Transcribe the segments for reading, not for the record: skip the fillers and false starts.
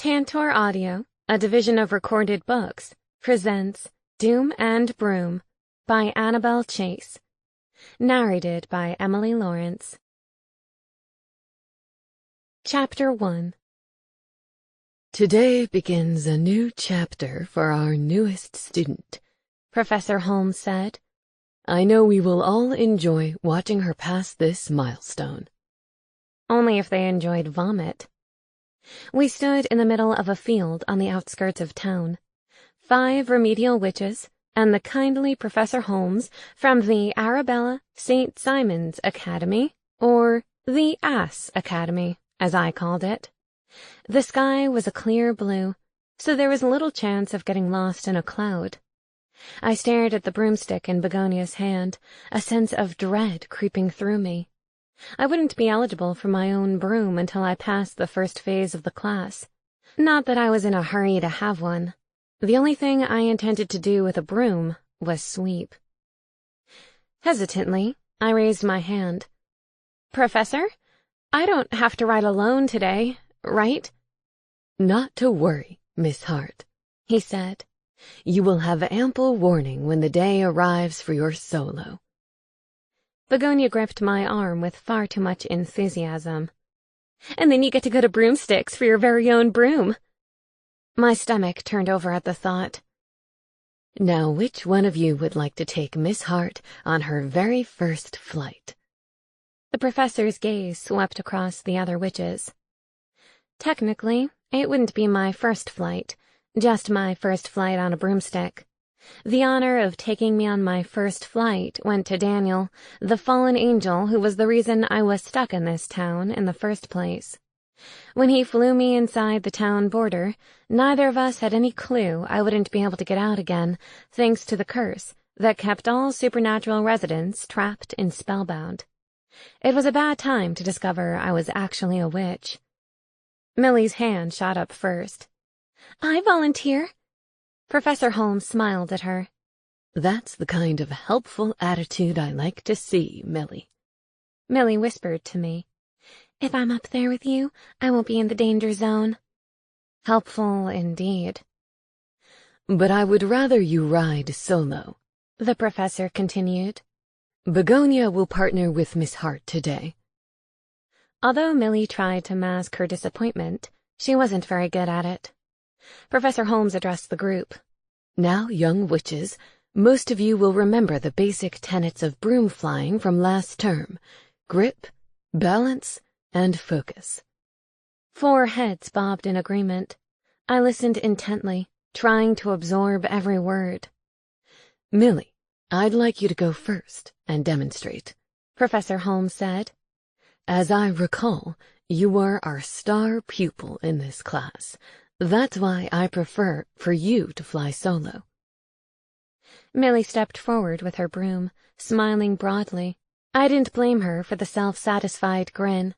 Tantor Audio, a division of Recorded Books, presents Doom and Broom by Annabel Chase. Narrated by Emily Lawrence. Chapter 1. Today begins a new chapter for our newest student, Professor Holmes said. I know we will all enjoy watching her pass this milestone. Only if they enjoyed vomit. We stood in the middle of a field on the outskirts of town. 5 remedial witches and the kindly Professor Holmes from the Arabella St. Simon's Academy, or the Ass Academy, as I called it. The sky was a clear blue, so there was little chance of getting lost in a cloud. I stared at the broomstick in Begonia's hand, a sense of dread creeping through me. I wouldn't be eligible for my own broom until I passed the first phase of the class. Not that I was in a hurry to have one. The only thing I intended to do with a broom was sweep. Hesitantly, I raised my hand. Professor, I don't have to ride alone today, right? Not to worry, Miss Hart, he said. You will have ample warning when the day arrives for your solo. Begonia gripped my arm with far too much enthusiasm. And then you get to go to Broomsticks for your very own broom. My stomach turned over at the thought. Now, which one of you would like to take Miss Hart on her very first flight? The professor's gaze swept across the other witches. Technically, it wouldn't be my first flight, just my first flight on a broomstick. The honor of taking me on my first flight went to Daniel, the fallen angel who was the reason I was stuck in this town in the first place. When he flew me inside the town border, neither of us had any clue I wouldn't be able to get out again, thanks to the curse that kept all supernatural residents trapped in Spellbound. It was a bad time to discover I was actually a witch. Millie's hand shot up first. I volunteer. Professor Holmes smiled at her. That's the kind of helpful attitude I like to see, Millie. Millie whispered to me. If I'm up there with you, I won't be in the danger zone. Helpful indeed. But I would rather you ride solo, the professor continued. Begonia will partner with Miss Hart today. Although Millie tried to mask her disappointment, she wasn't very good at it. Professor Holmes addressed the group. Now, young witches, most of you will remember the basic tenets of broom flying from last term: grip, balance, and focus. 4 heads bobbed in agreement. I listened intently, trying to absorb every word. Millie, I'd like you to go first and demonstrate, Professor Holmes said. As I recall, you were our star pupil in this class. That's why I prefer for you to fly solo. Millie stepped forward with her broom, smiling broadly. I didn't blame her for the self-satisfied grin.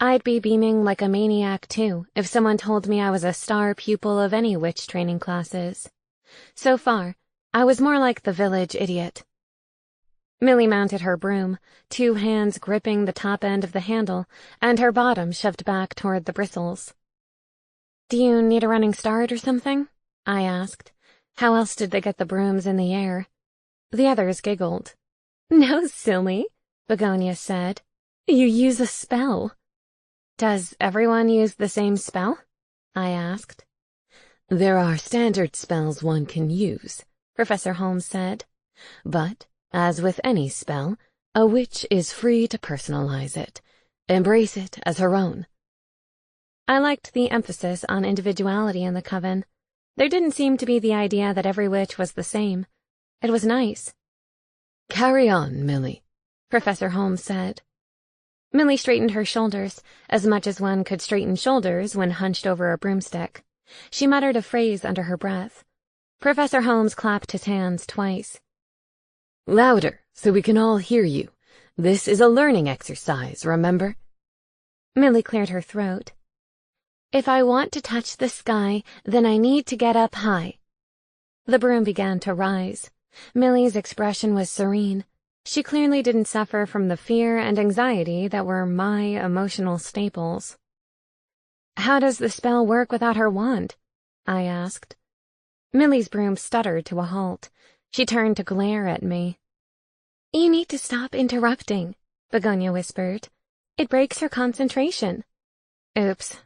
I'd be beaming like a maniac, too, if someone told me I was a star pupil of any witch training classes. So far, I was more like the village idiot. Millie mounted her broom, 2 hands gripping the top end of the handle, and her bottom shoved back toward the bristles. Do you need a running start or something? I asked. How else did they get the brooms in the air? The others giggled. No, silly, Begonia said. You use a spell. Does everyone use the same spell? I asked. There are standard spells one can use, Professor Holmes said. But, as with any spell, a witch is free to personalize it, embrace it as her own. I liked the emphasis on individuality in the coven. There didn't seem to be the idea that every witch was the same. It was nice. Carry on, Millie, Professor Holmes said. Millie straightened her shoulders, as much as one could straighten shoulders when hunched over a broomstick. She muttered a phrase under her breath. Professor Holmes clapped his hands twice. Louder, so we can all hear you. This is a learning exercise, remember? Millie cleared her throat. If I want to touch the sky, then I need to get up high. The broom began to rise. Millie's expression was serene. She clearly didn't suffer from the fear and anxiety that were my emotional staples. How does the spell work without her wand? I asked. Millie's broom stuttered to a halt. She turned to glare at me. You need to stop interrupting, Begonia whispered. It breaks her concentration. Oops.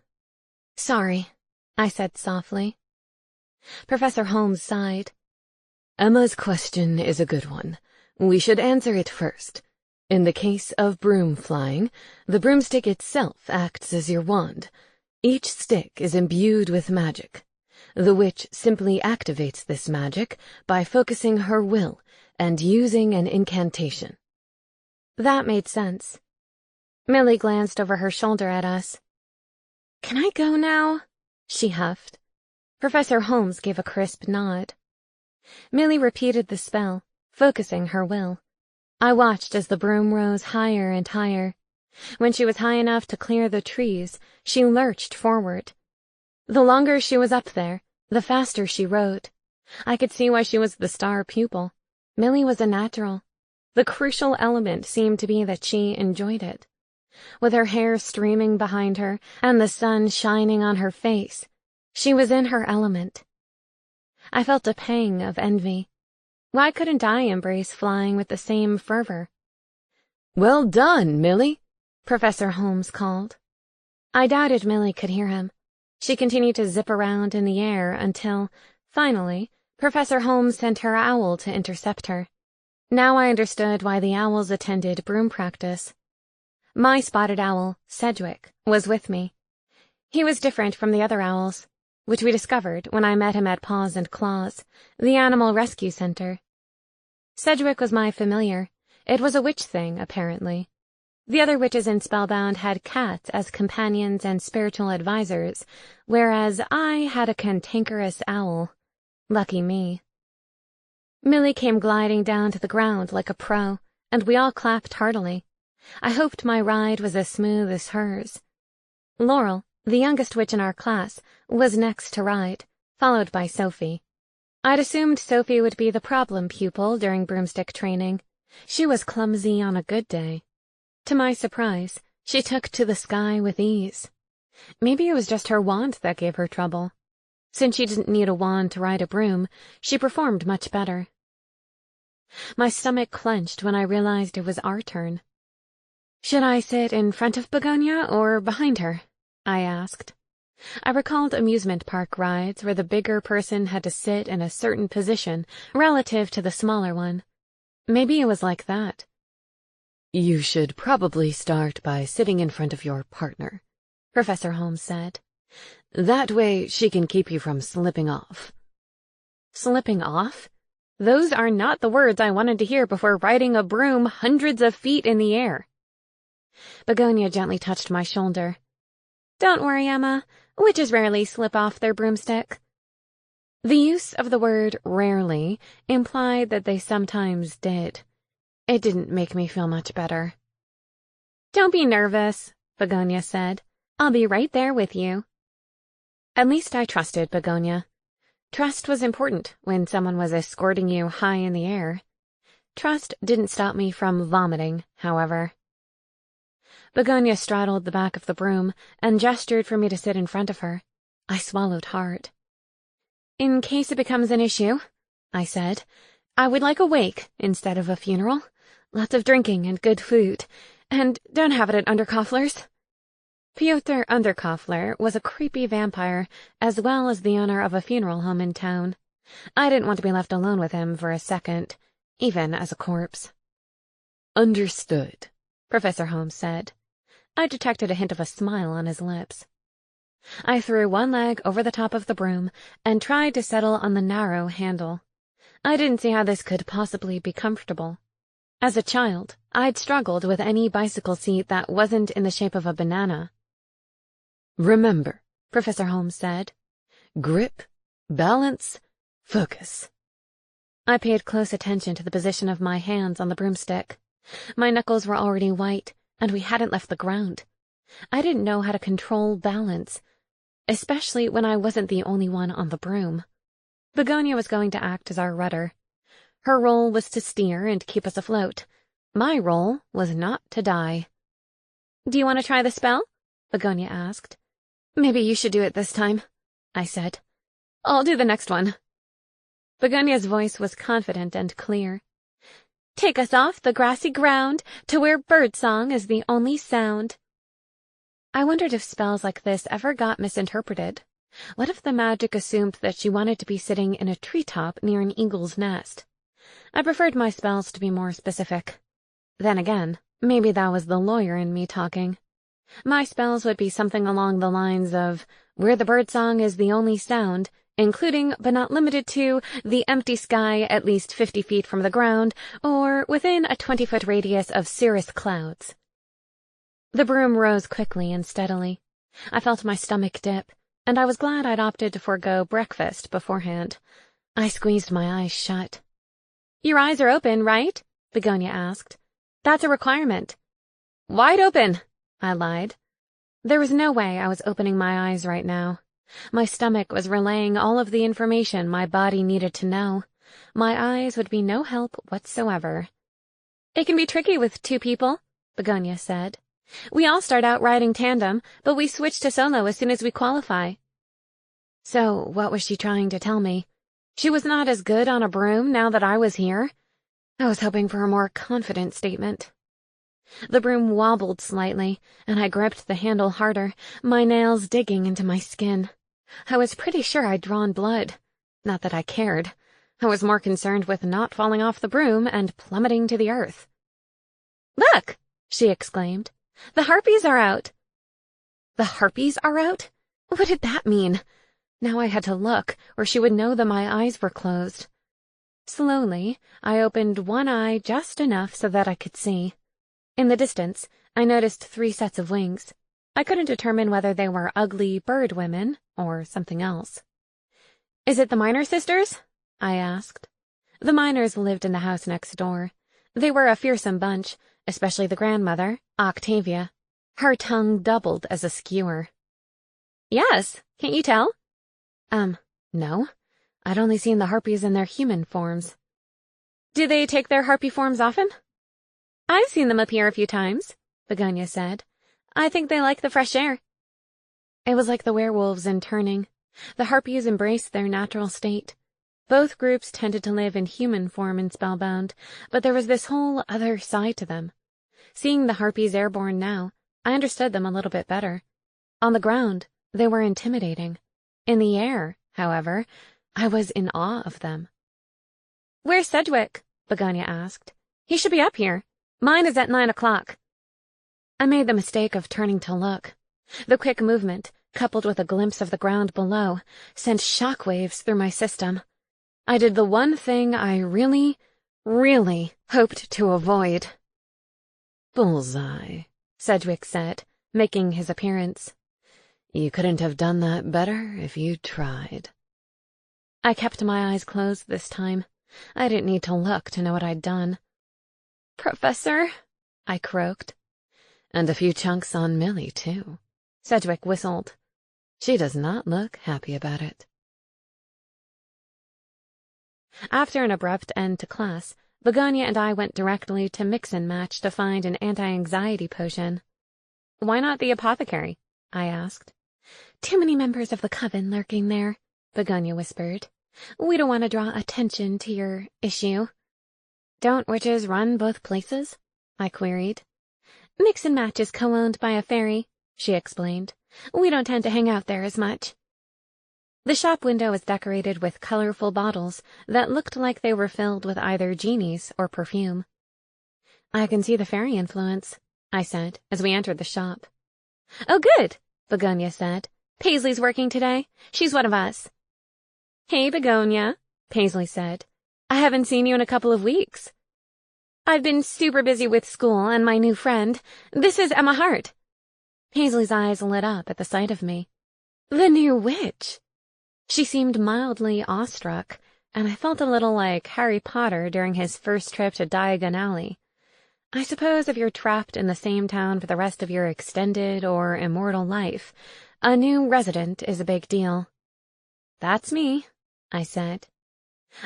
Sorry, I said softly. Professor Holmes sighed. Emma's question is a good one. We should answer it first. In the case of broom flying, the broomstick itself acts as your wand. Each stick is imbued with magic. The witch simply activates this magic by focusing her will and using an incantation. That made sense. Millie glanced over her shoulder at us. Can I go now? She huffed. Professor Holmes gave a crisp nod. Millie repeated the spell, focusing her will. I watched as the broom rose higher and higher. When she was high enough to clear the trees, she lurched forward. The longer she was up there, the faster she rode. I could see why she was the star pupil. Millie was a natural. The crucial element seemed to be that she enjoyed it. With her hair streaming behind her and the sun shining on her face, she was in her element. I felt a pang of envy. Why couldn't I embrace flying with the same fervor? Well done, Millie, Professor Holmes called. I doubted Millie could hear him. She continued to zip around in the air until, finally, Professor Holmes sent her owl to intercept her. Now I understood why the owls attended broom practice. My spotted owl, Sedgwick, was with me. He was different from the other owls, which we discovered when I met him at Paws and Claws, the animal rescue center. Sedgwick was my familiar. It was a witch thing, apparently. The other witches in Spellbound had cats as companions and spiritual advisors, whereas I had a cantankerous owl. Lucky me. Millie came gliding down to the ground like a pro, and we all clapped heartily. I hoped my ride was as smooth as hers. Laurel, the youngest witch in our class, was next to ride, followed by Sophie. I'd assumed Sophie would be the problem pupil during broomstick training. She was clumsy on a good day. To my surprise, she took to the sky with ease. Maybe it was just her wand that gave her trouble. Since she didn't need a wand to ride a broom, she performed much better. My stomach clenched when I realized it was our turn. Should I sit in front of Begonia or behind her? I asked. I recalled amusement park rides where the bigger person had to sit in a certain position relative to the smaller one. Maybe it was like that. You should probably start by sitting in front of your partner, Professor Holmes said. That way she can keep you from slipping off. Slipping off? Those are not the words I wanted to hear before riding a broom hundreds of feet in the air. Begonia gently touched my shoulder. Don't worry, Emma. Witches rarely slip off their broomstick. The use of the word rarely implied that they sometimes did. It didn't make me feel much better. Don't be nervous, Begonia said. I'll be right there with you. At least I trusted Begonia. Trust was important when someone was escorting you high in the air. Trust didn't stop me from vomiting, however. Begonia straddled the back of the broom and gestured for me to sit in front of her. I swallowed hard. In case it becomes an issue, I said, I would like a wake instead of a funeral. Lots of drinking and good food. And don't have it at Underkoffler's. Piotr Underkoffler was a creepy vampire, as well as the owner of a funeral home in town. I didn't want to be left alone with him for a second, even as a corpse. Understood, Professor Holmes said. I detected a hint of a smile on his lips. I threw one leg over the top of the broom and tried to settle on the narrow handle. I didn't see how this could possibly be comfortable. As a child, I'd struggled with any bicycle seat that wasn't in the shape of a banana. Remember, Professor Holmes said. Grip, balance, focus. I paid close attention to the position of my hands on the broomstick. My knuckles were already white, and we hadn't left the ground. I didn't know how to control balance, especially when I wasn't the only one on the broom. Begonia was going to act as our rudder. Her role was to steer and keep us afloat. My role was not to die. Do you want to try the spell? Begonia asked. Maybe you should do it this time, I said. I'll do the next one. Begonia's voice was confident and clear. Take us off the grassy ground to where birdsong is the only sound. I wondered if spells like this ever got misinterpreted. What if the magic assumed that she wanted to be sitting in a treetop near an eagle's nest? I preferred my spells to be more specific. Then again, maybe that was the lawyer in me talking. My spells would be something along the lines of, where the birdsong is the only sound, including but not limited to the empty sky at least 50 feet from the ground, or within a 20-foot radius of cirrus clouds. The broom rose quickly and steadily. I felt my stomach dip, and I was glad I'd opted to forego breakfast beforehand. I squeezed my eyes shut. Your eyes are open, right? Begonia asked. That's a requirement. Wide open, I lied. There was no way I was opening my eyes right now. My stomach was relaying all of the information my body needed to know. My eyes would be no help whatsoever. It can be tricky with two people, Begonia said. We all start out riding tandem, but we switch to solo as soon as we qualify. So what was she trying to tell me? She was not as good on a broom now that I was here? I was hoping for a more confident statement. The broom wobbled slightly, and I gripped the handle harder, my nails digging into my skin. I was pretty sure I'd drawn blood. Not that I cared. I was more concerned with not falling off the broom and plummeting to the earth. Look! She exclaimed. The harpies are out. The harpies are out? What did that mean? Now I had to look, or she would know that my eyes were closed. Slowly, I opened one eye just enough so that I could see. In the distance, I noticed 3 sets of wings. I couldn't determine whether they were ugly bird women or something else. Is it the Miner sisters? I asked. The Miners lived in the house next door. They were a fearsome bunch, especially the grandmother, Octavia. Her tongue doubled as a skewer. Yes, can't you tell? No. I'd only seen the harpies in their human forms. Do they take their harpy forms often? I've seen them appear a few times, Begonia said. I think they like the fresh air. It was like the werewolves in Turning. The harpies embraced their natural state. Both groups tended to live in human form in Spellbound, but there was this whole other side to them. Seeing the harpies airborne now, I understood them a little bit better. On the ground, they were intimidating. In the air, however, I was in awe of them. Where's Sedgwick? Begonia asked. He should be up here. Mine is at 9 o'clock. I made the mistake of turning to look. The quick movement, coupled with a glimpse of the ground below, sent shockwaves through my system. I did the one thing I really hoped to avoid. Bullseye, Sedgwick said, making his appearance. You couldn't have done that better if you tried. I kept my eyes closed this time. I didn't need to look to know what I'd done. Professor, I croaked. And a few chunks on Millie, too. Sedgwick whistled. She does not look happy about it. After an abrupt end to class, Begonia and I went directly to Mix and Match to find an anti-anxiety potion. Why not the apothecary? I asked. Too many members of the coven lurking there, Begonia whispered. We don't want to draw attention to your issue. Don't witches run both places? I queried. Mix and Match is co-owned by a fairy, she explained. We don't tend to hang out there as much. The shop window was decorated with colorful bottles that looked like they were filled with either genies or perfume. I can see the fairy influence, I said as we entered the shop. Oh, good, Begonia said. Paisley's working today. She's one of us. Hey, Begonia, Paisley said. I haven't seen you in a couple of weeks. I've been super busy with school and my new friend. This is Emma Hart. Paisley's eyes lit up at the sight of me. The new witch. She seemed mildly awestruck, and I felt a little like Harry Potter during his first trip to Diagon Alley. I suppose if you're trapped in the same town for the rest of your extended or immortal life, a new resident is a big deal. That's me, I said.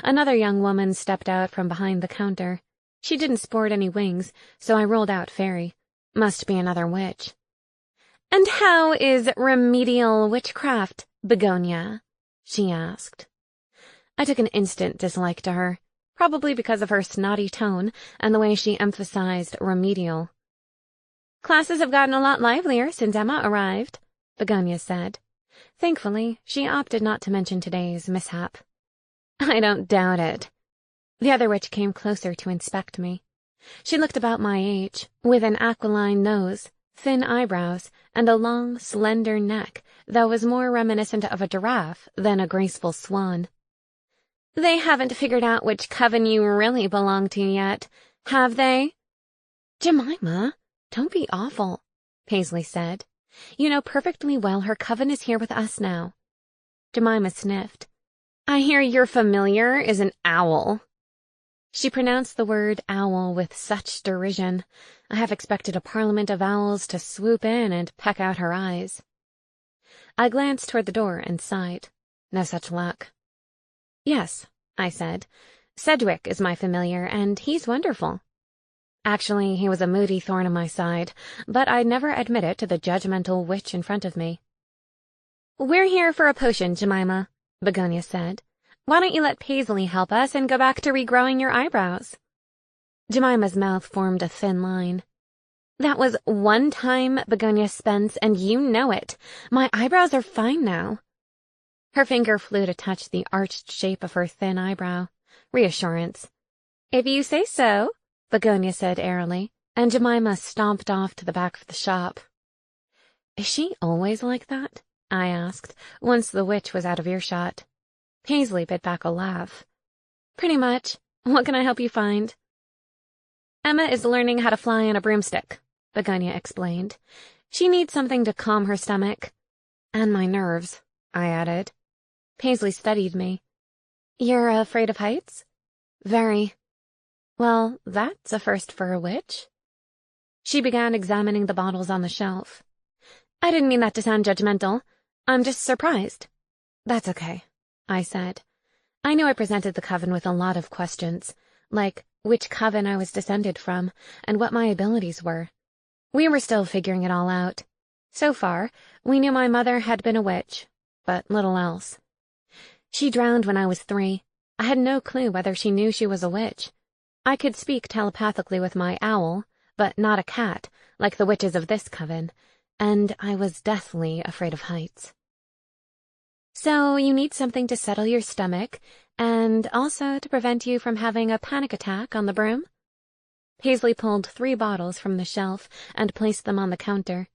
Another young woman stepped out from behind the counter. She didn't sport any wings, so I rolled out fairy. Must be another witch. "And how is remedial witchcraft, Begonia?" she asked. I took an instant dislike to her, probably because of her snotty tone and the way she emphasized remedial. "Classes have gotten a lot livelier since Emma arrived," Begonia said. Thankfully, she opted not to mention today's mishap. "I don't doubt it." The other witch came closer to inspect me. She looked about my age, with an aquiline nose, thin eyebrows, and a long, slender neck that was more reminiscent of a giraffe than a graceful swan. "They haven't figured out which coven you really belong to yet, have they?" "Jemima, don't be awful," Paisley said. "You know perfectly well her coven is here with us now." Jemima sniffed. "I hear your familiar is an owl." She pronounced the word owl with such derision. I half expected a parliament of owls to swoop in and peck out her eyes. I glanced toward the door and sighed. No such luck. "Yes," I said. "Sedgwick is my familiar, and he's wonderful." Actually, he was a moody thorn in my side, but I'd never admit it to the judgmental witch in front of me. "We're here for a potion, Jemima," Begonia said. "Why don't you let Paisley help us and go back to regrowing your eyebrows?" Jemima's mouth formed a thin line. "That was one time, Begonia Spence, and you know it. My eyebrows are fine now." Her finger flew to touch the arched shape of her thin eyebrow. Reassurance. "If you say so," Begonia said airily, and Jemima stomped off to the back of the shop. "Is she always like that?" I asked, once the witch was out of earshot. Paisley bit back a laugh. "Pretty much. What can I help you find?" "Emma is learning how to fly on a broomstick," Begonia explained. "She needs something to calm her stomach." "And my nerves," I added. Paisley studied me. "You're afraid of heights?" "Very." "Well, that's a first for a witch." She began examining the bottles on the shelf. "I didn't mean that to sound judgmental. I'm just surprised." "That's okay," I said. I knew I presented the coven with a lot of questions, like which coven I was descended from and what my abilities were. We were still figuring it all out. So far, we knew my mother had been a witch, but little else. She drowned when I was 3. I had no clue whether she knew she was a witch. I could speak telepathically with my owl, but not a cat, like the witches of this coven, and I was deathly afraid of heights. "So you need something to settle your stomach, and also to prevent you from having a panic attack on the broom?" Paisley pulled 3 bottles from the shelf and placed them on the counter.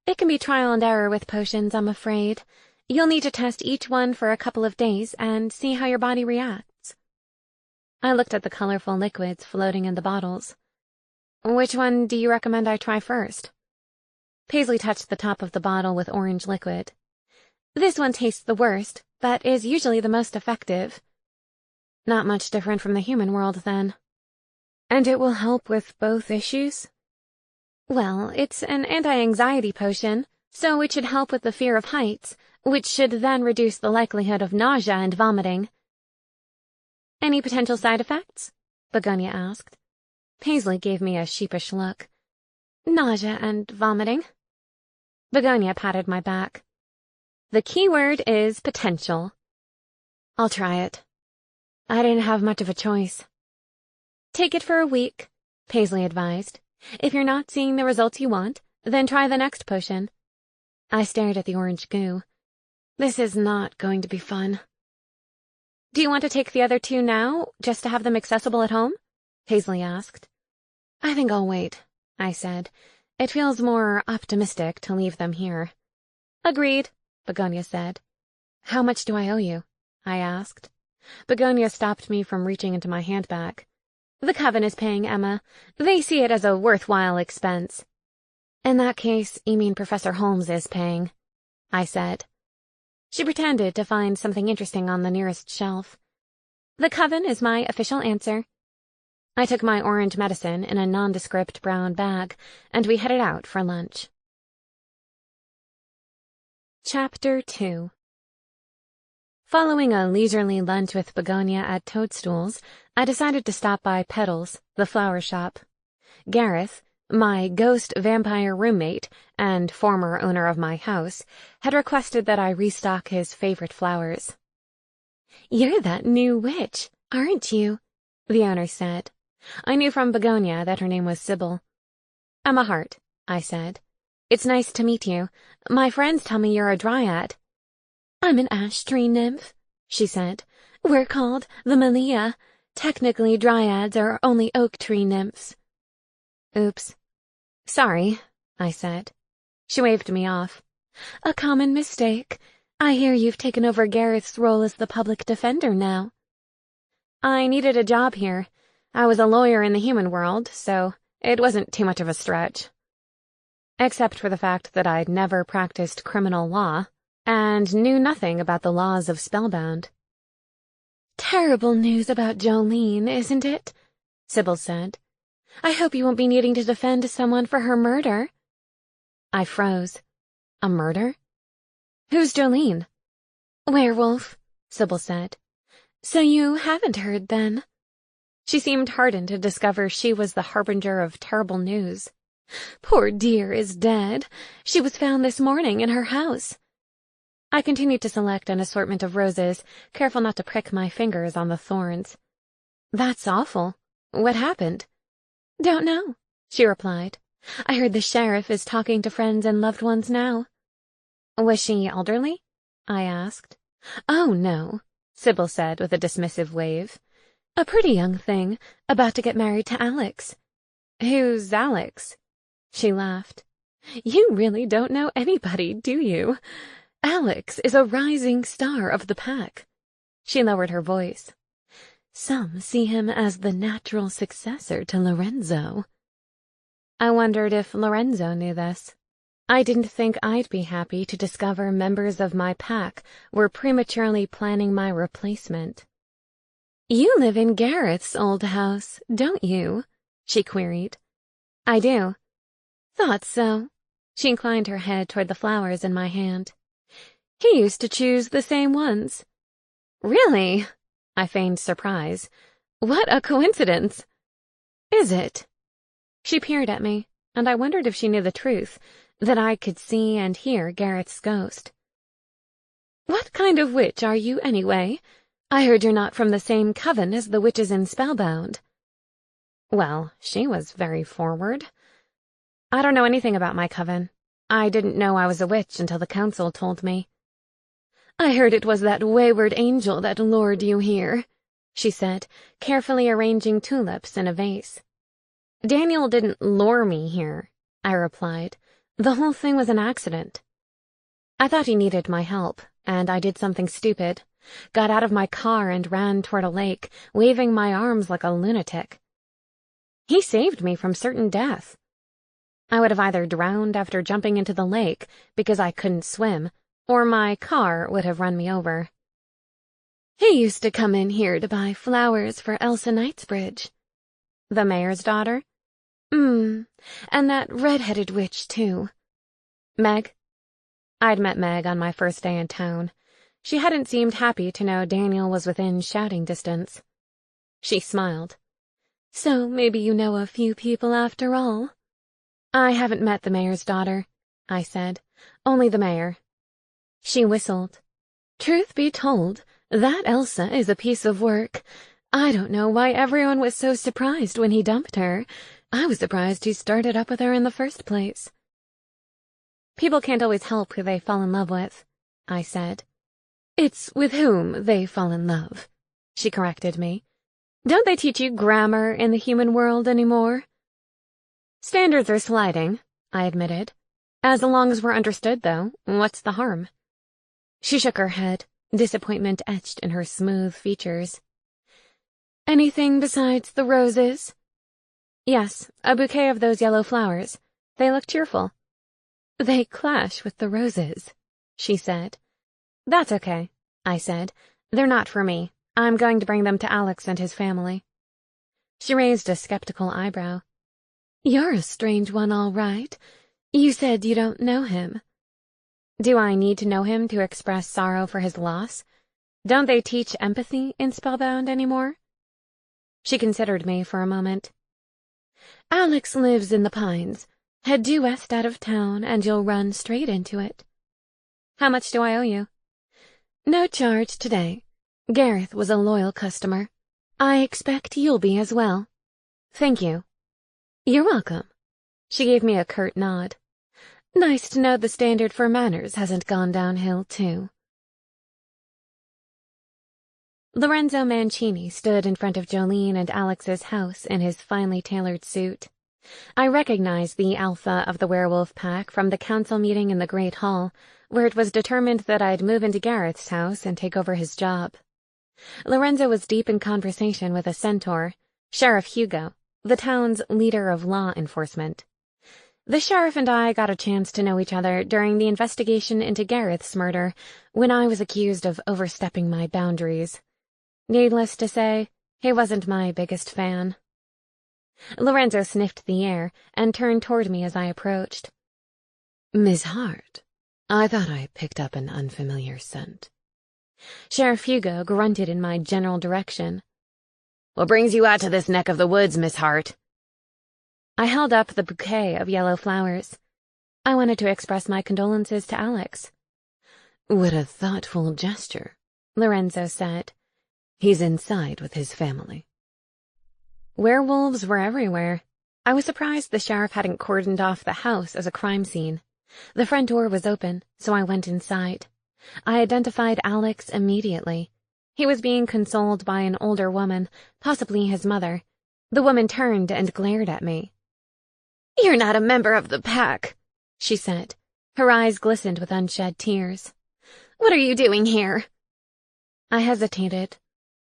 "It can be trial and error with potions, I'm afraid. You'll need to test each one for a couple of days and see how your body reacts." I looked at the colorful liquids floating in the bottles. "Which one do you recommend I try first?" Paisley touched the top of the bottle with orange liquid. "This one tastes the worst, but is usually the most effective." "Not much different from the human world, then." "And it will help with both issues?" "Well, it's an anti-anxiety potion, so it should help with the fear of heights, which should then reduce the likelihood of nausea and vomiting." "Any potential side effects?" Begonia asked. Paisley gave me a sheepish look. "Nausea and vomiting." Begonia patted my back. "The key word is potential." "I'll try it." I didn't have much of a choice. "Take it for a week," Paisley advised. "If you're not seeing the results you want, then try the next potion." I stared at the orange goo. This is not going to be fun. "Do you want to take the other 2 now, just to have them accessible at home?" Paisley asked. "I think I'll wait," I said. "It feels more optimistic to leave them here." "Agreed," Begonia said. "How much do I owe you?" I asked. Begonia stopped me from reaching into my handbag. "The coven is paying Emma. They see it as a worthwhile expense." "In that case, you mean Professor Holmes is paying," I said. She pretended to find something interesting on the nearest shelf. "The coven is my official answer." I took my orange medicine in a nondescript brown bag, and we headed out for lunch. Chapter 2. Following a leisurely lunch with Begonia at Toadstools, I decided to stop by Petals, the flower shop. Gareth, My ghost vampire roommate and former owner of my house had requested that I restock his favorite flowers. "You're that new witch, aren't you?" the owner said. I knew from Begonia that her name was Sybil. "Emma Hart," I said. "It's nice to meet you. My friends tell me you're a dryad." "I'm an ash tree nymph," she said. "We're called the Malia. Technically, dryads are only oak tree nymphs." "Oops. Sorry," I said. She waved me off. "A common mistake. I hear you've taken over Gareth's role as the public defender now." "I needed a job here. I was a lawyer in the human world, so it wasn't too much of a stretch. Except for the fact that I'd never practiced criminal law and knew nothing about the laws of Spellbound." "Terrible news about Jolene, isn't it?" Sybil said. "I hope you won't be needing to defend someone for her murder." I froze. A murder? "Who's Jolene?" "Werewolf," Sybil said. "So you haven't heard, then?" She seemed heartened to discover she was the harbinger of terrible news. "Poor dear is dead. She was found this morning in her house." I continued to select an assortment of roses, careful not to prick my fingers on the thorns. "That's awful. What happened?" "Don't know," she replied. "I heard the sheriff is talking to friends and loved ones now." "Was she elderly?" I asked. "Oh, no," Sybil said with a dismissive wave. "A pretty young thing, about to get married to Alex." "Who's Alex?" She laughed. "You really don't know anybody, do you? Alex is a rising star of the pack." She lowered her voice. "Some see him as the natural successor to Lorenzo." I wondered if Lorenzo knew this. I didn't think I'd be happy to discover members of my pack were prematurely planning my replacement. "You live in Gareth's old house, don't you?" she queried. "I do." "Thought so." She inclined her head toward the flowers in my hand. "He used to choose the same ones." "Really?" I feigned surprise. "What a coincidence." "Is it?" She peered at me, and I wondered if she knew the truth, that I could see and hear Gareth's ghost. "What kind of witch are you, anyway? I heard you're not from the same coven as the witches in Spellbound." Well, she was very forward. "I don't know anything about my coven. I didn't know I was a witch until the council told me." "I heard it was that wayward angel that lured you here," she said, carefully arranging tulips in a vase. "Daniel didn't lure me here," I replied. "The whole thing was an accident. I thought he needed my help, and I did something stupid. Got out of my car and ran toward a lake, waving my arms like a lunatic. He saved me from certain death. I would have either drowned after jumping into the lake because I couldn't swim, or my car would have run me over." "He used to come in here to buy flowers for Elsa Knightsbridge." "The mayor's daughter?" And that red-headed witch, too." "Meg?" I'd met Meg on my first day in town. She hadn't seemed happy to know Daniel was within shouting distance. She smiled. "So maybe you know a few people after all." "I haven't met the mayor's daughter," I said. "Only the mayor." She whistled. "Truth be told, that Elsa is a piece of work. I don't know why everyone was so surprised when he dumped her. I was surprised he started up with her in the first place." "People can't always help who they fall in love with," I said. "It's with whom they fall in love," she corrected me. "Don't they teach you grammar in the human world anymore?" "Standards are sliding," I admitted. "As long as we're understood, though, what's the harm?" She shook her head, disappointment etched in her smooth features. "Anything besides the roses?" "Yes, a bouquet of those yellow flowers. They look cheerful." "They clash with the roses," she said. "That's okay," I said. "They're not for me. I'm going to bring them to Alex and his family." She raised a skeptical eyebrow. "You're a strange one, all right. You said you don't know him." "Do I need to know him to express sorrow for his loss? Don't they teach empathy in Spellbound anymore?" She considered me for a moment. Alex lives in the Pines. Head due west out of town, and you'll run straight into it. How much do I owe you? No charge today. Gareth was a loyal customer. I expect you'll be as well. Thank you. You're welcome. She gave me a curt nod. Nice to know the standard for manners hasn't gone downhill, too. Lorenzo Mancini stood in front of Jolene and Alex's house in his finely tailored suit. I recognized the alpha of the werewolf pack from the council meeting in the Great Hall, where it was determined that I'd move into Gareth's house and take over his job. Lorenzo was deep in conversation with a centaur, Sheriff Hugo, the town's leader of law enforcement. The sheriff and I got a chance to know each other during the investigation into Gareth's murder, when I was accused of overstepping my boundaries. Needless to say, he wasn't my biggest fan. Lorenzo sniffed the air and turned toward me as I approached. Miss Hart, I thought I picked up an unfamiliar scent. Sheriff Hugo grunted in my general direction. What brings you out to this neck of the woods, Miss Hart? I held up the bouquet of yellow flowers. I wanted to express my condolences to Alex. What a thoughtful gesture, Lorenzo said. He's inside with his family. Werewolves were everywhere. I was surprised the sheriff hadn't cordoned off the house as a crime scene. The front door was open, so I went inside. I identified Alex immediately. He was being consoled by an older woman, possibly his mother. The woman turned and glared at me. "You're not a member of the pack," she said. Her eyes glistened with unshed tears. "What are you doing here?" I hesitated.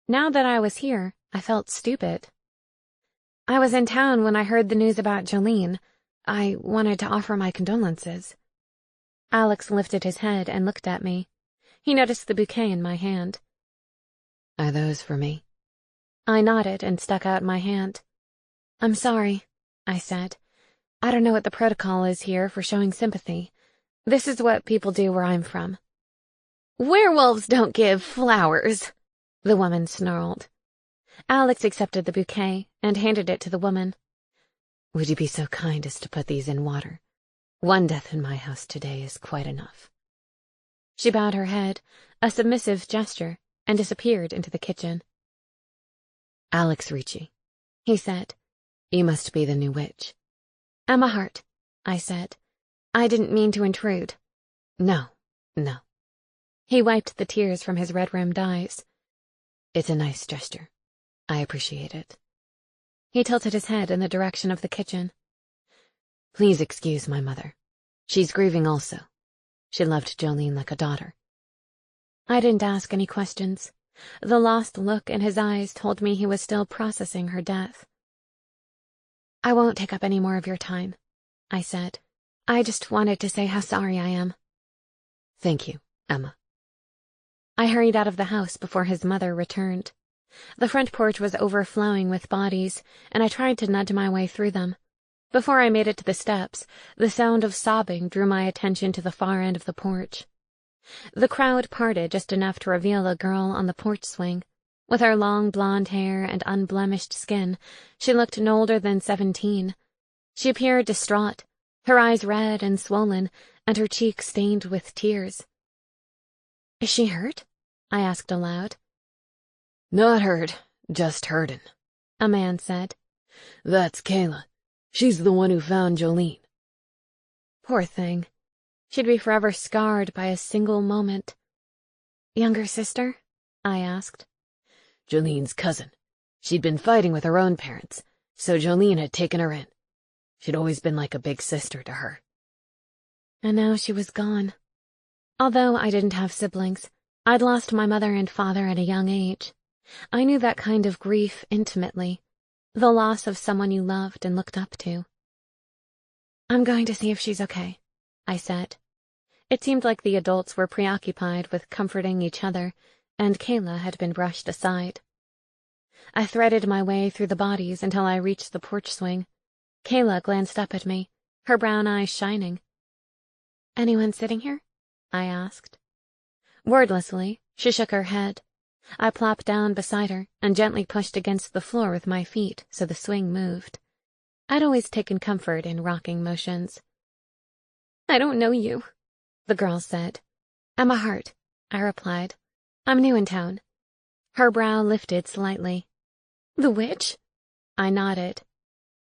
Now that I was here, I felt stupid. I was in town when I heard the news about Jolene. I wanted to offer my condolences. Alex lifted his head and looked at me. He noticed the bouquet in my hand. Are those for me? I nodded and stuck out my hand. I'm sorry, I said. I don't know what the protocol is here for showing sympathy. This is what people do where I'm from. Werewolves don't give flowers, the woman snarled. Alex accepted the bouquet and handed it to the woman. Would you be so kind as to put these in water? One death in my house today is quite enough. She bowed her head, a submissive gesture, and disappeared into the kitchen. Alex Ricci, he said. You must be the new witch. Emma Hart, I said. I didn't mean to intrude. No. He wiped the tears from his red-rimmed eyes. It's a nice gesture. I appreciate it. He tilted his head in the direction of the kitchen. Please excuse my mother. She's grieving also. She loved Jolene like a daughter. I didn't ask any questions. The lost look in his eyes told me he was still processing her death. I won't take up any more of your time, I said. I just wanted to say how sorry I am. Thank you, Emma. I hurried out of the house before his mother returned. The front porch was overflowing with bodies, and I tried to nudge my way through them. Before I made it to the steps, the sound of sobbing drew my attention to the far end of the porch. The crowd parted just enough to reveal a girl on the porch swing. With her long blonde hair and unblemished skin, she looked no older than 17. She appeared distraught, her eyes red and swollen, and her cheeks stained with tears. Is she hurt? I asked aloud. Not hurt, just hurtin', a man said. That's Kayla. She's the one who found Jolene. Poor thing. She'd be forever scarred by a single moment. Younger sister? I asked. Jolene's cousin. She'd been fighting with her own parents, so Jolene had taken her in. She'd always been like a big sister to her. And now she was gone. Although I didn't have siblings, I'd lost my mother and father at a young age. I knew that kind of grief intimately, the loss of someone you loved and looked up to. I'm going to see if she's okay, I said. It seemed like the adults were preoccupied with comforting each other, and Kayla had been brushed aside. I threaded my way through the bodies until I reached the porch swing. Kayla glanced up at me, her brown eyes shining. Anyone sitting here? I asked. Wordlessly, she shook her head. I plopped down beside her and gently pushed against the floor with my feet so the swing moved. I'd always taken comfort in rocking motions. "I don't know you," the girl said. "Emma Hart," I replied. "I'm new in town." Her brow lifted slightly. "The witch?" I nodded.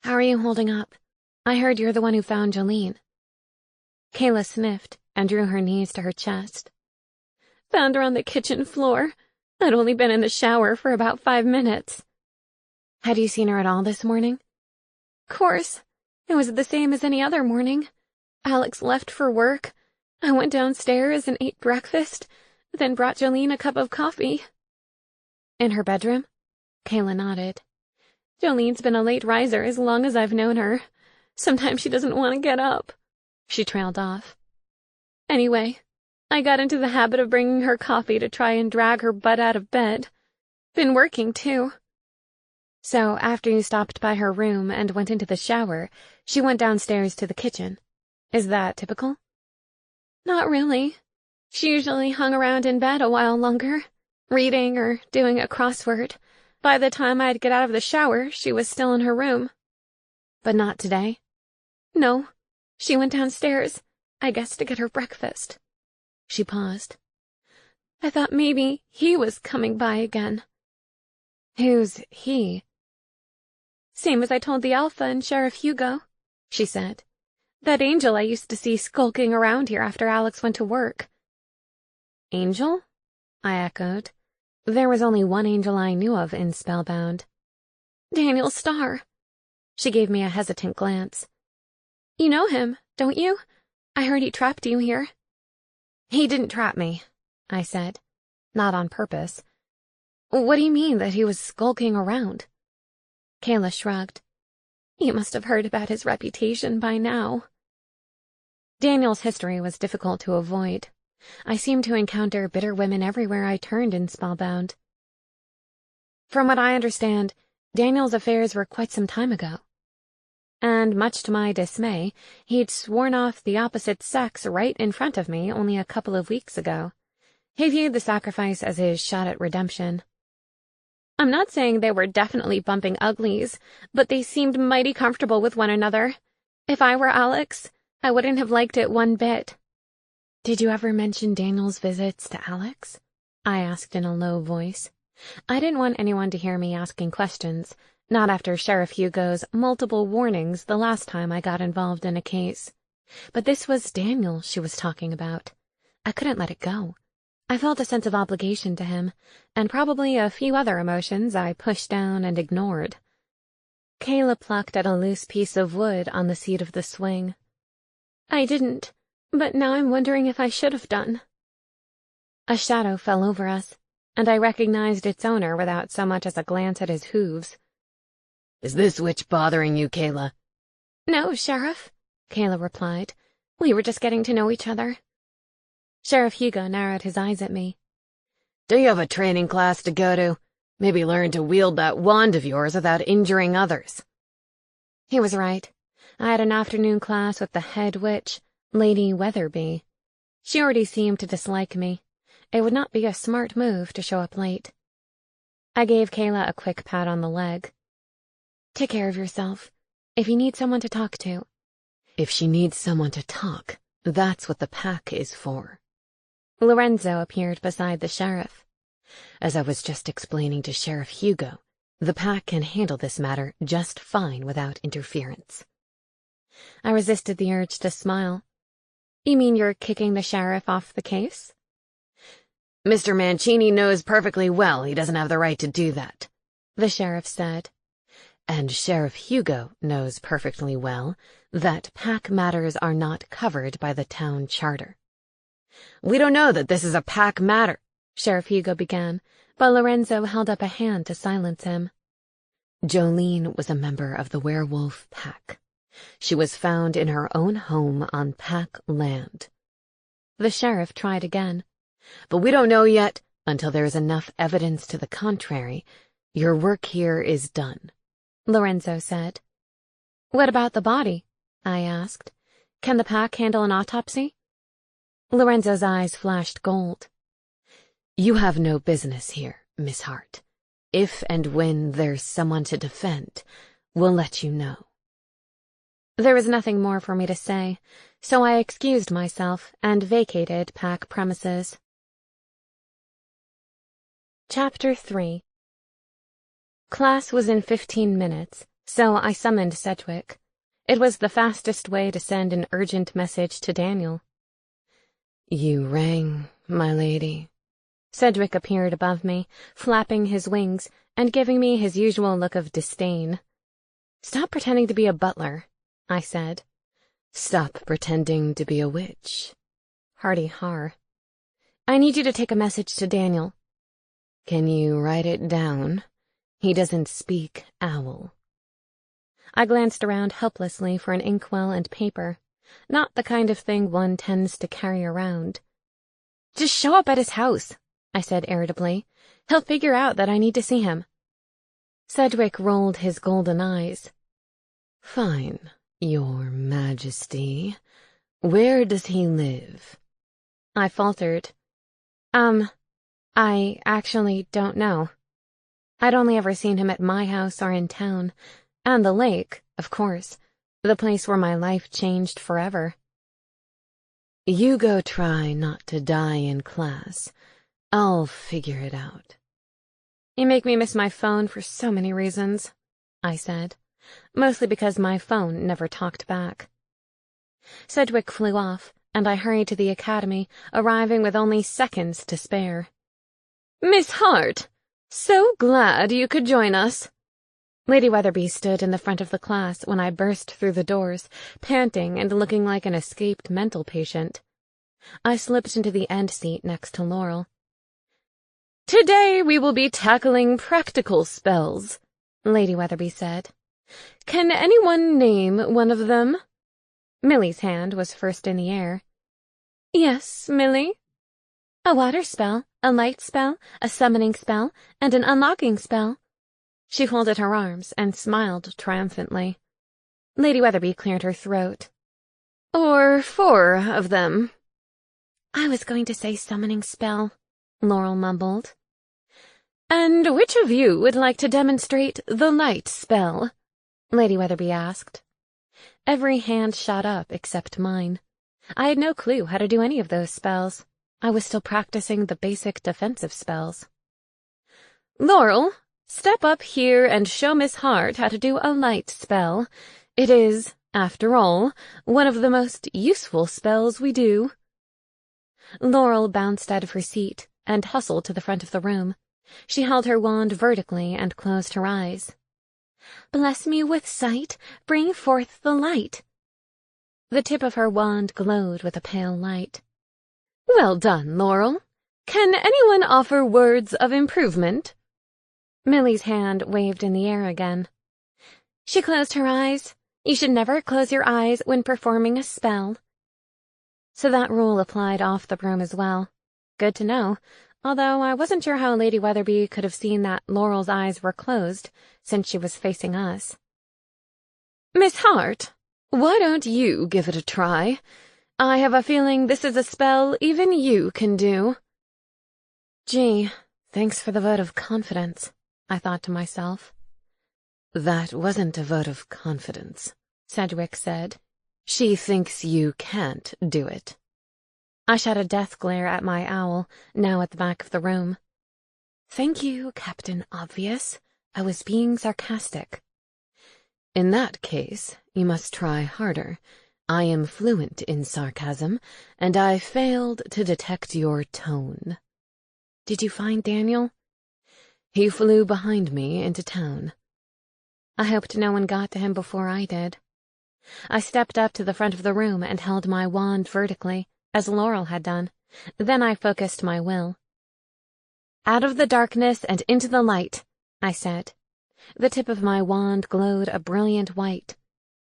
"How are you holding up? I heard you're the one who found Jolene." Kayla sniffed and drew her knees to her chest. "Found her on the kitchen floor. I'd only been in the shower for about 5 minutes. "Had you seen her at all this morning?" "Course. It was the same as any other morning. Alex left for work. I went downstairs and ate breakfast, then brought Jolene a cup of coffee." "In her bedroom?" Kayla nodded. "Jolene's been a late riser as long as I've known her. Sometimes she doesn't want to get up." She trailed off. "Anyway, I got into the habit of bringing her coffee to try and drag her butt out of bed. Been working, too." "So after you stopped by her room and went into the shower, she went downstairs to the kitchen. Is that typical?" "Not really. She usually hung around in bed a while longer, reading or doing a crossword. By the time I'd get out of the shower, she was still in her room." "But not today?" "No. She went downstairs, I guess to get her breakfast." She paused. "I thought maybe he was coming by again." "Who's he?" "Same as I told the Alpha and Sheriff Hugo," she said. "That angel I used to see skulking around here after Alex went to work." "Angel?" I echoed. There was only one angel I knew of in Spellbound. "Daniel Starr." She gave me a hesitant glance. "You know him, don't you? I heard he trapped you here." "He didn't trap me," I said. "Not on purpose." "What do you mean that he was skulking around?" Kayla shrugged. "You must have heard about his reputation by now." Daniel's history was difficult to avoid. I seemed to encounter bitter women everywhere I turned in Spellbound. From what I understand, Daniel's affairs were quite some time ago. And much to my dismay, he'd sworn off the opposite sex right in front of me only a couple of weeks ago. He viewed the sacrifice as his shot at redemption. "I'm not saying they were definitely bumping uglies, but they seemed mighty comfortable with one another. If I were Alex, I wouldn't have liked it one bit." "Did you ever mention Daniel's visits to Alex?" I asked in a low voice. I didn't want anyone to hear me asking questions, not after Sheriff Hugo's multiple warnings the last time I got involved in a case. But this was Daniel she was talking about. I couldn't let it go. I felt a sense of obligation to him, and probably a few other emotions I pushed down and ignored. Kayla plucked at a loose piece of wood on the seat of the swing. "I didn't, but now I'm wondering if I should have done." A shadow fell over us, and I recognized its owner without so much as a glance at his hooves. "Is this witch bothering you, Kayla?" "No, Sheriff," Kayla replied. "We were just getting to know each other." Sheriff Hugo narrowed his eyes at me. "Do you have a training class to go to? Maybe learn to wield that wand of yours without injuring others." He was right. I had an afternoon class with the head witch, Lady Weatherby. She already seemed to dislike me. It would not be a smart move to show up late. I gave Kayla a quick pat on the leg. "Take care of yourself. If you need someone to talk to." "If she needs someone to talk, that's what the pack is for." Lorenzo appeared beside the sheriff. "As I was just explaining to Sheriff Hugo, the pack can handle this matter just fine without interference." I resisted the urge to smile. "You mean you're kicking the sheriff off the case?" "Mr. Mancini knows perfectly well he doesn't have the right to do that," the sheriff said. "And Sheriff Hugo knows perfectly well that pack matters are not covered by the town charter." "We don't know that this is a pack matter," Sheriff Hugo began, but Lorenzo held up a hand to silence him. "Jolene was a member of the werewolf pack. She was found in her own home on pack land." The sheriff tried again. "But we don't know yet, until there is enough evidence to the contrary. Your work here is done," Lorenzo said. "What about the body?" I asked. "Can the pack handle an autopsy?" Lorenzo's eyes flashed gold. "You have no business here, Miss Hart. If and when there's someone to defend, we'll let you know." There was nothing more for me to say, so I excused myself and vacated Pack premises. Chapter 3. Class was in 15 minutes, so I summoned Sedgwick. It was the fastest way to send an urgent message to Daniel. "You rang, my lady." Sedgwick appeared above me, flapping his wings and giving me his usual look of disdain. "Stop pretending to be a butler," I said. "Stop pretending to be a witch." Hearty har. "I need you to take a message to Daniel." "Can you write it down? He doesn't speak owl." I glanced around helplessly for an inkwell and paper, not the kind of thing one tends to carry around. "Just show up at his house," I said irritably. "He'll figure out that I need to see him." Sedgwick rolled his golden eyes. "Fine, Your Majesty. Where does he live?" I faltered. I actually don't know. I'd only ever seen him at my house or in town, and the lake, of course, the place where my life changed forever. "You go try not to die in class. I'll figure it out." "You make me miss my phone for so many reasons," I said, mostly because my phone never talked back. Sedgwick flew off, and I hurried to the academy, arriving with only seconds to spare. "Miss Hart! So glad you could join us." Lady Weatherby stood in the front of the class when I burst through the doors, panting and looking like an escaped mental patient. I slipped into the end seat next to Laurel. "Today we will be tackling practical spells," Lady Weatherby said. "Can anyone name one of them?" Millie's hand was first in the air. "Yes, Millie." "A water spell, a light spell, a summoning spell, and an unlocking spell." She folded her arms and smiled triumphantly. Lady Weatherby cleared her throat. "Or 4 of them." "I was going to say summoning spell," Laurel mumbled. "And which of you would like to demonstrate the light spell?" Lady Weatherby asked. Every hand shot up except mine. I had no clue how to do any of those spells. I was still practicing the basic defensive spells. "Laurel, step up here and show Miss Hart how to do a light spell. It is, after all, one of the most useful spells we do." Laurel bounced out of her seat and hustled to the front of the room. She held her wand vertically and closed her eyes. "Bless me with sight, bring forth the light." The tip of her wand glowed with a pale light. "Well done, Laurel. Can anyone offer words of improvement?" Millie's hand waved in the air again. She closed her eyes. You should never close your eyes when performing a spell. So that rule applied off the broom as well. Good to know, although I wasn't sure how Lady Weatherby could have seen that Laurel's eyes were closed, since she was facing us. "Miss Hart, why don't you give it a try? I have a feeling this is a spell even you can do." Gee, thanks for the vote of confidence, I thought to myself. "That wasn't a vote of confidence," Sedgwick said. "She thinks you can't do it." I shot a death glare at my owl, now at the back of the room. "Thank you, Captain Obvious. I was being sarcastic." "In that case, you must try harder. I am fluent in sarcasm, and I failed to detect your tone." "Did you find Daniel?" "He flew behind me into town." I hoped no one got to him before I did. I stepped up to the front of the room and held my wand vertically, as Laurel had done. Then I focused my will. "Out of the darkness and into the light," I said. The tip of my wand glowed a brilliant white.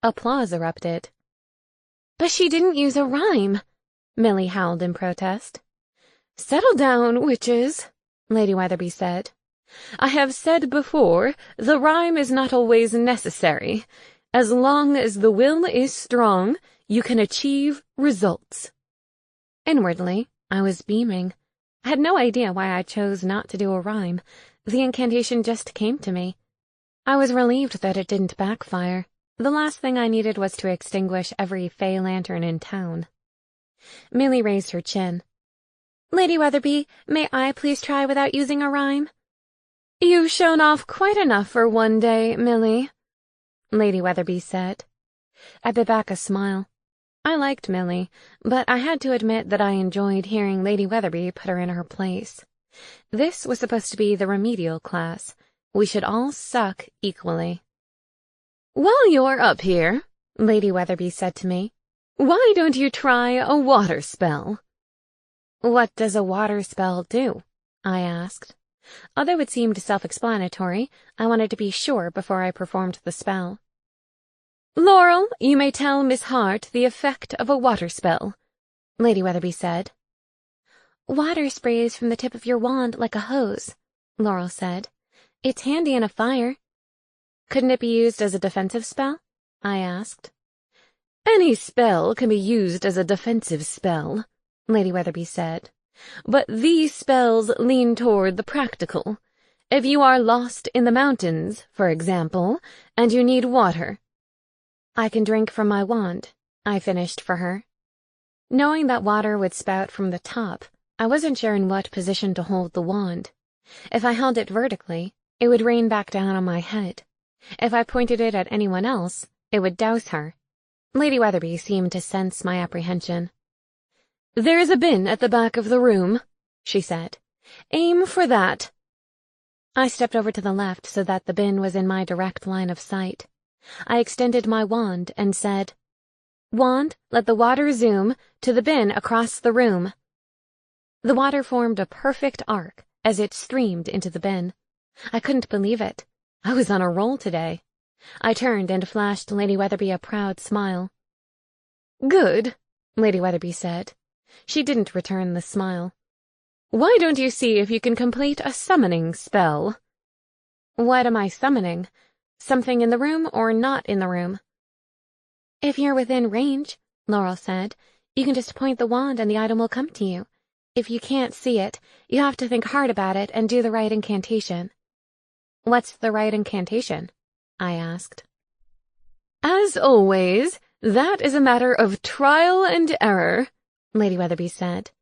Applause erupted. "But she didn't use a rhyme," Millie howled in protest. "Settle down, witches," Lady Weatherby said. "I have said before, the rhyme is not always necessary. As long as the will is strong, you can achieve results." Inwardly, I was beaming. I had no idea why I chose not to do a rhyme. The incantation just came to me. I was relieved that it didn't backfire. The last thing I needed was to extinguish every fey lantern in town. Millie raised her chin. Lady Weatherby, may I please try without using a rhyme? You've shown off quite enough for one day, Millie, Lady Weatherby said. I bit back a smile. I liked Millie, but I had to admit that I enjoyed hearing Lady Weatherby put her in her place. This was supposed to be the remedial class. We should all suck equally. While you're up here, Lady Weatherby said to me, why don't you try a water spell? What does a water spell do? I asked. Although it seemed self-explanatory, I wanted to be sure before I performed the spell. Laurel, you may tell Miss Hart the effect of a water spell, Lady Weatherby said. Water sprays from the tip of your wand like a hose, Laurel said. It's handy in a fire. Couldn't it be used as a defensive spell? I asked. Any spell can be used as a defensive spell, Lady Weatherby said. But these spells lean toward the practical. If you are lost in the mountains, for example, and you need water. I can drink from my wand, I finished for her. Knowing that water would spout from the top, I wasn't sure in what position to hold the wand. If I held it vertically, it would rain back down on my head. If I pointed it at anyone else, it would douse her. Lady Weatherby seemed to sense my apprehension. There's a bin at the back of the room, she said. Aim for that. I stepped over to the left so that the bin was in my direct line of sight. I extended my wand and said, Wand, let the water zoom to the bin across the room. The water formed a perfect arc as it streamed into the bin. I couldn't believe it. I was on a roll today. I turned and flashed Lady Weatherby a proud smile. Good, Lady Weatherby said. She didn't return the smile. Why don't you see if you can complete a summoning spell? What am I summoning? Something in the room or not in the room? If you're within range, Laurel said, you can just point the wand and the item will come to you. If you can't see it, you have to think hard about it and do the right incantation. What's the right incantation? I asked. As always, that is a matter of trial and error, Lady Weatherby said.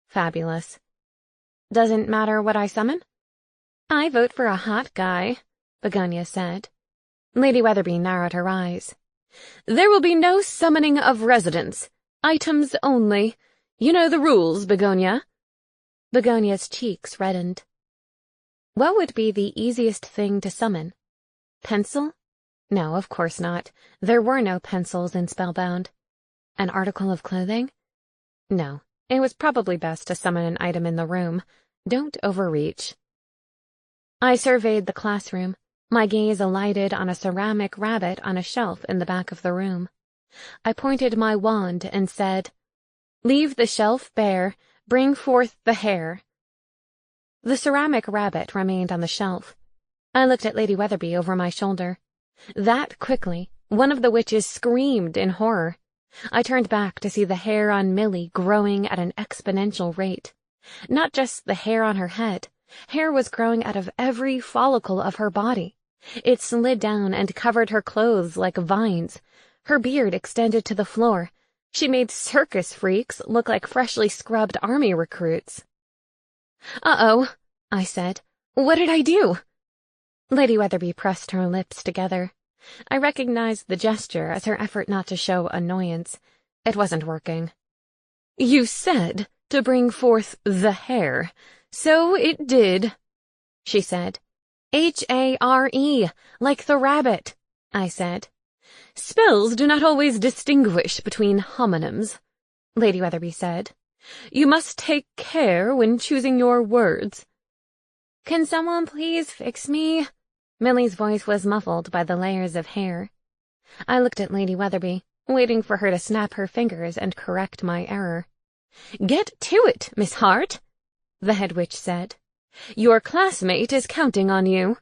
Fabulous. Doesn't matter what I summon? I vote for a hot guy, Begonia said. Lady Weatherby narrowed her eyes. There will be no summoning of residents. Items only. You know the rules, Begonia. Begonia's cheeks reddened. What would be the easiest thing to summon? Pencil? No, of course not. There were no pencils in Spellbound. An article of clothing? No, it was probably best to summon an item in the room. Don't overreach. I surveyed the classroom. My gaze alighted on a ceramic rabbit on a shelf in the back of the room. I pointed my wand and said, Leave the shelf bare, bring forth the hair. The ceramic rabbit remained on the shelf. I looked at Lady Weatherby over my shoulder. That quickly, one of the witches screamed in horror. I turned back to see the hair on Millie growing at an exponential rate. Not just the hair on her head. Hair was growing out of every follicle of her body. It slid down and covered her clothes like vines. Her beard extended to the floor. She made circus freaks look like freshly scrubbed army recruits. Uh-oh, I said. What did I do? Lady Weatherby pressed her lips together. I recognized the gesture as her effort not to show annoyance. It wasn't working. You said to bring forth the hair. So it did, she said. H-A-R-E, like the rabbit, I said. Spells do not always distinguish between homonyms, Lady Weatherby said. You must take care when choosing your words. Can someone please fix me? Millie's voice was muffled by the layers of hair. I looked at Lady Weatherby, waiting for her to snap her fingers and correct my error. Get to it, Miss Hart, the head witch said. Your classmate is counting on you.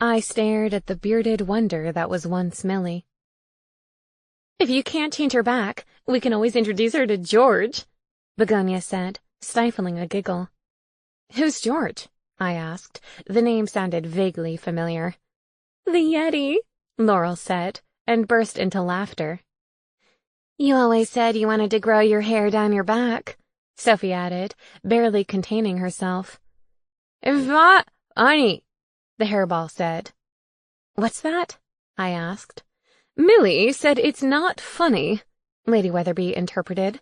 I stared at the bearded wonder that was once Millie. If you can't change her back, we can always introduce her to George, Begonia said, stifling a giggle. Who's George? I asked. The name sounded vaguely familiar. The Yeti, Laurel said, and burst into laughter. You always said you wanted to grow your hair down your back, Sophie added, barely containing herself. What? Honey, the hairball said. What's that? I asked. Millie said it's not funny, Lady Weatherby interpreted.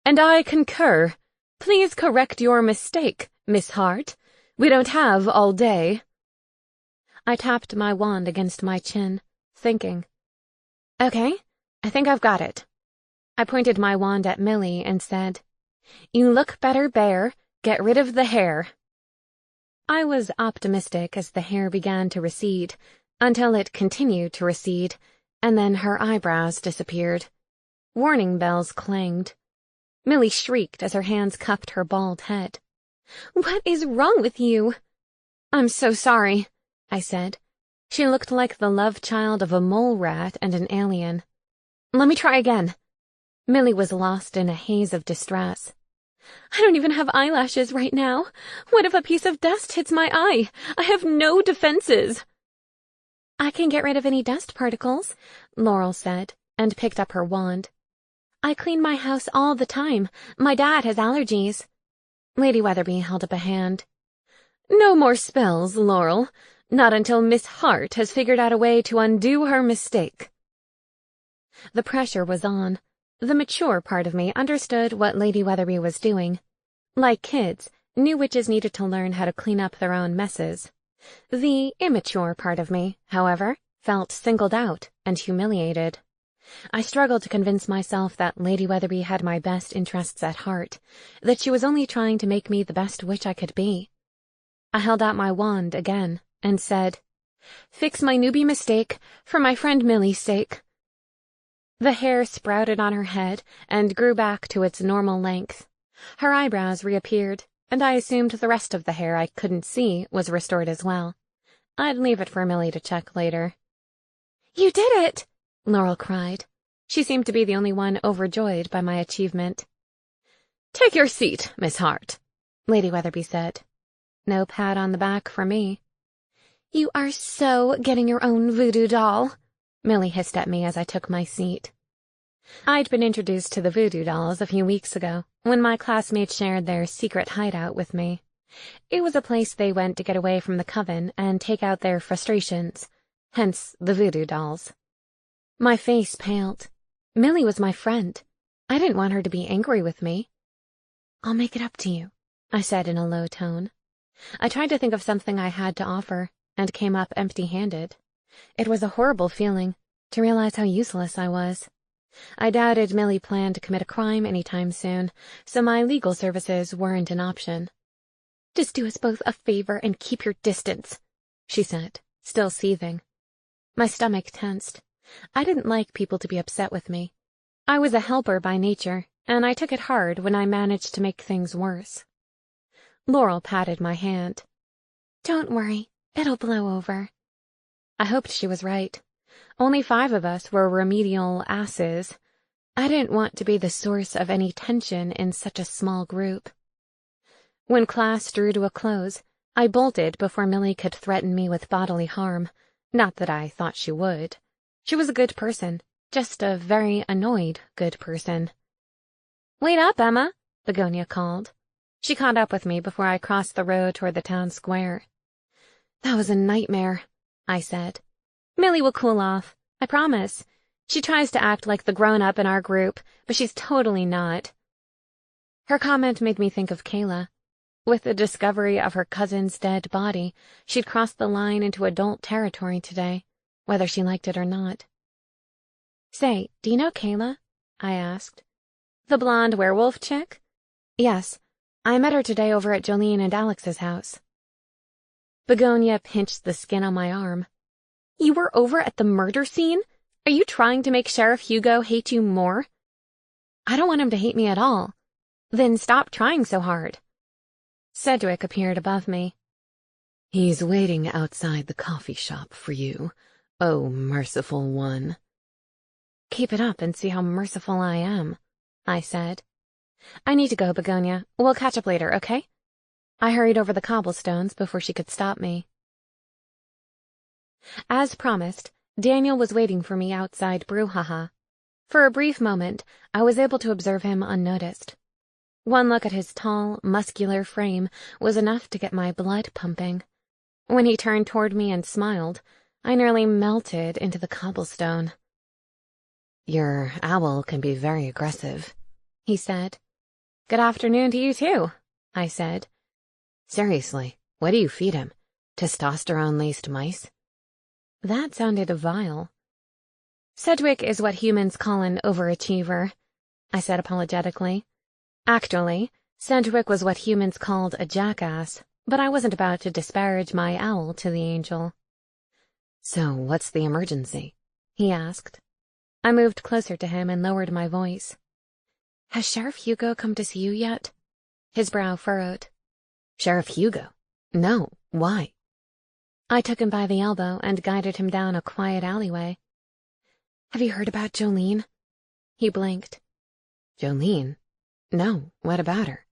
And I concur. Please correct your mistake, Miss Hart. We don't have all day. I tapped my wand against my chin, thinking. Okay, I think I've got it. I pointed my wand at Millie and said, You look better, Bear. Get rid of the hair. I was optimistic as the hair began to recede, until it continued to recede, and then her eyebrows disappeared. Warning bells clanged. Millie shrieked as her hands cupped her bald head. What is wrong with you? I'm so sorry, I said. She looked like the love child of a mole rat and an alien. Let me try again. Millie was lost in a haze of distress. I don't even have eyelashes right now. What if a piece of dust hits my eye? I have no defenses. I can get rid of any dust particles, Laurel said, and picked up her wand. I clean my house all the time. My dad has allergies. Lady Weatherby held up a hand. No more spells, Laurel. Not until Miss Hart has figured out a way to undo her mistake. The pressure was on. The mature part of me understood what Lady Weatherby was doing. Like kids, new witches needed to learn how to clean up their own messes. The immature part of me, however, felt singled out and humiliated. I struggled to convince myself that Lady Weatherby had my best interests at heart, that she was only trying to make me the best witch I could be. I held out my wand again and said, Fix my newbie mistake for my friend Millie's sake. The hair sprouted on her head and grew back to its normal length. Her eyebrows reappeared, and I assumed the rest of the hair I couldn't see was restored as well. I'd leave it for Millie to check later. You did it! Laurel cried. She seemed to be the only one overjoyed by my achievement. Take your seat, Miss Hart, Lady Weatherby said. No pat on the back for me. You are so getting your own voodoo doll, Millie hissed at me as I took my seat. I'd been introduced to the voodoo dolls a few weeks ago, when my classmates shared their secret hideout with me. It was a place they went to get away from the coven and take out their frustrations, hence the voodoo dolls. My face paled. Millie was my friend. I didn't want her to be angry with me. I'll make it up to you, I said in a low tone. I tried to think of something I had to offer, and came up empty-handed. It was a horrible feeling, to realize how useless I was. I doubted Millie planned to commit a crime any time soon, so my legal services weren't an option. Just do us both a favor and keep your distance, she said, still seething. My stomach tensed. I didn't like people to be upset with me. I was a helper by nature, and I took it hard when I managed to make things worse. Laurel patted my hand. Don't worry, it'll blow over. I hoped she was right. Only 5 of us were remedial asses. I didn't want to be the source of any tension in such a small group. When class drew to a close, I bolted before Millie could threaten me with bodily harm. Not that I thought she would. She was a good person, just a very annoyed good person. Wait up, Emma, Begonia called. She caught up with me before I crossed the road toward the town square. That was a nightmare, I said. Millie will cool off, I promise. She tries to act like the grown-up in our group, but she's totally not. Her comment made me think of Kayla. With the discovery of her cousin's dead body, she'd crossed the line into adult territory today, whether she liked it or not. Say, do you know Kayla? I asked. The blonde werewolf chick? Yes, I met her today over at Jolene and Alex's house. Begonia pinched the skin on my arm. You were over at the murder scene? Are you trying to make Sheriff Hugo hate you more? I don't want him to hate me at all. Then stop trying so hard. Cedric appeared above me. He's waiting outside the coffee shop for you, oh merciful one. Keep it up and see how merciful I am, I said. I need to go, Begonia. We'll catch up later, okay? I hurried over the cobblestones before she could stop me. As promised, Daniel was waiting for me outside Brouhaha. For a brief moment, I was able to observe him unnoticed. One look at his tall, muscular frame was enough to get my blood pumping. When he turned toward me and smiled, I nearly melted into the cobblestone. "Your owl can be very aggressive," he said. "Good afternoon to you, too," I said. "Seriously, what do you feed him? Testosterone-laced mice?" That sounded vile. "Sedgwick is what humans call an overachiever," I said apologetically. Actually, Sedgwick was what humans called a jackass, but I wasn't about to disparage my owl to the angel. "So what's the emergency?" he asked. I moved closer to him and lowered my voice. "Has Sheriff Hugo come to see you yet?" His brow furrowed. "Sheriff Hugo? No, why?" I took him by the elbow and guided him down a quiet alleyway. "Have you heard about Jolene?" He blinked. "Jolene? No, what about her?"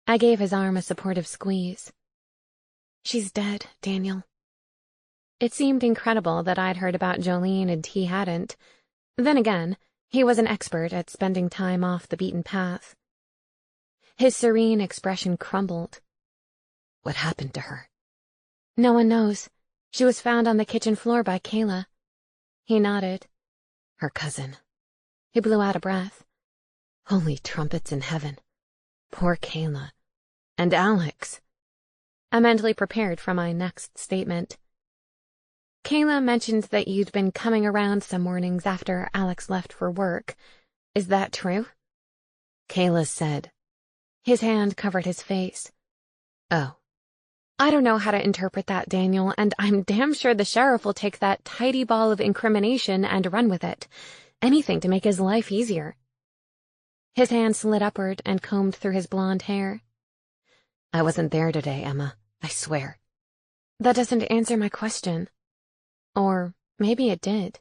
I gave his arm a supportive squeeze. "She's dead, Daniel." It seemed incredible that I'd heard about Jolene and he hadn't. Then again, he was an expert at spending time off the beaten path. His serene expression crumbled. "What happened to her?" "No one knows. She was found on the kitchen floor by Kayla." He nodded. "Her cousin." He blew out a breath. "Holy trumpets in heaven. Poor Kayla. And Alex." I mentally prepared for my next statement. "Kayla mentioned that you'd been coming around some mornings after Alex left for work. Is that true?" Kayla said. His hand covered his face. "Oh." "I don't know how to interpret that, Daniel, and I'm damn sure the sheriff will take that tidy ball of incrimination and run with it. Anything to make his life easier." His hand slid upward and combed through his blonde hair. "I wasn't there today, Emma. I swear." "That doesn't answer my question." Or maybe it did.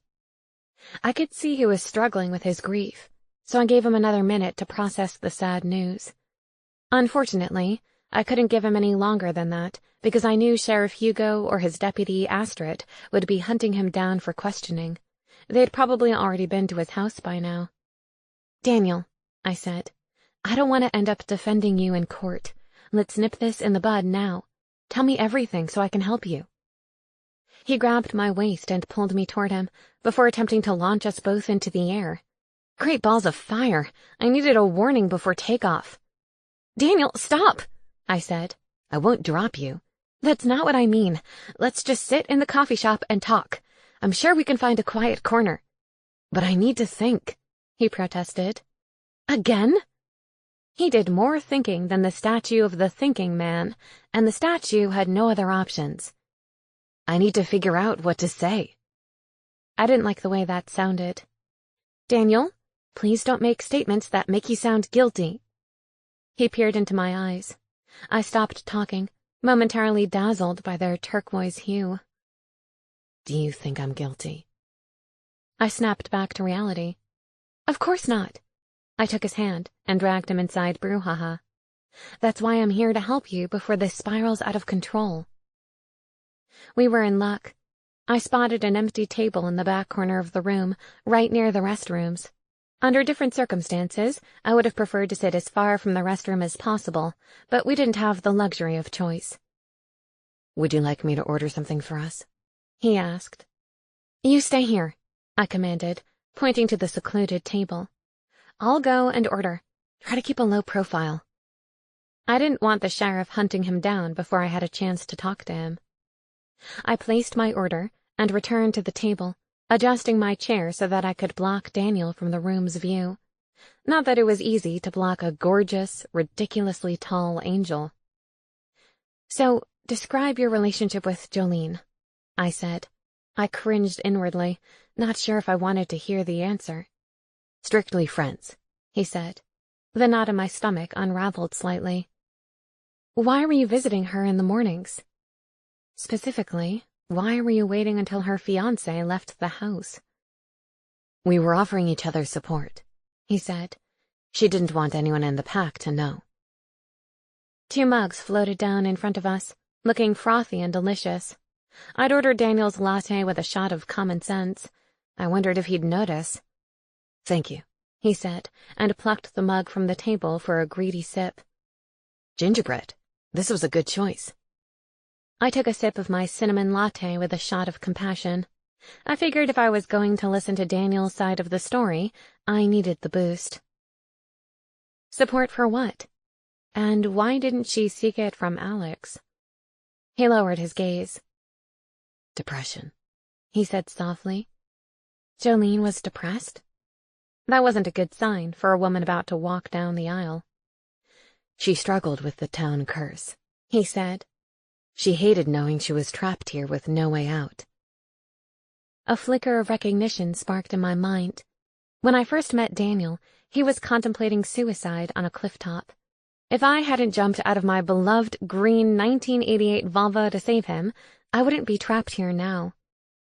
I could see he was struggling with his grief, so I gave him another minute to process the sad news. Unfortunately, I couldn't give him any longer than that, because I knew Sheriff Hugo or his deputy, Astrid, would be hunting him down for questioning. They'd probably already been to his house by now. "Daniel," I said, "I don't want to end up defending you in court. Let's nip this in the bud now. Tell me everything so I can help you." He grabbed my waist and pulled me toward him, before attempting to launch us both into the air. Great balls of fire! I needed a warning before takeoff. "Daniel, stop!" I said. "I won't drop you." "That's not what I mean. Let's just sit in the coffee shop and talk. I'm sure we can find a quiet corner." "But I need to think," he protested. "Again?" He did more thinking than the statue of the thinking man, and the statue had no other options. "I need to figure out what to say." I didn't like the way that sounded. "Daniel, please don't make statements that make you sound guilty." He peered into my eyes. I stopped talking, momentarily dazzled by their turquoise hue. "Do you think I'm guilty?" I snapped back to reality. "Of course not." I took his hand and dragged him inside Brouhaha. "That's why I'm here to help you before this spirals out of control." We were in luck. I spotted an empty table in the back corner of the room, right near the restrooms. Under different circumstances, I would have preferred to sit as far from the restroom as possible, but we didn't have the luxury of choice. "Would you like me to order something for us?" he asked. "You stay here," I commanded, pointing to the secluded table. "I'll go and order. Try to keep a low profile." I didn't want the sheriff hunting him down before I had a chance to talk to him. I placed my order and returned to the table, adjusting my chair so that I could block Daniel from the room's view. Not that it was easy to block a gorgeous, ridiculously tall angel. "So, describe your relationship with Jolene," I said. I cringed inwardly, not sure if I wanted to hear the answer. "Strictly friends," he said. The knot in my stomach unraveled slightly. "Why were you visiting her in the mornings? Specifically, why were you waiting until her fiancé left the house?" "We were offering each other support," he said. "She didn't want anyone in the pack to know." 2 mugs floated down in front of us, looking frothy and delicious. I'd ordered Daniel's latte with a shot of common sense. I wondered if he'd notice. "Thank you," he said, and plucked the mug from the table for a greedy sip. "Gingerbread. This was a good choice." I took a sip of my cinnamon latte with a shot of compassion. I figured if I was going to listen to Daniel's side of the story, I needed the boost. Support for what? And why didn't she seek it from Alex? He lowered his gaze. "Depression," he said softly. Jolene was depressed? That wasn't a good sign for a woman about to walk down the aisle. "She struggled with the town curse," he said. "She hated knowing she was trapped here with no way out." A flicker of recognition sparked in my mind. When I first met Daniel, he was contemplating suicide on a clifftop. If I hadn't jumped out of my beloved green 1988 Volvo to save him, I wouldn't be trapped here now.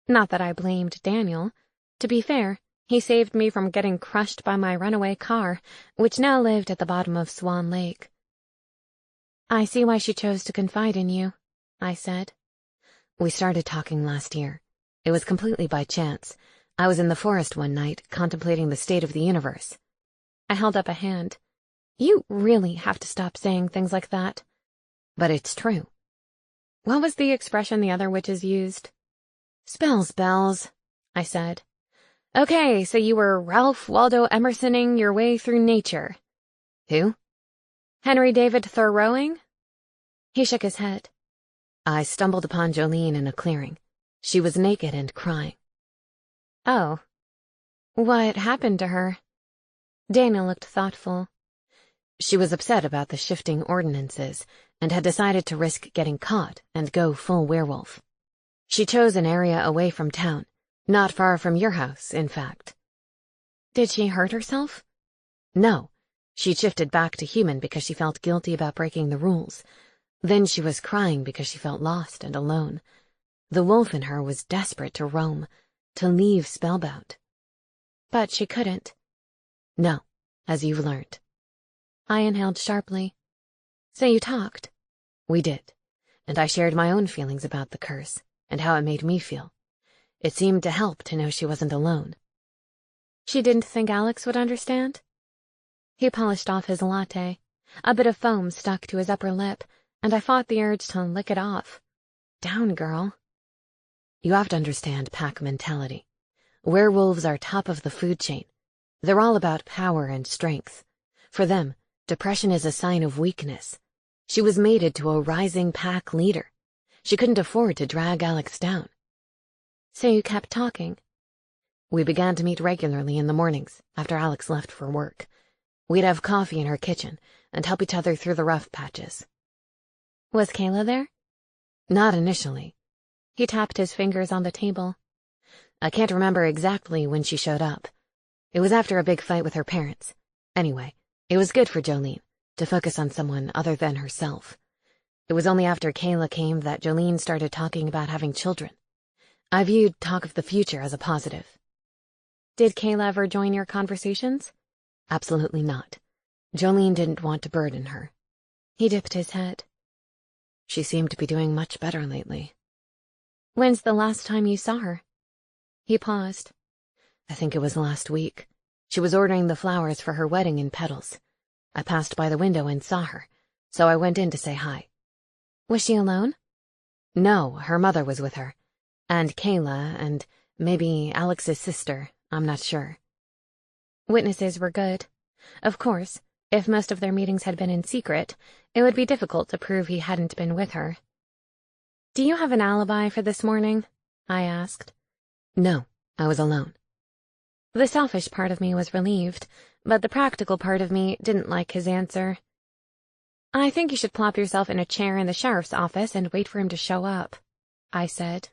Not that I blamed Daniel. To be fair, he saved me from getting crushed by my runaway car, which now lived at the bottom of Swan Lake. I see why she chose to confide in you, I said. "We started talking last year. It was completely by chance. I was in the forest one night, contemplating the state of the universe." I held up a hand. You really have to stop saying things like that. "But it's true." What was the expression the other witches used? "Spells, bells," I said. Okay, so you were Ralph Waldo Emersoning your way through nature. "Who?" Henry David Thoreauing? He shook his head. "I stumbled upon Jolene in a clearing. She was naked and crying." Oh. What happened to her? Daniel looked thoughtful. "She was upset about the shifting ordinances and had decided to risk getting caught and go full werewolf. She chose an area away from town, not far from your house, in fact." Did she hurt herself? "No. She shifted back to human because she felt guilty about breaking the rules. Then she was crying because she felt lost and alone. The wolf in her was desperate to roam, to leave Spellbound." But she couldn't. "No, as you've learned." I inhaled sharply. So you talked? "We did, and I shared my own feelings about the curse and how it made me feel. It seemed to help to know she wasn't alone." She didn't think Alex would understand? He polished off his latte. A bit of foam stuck to his upper lip, and I fought the urge to lick it off. Down, girl. "You have to understand pack mentality. Werewolves are top of the food chain. They're all about power and strength. For them, depression is a sign of weakness. She was mated to a rising pack leader. She couldn't afford to drag Alex down." So you kept talking? "We began to meet regularly in the mornings, after Alex left for work. We'd have coffee in her kitchen and help each other through the rough patches." Was Kayla there? "Not initially." He tapped his fingers on the table. "I can't remember exactly when she showed up. It was after a big fight with her parents. Anyway, it was good for Jolene to focus on someone other than herself. It was only after Kayla came that Jolene started talking about having children. I viewed talk of the future as a positive." Did Kayla ever join your conversations? "Absolutely not. Jolene didn't want to burden her." He dipped his head. "She seemed to be doing much better lately." When's the last time you saw her? He paused. "I think it was last week. She was ordering the flowers for her wedding in petals. I passed by the window and saw her, so I went in to say hi." Was she alone? "No, her mother was with her. And Kayla, and maybe Alex's sister, I'm not sure." Witnesses were good. Of course, if most of their meetings had been in secret, it would be difficult to prove he hadn't been with her. Do you have an alibi for this morning? I asked. "No, I was alone." The selfish part of me was relieved, but the practical part of me didn't like his answer. I think you should plop yourself in a chair in the sheriff's office and wait for him to show up, I said.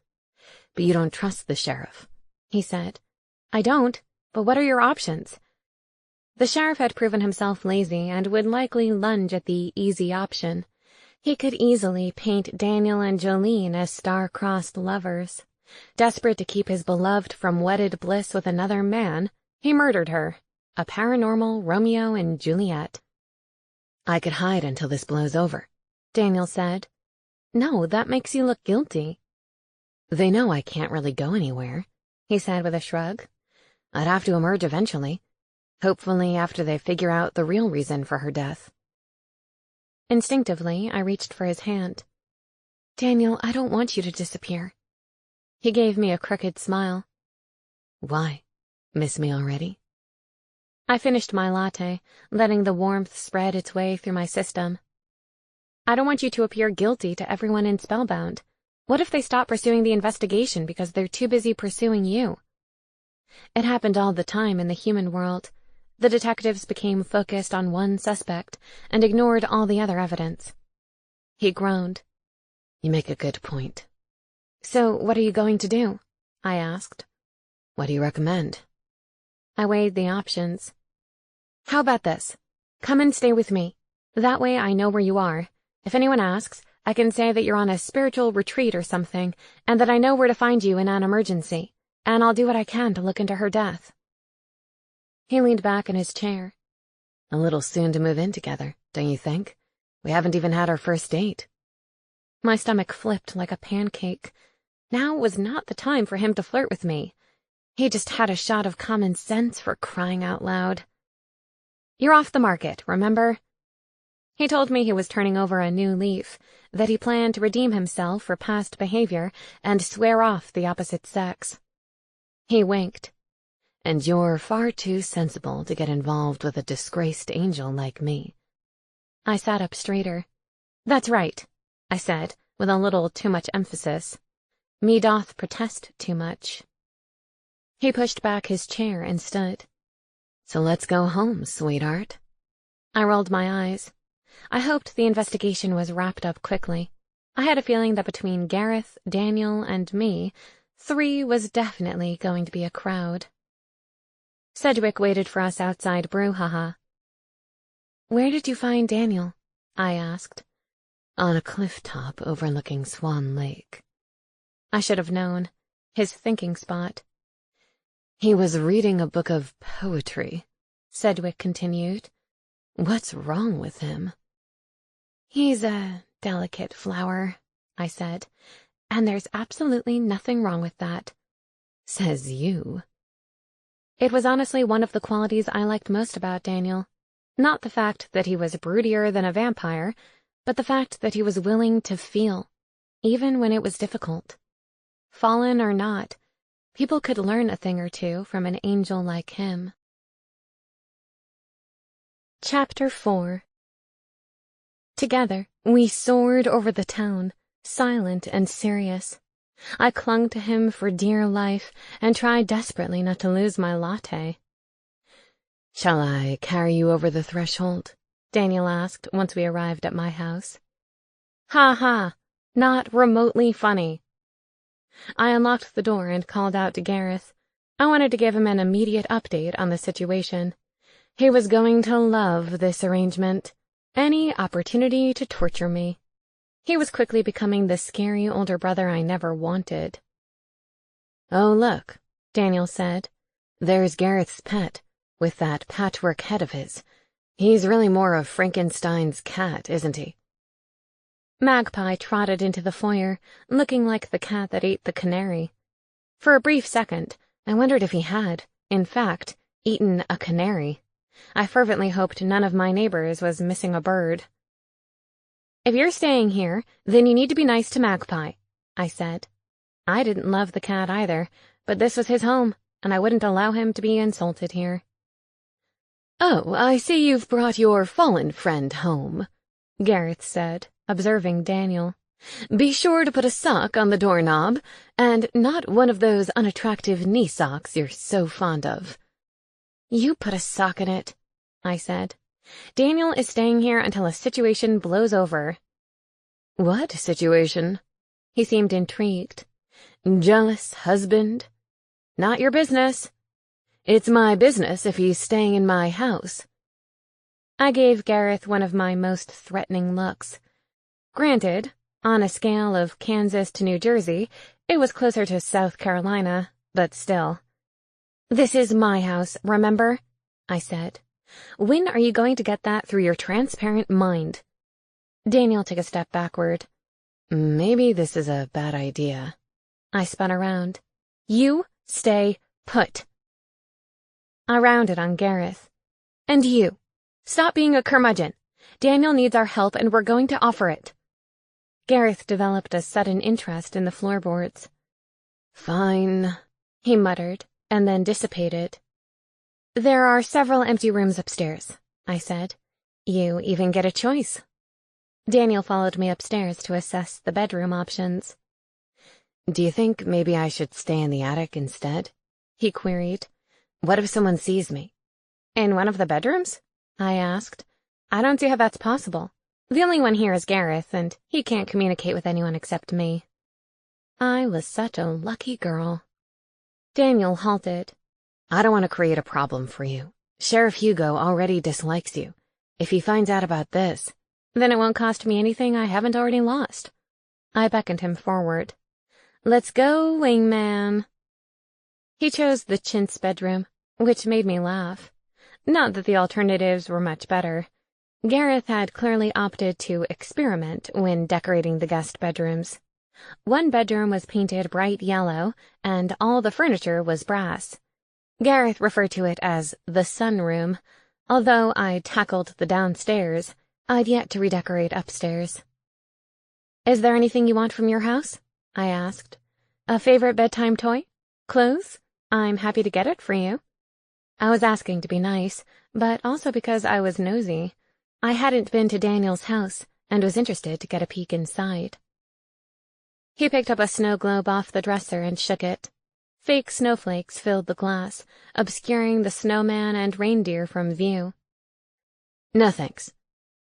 "But you don't trust the sheriff," he said. I don't, but what are your options? The sheriff had proven himself lazy and would likely lunge at the easy option. He could easily paint Daniel and Jolene as star-crossed lovers. Desperate to keep his beloved from wedded bliss with another man, he murdered her. A paranormal Romeo and Juliet. "I could hide until this blows over," Daniel said. No, that makes you look guilty. They know I can't really go anywhere, he said with a shrug. I'd have to emerge eventually, hopefully after they figure out the real reason for her death. Instinctively, I reached for his hand. Daniel, I don't want you to disappear. He gave me a crooked smile. Why? Miss me already? I finished my latte, letting the warmth spread its way through my system. I don't want you to appear guilty to everyone in Spellbound. What if they stop pursuing the investigation because they're too busy pursuing you? It happened all the time in the human world. The detectives became focused on one suspect and ignored all the other evidence. He groaned. You make a good point. So what are you going to do? I asked. What do you recommend? I weighed the options. How about this? Come and stay with me. That way I know where you are. If anyone asks, I can say that you're on a spiritual retreat or something, and that I know where to find you in an emergency, and I'll do what I can to look into her death. He leaned back in his chair. A little soon to move in together, don't you think? We haven't even had our first date. My stomach flipped like a pancake. Now was not the time for him to flirt with me. He just had a shot of common sense, for crying out loud. You're off the market, remember? He told me he was turning over a new leaf, that he planned to redeem himself for past behavior and swear off the opposite sex. He winked. And you're far too sensible to get involved with a disgraced angel like me. I sat up straighter. That's right, I said, with a little too much emphasis. Me doth protest too much. He pushed back his chair and stood. So let's go home, sweetheart. I rolled my eyes. I hoped the investigation was wrapped up quickly. I had a feeling that between Gareth, Daniel, and me, 3 was definitely going to be a crowd. Sedgwick waited for us outside Brouhaha. Where did you find Daniel? I asked. On a cliff top overlooking Swan Lake. I should have known. His thinking spot. He was reading a book of poetry, Sedgwick continued. What's wrong with him? He's a delicate flower, I said, and there's absolutely nothing wrong with that. Says you. It was honestly one of the qualities I liked most about Daniel. Not the fact that he was broodier than a vampire, but the fact that he was willing to feel, even when it was difficult. Fallen or not, people could learn a thing or two from an angel like him. Chapter 4. Together, we soared over the town, silent and serious. I clung to him for dear life and tried desperately not to lose my latte. Shall I carry you over the threshold? Daniel asked once we arrived at my house. Ha ha, not remotely funny. I unlocked the door and called out to Gareth. I wanted to give him an immediate update on the situation. He was going to love this arrangement. Any opportunity to torture me. He was quickly becoming the scary older brother I never wanted. Oh, look, Daniel said. There's Gareth's pet, with that patchwork head of his. He's really more of Frankenstein's cat, isn't he? Magpie trotted into the foyer, looking like the cat that ate the canary. For a brief second, I wondered if he had, in fact, eaten a canary. I fervently hoped none of my neighbors was missing a bird. If you're staying here, then you need to be nice to Magpie, I said. I didn't love the cat either, but this was his home, and I wouldn't allow him to be insulted here. Oh, I see you've brought your fallen friend home, Gareth said, observing Daniel. Be sure to put a sock on the doorknob, and not one of those unattractive knee socks you're so fond of. You put a sock in it, I said. Daniel is staying here until a situation blows over. What situation? He seemed intrigued. Jealous husband? Not your business. It's my business if he's staying in my house. I gave Gareth one of my most threatening looks. Granted, on a scale of Kansas to New Jersey, it was closer to South Carolina, but still. This is my house, remember? I said. When are you going to get that through your transparent mind? Daniel took a step backward. Maybe this is a bad idea. I spun around. You stay put. I rounded on Gareth. And you. Stop being a curmudgeon. Daniel needs our help and we're going to offer it. Gareth developed a sudden interest in the floorboards. Fine, he muttered, and then dissipated. There are several empty rooms upstairs, I said. You even get a choice. Daniel followed me upstairs to assess the bedroom options. Do you think maybe I should stay in the attic instead? He queried. What if someone sees me? In one of the bedrooms? I asked. I don't see how that's possible. The only one here is Gareth, and he can't communicate with anyone except me. I was such a lucky girl. Daniel halted. I don't want to create a problem for you. Sheriff Hugo already dislikes you. If he finds out about this, then it won't cost me anything I haven't already lost. I beckoned him forward. Let's go, wingman. He chose the chintz bedroom, which made me laugh. Not that the alternatives were much better. Gareth had clearly opted to experiment when decorating the guest bedrooms. One bedroom was painted bright yellow, and all the furniture was brass. Gareth referred to it as the sunroom. Although I tackled the downstairs, I'd yet to redecorate upstairs. Is there anything you want from your house? I asked. A favorite bedtime toy? Clothes? I'm happy to get it for you. I was asking to be nice, but also because I was nosy. I hadn't been to Daniel's house and was interested to get a peek inside. He picked up a snow globe off the dresser and shook it. Fake snowflakes filled the glass, obscuring the snowman and reindeer from view. No thanks.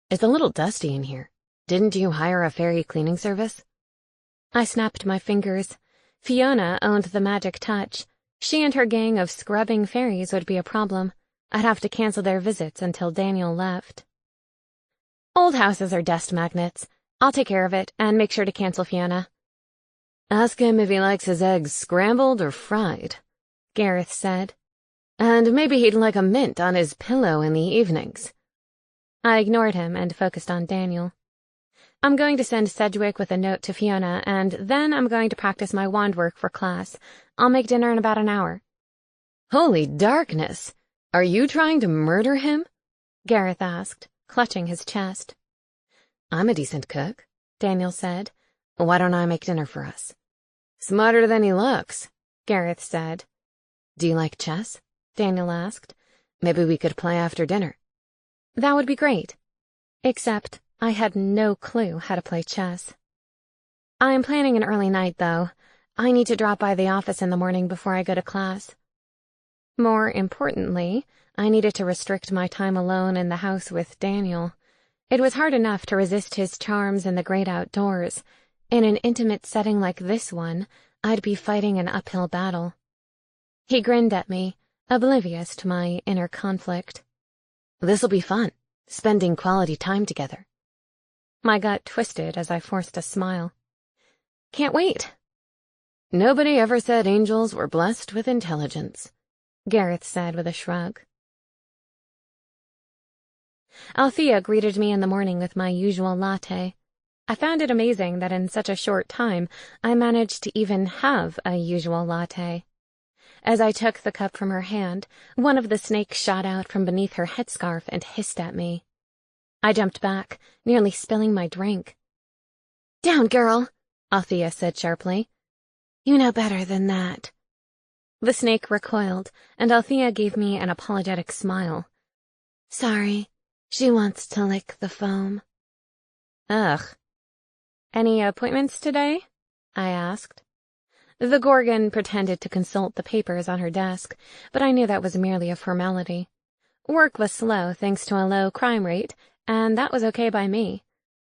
It's a little dusty in here. Didn't you hire a fairy cleaning service? I snapped my fingers. Fiona owned the magic touch. She and her gang of scrubbing fairies would be a problem. I'd have to cancel their visits until Daniel left. Old houses are dust magnets. I'll take care of it and make sure to cancel Fiona. Ask him if he likes his eggs scrambled or fried, Gareth said. And maybe he'd like a mint on his pillow in the evenings. I ignored him and focused on Daniel. I'm going to send Sedgwick with a note to Fiona, and then I'm going to practice my wand work for class. I'll make dinner in about an hour. Holy darkness! Are you trying to murder him? Gareth asked, clutching his chest. I'm a decent cook, Daniel said. Why don't I make dinner for us? Smarter than he looks, Gareth said. Do you like chess? Daniel asked. Maybe we could play after dinner. That would be great. Except I had no clue how to play chess. I'm planning an early night, though. I need to drop by the office in the morning before I go to class. More importantly, I needed to restrict my time alone in the house with Daniel. It was hard enough to resist his charms in the great outdoors. In an intimate setting like this one, I'd be fighting an uphill battle. He grinned at me, oblivious to my inner conflict. This'll be fun, spending quality time together. My gut twisted as I forced a smile. Can't wait. Nobody ever said angels were blessed with intelligence, Gareth said with a shrug. Althea greeted me in the morning with my usual latte. I found it amazing that in such a short time I managed to even have a usual latte. As I took the cup from her hand, one of the snakes shot out from beneath her headscarf and hissed at me. I jumped back, nearly spilling my drink. "Down, girl," Althea said sharply. "You know better than that." The snake recoiled, and Althea gave me an apologetic smile. "Sorry, she wants to lick the foam." Ugh. "Any appointments today?" I asked. The Gorgon pretended to consult the papers on her desk, but I knew that was merely a formality. Work was slow thanks to a low crime rate, and that was okay by me.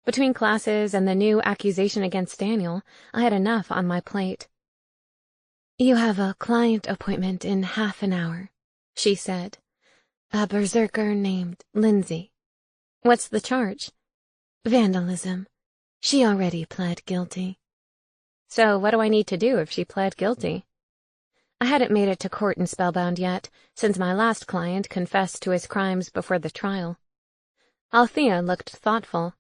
Between classes and the new accusation against Daniel, I had enough on my plate. "You have a client appointment in half an hour," she said. "A berserker named Lindsay." "What's the charge?" "Vandalism. She already pled guilty." "So what do I need to do if she pled guilty?" I hadn't made it to court in Spellbound yet, since my last client confessed to his crimes before the trial. Althea looked thoughtful.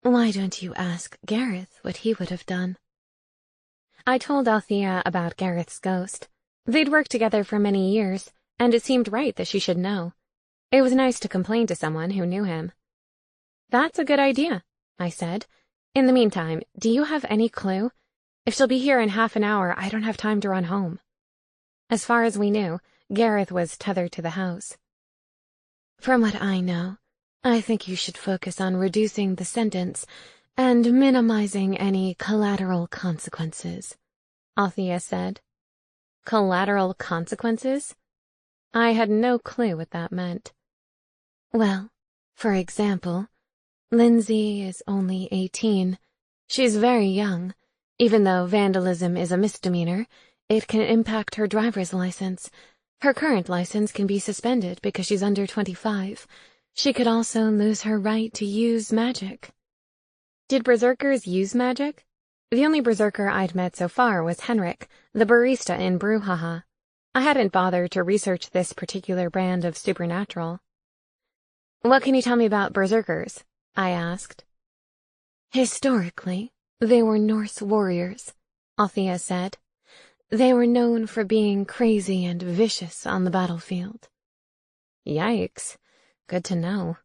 "Why don't you ask Gareth what he would have done?" I told Althea about Gareth's ghost. They'd worked together for many years, and it seemed right that she should know. It was nice to complain to someone who knew him. "That's a good idea," I said. "In the meantime, do you have any clue? If she'll be here in half an hour, I don't have time to run home." As far as we knew, Gareth was tethered to the house. "From what I know, I think you should focus on reducing the sentence and minimizing any collateral consequences," Althea said. Collateral consequences? I had no clue what that meant. "Well, for example, Lindsay is only 18. She's very young. Even though vandalism is a misdemeanor, it can impact her driver's license. Her current license can be suspended because she's under 25. She could also lose her right to use magic." Did berserkers use magic? The only berserker I'd met so far was Henrik, the barista in Brouhaha. I hadn't bothered to research this particular brand of supernatural. "What can you tell me about berserkers?" I asked. "Historically, they were Norse warriors," Althea said. "They were known for being crazy and vicious on the battlefield." Yikes. Good to know.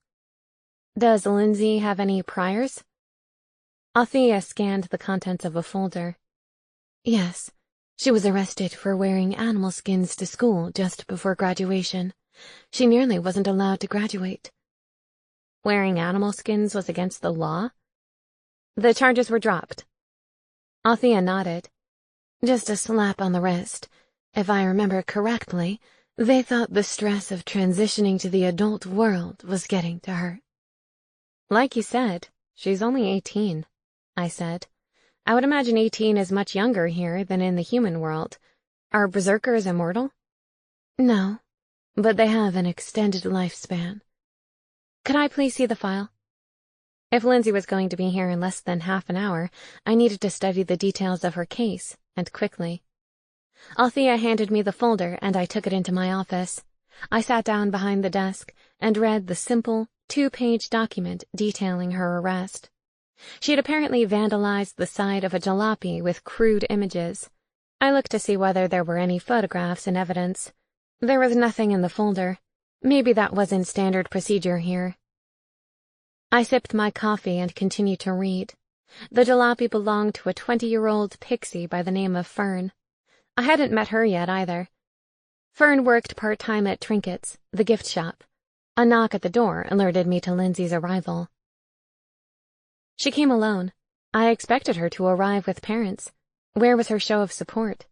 Does Lindsay have any priors? Althea scanned the contents of a folder. "Yes, she was arrested for wearing animal skins to school just before graduation. She nearly wasn't allowed to graduate." Wearing animal skins was against the law? The charges were dropped. Althea nodded. "Just a slap on the wrist. If I remember correctly, they thought the stress of transitioning to the adult world was getting to her." "Like you said, she's only 18, I said. "I would imagine 18 is much younger here than in the human world. Are berserkers immortal?" "No, but they have an extended lifespan." "Could I please see the file?" If Lindsay was going to be here in less than half an hour, I needed to study the details of her case, and quickly. Althea handed me the folder, and I took it into my office. I sat down behind the desk and read the simple, 2-page document detailing her arrest. She had apparently vandalized the side of a jalopy with crude images. I looked to see whether there were any photographs and evidence. There was nothing in the folder. Maybe that wasn't standard procedure here. I sipped my coffee and continued to read. The jalopy belonged to a 20-year-old pixie by the name of Fern. I hadn't met her yet either. Fern worked part-time at Trinkets, the gift shop. A knock at the door alerted me to Lindsay's arrival. She came alone. I expected her to arrive with parents. Where was her show of support?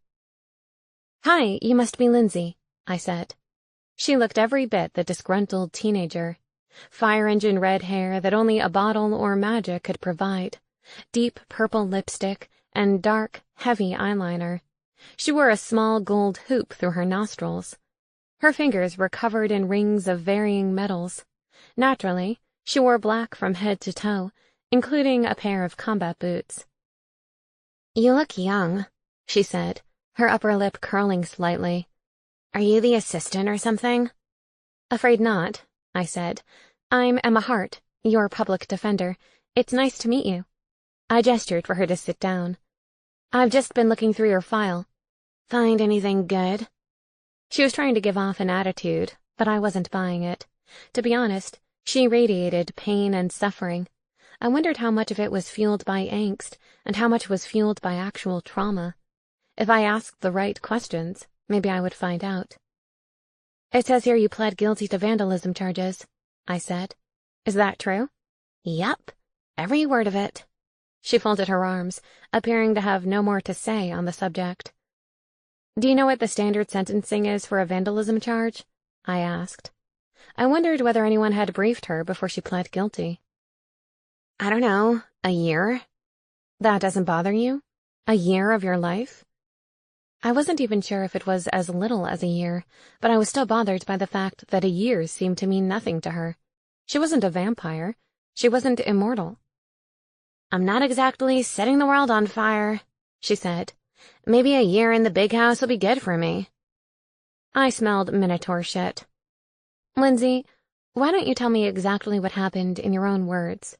"Hi, you must be Lindsay," I said. She looked every bit the disgruntled teenager. Fire engine red hair that only a bottle or magic could provide. Deep purple lipstick and dark, heavy eyeliner. She wore a small gold hoop through her nostrils. Her fingers were covered in rings of varying metals. Naturally, she wore black from head to toe, including a pair of combat boots. "You look young," she said, her upper lip curling slightly. "Are you the assistant or something?" "Afraid not," I said. "I'm Emma Hart, your public defender. It's nice to meet you." I gestured for her to sit down. "I've just been looking through your file." "Find anything good?" She was trying to give off an attitude, but I wasn't buying it. To be honest, she radiated pain and suffering. I wondered how much of it was fueled by angst and how much was fueled by actual trauma. If I asked the right questions, maybe I would find out. "It says here you pled guilty to vandalism charges," I said. "Is that true?" "Yep, every word of it." She folded her arms, appearing to have no more to say on the subject. "Do you know what the standard sentencing is for a vandalism charge?" I asked. I wondered whether anyone had briefed her before she pled guilty. "I don't know, a year?" "That doesn't bother you? A year of your life?" I wasn't even sure if it was as little as a year, but I was still bothered by the fact that a year seemed to mean nothing to her. She wasn't a vampire. She wasn't immortal. "I'm not exactly setting the world on fire," she said. "Maybe a year in the big house will be good for me." I smelled Minotaur shit. "Lindsay, why don't you tell me exactly what happened in your own words?"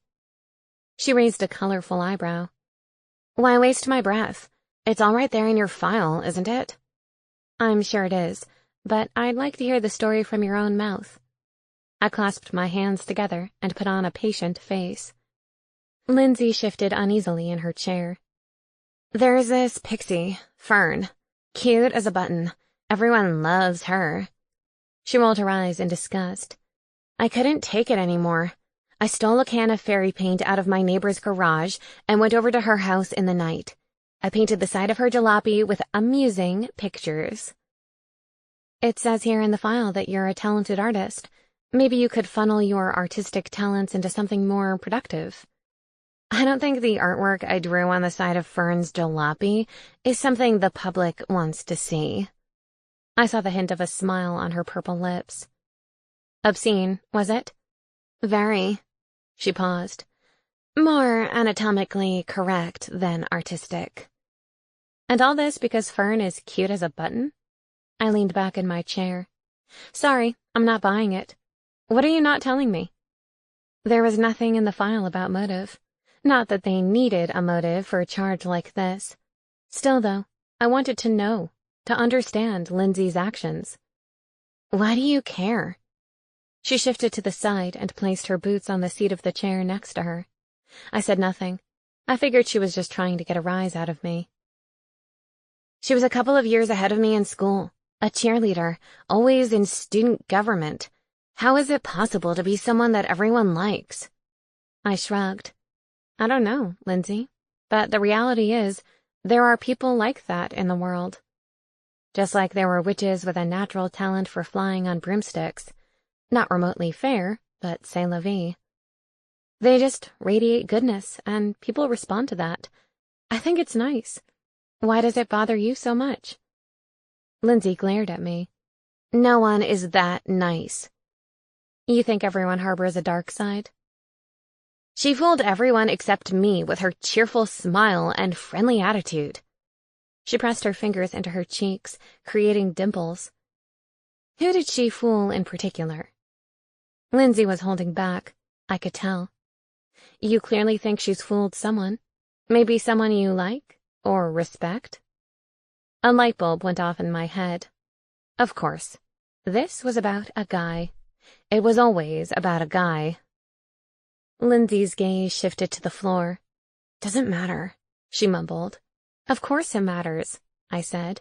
She raised a colorful eyebrow. "Why waste my breath? It's all right there in your file, isn't it? I'm sure it is, but I'd like to hear the story from your own mouth. I clasped my hands together and put on a patient face. Lindsay shifted uneasily in her chair. There's this pixie, Fern. Cute as a button. Everyone loves her. She rolled her eyes in disgust. I couldn't take it anymore. I stole a can of fairy paint out of my neighbor's garage and went over to her house in the night. I painted the side of her jalopy with amusing pictures. It says here in the file that you're a talented artist. Maybe you could funnel your artistic talents into something more productive. I don't think the artwork I drew on the side of Fern's jalopy is something the public wants to see. I saw the hint of a smile on her purple lips. Obscene, was it? Very. She paused. More anatomically correct than artistic. And all this because Fern is cute as a button? I leaned back in my chair. Sorry, I'm not buying it. What are you not telling me? There was nothing in the file about motive. Not that they needed a motive for a charge like this. Still, though, I wanted to know, to understand Lindsay's actions. Why do you care? She shifted to the side and placed her boots on the seat of the chair next to her. I said nothing. I figured she was just trying to get a rise out of me. She was a couple of years ahead of me in school, a cheerleader, always in student government. How is it possible to be someone that everyone likes? I shrugged. I don't know, Lindsay, but the reality is, there are people like that in the world. Just like there were witches with a natural talent for flying on broomsticks. Not remotely fair, but c'est la vie. They just radiate goodness, and people respond to that. I think it's nice. Why does it bother you so much? Lindsay glared at me. No one is that nice. You think everyone harbors a dark side? She fooled everyone except me with her cheerful smile and friendly attitude. She pressed her fingers into her cheeks, creating dimples. Who did she fool in particular? Lindsay was holding back. I could tell. You clearly think she's fooled someone. Maybe someone you like or respect? A light bulb went off in my head. Of course. This was about a guy. It was always about a guy. Lindsay's gaze shifted to the floor. Doesn't matter, she mumbled. Of course it matters, I said.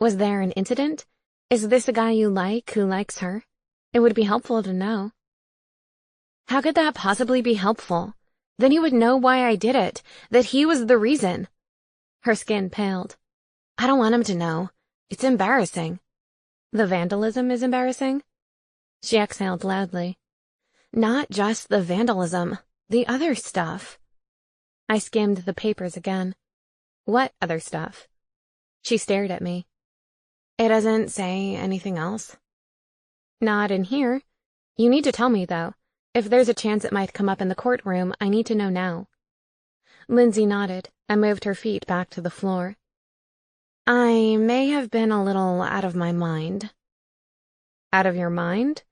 Was there an incident? Is this a guy you like who likes her? It would be helpful to know. How could that possibly be helpful? Then he would know why I did it, that he was the reason. Her skin paled. I don't want him to know. It's embarrassing. The vandalism is embarrassing? She exhaled loudly. Not just the vandalism, the other stuff. I skimmed the papers again. What other stuff? She stared at me. It doesn't say anything else. Not in here. You need to tell me, though. If there's a chance it might come up in the courtroom, I need to know now. Lindsay nodded and moved her feet back to the floor. I may have been a little out of my mind. Out of your mind?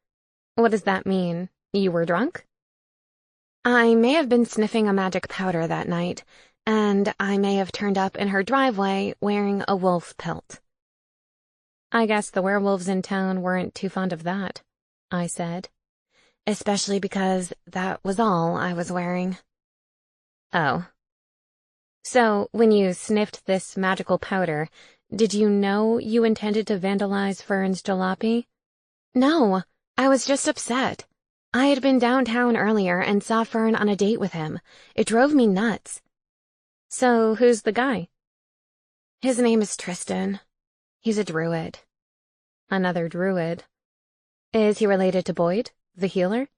What does that mean? You were drunk? I may have been sniffing a magic powder that night, and I may have turned up in her driveway wearing a wolf pelt. I guess the werewolves in town weren't too fond of that, I said. Especially because that was all I was wearing. Oh. So, when you sniffed this magical powder, did you know you intended to vandalize Fern's jalopy? No, I was just upset. I had been downtown earlier and saw Fern on a date with him. It drove me nuts. So, who's the guy? His name is Tristan. He's a druid. Another druid. Is he related to Boyd, the healer?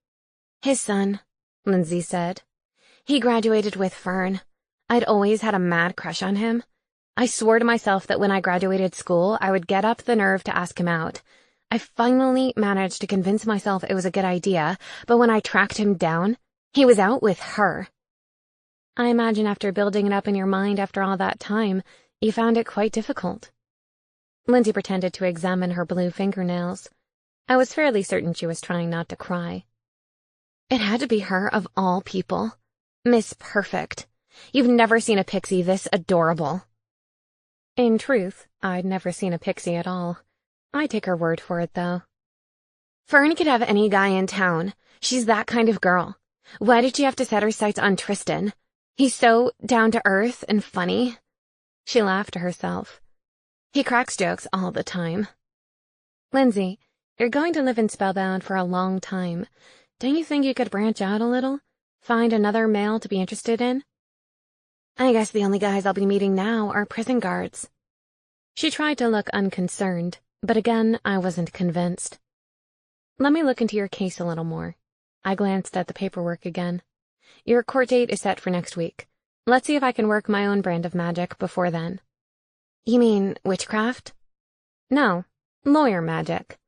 His son, Lindsay said. He graduated with Fern. I'd always had a mad crush on him. I swore to myself that when I graduated school, I would get up the nerve to ask him out. I finally managed to convince myself it was a good idea, but when I tracked him down, he was out with her. I imagine after building it up in your mind after all that time, you found it quite difficult. Lindsay pretended to examine her blue fingernails. I was fairly certain she was trying not to cry. It had to be her of all people. Miss Perfect. You've never seen a pixie this adorable. In truth, I'd never seen a pixie at all. I take her word for it, though. Fern could have any guy in town. She's that kind of girl. Why did she have to set her sights on Tristan? He's so down-to-earth and funny. She laughed to herself. He cracks jokes all the time. Lindsay, you're going to live in Spellbound for a long time. Don't you think you could branch out a little? Find another male to be interested in? I guess the only guys I'll be meeting now are prison guards. She tried to look unconcerned, but again, I wasn't convinced. Let me look into your case a little more. I glanced at the paperwork again. Your court date is set for next week. Let's see if I can work my own brand of magic before then. You mean witchcraft? No, lawyer magic.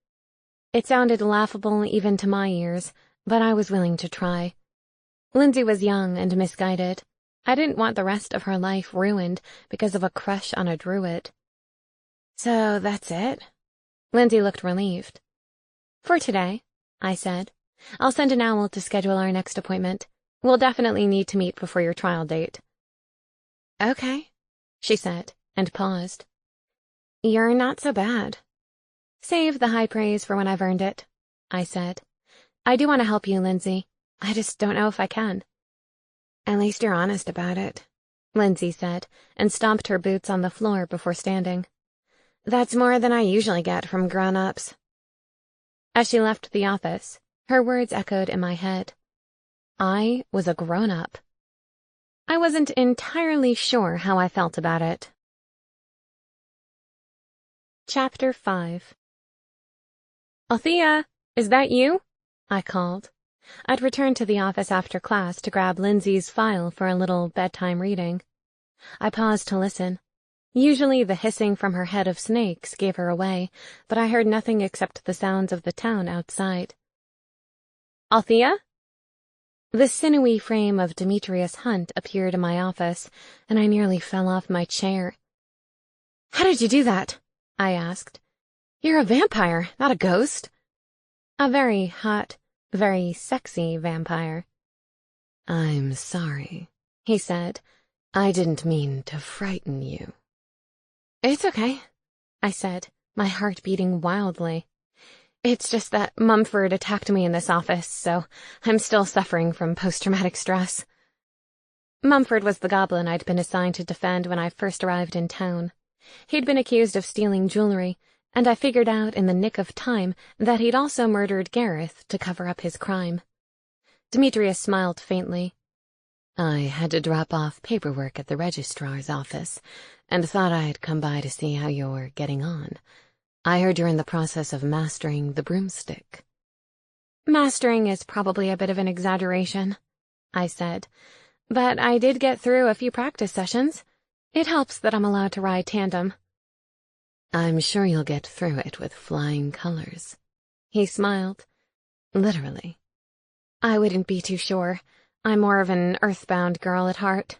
It sounded laughable even to my ears, but I was willing to try. Lindsay was young and misguided. I didn't want the rest of her life ruined because of a crush on a druid. So that's it? Lindsay looked relieved. For today, I said. I'll send an owl to schedule our next appointment. We'll definitely need to meet before your trial date. Okay, she said, and paused. You're not so bad. Save the high praise for when I've earned it, I said. I do want to help you, Lindsay. I just don't know if I can. At least you're honest about it, Lindsay said, and stomped her boots on the floor before standing. That's more than I usually get from grown-ups. As she left the office, her words echoed in my head. I was a grown-up. I wasn't entirely sure how I felt about it. Chapter 5. Althea, is that you? I called. I'd returned to the office after class to grab Lindsay's file for a little bedtime reading. I paused to listen. Usually the hissing from her head of snakes gave her away, but I heard nothing except the sounds of the town outside. Althea? The sinewy frame of Demetrius Hunt appeared in my office, and I nearly fell off my chair. How did you do that? I asked. You're a vampire, not a ghost. A very hot, very sexy vampire. I'm sorry, he said. I didn't mean to frighten you. It's okay, I said, my heart beating wildly. It's just that Mumford attacked me in this office, so I'm still suffering from post-traumatic stress. Mumford was the goblin I'd been assigned to defend when I first arrived in town. He'd been accused of stealing jewelry, and I figured out in the nick of time that he'd also murdered Gareth to cover up his crime. Demetrius smiled faintly. I had to drop off paperwork at the registrar's office, and thought I'd come by to see how you were getting on. I heard you're in the process of mastering the broomstick. Mastering is probably a bit of an exaggeration, I said, but I did get through a few practice sessions. It helps that I'm allowed to ride tandem. I'm sure you'll get through it with flying colors. He smiled. Literally. I wouldn't be too sure. I'm more of an earthbound girl at heart.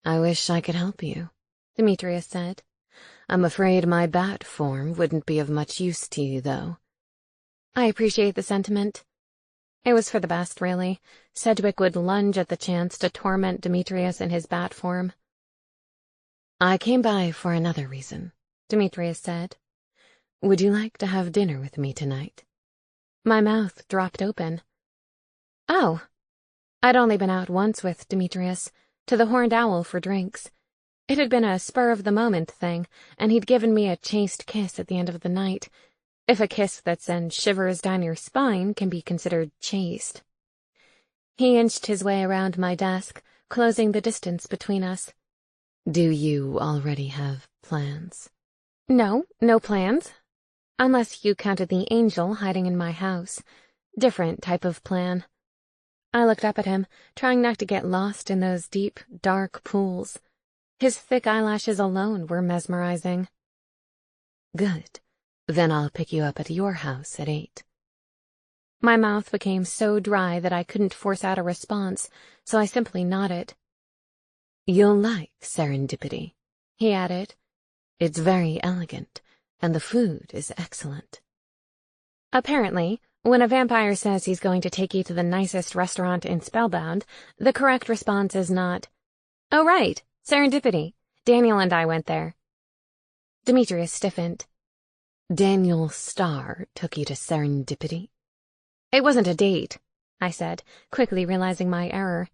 I wish I could help you, Demetrius said. I'm afraid my bat form wouldn't be of much use to you, though. I appreciate the sentiment. It was for the best, really. Sedgwick would lunge at the chance to torment Demetrius in his bat form. I came by for another reason, Demetrius said. Would you like to have dinner with me tonight? My mouth dropped open. Oh. I'd only been out once with Demetrius, to the Horned Owl for drinks. It had been a spur-of-the-moment thing, and he'd given me a chaste kiss at the end of the night, if a kiss that sends shivers down your spine can be considered chaste. He inched his way around my desk, closing the distance between us. Do you already have plans? No, no plans. Unless you counted the angel hiding in my house. Different type of plan. I looked up at him, trying not to get lost in those deep, dark pools. His thick eyelashes alone were mesmerizing. Good. Then I'll pick you up at your house at 8. My mouth became so dry that I couldn't force out a response, so I simply nodded. You'll like serendipity, he added. It's very elegant, and the food is excellent. Apparently, when a vampire says he's going to take you to the nicest restaurant in Spellbound, the correct response is not, "Oh right, serendipity. Daniel and I went there. Demetrius stiffened. Daniel Starr took you to Serendipity? It wasn't a date, I said, quickly realizing my error.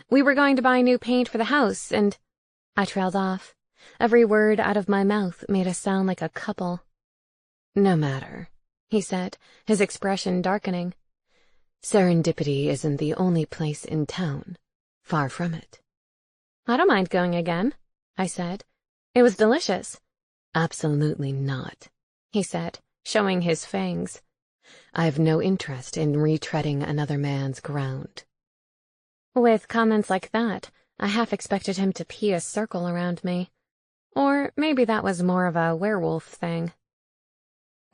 We were going to buy new paint for the house, and I trailed off. Every word out of my mouth made us sound like a couple. No matter, he said, his expression darkening. Serendipity isn't the only place in town. Far from it. I don't mind going again, I said. It was delicious. Absolutely not, he said, showing his fangs. I've no interest in retreading another man's ground. With comments like that, I half expected him to pee a circle around me. Or maybe that was more of a werewolf thing.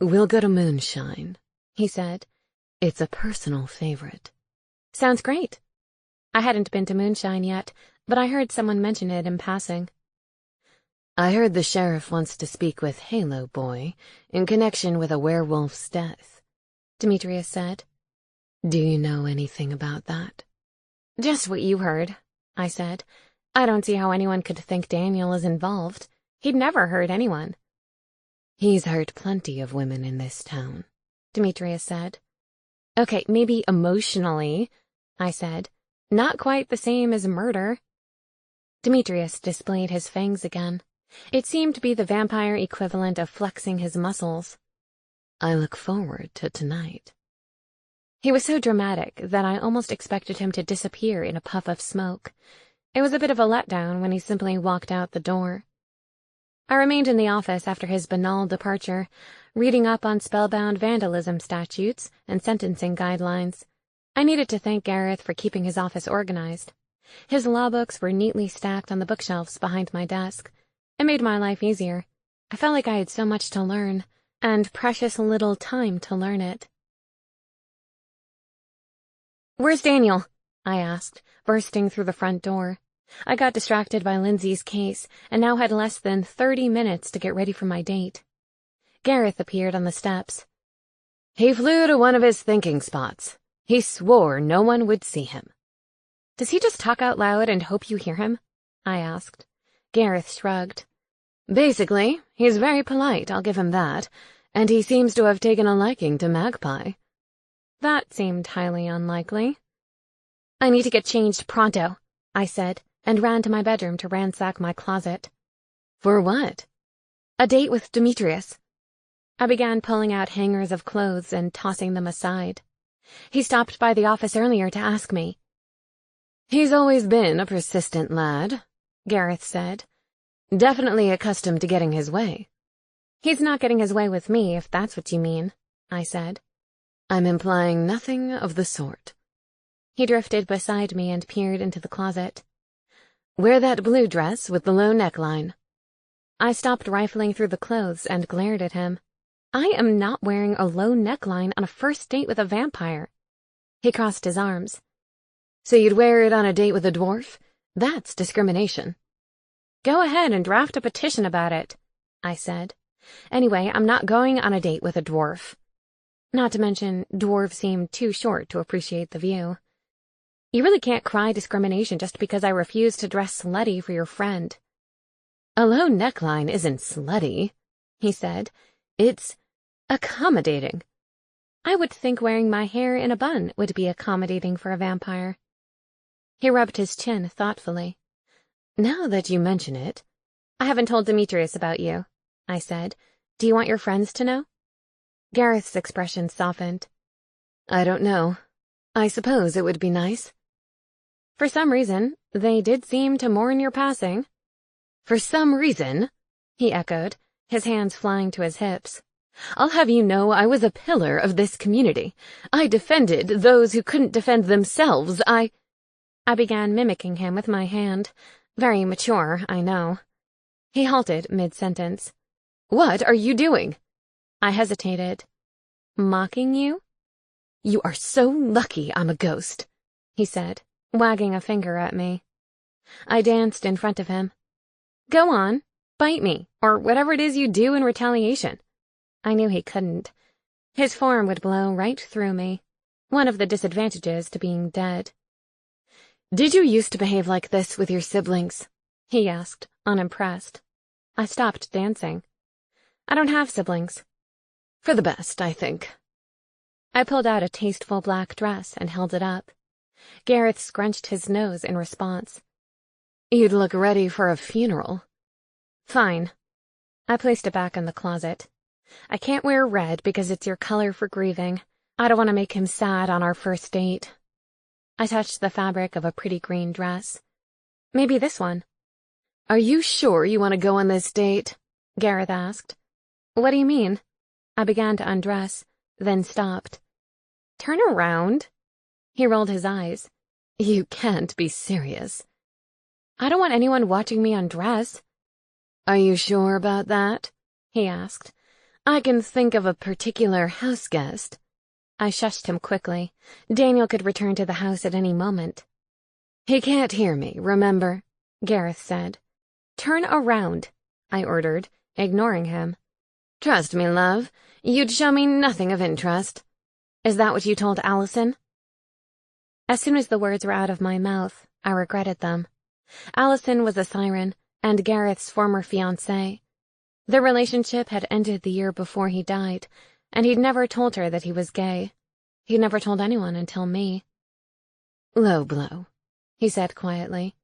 We'll go to Moonshine, he said. It's a personal favorite. Sounds great. I hadn't been to Moonshine yet, but I heard someone mention it in passing. I heard the sheriff wants to speak with Halo Boy in connection with a werewolf's death, Demetrius said. Do you know anything about that? Just what you heard, I said. I don't see how anyone could think Daniel is involved. He'd never hurt anyone. He's hurt plenty of women in this town, Demetrius said. Okay, maybe emotionally, I said. Not quite the same as murder. Demetrius displayed his fangs again. It seemed to be the vampire equivalent of flexing his muscles. I look forward to tonight. He was so dramatic that I almost expected him to disappear in a puff of smoke. It was a bit of a letdown when he simply walked out the door. I remained in the office after his banal departure, reading up on Spellbound vandalism statutes and sentencing guidelines. I needed to thank Gareth for keeping his office organized. His law books were neatly stacked on the bookshelves behind my desk. It made my life easier. I felt like I had so much to learn, and precious little time to learn it. "Where's Daniel?" I asked, bursting through the front door. I got distracted by Lindsay's case, and now had less than 30 minutes to get ready for my date. Gareth appeared on the steps. He flew to one of his thinking spots. He swore no one would see him. Does he just talk out loud and hope you hear him? I asked. Gareth shrugged. Basically, he's very polite, I'll give him that, and he seems to have taken a liking to Magpie. That seemed highly unlikely. I need to get changed pronto, I said, and ran to my bedroom to ransack my closet. For what? A date with Demetrius. I began pulling out hangers of clothes and tossing them aside. He stopped by the office earlier to ask me. He's always been a persistent lad, Gareth said. Definitely accustomed to getting his way. He's not getting his way with me, if that's what you mean, I said. I'm implying nothing of the sort. He drifted beside me and peered into the closet. Wear that blue dress with the low neckline. I stopped rifling through the clothes and glared at him. I am not wearing a low neckline on a first date with a vampire. He crossed his arms. So you'd wear it on a date with a dwarf? That's discrimination. Go ahead and draft a petition about it, I said. Anyway, I'm not going on a date with a dwarf. Not to mention, dwarves seem too short to appreciate the view. You really can't cry discrimination just because I refuse to dress slutty for your friend. A low neckline isn't slutty, he said. It's accommodating. I would think wearing my hair in a bun would be accommodating for a vampire. He rubbed his chin thoughtfully. Now that you mention it, I haven't told Demetrius about you, I said. Do you want your friends to know? Gareth's expression softened. I don't know. I suppose it would be nice. For some reason, they did seem to mourn your passing. For some reason, he echoed, his hands flying to his hips. I'll have you know I was a pillar of this community. I defended those who couldn't defend themselves. I began mimicking him with my hand. Very mature, I know. He halted mid-sentence. What are you doing? I hesitated. Mocking you? You are so lucky I'm a ghost, he said, wagging a finger at me. I danced in front of him. Go on, bite me, or whatever it is you do in retaliation. I knew he couldn't. His form would blow right through me. One of the disadvantages to being dead. Did you used to behave like this with your siblings? He asked, unimpressed. I stopped dancing. I don't have siblings. For the best, I think. I pulled out a tasteful black dress and held it up. Gareth scrunched his nose in response. You'd look ready for a funeral. Fine. I placed it back in the closet. I can't wear red because it's your color for grieving. I don't want to make him sad on our first date. I touched the fabric of a pretty green dress. Maybe this one. Are you sure you want to go on this date? Gareth asked. What do you mean? I began to undress, then stopped. Turn around. He rolled his eyes. You can't be serious. I don't want anyone watching me undress. Are you sure about that? He asked. I can think of a particular house guest. I shushed him quickly. Daniel could return to the house at any moment. He can't hear me, remember? Gareth said. Turn around, I ordered, ignoring him. Trust me, love. You'd show me nothing of interest. Is that what you told Allison? As soon as the words were out of my mouth, I regretted them. Allison was a siren, and Gareth's former fiancée. Their relationship had ended the year before he died, and he'd never told her that he was gay. He'd never told anyone until me. Low blow, he said quietly.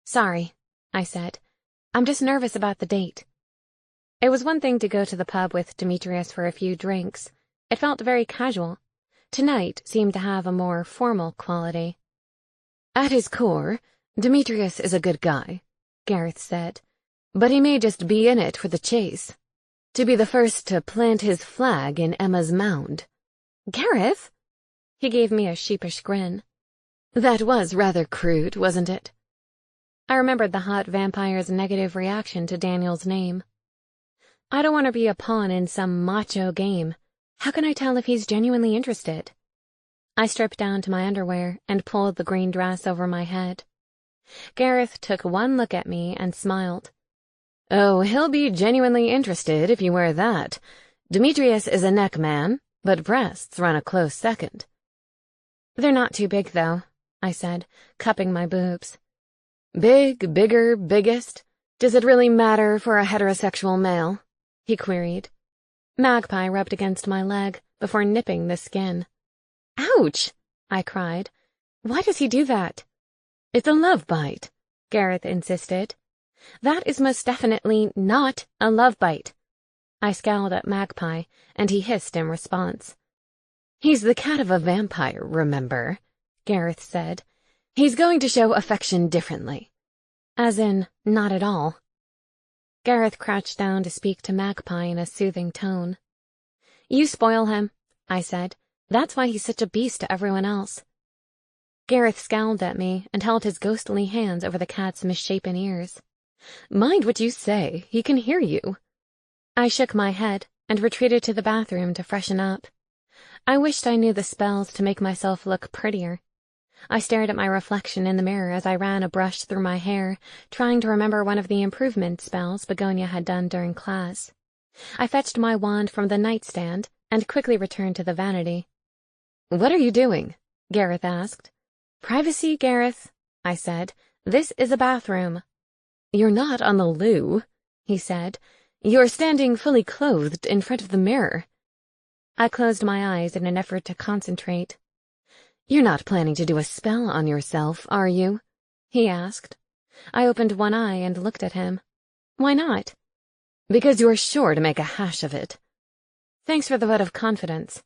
Sorry, I said. I'm just nervous about the date. It was one thing to go to the pub with Demetrius for a few drinks. It felt very casual. Tonight seemed to have a more formal quality. At his core, Demetrius is a good guy, Gareth said, but he may just be in it for the chase. To be the first to plant his flag in Emma's mound. Gareth? He gave me a sheepish grin. That was rather crude, wasn't it? I remembered the hot vampire's negative reaction to Daniel's name. I don't want to be a pawn in some macho game. How can I tell if he's genuinely interested? I stripped down to my underwear and pulled the green dress over my head. Gareth took one look at me and smiled. Oh, he'll be genuinely interested if you wear that. Demetrius is a neck man, but breasts run a close second. They're not too big, though, I said, cupping my boobs. Big, bigger, biggest? Does it really matter for a heterosexual male? He queried. Magpie rubbed against my leg before nipping the skin. Ouch! I cried. Why does he do that? It's a love bite, Gareth insisted. That is most definitely not a love bite. I scowled at Magpie, and he hissed in response. He's the cat of a vampire, remember? Gareth said. He's going to show affection differently. As in, not at all. Gareth crouched down to speak to Magpie in a soothing tone. You spoil him, I said. That's why he's such a beast to everyone else. Gareth scowled at me and held his ghostly hands over the cat's misshapen ears. Mind what you say, he can hear you. I shook my head and retreated to the bathroom to freshen up. I wished I knew the spells to make myself look prettier. I stared at my reflection in the mirror as I ran a brush through my hair, trying to remember one of the improvement spells Begonia had done during class. I fetched my wand from the nightstand and quickly returned to the vanity. What are you doing? Gareth asked. Privacy, Gareth, I said. This is a bathroom. You're not on the loo, he said. You're standing fully clothed in front of the mirror. I closed my eyes in an effort to concentrate. You're not planning to do a spell on yourself, are you? He asked. I opened one eye and looked at him. Why not? Because you're sure to make a hash of it. Thanks for the vote of confidence.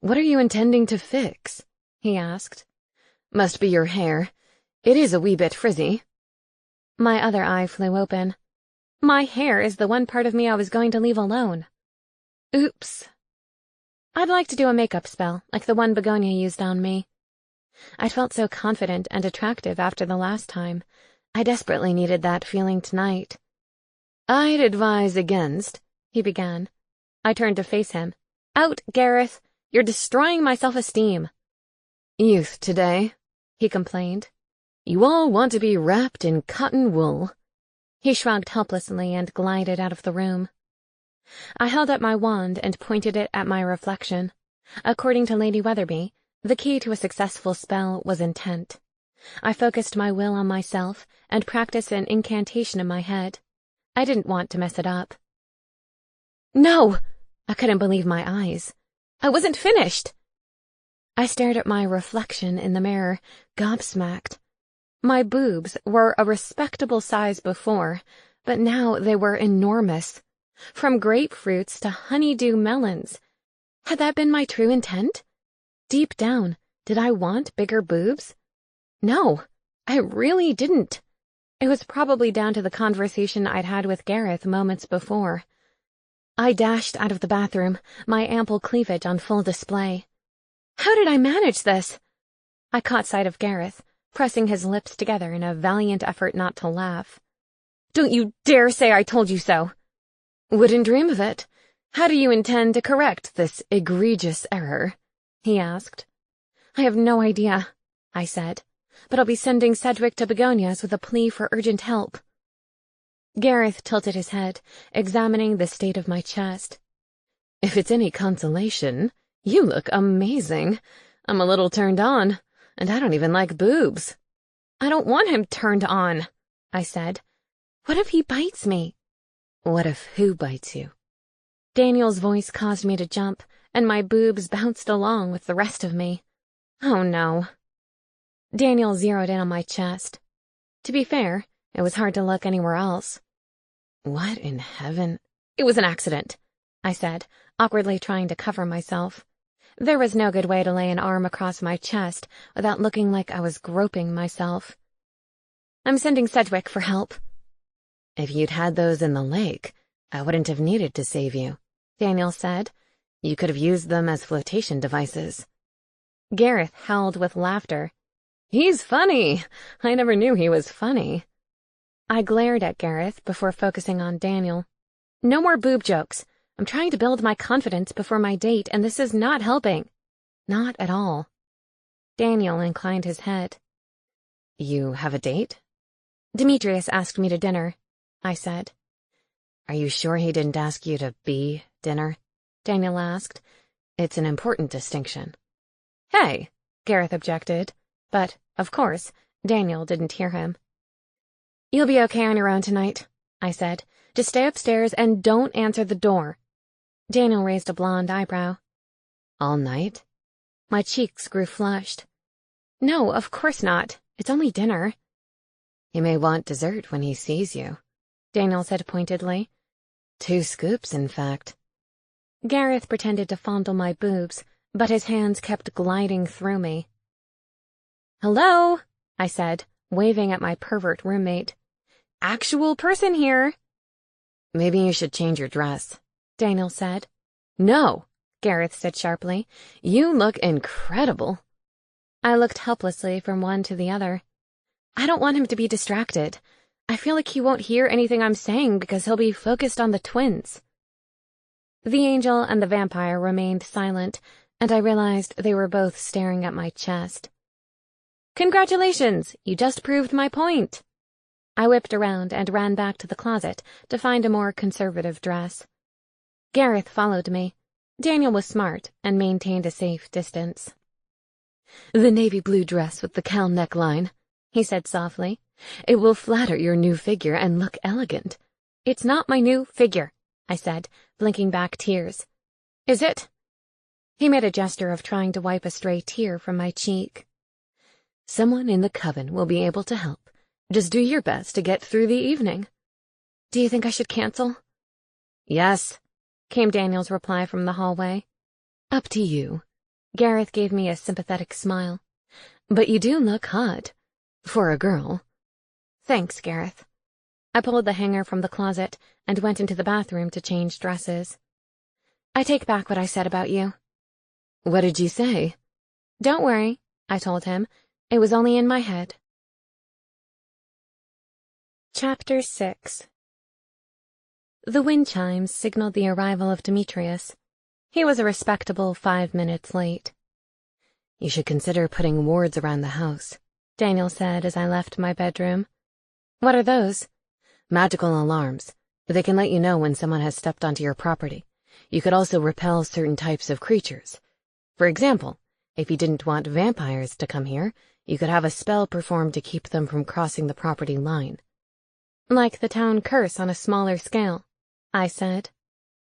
What are you intending to fix? He asked. Must be your hair. It is a wee bit frizzy. My other eye flew open. My hair is the one part of me I was going to leave alone. Oops. I'd like to do a makeup spell, like the one Begonia used on me. I felt so confident and attractive after the last time. I desperately needed that feeling tonight. I'd advise against, he began. I turned to face him. Out, Gareth! You're destroying my self-esteem. Youth today, he complained. You all want to be wrapped in cotton wool. He shrugged helplessly and glided out of the room. I held up my wand and pointed it at my reflection. According to Lady Weatherby, the key to a successful spell was intent. I focused my will on myself and practiced an incantation in my head. I didn't want to mess it up. No! I couldn't believe my eyes. I wasn't finished. I stared at my reflection in the mirror, gobsmacked. My boobs were a respectable size before, but now they were enormous. From grapefruits to honeydew melons. Had that been my true intent? Deep down, did I want bigger boobs? No, I really didn't. It was probably down to the conversation I'd had with Gareth moments before. I dashed out of the bathroom, my ample cleavage on full display. How did I manage this? I caught sight of Gareth, pressing his lips together in a valiant effort not to laugh. Don't you dare say I told you so. Wouldn't dream of it. How do you intend to correct this egregious error? He asked. I have no idea, I said, but I'll be sending Sedgwick to Begonias with a plea for urgent help. Gareth tilted his head, examining the state of my chest. If it's any consolation, you look amazing. I'm a little turned on, and I don't even like boobs. I don't want him turned on, I said. What if he bites me? What if who bites you? Daniel's voice caused me to jump, and my boobs bounced along with the rest of me. Oh no. Daniel zeroed in on my chest. To be fair, it was hard to look anywhere else. What in heaven? It was an accident, I said, awkwardly trying to cover myself. There was no good way to lay an arm across my chest without looking like I was groping myself. I'm sending Sedgwick for help. If you'd had those in the lake, I wouldn't have needed to save you, Daniel said. You could have used them as flotation devices. Gareth howled with laughter. He's funny. I never knew he was funny. I glared at Gareth before focusing on Daniel. No more boob jokes. I'm trying to build my confidence before my date, and this is not helping. Not at all. Daniel inclined his head. You have a date? Demetrius asked me to dinner, I said. Are you sure he didn't ask you to be dinner? Daniel asked. It's an important distinction. Hey, Gareth objected, but, of course, Daniel didn't hear him. You'll be okay on your own tonight, I said. Just stay upstairs and don't answer the door. Daniel raised a blonde eyebrow. All night? My cheeks grew flushed. No, of course not. It's only dinner. He may want dessert when he sees you, Daniel said pointedly. 2 scoops, in fact. Gareth pretended to fondle my boobs, but his hands kept gliding through me. Hello, I said, waving at my pervert roommate. Actual person here. Maybe you should change your dress, Daniel said. No, Gareth said sharply. You look incredible. I looked helplessly from one to the other. I don't want him to be distracted. I feel like he won't hear anything I'm saying because he'll be focused on the twins. The angel and the vampire remained silent, and I realized they were both staring at my chest. Congratulations, you just proved my point. I whipped around and ran back to the closet to find a more conservative dress. Gareth followed me. Daniel was smart and maintained a safe distance. The navy blue dress with the cowl neckline, he said softly. It will flatter your new figure and look elegant. It's not my new figure, I said, blinking back tears. Is it? He made a gesture of trying to wipe a stray tear from my cheek. Someone in the coven will be able to help. Just do your best to get through the evening. Do you think I should cancel? Yes, came Daniel's reply from the hallway. Up to you. Gareth gave me a sympathetic smile. But you do look hot. For a girl. Thanks, Gareth. I pulled the hanger from the closet and went into the bathroom to change dresses. I take back what I said about you. What did you say? Don't worry, I told him. It was only in my head. Chapter 6. The wind chimes signaled the arrival of Demetrius. He was a respectable 5 minutes late. You should consider putting wards around the house, Daniel said as I left my bedroom. What are those? Magical alarms. They can let you know when someone has stepped onto your property. You could also repel certain types of creatures. For example, if you didn't want vampires to come here, you could have a spell performed to keep them from crossing the property line. Like the town curse on a smaller scale, I said.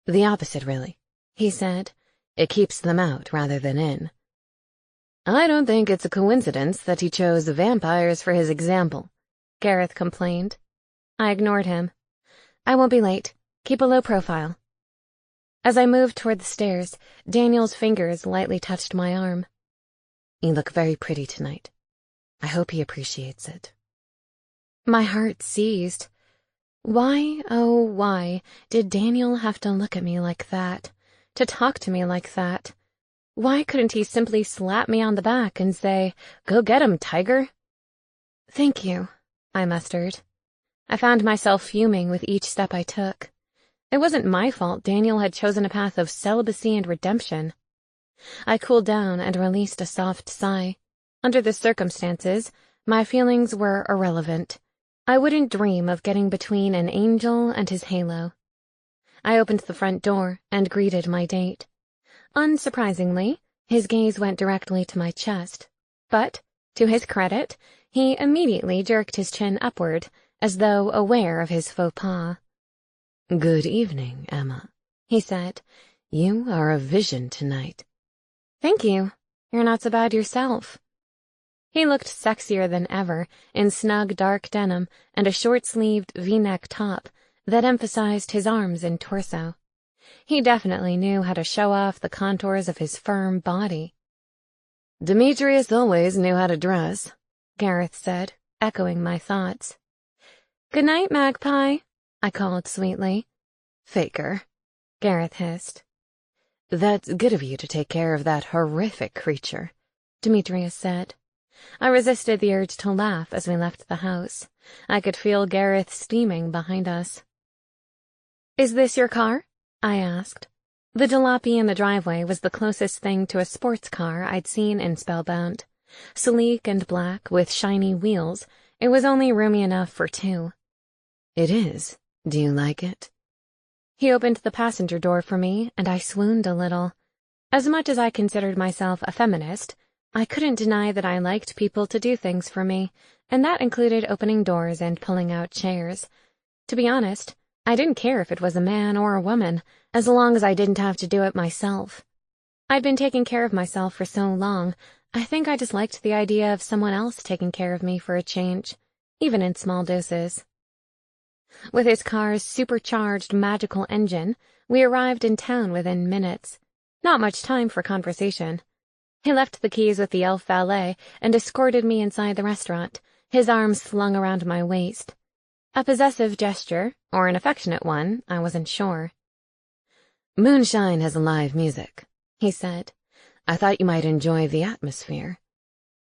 The opposite, really, he said. It keeps them out rather than in. I don't think it's a coincidence that he chose vampires for his example, Gareth complained. I ignored him. I won't be late. Keep a low profile. As I moved toward the stairs, Daniel's fingers lightly touched my arm. You look very pretty tonight. I hope he appreciates it. My heart seized. Why, oh why, did Daniel have to look at me like that, to talk to me like that? Why couldn't he simply slap me on the back and say, "Go get him, tiger"? Thank you, I mustered. I found myself fuming with each step I took. It wasn't my fault Daniel had chosen a path of celibacy and redemption. I cooled down and released a soft sigh. Under the circumstances, my feelings were irrelevant. I wouldn't dream of getting between an angel and his halo. I opened the front door and greeted my date. Unsurprisingly, his gaze went directly to my chest. But, to his credit, he immediately jerked his chin upward, as though aware of his faux pas. Good evening, Emma, he said. You are a vision tonight. Thank you. You're not so bad yourself. He looked sexier than ever, in snug dark denim and a short-sleeved V-neck top that emphasized his arms and torso. He definitely knew how to show off the contours of his firm body. Demetrius always knew how to dress, Gareth said, echoing my thoughts. Good night, Magpie, I called sweetly. Faker, Gareth hissed. That's good of you to take care of that horrific creature, Demetrius said. I resisted the urge to laugh as we left the house. I could feel Gareth steaming behind us. Is this your car? I asked. The jalopy in the driveway was the closest thing to a sports car I'd seen in Spellbound. Sleek and black with shiny wheels, it was only roomy enough for two. It is. Do you like it? He opened the passenger door for me, and I swooned a little. As much as I considered myself a feminist, I couldn't deny that I liked people to do things for me, and that included opening doors and pulling out chairs. To be honest, I didn't care if it was a man or a woman, as long as I didn't have to do it myself. I'd been taking care of myself for so long, I think I just liked the idea of someone else taking care of me for a change, even in small doses. With his car's supercharged magical engine, we arrived in town within minutes. Not much time for conversation. He left the keys with the elf valet and escorted me inside the restaurant, his arms slung around my waist. A possessive gesture, or an affectionate one, I wasn't sure. Moonshine has live music, he said. I thought you might enjoy the atmosphere.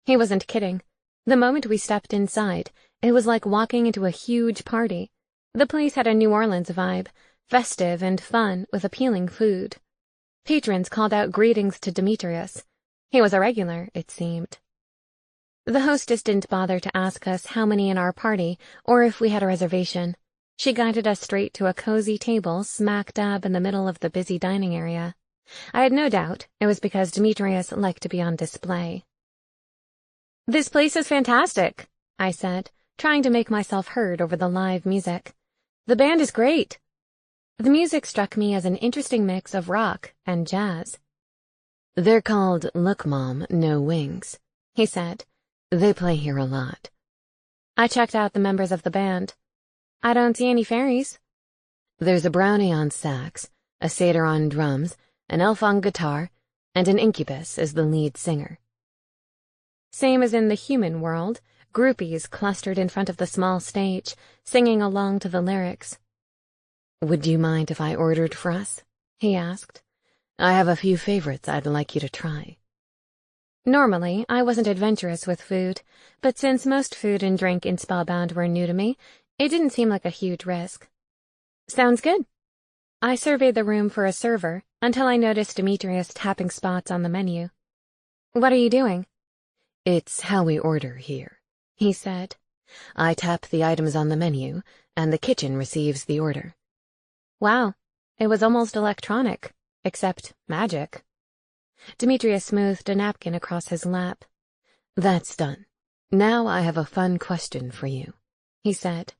He wasn't kidding. The moment we stepped inside, it was like walking into a huge party. The place had a New Orleans vibe, festive and fun with appealing food. Patrons called out greetings to Demetrius. He was a regular, it seemed. The hostess didn't bother to ask us how many in our party or if we had a reservation. She guided us straight to a cozy table smack dab in the middle of the busy dining area. I had no doubt it was because Demetrius liked to be on display. This place is fantastic, I said, trying to make myself heard over the live music. The band is great. The music struck me as an interesting mix of rock and jazz. They're called Look Mom, No Wings, he said. They play here a lot. I checked out the members of the band. I don't see any fairies. There's a brownie on sax, a satyr on drums, an elf on guitar, and an incubus as the lead singer. Same as in the human world, groupies clustered in front of the small stage, singing along to the lyrics. Would you mind if I ordered for us? He asked. I have a few favorites I'd like you to try. Normally, I wasn't adventurous with food, but since most food and drink in Spellbound were new to me, it didn't seem like a huge risk. Sounds good. I surveyed the room for a server until I noticed Demetrius tapping spots on the menu. What are you doing? It's how we order here, he said. I tap the items on the menu, and the kitchen receives the order. Wow, it was almost electronic. Except magic. Demetrius smoothed a napkin across his lap. That's done. Now I have a fun question for you, he said.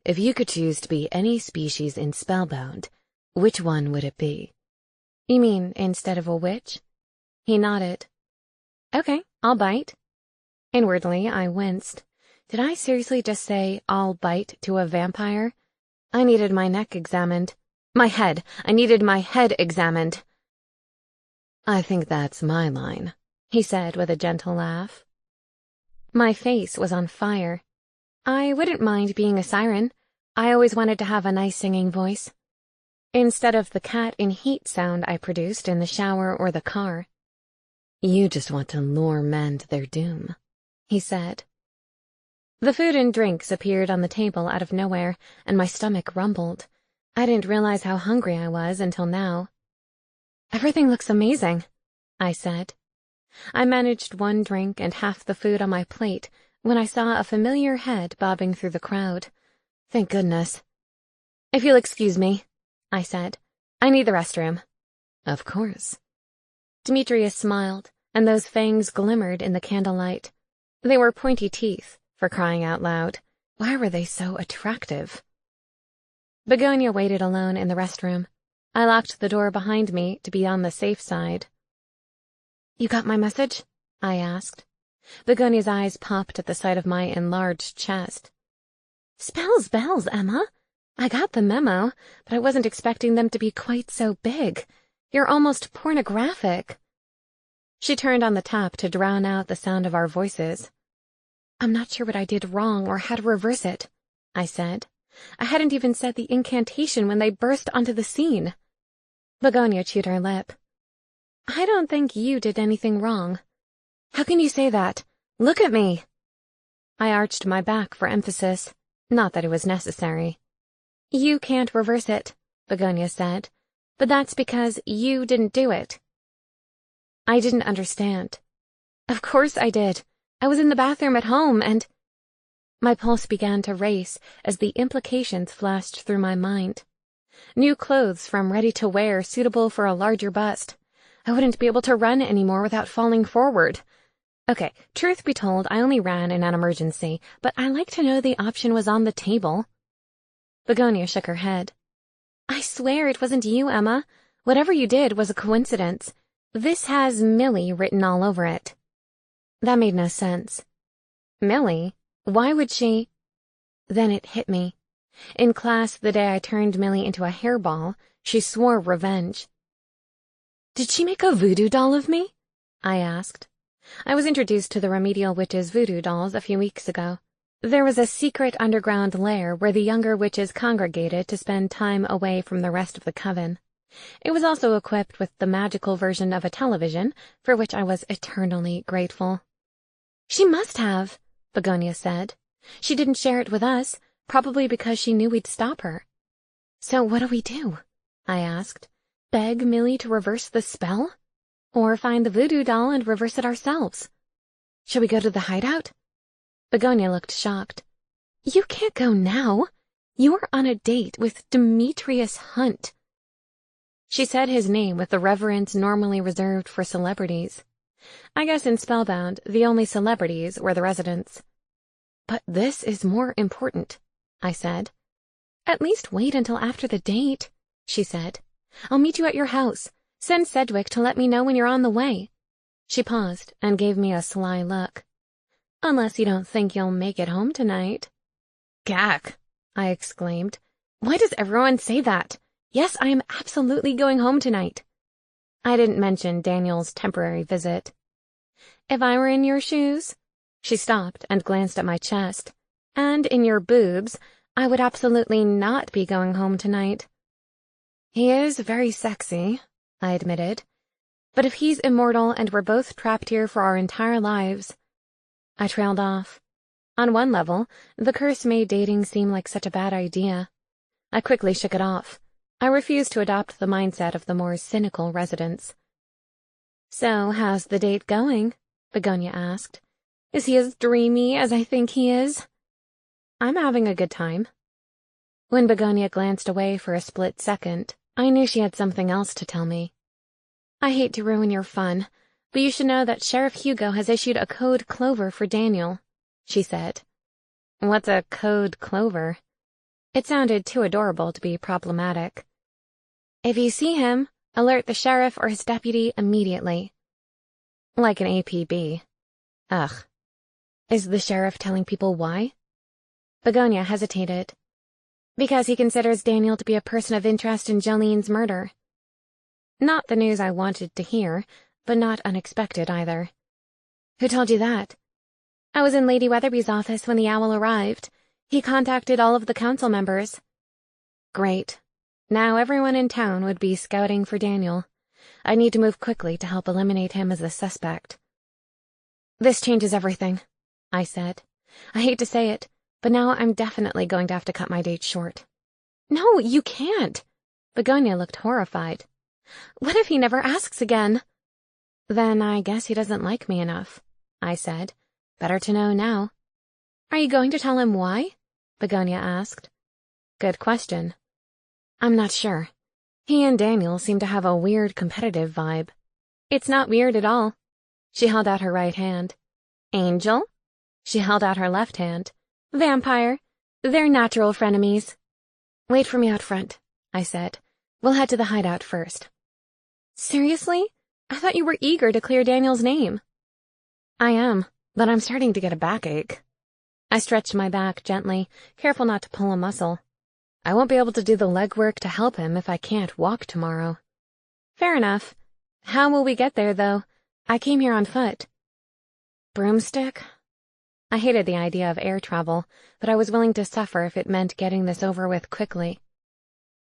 If you could choose to be any species in Spellbound, Which one would it be? You mean instead of a witch? He nodded. Okay, I'll bite. Inwardly, I winced. Did I seriously just say, I'll bite to a vampire? I needed my neck examined. I needed my head examined. I think that's my line, he said with a gentle laugh. My face was on fire. I wouldn't mind being a siren. I always wanted to have a nice singing voice. Instead of the cat in heat sound I produced in the shower or the car. You just want to lure men to their doom, he said. The food and drinks appeared on the table out of nowhere, and my stomach rumbled. I didn't realize how hungry I was until now. Everything looks amazing, I said. I managed one drink and half the food on my plate when I saw a familiar head bobbing through the crowd. Thank goodness. If you'll excuse me, I said. I need the restroom. Of course. Demetrius smiled, and those fangs glimmered in the candlelight. They were pointy teeth, for crying out loud. Why were they so attractive? Begonia waited alone in the restroom. I locked the door behind me to be on the safe side. You got my message? I asked. Begonia's eyes popped at the sight of my enlarged chest. Spells bells, Emma. I got the memo, but I wasn't expecting them to be quite so big. You're almost pornographic. She turned on the tap to drown out the sound of our voices. I'm not sure what I did wrong or how to reverse it, I said. I hadn't even said the incantation when they burst onto the scene. Begonia chewed her lip. I don't think you did anything wrong. How can you say that? Look at me. I arched my back for emphasis, not that it was necessary. You can't reverse it, Begonia said, but that's because you didn't do it. I didn't understand. Of course I did. I was in the bathroom at home and... My pulse began to race as the implications flashed through my mind. New clothes from ready-to-wear suitable for a larger bust. I wouldn't be able to run anymore without falling forward. Okay, truth be told, I only ran in an emergency, but I like to know the option was on the table. Begonia shook her head. I swear it wasn't you, Emma. Whatever you did was a coincidence. This has Millie written all over it. That made no sense. Millie? Why would she? Then it hit me. In class, the day I turned Millie into a hairball, she swore revenge. Did she make a voodoo doll of me? I asked. I was introduced to the remedial witches' voodoo dolls a few weeks ago. There was a secret underground lair where the younger witches congregated to spend time away from the rest of the coven. It was also equipped with the magical version of a television, for which I was eternally grateful. She must have, Begonia said. She didn't share it with us, probably because she knew we'd stop her. So what do we do? I asked. Beg Millie to reverse the spell? Or find the voodoo doll and reverse it ourselves? Shall we go to the hideout? Begonia looked shocked. You can't go now. You're on a date with Demetrius Hunt. She said his name with the reverence normally reserved for celebrities. I guess in Spellbound, the only celebrities were the residents. But this is more important, I said. At least wait until after the date, she said. I'll meet you at your house. Send Sedgwick to let me know when you're on the way. She paused and gave me a sly look. Unless you don't think you'll make it home tonight. Gak, I exclaimed. Why does everyone say that? Yes, I am absolutely going home tonight. I didn't mention Daniel's temporary visit. If I were in your shoes, she stopped and glanced at my chest, and in your boobs, I would absolutely not be going home tonight. He is very sexy, I admitted. But if he's immortal and we're both trapped here for our entire lives... I trailed off. On one level, the curse made dating seem like such a bad idea. I quickly shook it off. I refused to adopt the mindset of the more cynical residents. So, how's the date going? Begonia asked. Is he as dreamy as I think he is? I'm having a good time. When Begonia glanced away for a split second, I knew she had something else to tell me. I hate to ruin your fun, but you should know that Sheriff Hugo has issued a code clover for Daniel, she said. What's a code clover? It sounded too adorable to be problematic. If you see him, alert the sheriff or his deputy immediately. Like an APB. Ugh. Is the sheriff telling people why? Begonia hesitated. Because he considers Daniel to be a person of interest in Jolene's murder. Not the news I wanted to hear, but not unexpected either. Who told you that? I was in Lady Weatherby's office when the owl arrived. He contacted all of the council members. Great. Now everyone in town would be scouting for Daniel. I need to move quickly to help eliminate him as the suspect. This changes everything, I said. I hate to say it, but now I'm definitely going to have to cut my date short. No, you can't. Begonia looked horrified. What if he never asks again? Then I guess he doesn't like me enough, I said. Better to know now. Are you going to tell him why? Begonia asked. Good question. I'm not sure. He and Daniel seem to have a weird competitive vibe. It's not weird at all. She held out her right hand. Angel? She held out her left hand. Vampire. They're natural frenemies. Wait for me out front, I said. We'll head to the hideout first. Seriously? I thought you were eager to clear Daniel's name. I am, but I'm starting to get a backache. I stretched my back gently, careful not to pull a muscle. I won't be able to do the legwork to help him if I can't walk tomorrow. Fair enough. How will we get there, though? I came here on foot. Broomstick? I hated the idea of air travel, but I was willing to suffer if it meant getting this over with quickly.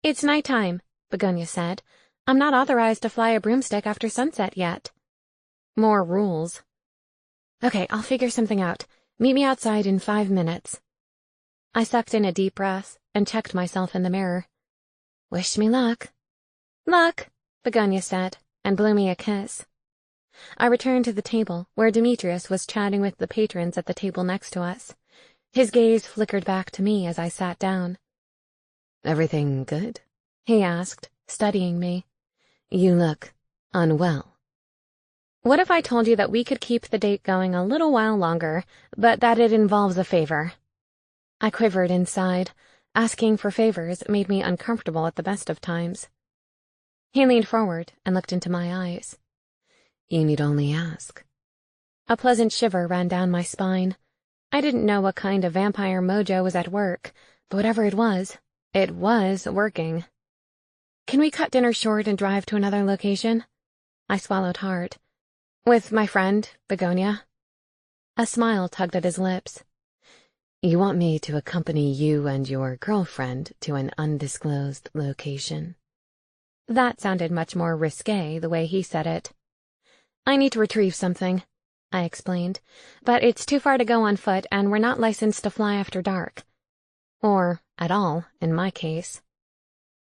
It's nighttime, Begonia said. I'm not authorized to fly a broomstick after sunset yet. More rules. Okay, I'll figure something out. Meet me outside in 5 minutes. I sucked in a deep breath and checked myself in the mirror. Wish me luck. Luck, Begonia said, and blew me a kiss. I returned to the table, where Demetrius was chatting with the patrons at the table next to us. His gaze flickered back to me as I sat down. Everything good? He asked, studying me. You look unwell. What if I told you that we could keep the date going a little while longer, but that it involves a favor? I quivered inside. Asking for favors made me uncomfortable at the best of times. He leaned forward and looked into my eyes. You need only ask. A pleasant shiver ran down my spine. I didn't know what kind of vampire mojo was at work, but whatever it was working. Can we cut dinner short and drive to another location? I swallowed hard. With my friend, Begonia. A smile tugged at his lips. You want me to accompany you and your girlfriend to an undisclosed location? That sounded much more risque the way he said it. I need to retrieve something, I explained, but it's too far to go on foot and we're not licensed to fly after dark. Or at all, in my case.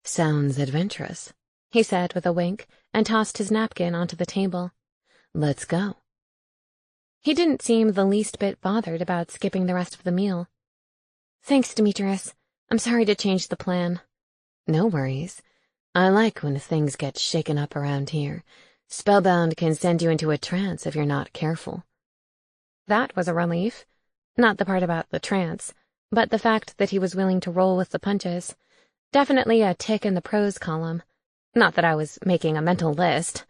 Sounds adventurous, he said with a wink and tossed his napkin onto the table. Let's go. He didn't seem the least bit bothered about skipping the rest of the meal. Thanks, Demetrius. I'm sorry to change the plan. No worries. I like when things get shaken up around here. Spellbound can send you into a trance if you're not careful. That was a relief. Not the part about the trance, but the fact that he was willing to roll with the punches. Definitely a tick in the pros column. Not that I was making a mental list.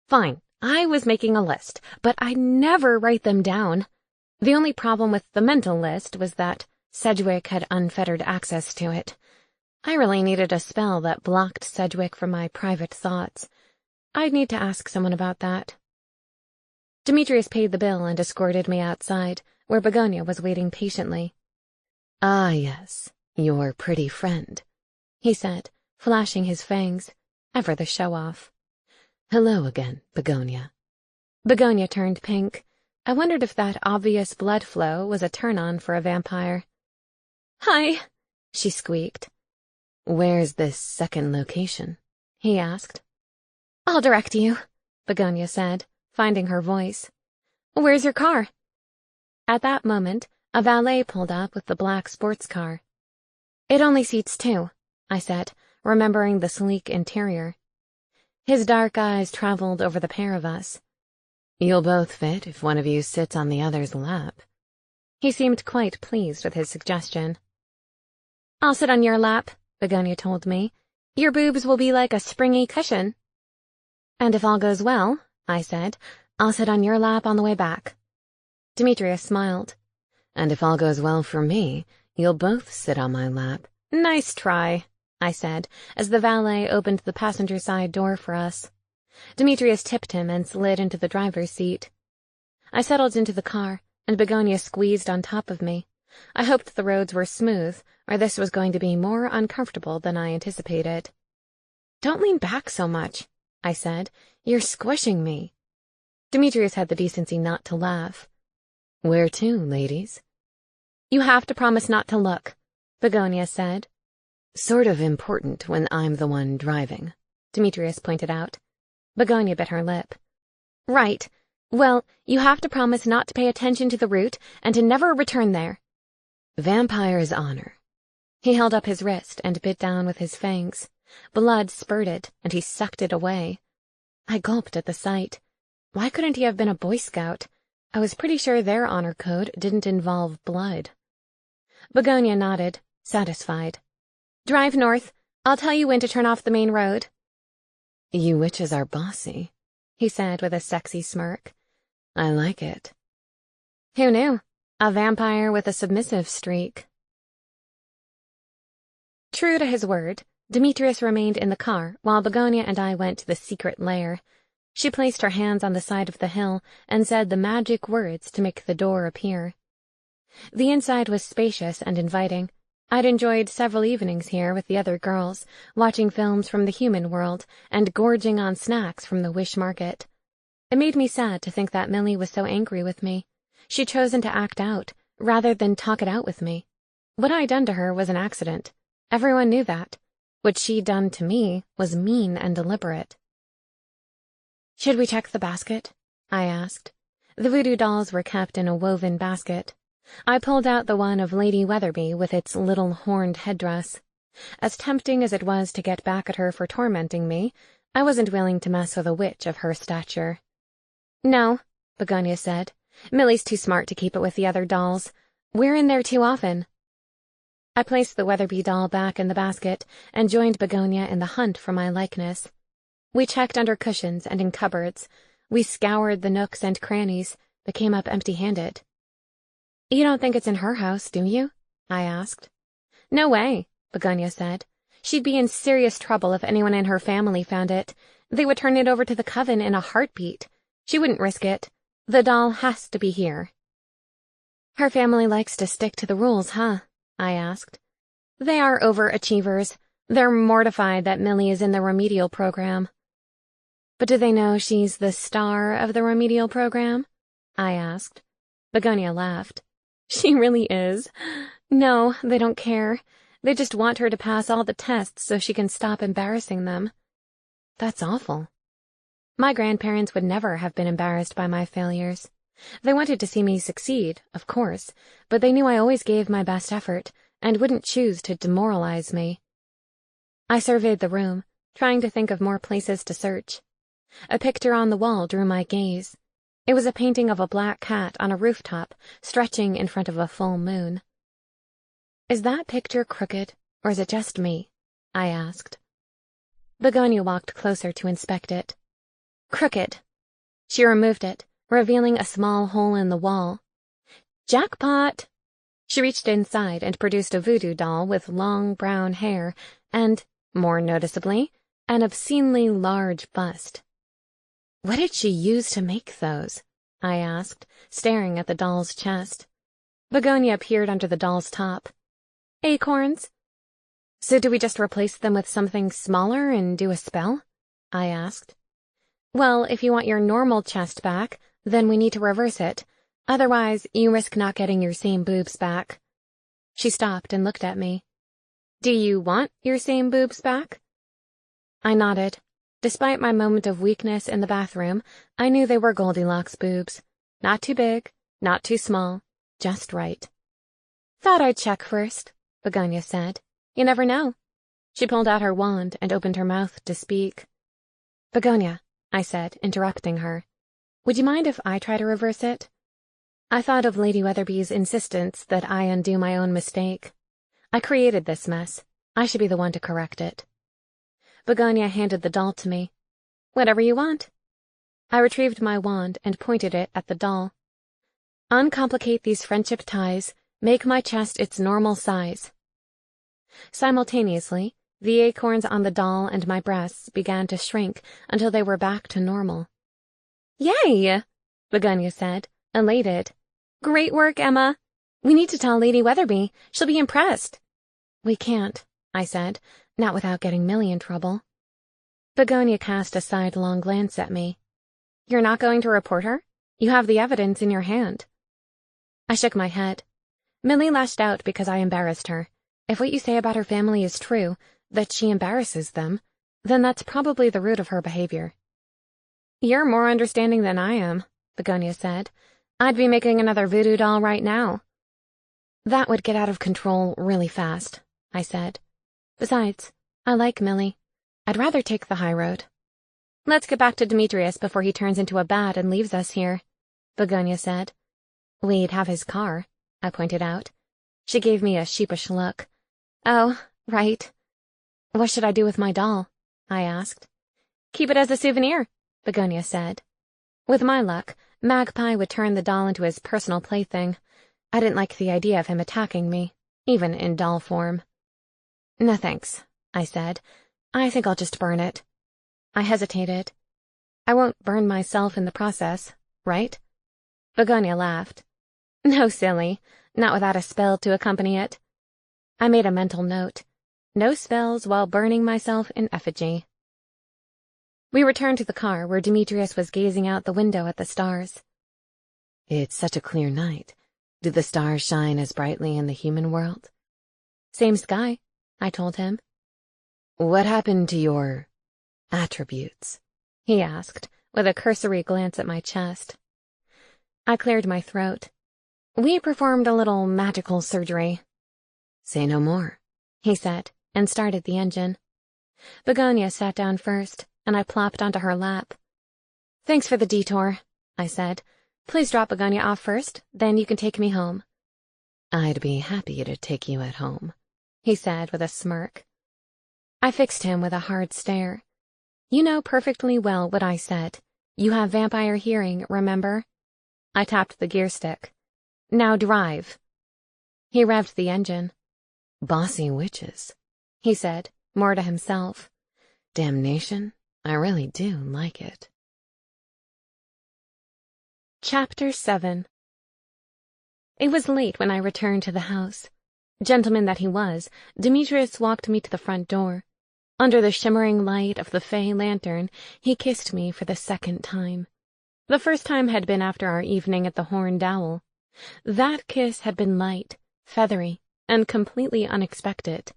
Fine, I was making a list, but I never write them down. The only problem with the mental list was that Sedgwick had unfettered access to it. I really needed a spell that blocked Sedgwick from my private thoughts. I'd need to ask someone about that. Demetrius paid the bill and escorted me outside, where Begonia was waiting patiently. Ah, yes, your pretty friend, he said, flashing his fangs, ever the show-off. Hello again, Begonia. Begonia turned pink. I wondered if that obvious blood flow was a turn-on for a vampire. Hi, she squeaked. Where's this second location? He asked. I'll direct you, Begonia said, finding her voice. Where's your car? At that moment, a valet pulled up with the black sports car. It only seats 2, I said, remembering the sleek interior. His dark eyes traveled over the pair of us. You'll both fit if one of you sits on the other's lap. He seemed quite pleased with his suggestion. I'll sit on your lap, Begonia told me, Your boobs will be like a springy cushion. And if all goes well, I said, I'll sit on your lap on the way back. Demetrius smiled. And if all goes well for me, you'll both sit on my lap. Nice try, I said, as the valet opened the passenger side door for us. Demetrius tipped him and slid into the driver's seat. I settled into the car, and Begonia squeezed on top of me. I hoped the roads were smooth, or this was going to be more uncomfortable than I anticipated. Don't lean back so much, I said. You're squishing me. Demetrius had the decency not to laugh. Where to, ladies? You have to promise not to look, Begonia said. Sort of important when I'm the one driving, Demetrius pointed out. Begonia bit her lip. Right. Well, you have to promise not to pay attention to the route and to never return there. Vampire's honor. He held up his wrist and bit down with his fangs. Blood spurted, and he sucked it away. I gulped at the sight. Why couldn't he have been a Boy Scout? I was pretty sure their honor code didn't involve blood. Begonia nodded, satisfied. Drive north. I'll tell you when to turn off the main road. You witches are bossy, he said with a sexy smirk. I like it. Who knew? A vampire with a submissive streak. True to his word, Demetrius remained in the car while Begonia and I went to the secret lair. She placed her hands on the side of the hill and said the magic words to make the door appear. The inside was spacious and inviting. I'd enjoyed several evenings here with the other girls, watching films from the human world and gorging on snacks from the Wish Market. It made me sad to think that Millie was so angry with me. She'd chosen to act out, rather than talk it out with me. What I'd done to her was an accident. Everyone knew that. What she'd done to me was mean and deliberate. Should we check the basket? I asked. The voodoo dolls were kept in a woven basket. I pulled out the one of Lady Weatherby with its little horned headdress. As tempting as it was to get back at her for tormenting me, I wasn't willing to mess with a witch of her stature. No, Begonia said. Millie's too smart to keep it with the other dolls. We're in there too often. I placed the Weatherby doll back in the basket and joined Begonia in the hunt for my likeness. We checked under cushions and in cupboards. We scoured the nooks and crannies, but came up empty-handed. You don't think it's in her house, do you? I asked. No way, Begonia said. She'd be in serious trouble if anyone in her family found it. They would turn it over to the coven in a heartbeat. She wouldn't risk it. The doll has to be here. Her family likes to stick to the rules, huh? I asked. They are overachievers. They're mortified that Millie is in the remedial program. But do they know she's the star of the remedial program? I asked. Begonia laughed. She really is. No, they don't care. They just want her to pass all the tests so she can stop embarrassing them. That's awful. My grandparents would never have been embarrassed by my failures. They wanted to see me succeed, of course, but they knew I always gave my best effort and wouldn't choose to demoralize me. I surveyed the room, trying to think of more places to search. A picture on the wall drew my gaze. It was a painting of a black cat on a rooftop, stretching in front of a full moon. Is that picture crooked, or is it just me? I asked. Begonia walked closer to inspect it. Crooked. She removed it, revealing a small hole in the wall. Jackpot! She reached inside and produced a voodoo doll with long brown hair and, more noticeably, an obscenely large bust. What did she use to make those? I asked, staring at the doll's chest. Begonia peered under the doll's top. Acorns. So do we just replace them with something smaller and do a spell? I asked. Well, if you want your normal chest back, then we need to reverse it. Otherwise, you risk not getting your same boobs back. She stopped and looked at me. Do you want your same boobs back? I nodded. Despite my moment of weakness in the bathroom, I knew they were Goldilocks boobs. Not too big, not too small, just right. Thought I'd check first, Begonia said. You never know. She pulled out her wand and opened her mouth to speak. Begonia, I said, interrupting her. Would you mind if I try to reverse it? I thought of Lady Weatherby's insistence that I undo my own mistake. I created this mess. I should be the one to correct it. Begonia handed the doll to me. Whatever you want. I retrieved my wand and pointed it at the doll. Uncomplicate these friendship ties. Make my chest its normal size. Simultaneously, the acorns on the doll and my breasts began to shrink until they were back to normal. Yay! Begonia said, elated. Great work, Emma. We need to tell Lady Weatherby. She'll be impressed. We can't, I said, not without getting Millie in trouble. Begonia cast a sidelong glance at me. You're not going to report her? You have the evidence in your hand. I shook my head. Millie lashed out because I embarrassed her. If what you say about her family is true, that she embarrasses them, then that's probably the root of her behavior. You're more understanding than I am, Begonia said. I'd be making another voodoo doll right now. That would get out of control really fast, I said. Besides, I like Millie. I'd rather take the high road. Let's get back to Demetrius before he turns into a bat and leaves us here, Begonia said. We'd have his car, I pointed out. She gave me a sheepish look. Oh, right. What should I do with my doll? I asked. Keep it as a souvenir, Begonia said. With my luck, Magpie would turn the doll into his personal plaything. I didn't like the idea of him attacking me, even in doll form. No thanks, I said. I think I'll just burn it. I hesitated. I won't burn myself in the process, right? Begonia laughed. No, silly. Not without a spell to accompany it. I made a mental note. No spells while burning myself in effigy. We returned to the car where Demetrius was gazing out the window at the stars. It's such a clear night. Do the stars shine as brightly in the human world? Same sky, I told him. What happened to your attributes? He asked, with a cursory glance at my chest. I cleared my throat. We performed a little magical surgery. Say no more, he said, and started the engine. Begonia sat down first, and I plopped onto her lap. Thanks for the detour, I said. Please drop Begonia off first, then you can take me home. I'd be happy to take you at home, he said with a smirk. I fixed him with a hard stare. You know perfectly well what I said. You have vampire hearing, remember? I tapped the gear stick. Now drive. He revved the engine. Bossy witches, he said, more to himself. Damnation, I really do like it. Chapter 7. It was late when I returned to the house. Gentleman that he was, Demetrius walked me to the front door. Under the shimmering light of the fey lantern, he kissed me for the second time. The first time had been after our evening at the Horned Owl. That kiss had been light, feathery, and completely unexpected.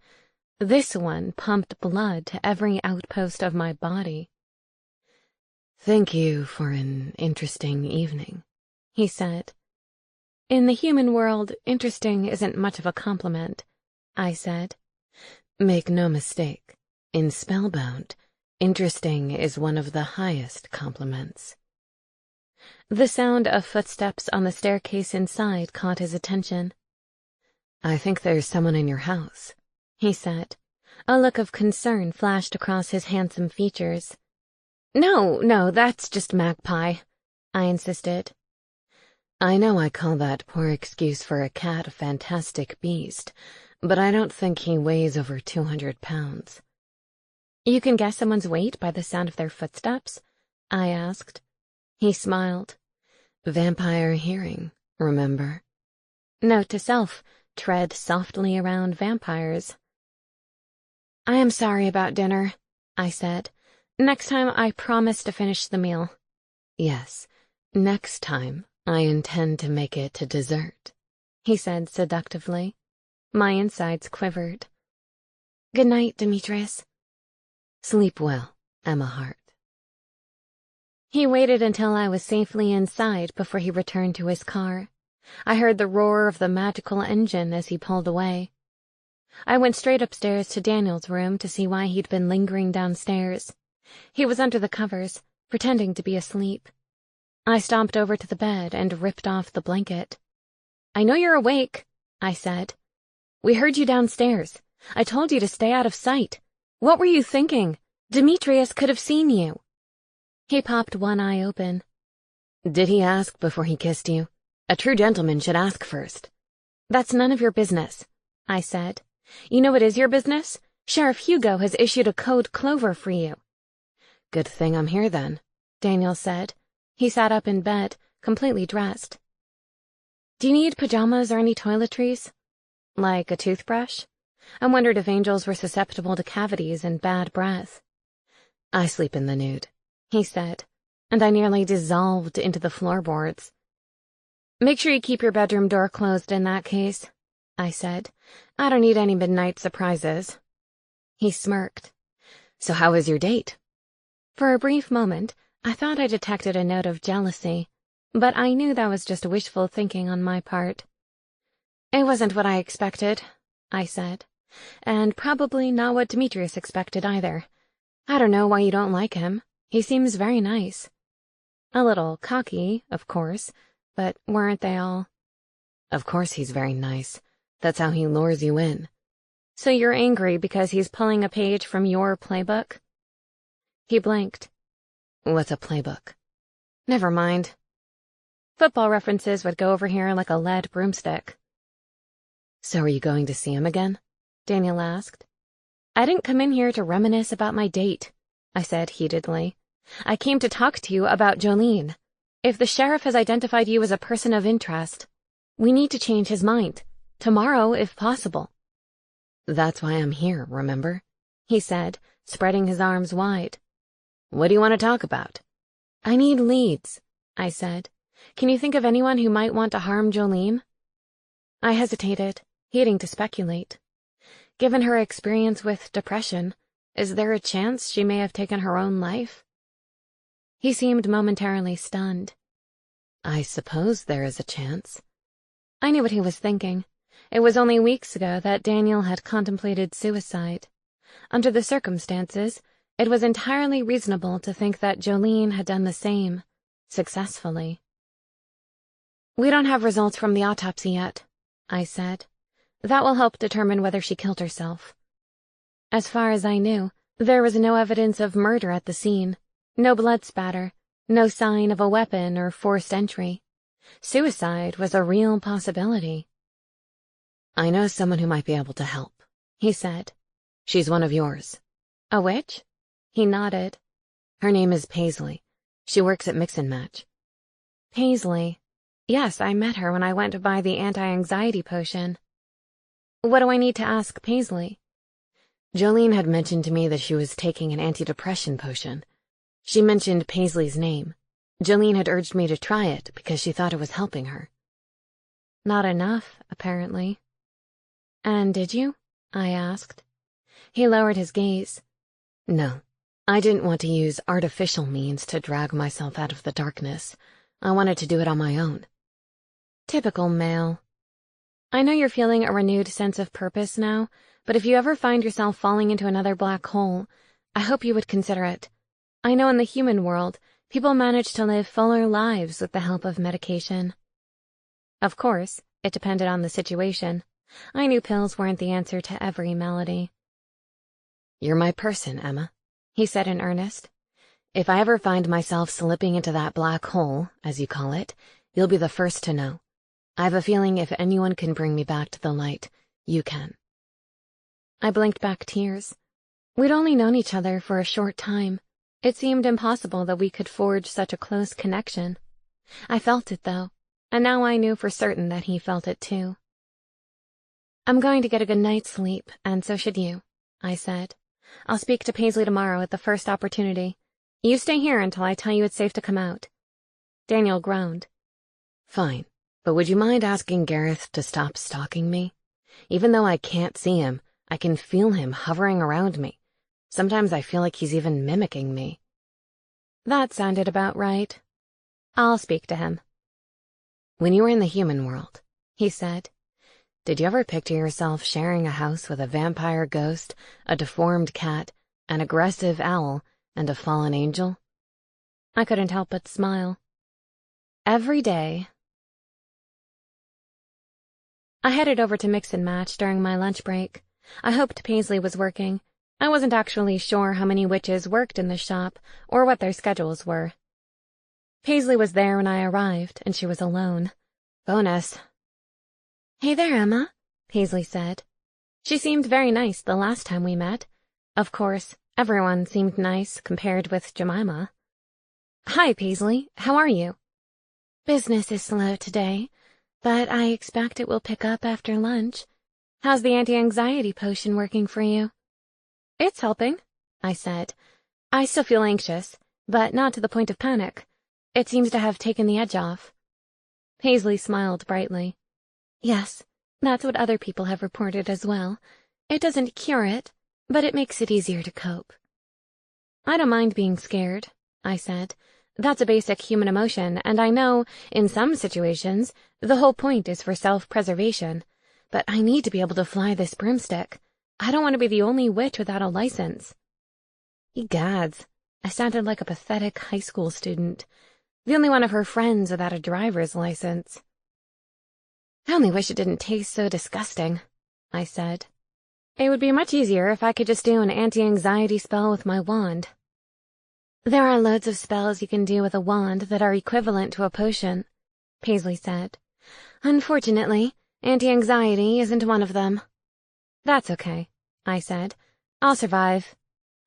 This one pumped blood to every outpost of my body. Thank you for an interesting evening, he said. In the human world, interesting isn't much of a compliment, I said. Make no mistake, in Spellbound, interesting is one of the highest compliments. The sound of footsteps on the staircase inside caught his attention. I think there's someone in your house, he said. A look of concern flashed across his handsome features. No, that's just Magpie, I insisted. I know I call that poor excuse for a cat a fantastic beast, but I don't think he weighs over 200 pounds. You can guess someone's weight by the sound of their footsteps? I asked. He smiled. Vampire hearing, remember? Note to self, tread softly around vampires. I am sorry about dinner, I said. Next time I promise to finish the meal. Yes, next time I intend to make it to dessert, he said seductively. My insides quivered. Good night, Demetrius. Sleep well, Emma Hart. He waited until I was safely inside before he returned to his car. I heard the roar of the magical engine as he pulled away. I went straight upstairs to Daniel's room to see why he'd been lingering downstairs. He was under the covers, pretending to be asleep. I stomped over to the bed and ripped off the blanket. I know you're awake, I said. We heard you downstairs. I told you to stay out of sight. What were you thinking? Demetrius could have seen you. He popped one eye open. Did he ask before he kissed you? A true gentleman should ask first. That's none of your business, I said. You know what is your business? Sheriff Hugo has issued a code Clover for you. Good thing I'm here then, Daniel said. He sat up in bed, completely dressed. Do you need pajamas or any toiletries? Like a toothbrush? I wondered if angels were susceptible to cavities and bad breath. I sleep in the nude, he said, and I nearly dissolved into the floorboards. Make sure you keep your bedroom door closed in that case, I said. I don't need any midnight surprises. He smirked. So how was your date? For a brief moment, I thought I detected a note of jealousy, but I knew that was just wishful thinking on my part. It wasn't what I expected, I said, and probably not what Demetrius expected either. I don't know why you don't like him. He seems very nice. A little cocky, of course, but weren't they all? Of course he's very nice. That's how he lures you in. So you're angry because he's pulling a page from your playbook? He blinked. What's a playbook? Never mind. Football references would go over here like a lead broomstick. So are you going to see him again? Daniel asked. I didn't come in here to reminisce about my date, I said heatedly. I came to talk to you about Jolene. If the sheriff has identified you as a person of interest, we need to change his mind. Tomorrow, if possible. That's why I'm here, remember? He said, spreading his arms wide. What do you want to talk about? I need leads, I said. Can you think of anyone who might want to harm Jolene? I hesitated, hating to speculate. Given her experience with depression, is there a chance she may have taken her own life? He seemed momentarily stunned. I suppose there is a chance. I knew what he was thinking. It was only weeks ago that Daniel had contemplated suicide. Under the circumstances, it was entirely reasonable to think that Jolene had done the same, successfully. We don't have results from the autopsy yet, I said. That will help determine whether she killed herself. As far as I knew, there was no evidence of murder at the scene, no blood spatter, no sign of a weapon or forced entry. Suicide was a real possibility. I know someone who might be able to help, he said. She's one of yours. A witch? He nodded. Her name is Paisley. She works at Mix and Match. Paisley. Yes, I met her when I went to buy the anti-anxiety potion. What do I need to ask Paisley? Jolene had mentioned to me that she was taking an antidepressant potion. She mentioned Paisley's name. Jolene had urged me to try it because she thought it was helping her. Not enough, apparently. And did you? I asked. He lowered his gaze. No, I didn't want to use artificial means to drag myself out of the darkness. I wanted to do it on my own. Typical male. I know you're feeling a renewed sense of purpose now, but if you ever find yourself falling into another black hole, I hope you would consider it. I know in the human world, people manage to live fuller lives with the help of medication. Of course, it depended on the situation. I knew pills weren't the answer to every malady. You're my person, Emma, he said in earnest. If I ever find myself slipping into that black hole, as you call it, you'll be the first to know. I have a feeling if anyone can bring me back to the light, you can. I blinked back tears. We'd only known each other for a short time. It seemed impossible that we could forge such a close connection. I felt it, though, and now I knew for certain that he felt it too. I'm going to get a good night's sleep, and so should you, I said. I'll speak to Paisley tomorrow at the first opportunity. You stay here until I tell you it's safe to come out. Daniel groaned. Fine, but would you mind asking Gareth to stop stalking me? Even though I can't see him, I can feel him hovering around me. Sometimes I feel like he's even mimicking me. That sounded about right. I'll speak to him. When you were in the human world, he said, did you ever picture yourself sharing a house with a vampire ghost, a deformed cat, an aggressive owl, and a fallen angel? I couldn't help but smile. Every day. I headed over to Mix and Match during my lunch break. I hoped Paisley was working. I wasn't actually sure how many witches worked in the shop or what their schedules were. Paisley was there when I arrived, and she was alone. Bonus. "Hey there, Emma," Paisley said. She seemed very nice the last time we met. Of course, everyone seemed nice compared with Jemima. Hi, Paisley. How are you? "Business is slow today, but I expect it will pick up after lunch. How's the anti-anxiety potion working for you?" "It's helping," I said. "I still feel anxious, but not to the point of panic. It seems to have taken the edge off." Paisley smiled brightly. "Yes, that's what other people have reported as well. It doesn't cure it, but it makes it easier to cope." "I don't mind being scared," I said. "That's a basic human emotion, and I know, in some situations, the whole point is for self-preservation. But I need to be able to fly this broomstick. I don't want to be the only witch without a license." Egads, I sounded like a pathetic high school student, the only one of her friends without a driver's license. "I only wish it didn't taste so disgusting," I said. "It would be much easier if I could just do an anti-anxiety spell with my wand." "There are loads of spells you can do with a wand that are equivalent to a potion," Paisley said. "Unfortunately, anti-anxiety isn't one of them." "That's okay," I said. "I'll survive,"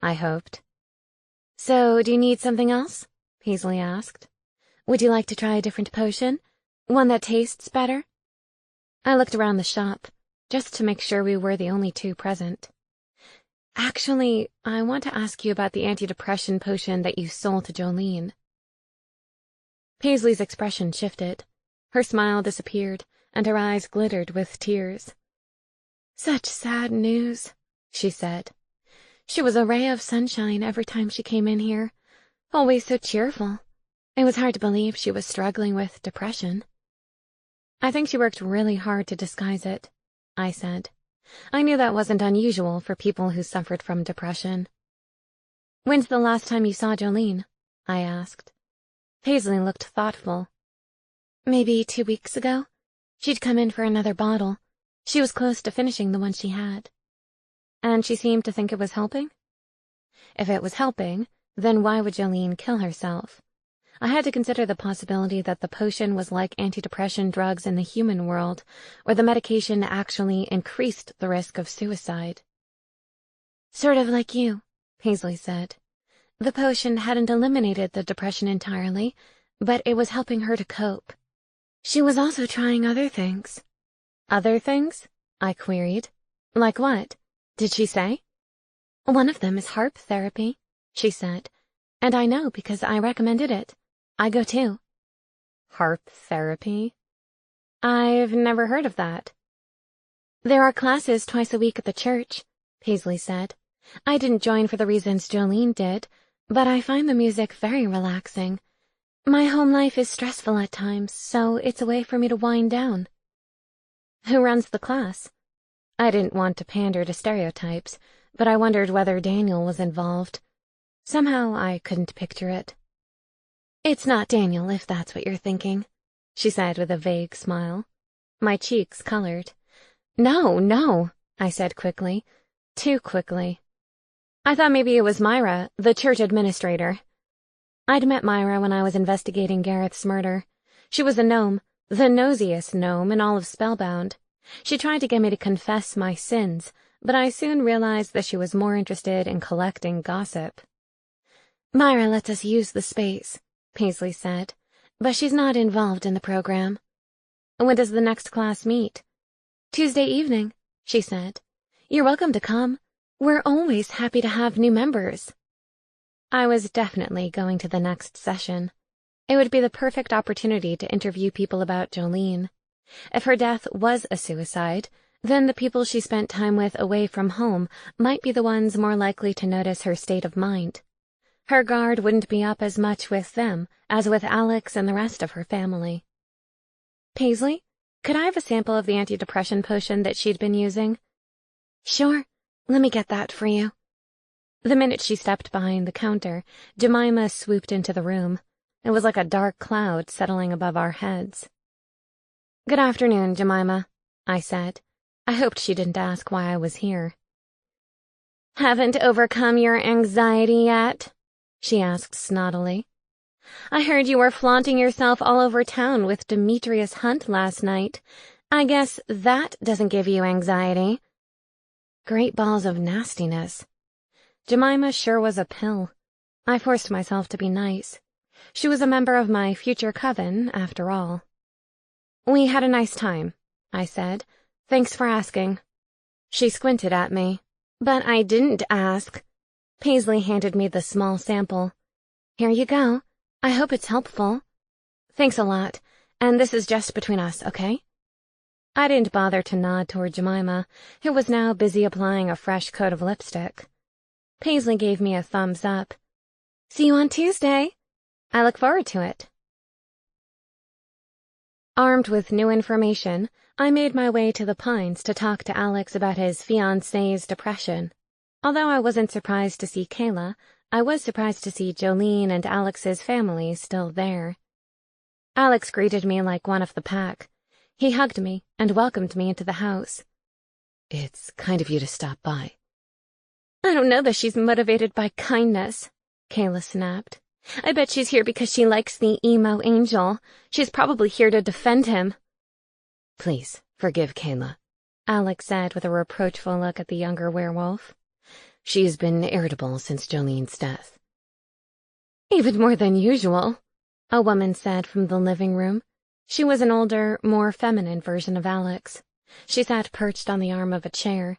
I hoped. "So, do you need something else?" Paisley asked. "Would you like to try a different potion? One that tastes better?" I looked around the shop, just to make sure we were the only two present. "Actually, I want to ask you about the antidepressant potion that you sold to Jolene." Paisley's expression shifted. Her smile disappeared, and her eyes glittered with tears. "Such sad news," she said. "She was a ray of sunshine every time she came in here, always so cheerful. It was hard to believe she was struggling with depression." "I think she worked really hard to disguise it," I said. I knew that wasn't unusual for people who suffered from depression. "When's the last time you saw Jolene?" I asked. Paisley looked thoughtful. "Maybe 2 weeks ago. She'd come in for another bottle. She was close to finishing the one she had." "And she seemed to think it was helping?" If it was helping, then why would Jolene kill herself? I had to consider the possibility that the potion was like antidepressant drugs in the human world, or the medication actually increased the risk of suicide. "Sort of like you," Paisley said. "The potion hadn't eliminated the depression entirely, but it was helping her to cope. She was also trying other things." "Other things?" I queried. "Like what? Did she say?" "One of them is harp therapy," she said. "And I know because I recommended it. I go too." "Harp therapy? I've never heard of that." "There are classes twice a week at the church," Paisley said. "I didn't join for the reasons Jolene did, but I find the music very relaxing. My home life is stressful at times, so it's a way for me to wind down." "Who runs the class?" I didn't want to pander to stereotypes, but I wondered whether Daniel was involved. Somehow I couldn't picture it. "It's not Daniel, if that's what you're thinking," she said with a vague smile. My cheeks colored. No, I said quickly. Too quickly. I thought maybe it was Myra, the church administrator. I'd met Myra when I was investigating Gareth's murder. She was a gnome, the nosiest gnome in all of Spellbound. She tried to get me to confess my sins, but I soon realized that she was more interested in collecting gossip. "Myra lets us use the space," Paisley said, "but she's not involved in the program." "When does the next class meet?" "Tuesday evening," she said. "You're welcome to come. We're always happy to have new members." I was definitely going to the next session. It would be the perfect opportunity to interview people about Jolene. If her death was a suicide, then the people she spent time with away from home might be the ones more likely to notice her state of mind. Her guard wouldn't be up as much with them as with Alex and the rest of her family. "Paisley, could I have a sample of the antidepressant potion that she'd been using?" "Sure. Let me get that for you." The minute she stepped behind the counter, Jemima swooped into the room. It was like a dark cloud settling above our heads. "Good afternoon, Jemima," I said. I hoped she didn't ask why I was here. Haven't overcome your anxiety yet? She asked snottily. I heard you were flaunting yourself all over town with Demetrius Hunt last night. I guess that doesn't give you anxiety. Great balls of nastiness. Jemima sure was a pill. I forced myself to be nice. She was a member of my future coven, after all. We had a nice time, I said. Thanks for asking. She squinted at me. But I didn't ask. Paisley handed me the small sample. Here you go. I hope it's helpful. Thanks a lot. And this is just between us, okay? I didn't bother to nod toward Jemima, who was now busy applying a fresh coat of lipstick. Paisley gave me a thumbs up. See you on Tuesday. I look forward to it. Armed with new information, I made my way to the Pines to talk to Alex about his fiancée's depression. Although I wasn't surprised to see Kayla, I was surprised to see Jolene and Alex's family still there. Alex greeted me like one of the pack. He hugged me and welcomed me into the house. It's kind of you to stop by. I don't know that she's motivated by kindness, Kayla snapped. I bet she's here because she likes the emo angel. She's probably here to defend him. Please, forgive Kayla, Alex said with a reproachful look at the younger werewolf. She's been irritable since Jolene's death. Even more than usual, a woman said from the living room. She was an older, more feminine version of Alex. She sat perched on the arm of a chair.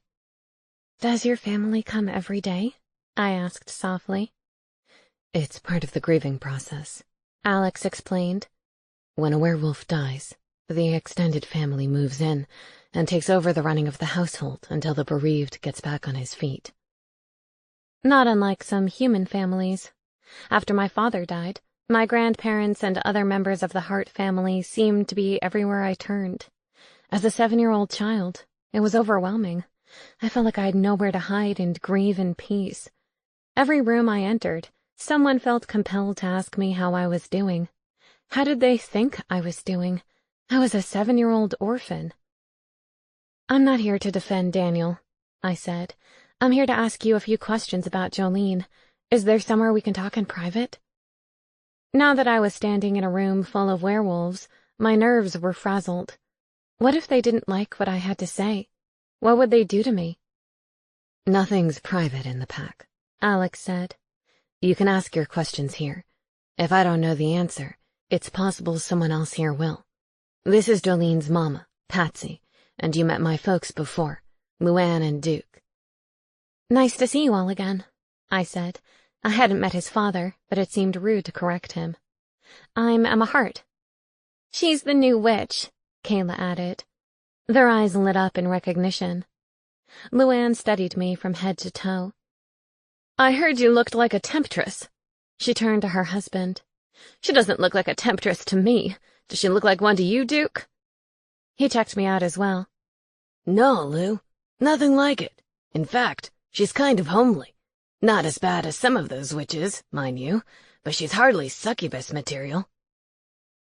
Does your family come every day? I asked softly. It's part of the grieving process, Alex explained. When a werewolf dies, the extended family moves in and takes over the running of the household until the bereaved gets back on his feet. Not unlike some human families. After my father died, my grandparents and other members of the Hart family seemed to be everywhere I turned. As a 7-year-old child, it was overwhelming. I felt like I had nowhere to hide and grieve in peace. Every room I entered, someone felt compelled to ask me how I was doing. How did they think I was doing? I was a 7-year-old orphan. I'm not here to defend Daniel, I said. I'm here to ask you a few questions about Jolene. Is there somewhere we can talk in private? Now that I was standing in a room full of werewolves, my nerves were frazzled. What if they didn't like what I had to say? What would they do to me? Nothing's private in the pack, Alex said. You can ask your questions here. If I don't know the answer, it's possible someone else here will. This is Jolene's mama, Patsy, and you met my folks before, Luann and Duke. Nice to see you all again, I said. I hadn't met his father, but it seemed rude to correct him. I'm Emma Hart. She's the new witch, Kayla added. Their eyes lit up in recognition. Luann studied me from head to toe. I heard you looked like a temptress. She turned to her husband. She doesn't look like a temptress to me. Does she look like one to you, Duke? He checked me out as well. No, Lou. Nothing like it. In fact, she's kind of homely. Not as bad as some of those witches, mind you, but she's hardly succubus material.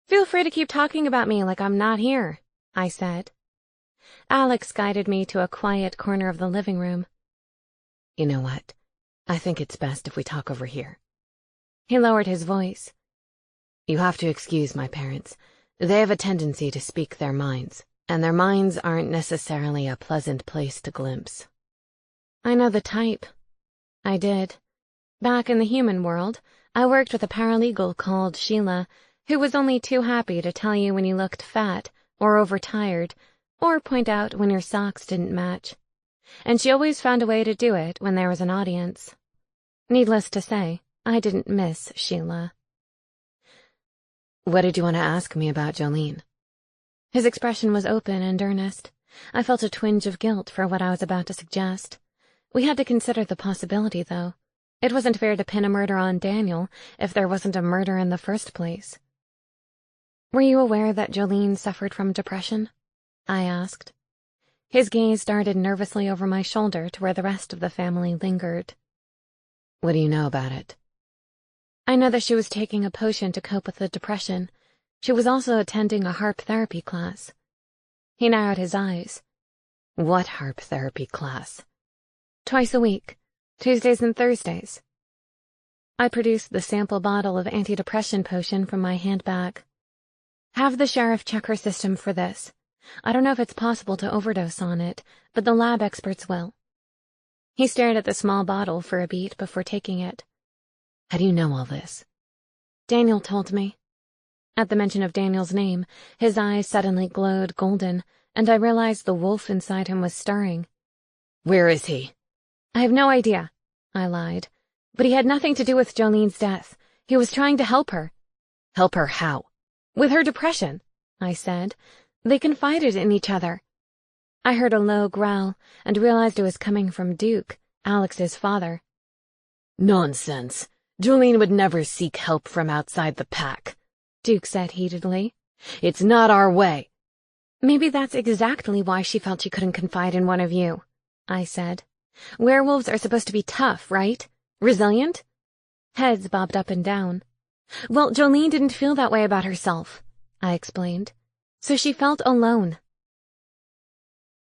Feel free to keep talking about me like I'm not here, I said. Alex guided me to a quiet corner of the living room. You know what? I think it's best if we talk over here. He lowered his voice. You have to excuse my parents. They have a tendency to speak their minds, and their minds aren't necessarily a pleasant place to glimpse. I know the type. I did. Back in the human world, I worked with a paralegal called Sheila, who was only too happy to tell you when you looked fat or overtired, or point out when your socks didn't match. And she always found a way to do it when there was an audience. Needless to say, I didn't miss Sheila. What did you want to ask me about Jolene? His expression was open and earnest. I felt a twinge of guilt for what I was about to suggest. We had to consider the possibility, though. It wasn't fair to pin a murder on Daniel if there wasn't a murder in the first place. Were you aware that Jolene suffered from depression? I asked. His gaze darted nervously over my shoulder to where the rest of the family lingered. What do you know about it? I know that she was taking a potion to cope with the depression. She was also attending a harp therapy class. He narrowed his eyes. What harp therapy class? Twice a week. Tuesdays and Thursdays. I produced the sample bottle of antidepressant potion from my handbag. Have the sheriff check her system for this. I don't know if it's possible to overdose on it, but the lab experts will. He stared at the small bottle for a beat before taking it. How do you know all this? Daniel told me. At the mention of Daniel's name, his eyes suddenly glowed golden, and I realized the wolf inside him was stirring. Where is he? I have no idea, I lied. But he had nothing to do with Jolene's death. He was trying to help her. Help her how? With her depression, I said. They confided in each other. I heard a low growl and realized it was coming from Duke, Alex's father. Nonsense. Jolene would never seek help from outside the pack, Duke said heatedly. It's not our way. Maybe that's exactly why she felt she couldn't confide in one of you, I said. Werewolves are supposed to be tough, right? Resilient? Heads bobbed up and down. Well, Jolene didn't feel that way about herself, I explained. So she felt alone.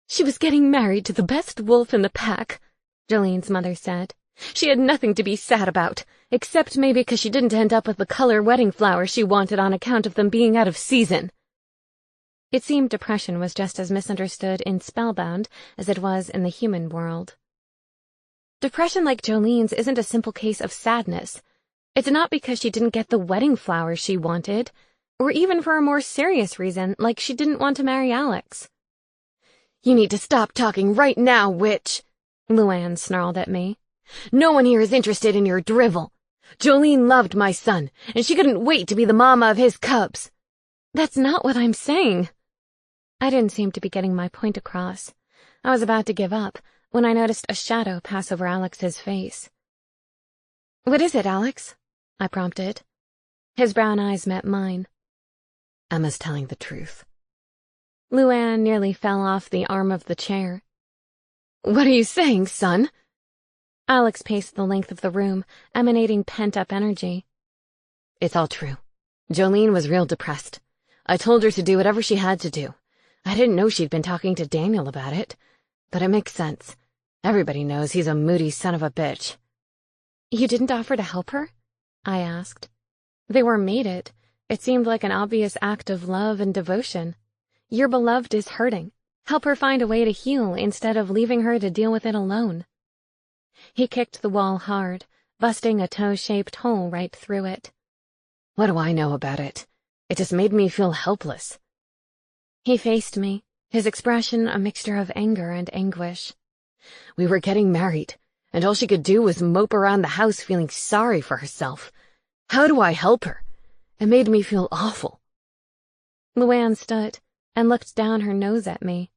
She was getting married to the best wolf in the pack, Jolene's mother said. She had nothing to be sad about, except maybe because she didn't end up with the color wedding flowers she wanted on account of them being out of season. It seemed depression was just as misunderstood in Spellbound as it was in the human world. Depression like Jolene's isn't a simple case of sadness. It's not because she didn't get the wedding flowers she wanted, or even for a more serious reason, like she didn't want to marry Alex. You need to stop talking right now, witch, Luann snarled at me. No one here is interested in your drivel. Jolene loved my son, and she couldn't wait to be the mama of his cubs. That's not what I'm saying. I didn't seem to be getting my point across. I was about to give up when I noticed a shadow pass over Alex's face. What is it, Alex? I prompted. His brown eyes met mine. Emma's telling the truth. Luann nearly fell off the arm of the chair. What are you saying, son? Alex paced the length of the room, emanating pent-up energy. It's all true. Jolene was real depressed. I told her to do whatever she had to do. I didn't know she'd been talking to Daniel about it, but it makes sense. Everybody knows he's a moody son of a bitch. You didn't offer to help her? I asked. They were mated. It seemed like an obvious act of love and devotion. Your beloved is hurting. Help her find a way to heal instead of leaving her to deal with it alone. He kicked the wall hard, busting a toe-shaped hole right through it. What do I know about it? It just made me feel helpless. He faced me, his expression a mixture of anger and anguish. We were getting married, and all she could do was mope around the house feeling sorry for herself. How do I help her? It made me feel awful. Luann stood and looked down her nose at me.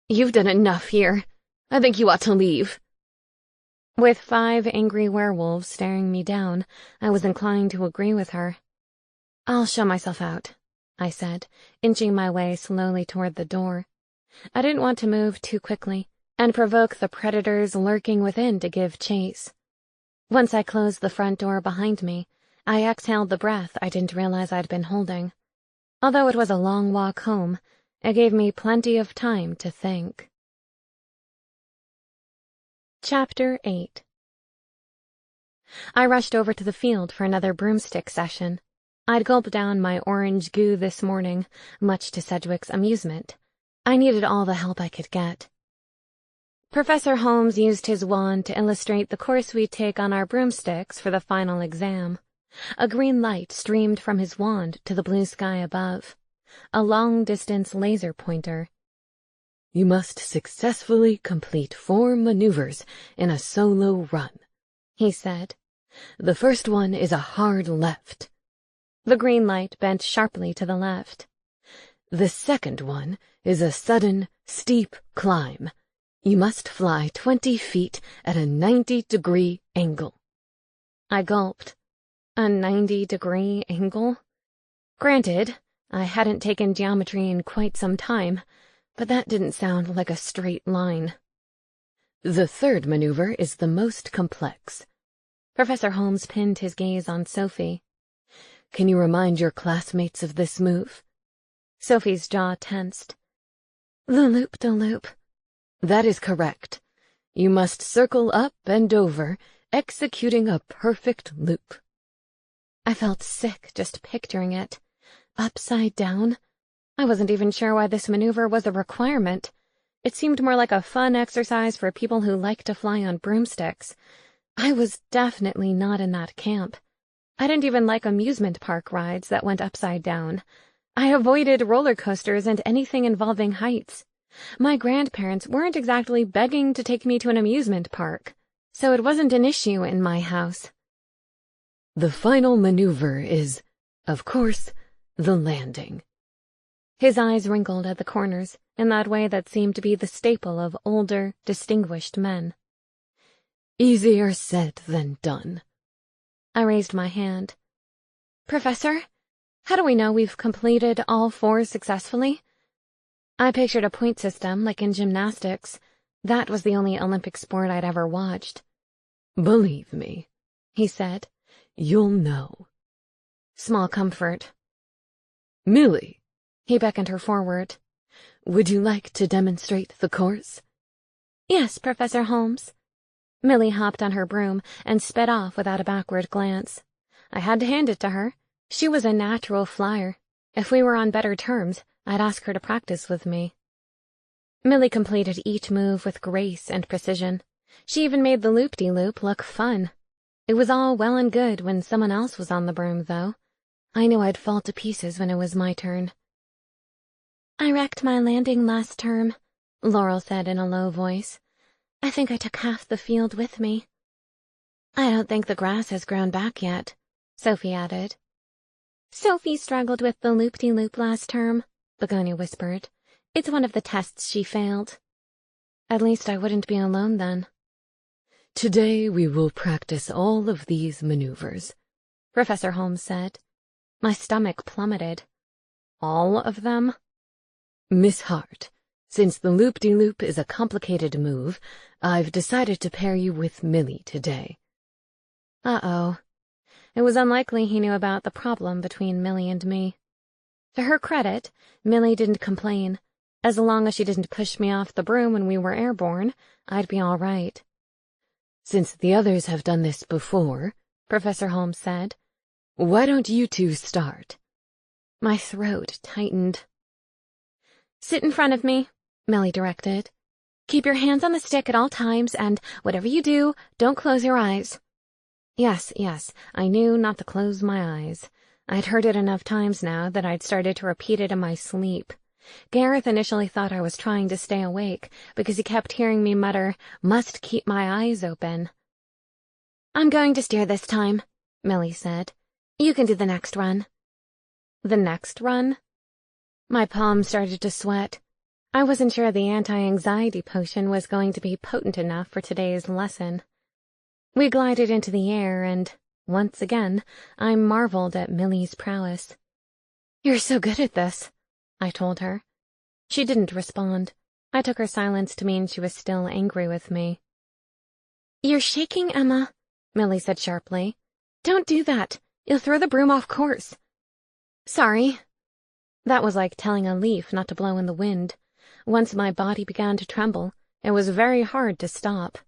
You've done enough here. I think you ought to leave. With 5 angry werewolves staring me down, I was inclined to agree with her. I'll show myself out, I said, inching my way slowly toward the door. I didn't want to move too quickly and provoke the predators lurking within to give chase. Once I closed the front door behind me, I exhaled the breath I didn't realize I'd been holding. Although it was a long walk home, it gave me plenty of time to think. Chapter 8. I rushed over to the field for another broomstick session. I'd gulped down my orange goo this morning, much to Sedgwick's amusement. I needed all the help I could get. Professor Holmes used his wand to illustrate the course we'd take on our broomsticks for the final exam. A green light streamed from his wand to the blue sky above. A long-distance laser pointer. You must successfully complete 4 maneuvers in a solo run, he said. The first one is a hard left. The green light bent sharply to the left. The second one is a sudden, steep climb. You must fly 20 feet at a 90-degree angle. I gulped. A 90-degree angle? Granted, I hadn't taken geometry in quite some time, but that didn't sound like a straight line. The third maneuver is the most complex. Professor Holmes pinned his gaze on Sophie. Can you remind your classmates of this move? Sophie's jaw tensed. The loop-de-loop. That is correct. You must circle up and over, executing a perfect loop. I felt sick just picturing it. Upside down? I wasn't even sure why this maneuver was a requirement. It seemed more like a fun exercise for people who like to fly on broomsticks. I was definitely not in that camp. I didn't even like amusement park rides that went upside down. I avoided roller coasters and anything involving heights. My grandparents weren't exactly begging to take me to an amusement park, so it wasn't an issue in my house. The final maneuver is, of course, the landing. His eyes wrinkled at the corners in that way that seemed to be the staple of older, distinguished men. Easier said than done. I raised my hand. Professor, how do we know we've completed all 4 successfully? I pictured a point system like in gymnastics. That was the only Olympic sport I'd ever watched. Believe me, he said. You'll know. Small comfort. Millie. He beckoned her forward. Would you like to demonstrate the course? Yes, Professor Holmes. Millie hopped on her broom and sped off without a backward glance. I had to hand it to her. She was a natural flyer. If we were on better terms, I'd ask her to practice with me. Millie completed each move with grace and precision. She even made the loop-de-loop look fun. It was all well and good when someone else was on the broom, though. I knew I'd fall to pieces when it was my turn. I wrecked my landing last term, Laurel said in a low voice. I think I took half the field with me. I don't think the grass has grown back yet, Sophie added. Sophie struggled with the loop-de-loop last term, Begonia whispered. It's one of the tests she failed. At least I wouldn't be alone then. Today we will practice all of these maneuvers, Professor Holmes said. My stomach plummeted. All of them? Miss Hart, since the loop-de-loop is a complicated move, I've decided to pair you with Millie today. Uh-oh. It was unlikely he knew about the problem between Millie and me. To her credit, Millie didn't complain. As long as she didn't push me off the broom when we were airborne, I'd be all right. Since the others have done this before, Professor Holmes said, why don't you two start? My throat tightened. Sit in front of me, Millie directed. Keep your hands on the stick at all times, and whatever you do, don't close your eyes. Yes, I knew not to close my eyes. I'd heard it enough times now that I'd started to repeat it in my sleep. Gareth initially thought I was trying to stay awake because he kept hearing me mutter, "Must keep my eyes open." I'm going to steer this time, Millie said. You can do the next run. The next run? My palms started to sweat. I wasn't sure the anti-anxiety potion was going to be potent enough for today's lesson. We glided into the air and, once again, I marveled at Millie's prowess. You're so good at this, I told her. She didn't respond. I took her silence to mean she was still angry with me. You're shaking, Emma, Millie said sharply. Don't do that. You'll throw the broom off course. Sorry. That was like telling a leaf not to blow in the wind. Once my body began to tremble, it was very hard to stop.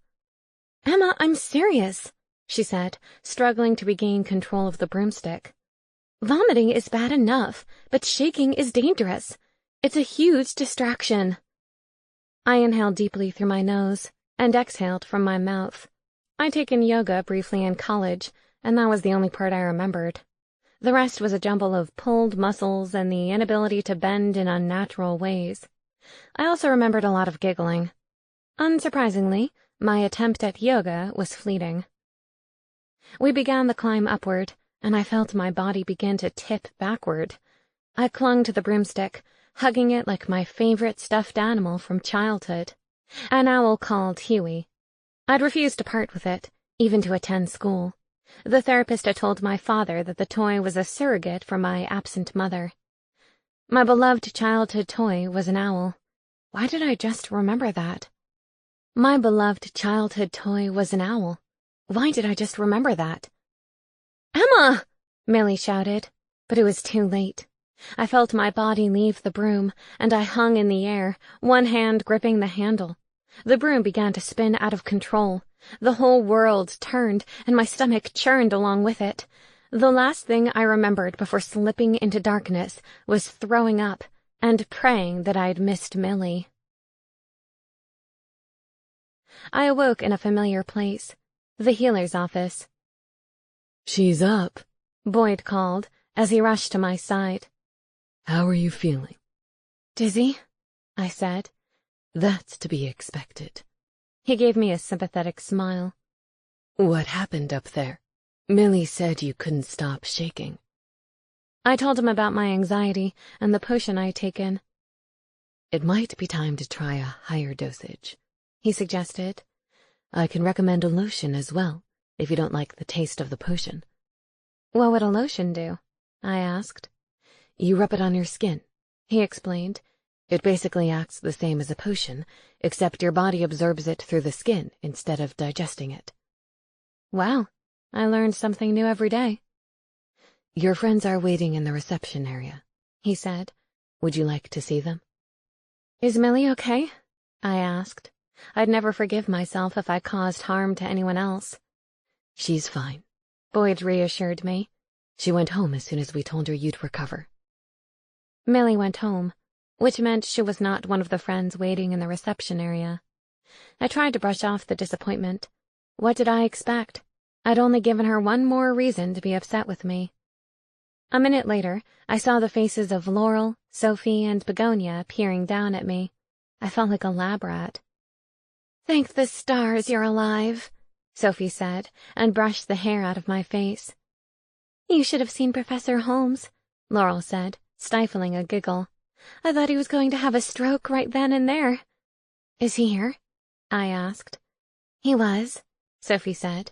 Emma, I'm serious, she said, struggling to regain control of the broomstick. Vomiting is bad enough, but shaking is dangerous. It's a huge distraction. I inhaled deeply through my nose and exhaled from my mouth. I'd taken yoga briefly in college, and that was the only part I remembered. The rest was a jumble of pulled muscles and the inability to bend in unnatural ways. I also remembered a lot of giggling. Unsurprisingly, my attempt at yoga was fleeting. We began the climb upward, and I felt my body begin to tip backward. I clung to the broomstick, hugging it like my favorite stuffed animal from childhood, an owl called Huey. I'd refused to part with it, even to attend school. The therapist had told my father that the toy was a surrogate for my absent mother. My beloved childhood toy was an owl. Why did I just remember that? My beloved childhood toy was an owl. Why did I just remember that? Emma! Millie shouted, but it was too late. I felt my body leave the broom, and I hung in the air, one hand gripping the handle. The broom began to spin out of control. The whole world turned, and my stomach churned along with it. The last thing I remembered before slipping into darkness was throwing up and praying that I'd missed Millie. I awoke in a familiar place, the healer's office. "She's up," Boyd called as he rushed to my side. "How are you feeling?" "Dizzy," I said. "That's to be expected." He gave me a sympathetic smile. "What happened up there? Millie said you couldn't stop shaking." I told him about my anxiety and the potion I had taken. "It might be time to try a higher dosage," he suggested. "I can recommend a lotion as well, if you don't like the taste of the potion." "What would a lotion do?" I asked. "You rub it on your skin," he explained. "It basically acts the same as a potion, except your body absorbs it through the skin instead of digesting it." Wow, I learned something new every day. "Your friends are waiting in the reception area," he said. "Would you like to see them?" "Is Millie okay?" I asked. I'd never forgive myself if I caused harm to anyone else. "She's fine," Boyd reassured me. "She went home as soon as we told her you'd recover." Millie went home, which meant she was not one of the friends waiting in the reception area. I tried to brush off the disappointment. What did I expect? I'd only given her one more reason to be upset with me. A minute later, I saw the faces of Laurel, Sophie, and Begonia peering down at me. I felt like a lab rat. "Thank the stars you're alive," Sophie said, and brushed the hair out of my face. "You should have seen Professor Holmes," Laurel said, stifling a giggle. "I thought he was going to have a stroke right then and there." "Is he here?" I asked. "He was," Sophie said.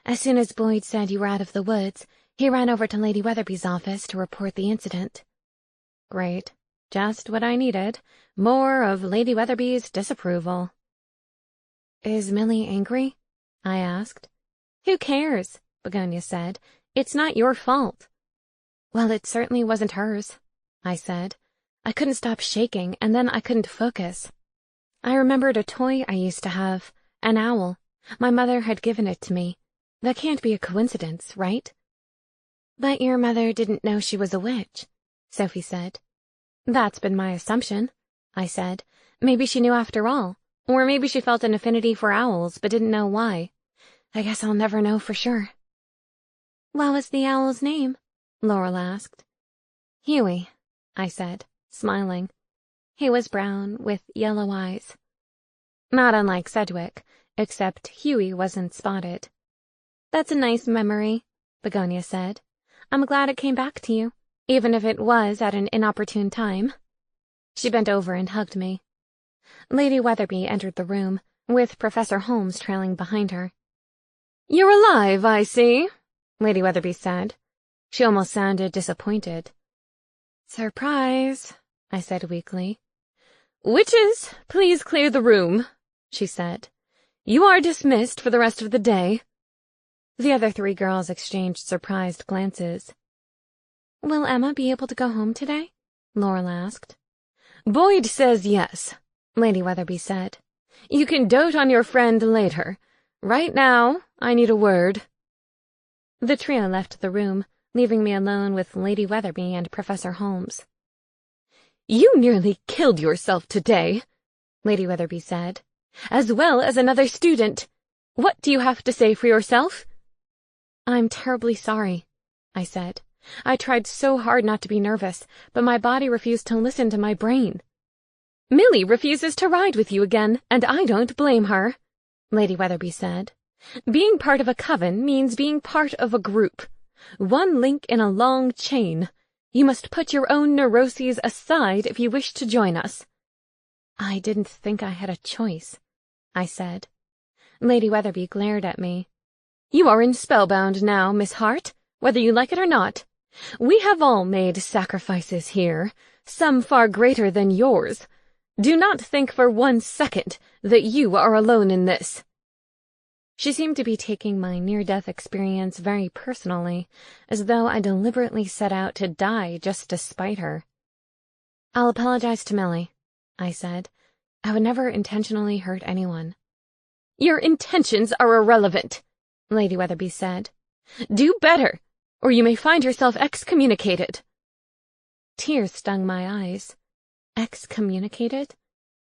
"As soon as Boyd said you were out of the woods, he ran over to Lady Weatherby's office to report the incident." Great. Just what I needed. More of Lady Weatherby's disapproval. "Is Millie angry?" I asked. "Who cares?" Begonia said. "It's not your fault." "Well, it certainly wasn't hers," I said. I couldn't stop shaking, and then I couldn't focus. I remembered a toy I used to have, an owl. My mother had given it to me. That can't be a coincidence, right? "But your mother didn't know she was a witch," Sophie said. "That's been my assumption," I said. "Maybe she knew after all. Or maybe she felt an affinity for owls but didn't know why. I guess I'll never know for sure." "What was the owl's name?" Laurel asked. "Huey," I said, smiling. He was brown with yellow eyes. Not unlike Sedgwick, except Huey wasn't spotted. "That's a nice memory," Begonia said. "I'm glad it came back to you, even if it was at an inopportune time." She bent over and hugged me. Lady Weatherby entered the room, with Professor Holmes trailing behind her. "You're alive, I see," Lady Weatherby said. She almost sounded disappointed. "Surprise," I said weakly. "Witches, please clear the room," she said. "You are dismissed for the rest of the day." The other three girls exchanged surprised glances. "Will Emma be able to go home today?" Laurel asked. "Boyd says yes," Lady Weatherby said. "You can dote on your friend later. Right now, I need a word." The trio left the room, leaving me alone with Lady Weatherby and Professor Holmes. "You nearly killed yourself today," Lady Weatherby said, "as well as another student. What do you have to say for yourself?" "I'm terribly sorry," I said. I tried so hard not to be nervous, but my body refused to listen to my brain. "Millie refuses to ride with you again, and I don't blame her," Lady Weatherby said. "Being part of a coven means being part of a group. One link in a long chain. You must put your own neuroses aside if you wish to join us." "I didn't think I had a choice," I said. Lady Weatherby glared at me. "You are in Spellbound now, Miss Hart, whether you like it or not. We have all made sacrifices here, some far greater than yours. Do not think for 1 second that you are alone in this." She seemed to be taking my near-death experience very personally, as though I deliberately set out to die just to spite her. "I'll apologize to Millie," I said. I would never intentionally hurt anyone. "Your intentions are irrelevant," Lady Weatherby said. "Do better, or you may find yourself excommunicated." Tears stung my eyes. Excommunicated?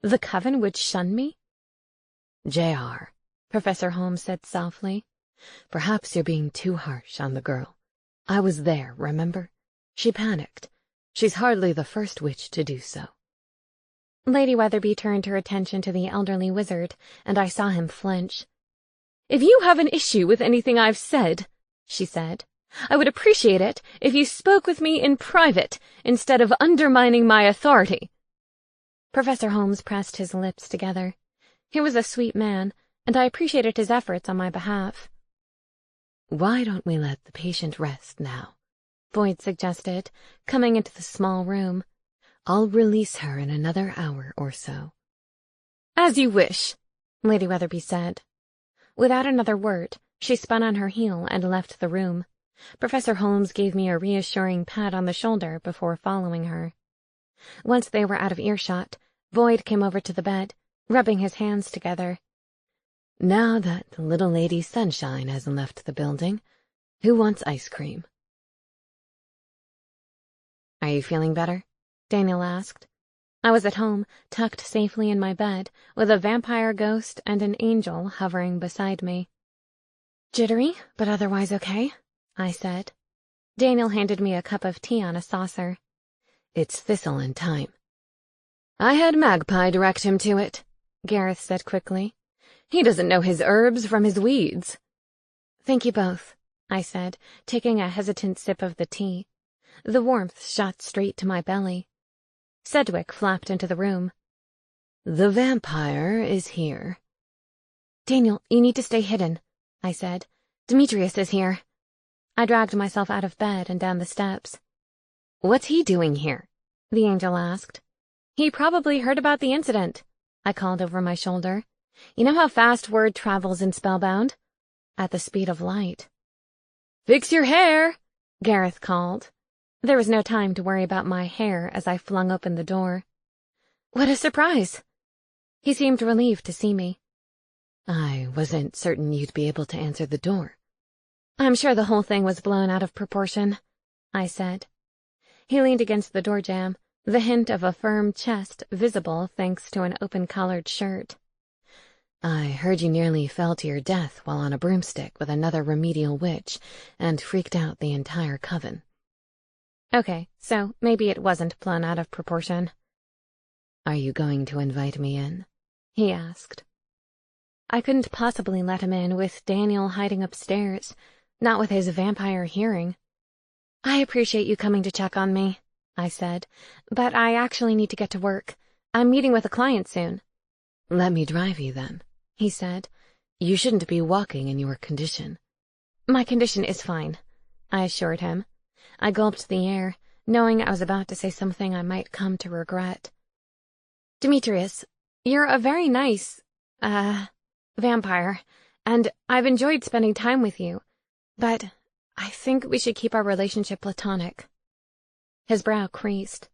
The coven would shun me? "JR," Professor Holmes said softly, "perhaps you're being too harsh on the girl. I was there, remember? She panicked. She's hardly the first witch to do so." Lady Weatherby turned her attention to the elderly wizard, and I saw him flinch. "If you have an issue with anything I've said," she said, "I would appreciate it if you spoke with me in private instead of undermining my authority." Professor Holmes pressed his lips together. He was a sweet man, and I appreciated his efforts on my behalf. "Why don't we let the patient rest now?" Boyd suggested, coming into the small room. "I'll release her in another hour or so." "As you wish," Lady Weatherby said. Without another word, she spun on her heel and left the room. Professor Holmes gave me a reassuring pat on the shoulder before following her. Once they were out of earshot, Boyd came over to the bed, rubbing his hands together. "Now that the little Lady Sunshine hasn't left the building, who wants ice cream?" "Are you feeling better?" Daniel asked. I was at home, tucked safely in my bed, with a vampire ghost and an angel hovering beside me. "Jittery, but otherwise okay," I said. Daniel handed me a cup of tea on a saucer. "It's thistle and thyme." "I had Magpie direct him to it," Gareth said quickly. "He doesn't know his herbs from his weeds." "Thank you both," I said, taking a hesitant sip of the tea. The warmth shot straight to my belly. Sedgwick flapped into the room. "The vampire is here." "Daniel, you need to stay hidden," I said. "Demetrius is here." I dragged myself out of bed and down the steps. "What's he doing here?" the angel asked. "He probably heard about the incident," I called over my shoulder. "You know how fast word travels in Spellbound? At the speed of light." "Fix your hair," Gareth called. There was no time to worry about my hair as I flung open the door. "What a surprise!" He seemed relieved to see me. "I wasn't certain you'd be able to answer the door." "I'm sure the whole thing was blown out of proportion," I said. He leaned against the door jamb, the hint of a firm chest visible thanks to an open-collared shirt. "I heard you nearly fell to your death while on a broomstick with another remedial witch and freaked out the entire coven." "Okay, so maybe it wasn't blown out of proportion." "Are you going to invite me in?" he asked. I couldn't possibly let him in with Daniel hiding upstairs, not with his vampire hearing. "I appreciate you coming to check on me," I said, "but I actually need to get to work. I'm meeting with a client soon." "Let me drive you then," he said. "You shouldn't be walking in your condition." "My condition is fine," I assured him. I gulped the air, knowing I was about to say something I might come to regret. "Demetrius, you're a very nice, vampire, and I've enjoyed spending time with you, but I think we should keep our relationship platonic." His brow creased.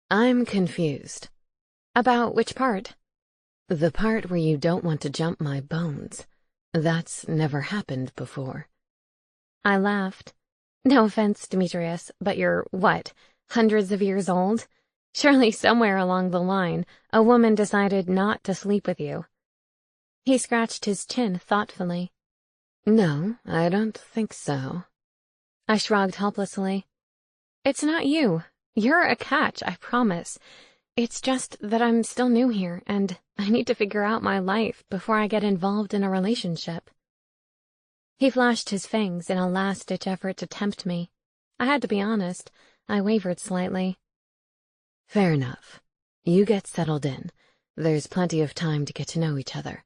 "I'm confused." "About which part?" "The part where you don't want to jump my bones. That's never happened before." I laughed. "No offense, Demetrius, but you're, what, hundreds of years old? Surely somewhere along the line, a woman decided not to sleep with you." He scratched his chin thoughtfully. "No, I don't think so." I shrugged helplessly. "It's not you. You're a catch, I promise. It's just that I'm still new here, and I need to figure out my life before I get involved in a relationship." He flashed his fangs in a last-ditch effort to tempt me. I had to be honest. I wavered slightly. "Fair enough. You get settled in. There's plenty of time to get to know each other.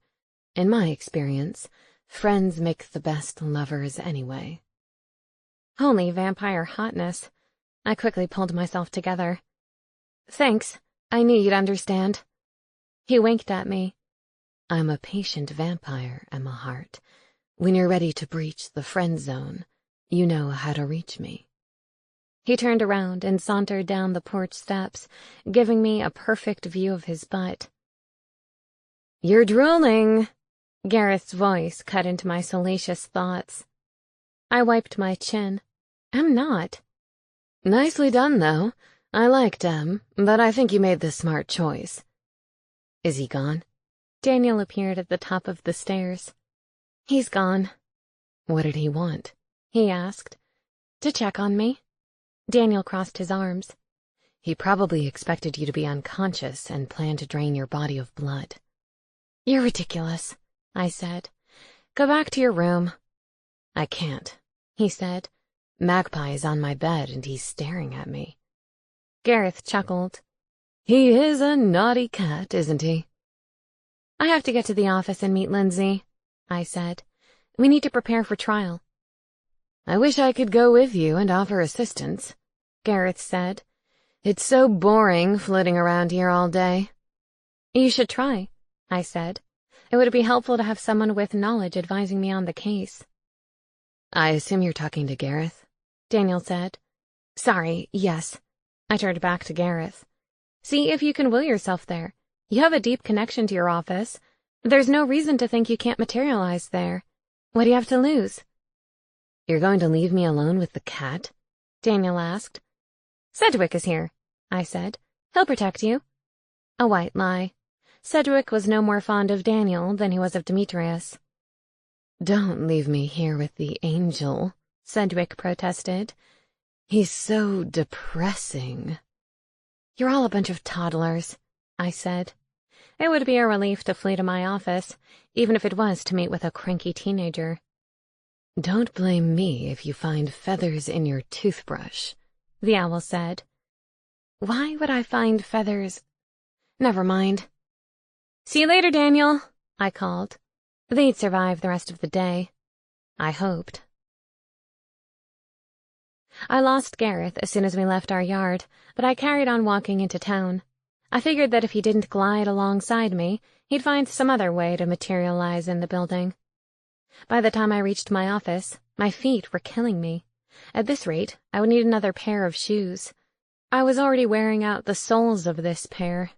In my experience, friends make the best lovers anyway." Holy vampire hotness. I quickly pulled myself together. "Thanks. I knew you'd understand." He winked at me. "I'm a patient vampire, Emma Hart. When you're ready to breach the friend zone, you know how to reach me." He turned around and sauntered down the porch steps, giving me a perfect view of his butt. You're drooling. Gareth's voice cut into my salacious thoughts. I wiped my chin. I'm not. Nicely done, though. I like Dem, but I think you made the smart choice. Is he gone? Daniel appeared at the top of the stairs. He's gone. What did he want? He asked. To check on me. Daniel crossed his arms. He probably expected you to be unconscious and planned to drain your body of blood. You're ridiculous, I said. Go back to your room. I can't, he said. Magpie is on my bed and he's staring at me. Gareth chuckled. He is a naughty cat, isn't he? I have to get to the office and meet Lindsay, I said. We need to prepare for trial. I wish I could go with you and offer assistance, Gareth said. It's so boring floating around here all day. You should try, I said. It would be helpful to have someone with knowledge advising me on the case. I assume you're talking to Gareth? Daniel said. Sorry, yes. I turned back to Gareth. See if you can will yourself there. You have a deep connection to your office. There's no reason to think you can't materialize there. What do you have to lose? You're going to leave me alone with the cat? Daniel asked. Sedgwick is here, I said. He'll protect you. A white lie. Sedgwick was no more fond of Daniel than he was of Demetrius. Don't leave me here with the angel, Sedgwick protested. He's so depressing. You're all a bunch of toddlers, I said. It would be a relief to flee to my office, even if it was to meet with a cranky teenager. Don't blame me if you find feathers in your toothbrush, the owl said. Why would I find feathers? Never mind. See you later, Daniel, I called. They'd survive the rest of the day. I hoped. I lost Gareth as soon as we left our yard, but I carried on walking into town. I figured that if he didn't glide alongside me, he'd find some other way to materialize in the building. By the time I reached my office, my feet were killing me. At this rate, I would need another pair of shoes. I was already wearing out the soles of this pair.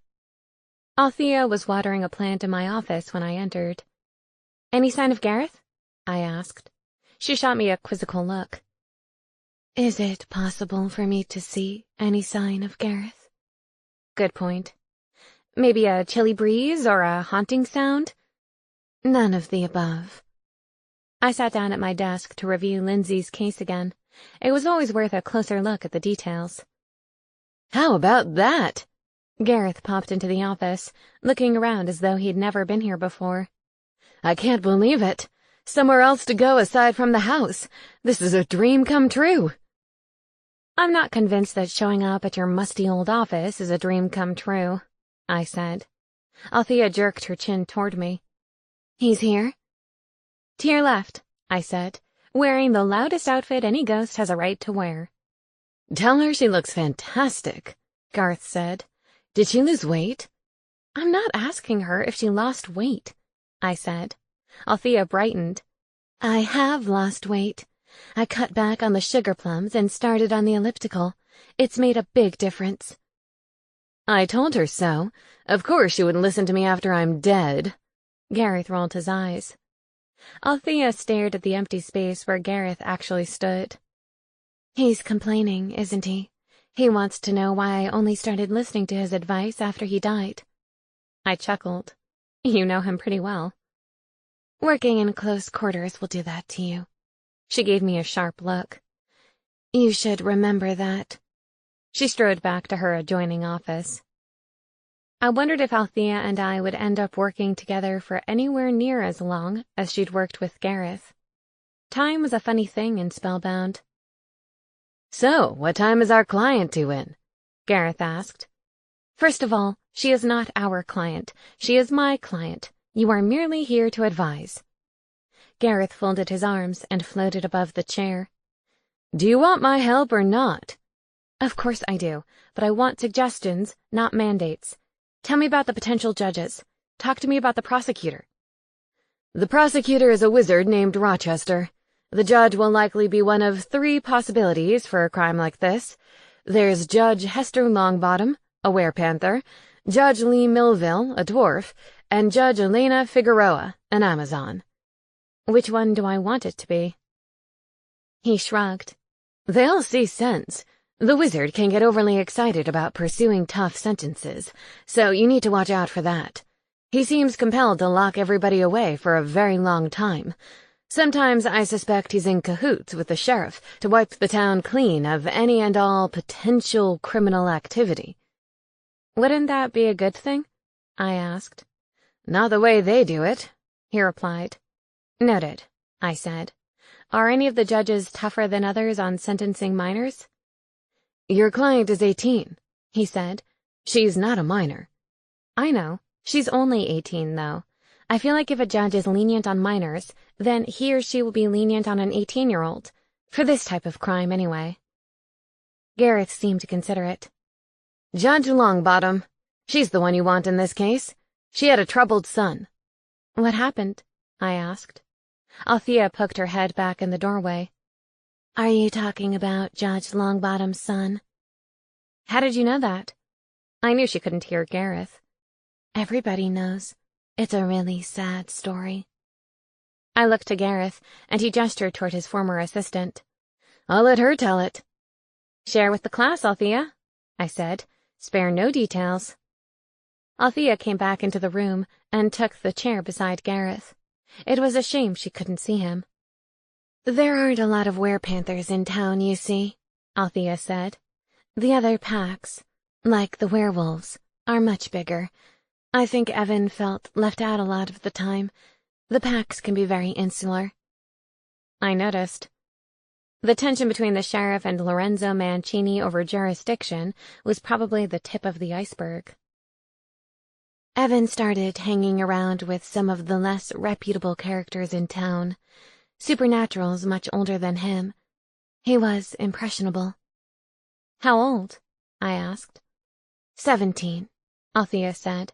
Althea was watering a plant in my office when I entered. Any sign of Gareth? I asked. She shot me a quizzical look. Is it possible for me to see any sign of Gareth? Good point. Maybe a chilly breeze or a haunting sound? None of the above. I sat down at my desk to review Lindsay's case again. It was always worth a closer look at the details. How about that? Gareth popped into the office, looking around as though he'd never been here before. I can't believe it. Somewhere else to go aside from the house. This is a dream come true. I'm not convinced that showing up at your musty old office is a dream come true, I said. Althea jerked her chin toward me. He's here? To your left, I said, wearing the loudest outfit any ghost has a right to wear. Tell her she looks fantastic, Garth said. Did she lose weight? I'm not asking her if she lost weight, I said. Althea brightened. I have lost weight. I cut back on the sugar plums and started on the elliptical. It's made a big difference. I told her so. Of course she wouldn't listen to me after I'm dead. Gareth rolled his eyes. Althea stared at the empty space where Gareth actually stood. He's complaining, isn't he? He wants to know why I only started listening to his advice after he died. I chuckled. You know him pretty well. Working in close quarters will do that to you. She gave me a sharp look. You should remember that. She strode back to her adjoining office. I wondered if Althea and I would end up working together for anywhere near as long as she'd worked with Gareth. Time was a funny thing in Spellbound. So, what time is our client due in? Gareth asked. First of all, she is not our client. She is my client. You are merely here to advise. Gareth folded his arms and floated above the chair. Do you want my help or not? Of course I do, but I want suggestions, not mandates. Tell me about the potential judges. Talk to me about the prosecutor. The prosecutor is a wizard named Rochester. The judge will likely be one of 3 possibilities for a crime like this. There's Judge Hester Longbottom, a werepanther, Judge Lee Millville, a dwarf, and Judge Elena Figueroa, an Amazon. Which one do I want it to be? He shrugged. They all see sense. The wizard can get overly excited about pursuing tough sentences, so you need to watch out for that. He seems compelled to lock everybody away for a very long time. Sometimes I suspect he's in cahoots with the sheriff to wipe the town clean of any and all potential criminal activity. Wouldn't that be a good thing? I asked. Not the way they do it, he replied. Noted, I said. Are any of the judges tougher than others on sentencing minors? Your client is 18, he said. She's not a minor. I know. She's only 18, though. I feel like if a judge is lenient on minors, then he or she will be lenient on an 18-year-old. For this type of crime, anyway. Gareth seemed to consider it. Judge Longbottom. She's the one you want in this case. She had a troubled son. What happened? I asked. Althea poked her head back in the doorway. Are you talking about Judge Longbottom's son? How did you know that? I knew she couldn't hear Gareth. Everybody knows. It's a really sad story. I looked to Gareth, and he gestured toward his former assistant. I'll let her tell it. Share with the class, Althea, I said. Spare no details. Althea came back into the room and took the chair beside Gareth. It was a shame she couldn't see him. There aren't a lot of werepanthers in town, you see, Althea said. The other packs, like the werewolves, are much bigger. I think Evan felt left out a lot of the time. The packs can be very insular. I noticed. The tension between the sheriff and Lorenzo Mancini over jurisdiction was probably the tip of the iceberg. Evan started hanging around with some of the less reputable characters in town. Supernaturals much older than him. He was impressionable. How old? I asked. 17, Althea said.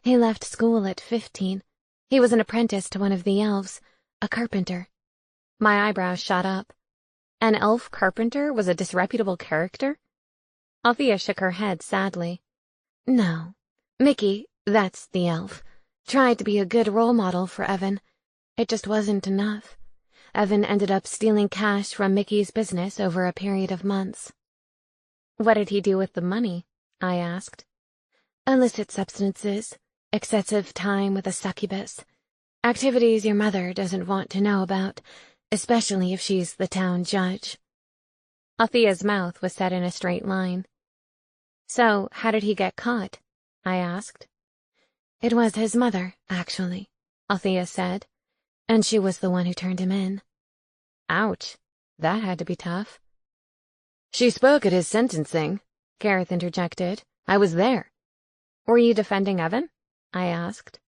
He left school at 15. He was an apprentice to one of the elves, a carpenter. My eyebrows shot up. An elf carpenter was a disreputable character? Althea shook her head sadly. No. Mickey, that's the elf, tried to be a good role model for Evan. It just wasn't enough. Evan ended up stealing cash from Mickey's business over a period of months. What did he do with the money? I asked. Illicit substances, excessive time with a succubus, activities your mother doesn't want to know about, especially if she's the town judge. Althea's mouth was set in a straight line. So, how did he get caught? I asked. It was his mother, actually, Althea said, and she was the one who turned him in. Ouch. That had to be tough. She spoke at his sentencing, Gareth interjected. I was there. Were you defending Evan? I asked.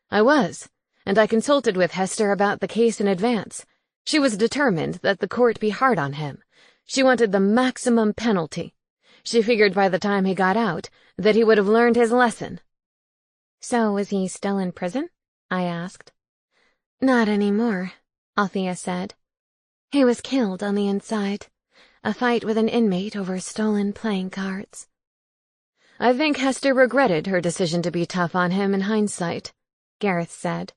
I was, and I consulted with Hester about the case in advance. She was determined that the court be hard on him. She wanted the maximum penalty. She figured by the time he got out that he would have learned his lesson. So is he still in prison? I asked. Not anymore, Althea said. He was killed on the inside. A fight with an inmate over stolen playing cards. I think Hester regretted her decision to be tough on him in hindsight, Gareth said.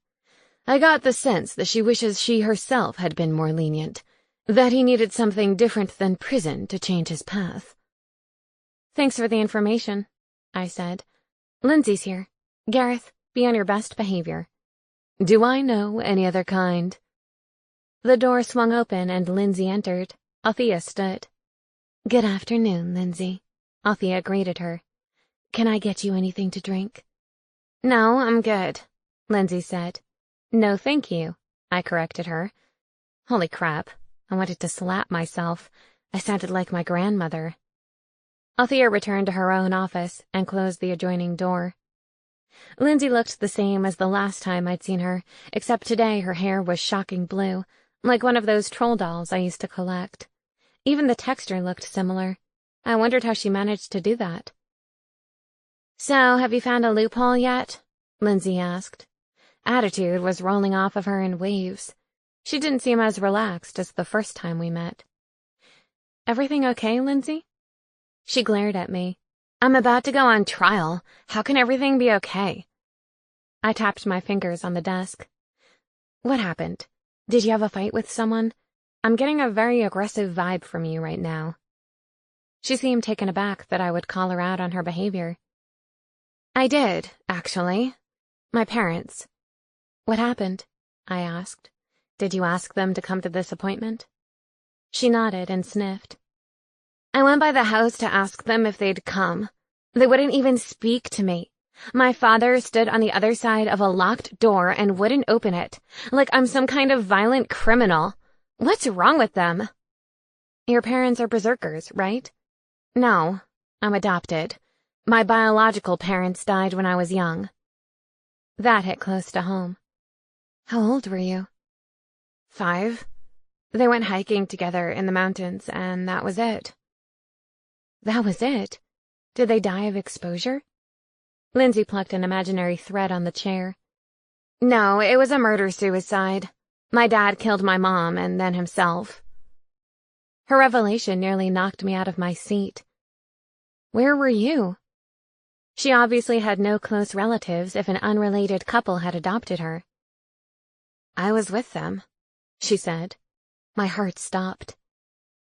I got the sense that she wishes she herself had been more lenient, that he needed something different than prison to change his path. Thanks for the information, I said. Lindsay's here. Gareth, be on your best behavior. Do I know any other kind? The door swung open and Lindsay entered. Althea stood. Good afternoon, Lindsay. Althea greeted her. Can I get you anything to drink? No, I'm good, Lindsay said. No, thank you, I corrected her. Holy crap, I wanted to slap myself. I sounded like my grandmother. Althea returned to her own office and closed the adjoining door. Lindsay looked the same as the last time I'd seen her, except today her hair was shocking blue, like one of those troll dolls I used to collect. Even the texture looked similar. I wondered how she managed to do that. So, have you found a loophole yet? Lindsay asked. Attitude was rolling off of her in waves. She didn't seem as relaxed as the first time we met. Everything okay, Lindsay? She glared at me. I'm about to go on trial. How can everything be okay? I tapped my fingers on the desk. What happened? Did you have a fight with someone? I'm getting a very aggressive vibe from you right now. She seemed taken aback that I would call her out on her behavior. I did, actually. My parents. What happened? I asked. Did you ask them to come to this appointment? She nodded and sniffed. I went by the house to ask them if they'd come. They wouldn't even speak to me. My father stood on the other side of a locked door and wouldn't open it, like I'm some kind of violent criminal. What's wrong with them? Your parents are berserkers, right? No, I'm adopted. My biological parents died when I was young. That hit close to home. How old were you? 5. They went hiking together in the mountains, and that was it. That was it? Did they die of exposure? Lindsay plucked an imaginary thread on the chair. No, it was a murder-suicide. My dad killed my mom and then himself. Her revelation nearly knocked me out of my seat. Where were you? She obviously had no close relatives if an unrelated couple had adopted her. I was with them, she said. My heart stopped.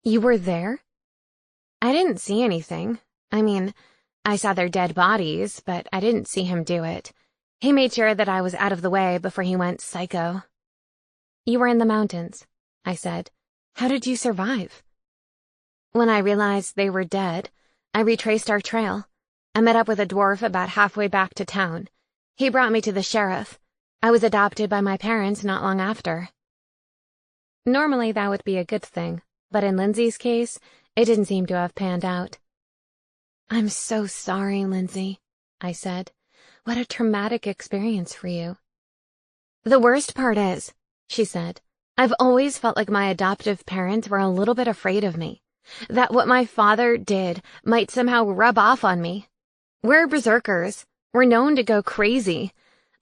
You were there? I didn't see anything. I mean, I saw their dead bodies, but I didn't see him do it. He made sure that I was out of the way before he went psycho. You were in the mountains, I said. How did you survive? When I realized they were dead, I retraced our trail. I met up with a dwarf about halfway back to town. He brought me to the sheriff. I was adopted by my parents not long after. Normally that would be a good thing, but in Lindsay's case, it didn't seem to have panned out. I'm so sorry, Lindsay, I said. What a traumatic experience for you. The worst part is, she said, I've always felt like my adoptive parents were a little bit afraid of me, that what my father did might somehow rub off on me. We're berserkers. We're known to go crazy.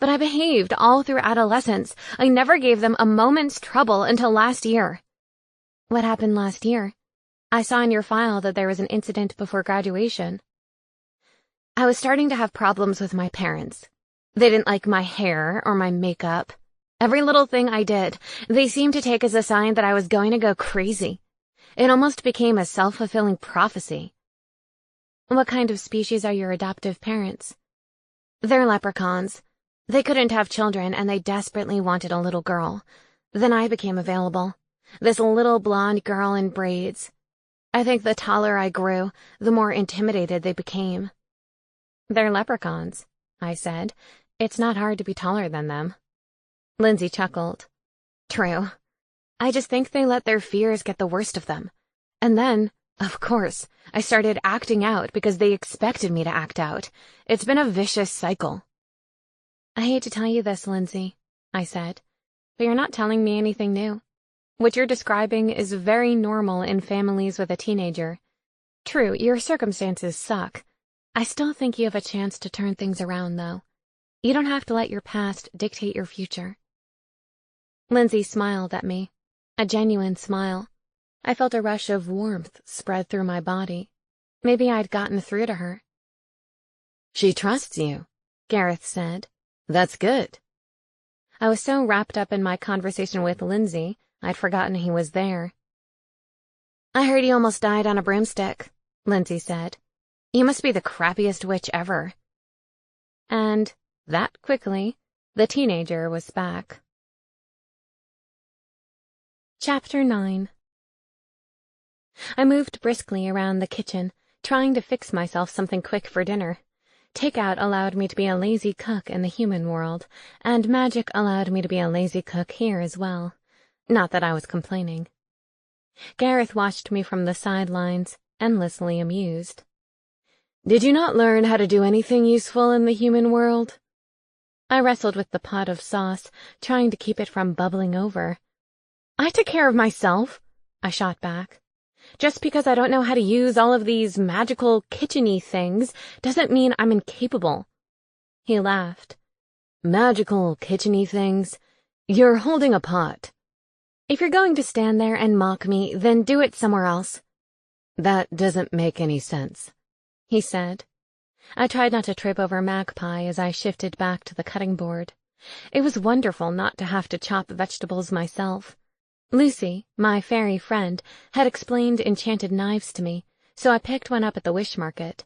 But I behaved all through adolescence. I never gave them a moment's trouble until last year. What happened last year? I saw in your file that there was an incident before graduation. I was starting to have problems with my parents. They didn't like my hair or my makeup. Every little thing I did, they seemed to take as a sign that I was going to go crazy. It almost became a self-fulfilling prophecy. What kind of species are your adoptive parents? They're leprechauns. They couldn't have children, and they desperately wanted a little girl. Then I became available. This little blonde girl in braids. I think the taller I grew, the more intimidated they became. They're leprechauns, I said. It's not hard to be taller than them. Lindsay chuckled. True. I just think they let their fears get the worst of them. And then, of course, I started acting out because they expected me to act out. It's been a vicious cycle. I hate to tell you this, Lindsay, I said, but you're not telling me anything new. What you're describing is very normal in families with a teenager. True, your circumstances suck. I still think you have a chance to turn things around, though. You don't have to let your past dictate your future. Lindsay smiled at me, a genuine smile. I felt a rush of warmth spread through my body. Maybe I'd gotten through to her. She trusts you, Gareth said. That's good. I was so wrapped up in my conversation with Lindsay, I'd forgotten he was there. I heard he almost died on a broomstick, Lindsay said. You must be the crappiest witch ever. And, that quickly, the teenager was back. Chapter 9. I moved briskly around the kitchen, trying to fix myself something quick for dinner. Takeout allowed me to be a lazy cook in the human world, and magic allowed me to be a lazy cook here as well. Not that I was complaining. Gareth watched me from the sidelines, endlessly amused. Did you not learn how to do anything useful in the human world? I wrestled with the pot of sauce, trying to keep it from bubbling over. I took care of myself, I shot back. Just because I don't know how to use all of these magical kitchen-y things doesn't mean I'm incapable. He laughed. Magical kitchen-y things? You're holding a pot. If you're going to stand there and mock me, then do it somewhere else. That doesn't make any sense, he said. I tried not to trip over Magpie as I shifted back to the cutting board. It was wonderful not to have to chop vegetables myself. Lucy, my fairy friend, had explained enchanted knives to me, so I picked one up at the Wish Market.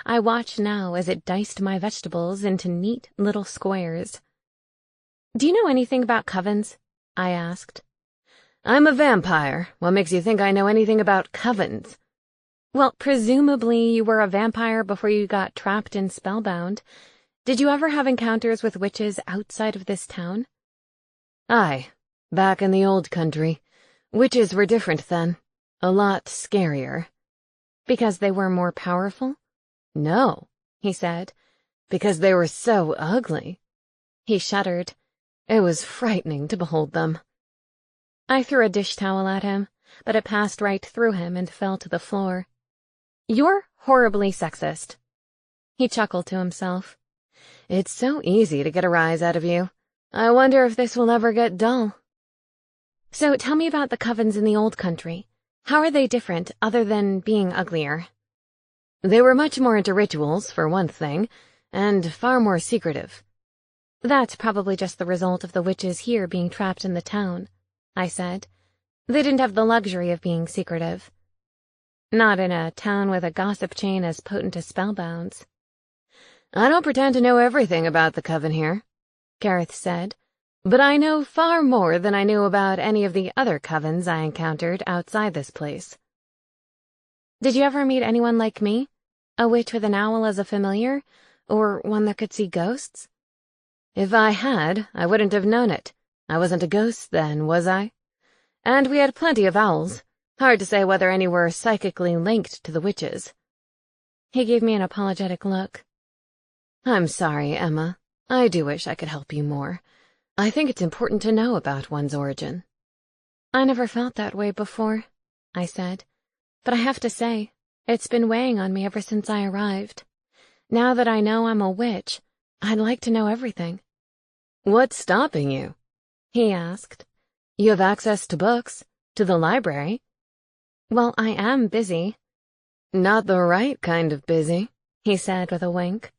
I watched now as it diced my vegetables into neat little squares. "Do you know anything about covens?" I asked. "I'm a vampire. What makes you think I know anything about covens?" "Well, presumably you were a vampire before you got trapped in Spellbound. Did you ever have encounters with witches outside of this town?" "Aye. Back in the old country. Witches were different then. A lot scarier." "Because they were more powerful?" "No," he said. "Because they were so ugly." He shuddered. It was frightening to behold them. I threw a dish towel at him, but it passed right through him and fell to the floor. "You're horribly sexist." He chuckled to himself. "It's so easy to get a rise out of you. I wonder if this will ever get dull." "So tell me about the covens in the old country. How are they different, other than being uglier?" "They were much more into rituals, for one thing, and far more secretive." "That's probably just the result of the witches here being trapped in the town," I said. "They didn't have the luxury of being secretive. Not in a town with a gossip chain as potent as Spellbound's." "I don't pretend to know everything about the coven here," Gareth said, "but I know far more than I knew about any of the other covens I encountered outside this place." "Did you ever meet anyone like me? A witch with an owl as a familiar? Or one that could see ghosts?" "If I had, I wouldn't have known it. I wasn't a ghost then, was I? And we had plenty of owls. Hard to say whether any were psychically linked to the witches." He gave me an apologetic look. "I'm sorry, Emma. I do wish I could help you more. I think it's important to know about one's origin." "I never felt that way before," I said. "But I have to say, it's been weighing on me ever since I arrived. Now that I know I'm a witch, I'd like to know everything." "What's stopping you?" he asked. "You have access to books, to the library." "Well, I am busy." "Not the right kind of busy," he said with a wink.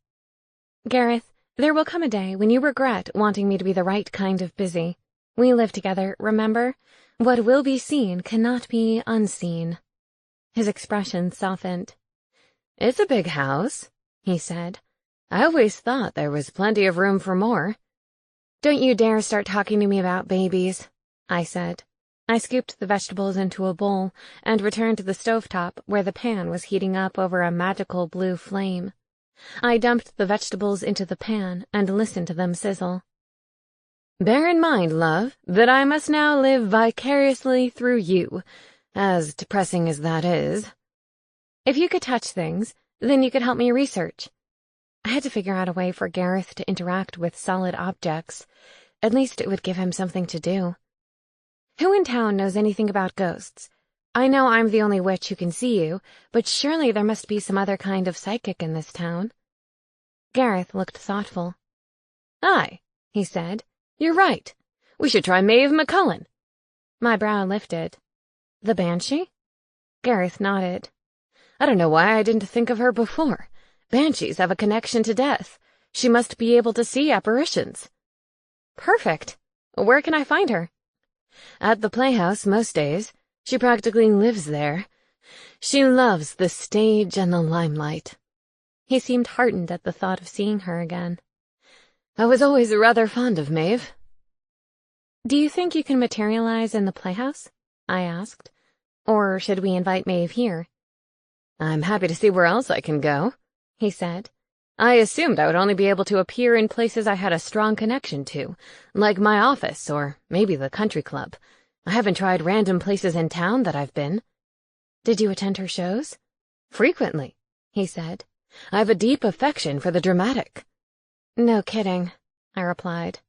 "Gareth, there will come a day when you regret wanting me to be the right kind of busy. We live together, remember? What will be seen cannot be unseen." His expression softened. "It's a big house," he said. "I always thought there was plenty of room for more." "Don't you dare start talking to me about babies," I said. I scooped the vegetables into a bowl and returned to the stovetop where the pan was heating up over a magical blue flame. I dumped the vegetables into the pan and listened to them sizzle. "Bear in mind, love, that I must now live vicariously through you, as depressing as that is." "If you could touch things, then you could help me research." I had to figure out a way for Gareth to interact with solid objects. At least it would give him something to do. "Who in town knows anything about ghosts? I know I'm the only witch who can see you, but surely there must be some other kind of psychic in this town." Gareth looked thoughtful. "Aye," he said. "You're right. We should try Maeve McCullen." My brow lifted. "The Banshee?" Gareth nodded. "I don't know why I didn't think of her before. Banshees have a connection to death. She must be able to see apparitions." "Perfect. Where can I find her?" "At the playhouse most days. She practically lives there. She loves the stage and the limelight." He seemed heartened at the thought of seeing her again. "I was always rather fond of Maeve." "Do you think you can materialize in the playhouse?" I asked. "Or should we invite Maeve here?" "I'm happy to see where else I can go," he said. I assumed I would only be able to appear in places I had a strong connection to, like my office or maybe the country club. I haven't tried random places in town that I've been. Did you attend her shows? Frequently, he said. I have a deep affection for the dramatic. No kidding, I replied.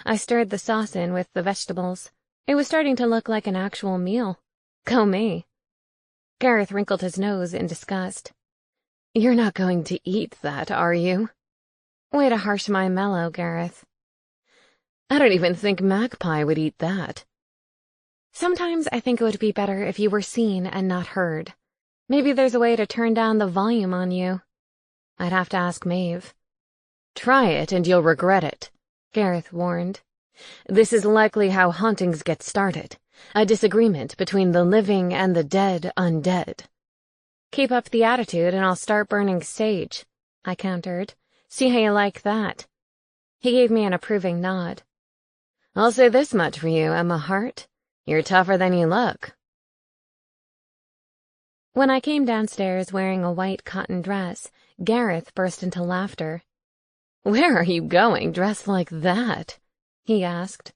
I stirred the sauce in with the vegetables. It was starting to look like an actual meal. Go me. Gareth wrinkled his nose in disgust. You're not going to eat that, are you? Way to harsh my mellow, Gareth. I don't even think Magpie would eat that. Sometimes I think it would be better if you were seen and not heard. Maybe there's a way to turn down the volume on you. I'd have to ask Maeve. Try it and you'll regret it, Gareth warned. This is likely how hauntings get started. A disagreement between the living and the dead undead. Keep up the attitude and I'll start burning sage, I countered. See how you like that. He gave me an approving nod. I'll say this much for you, Emma Hart. You're tougher than you look. When I came downstairs wearing a white cotton dress, Gareth burst into laughter. Where are you going dressed like that? He asked.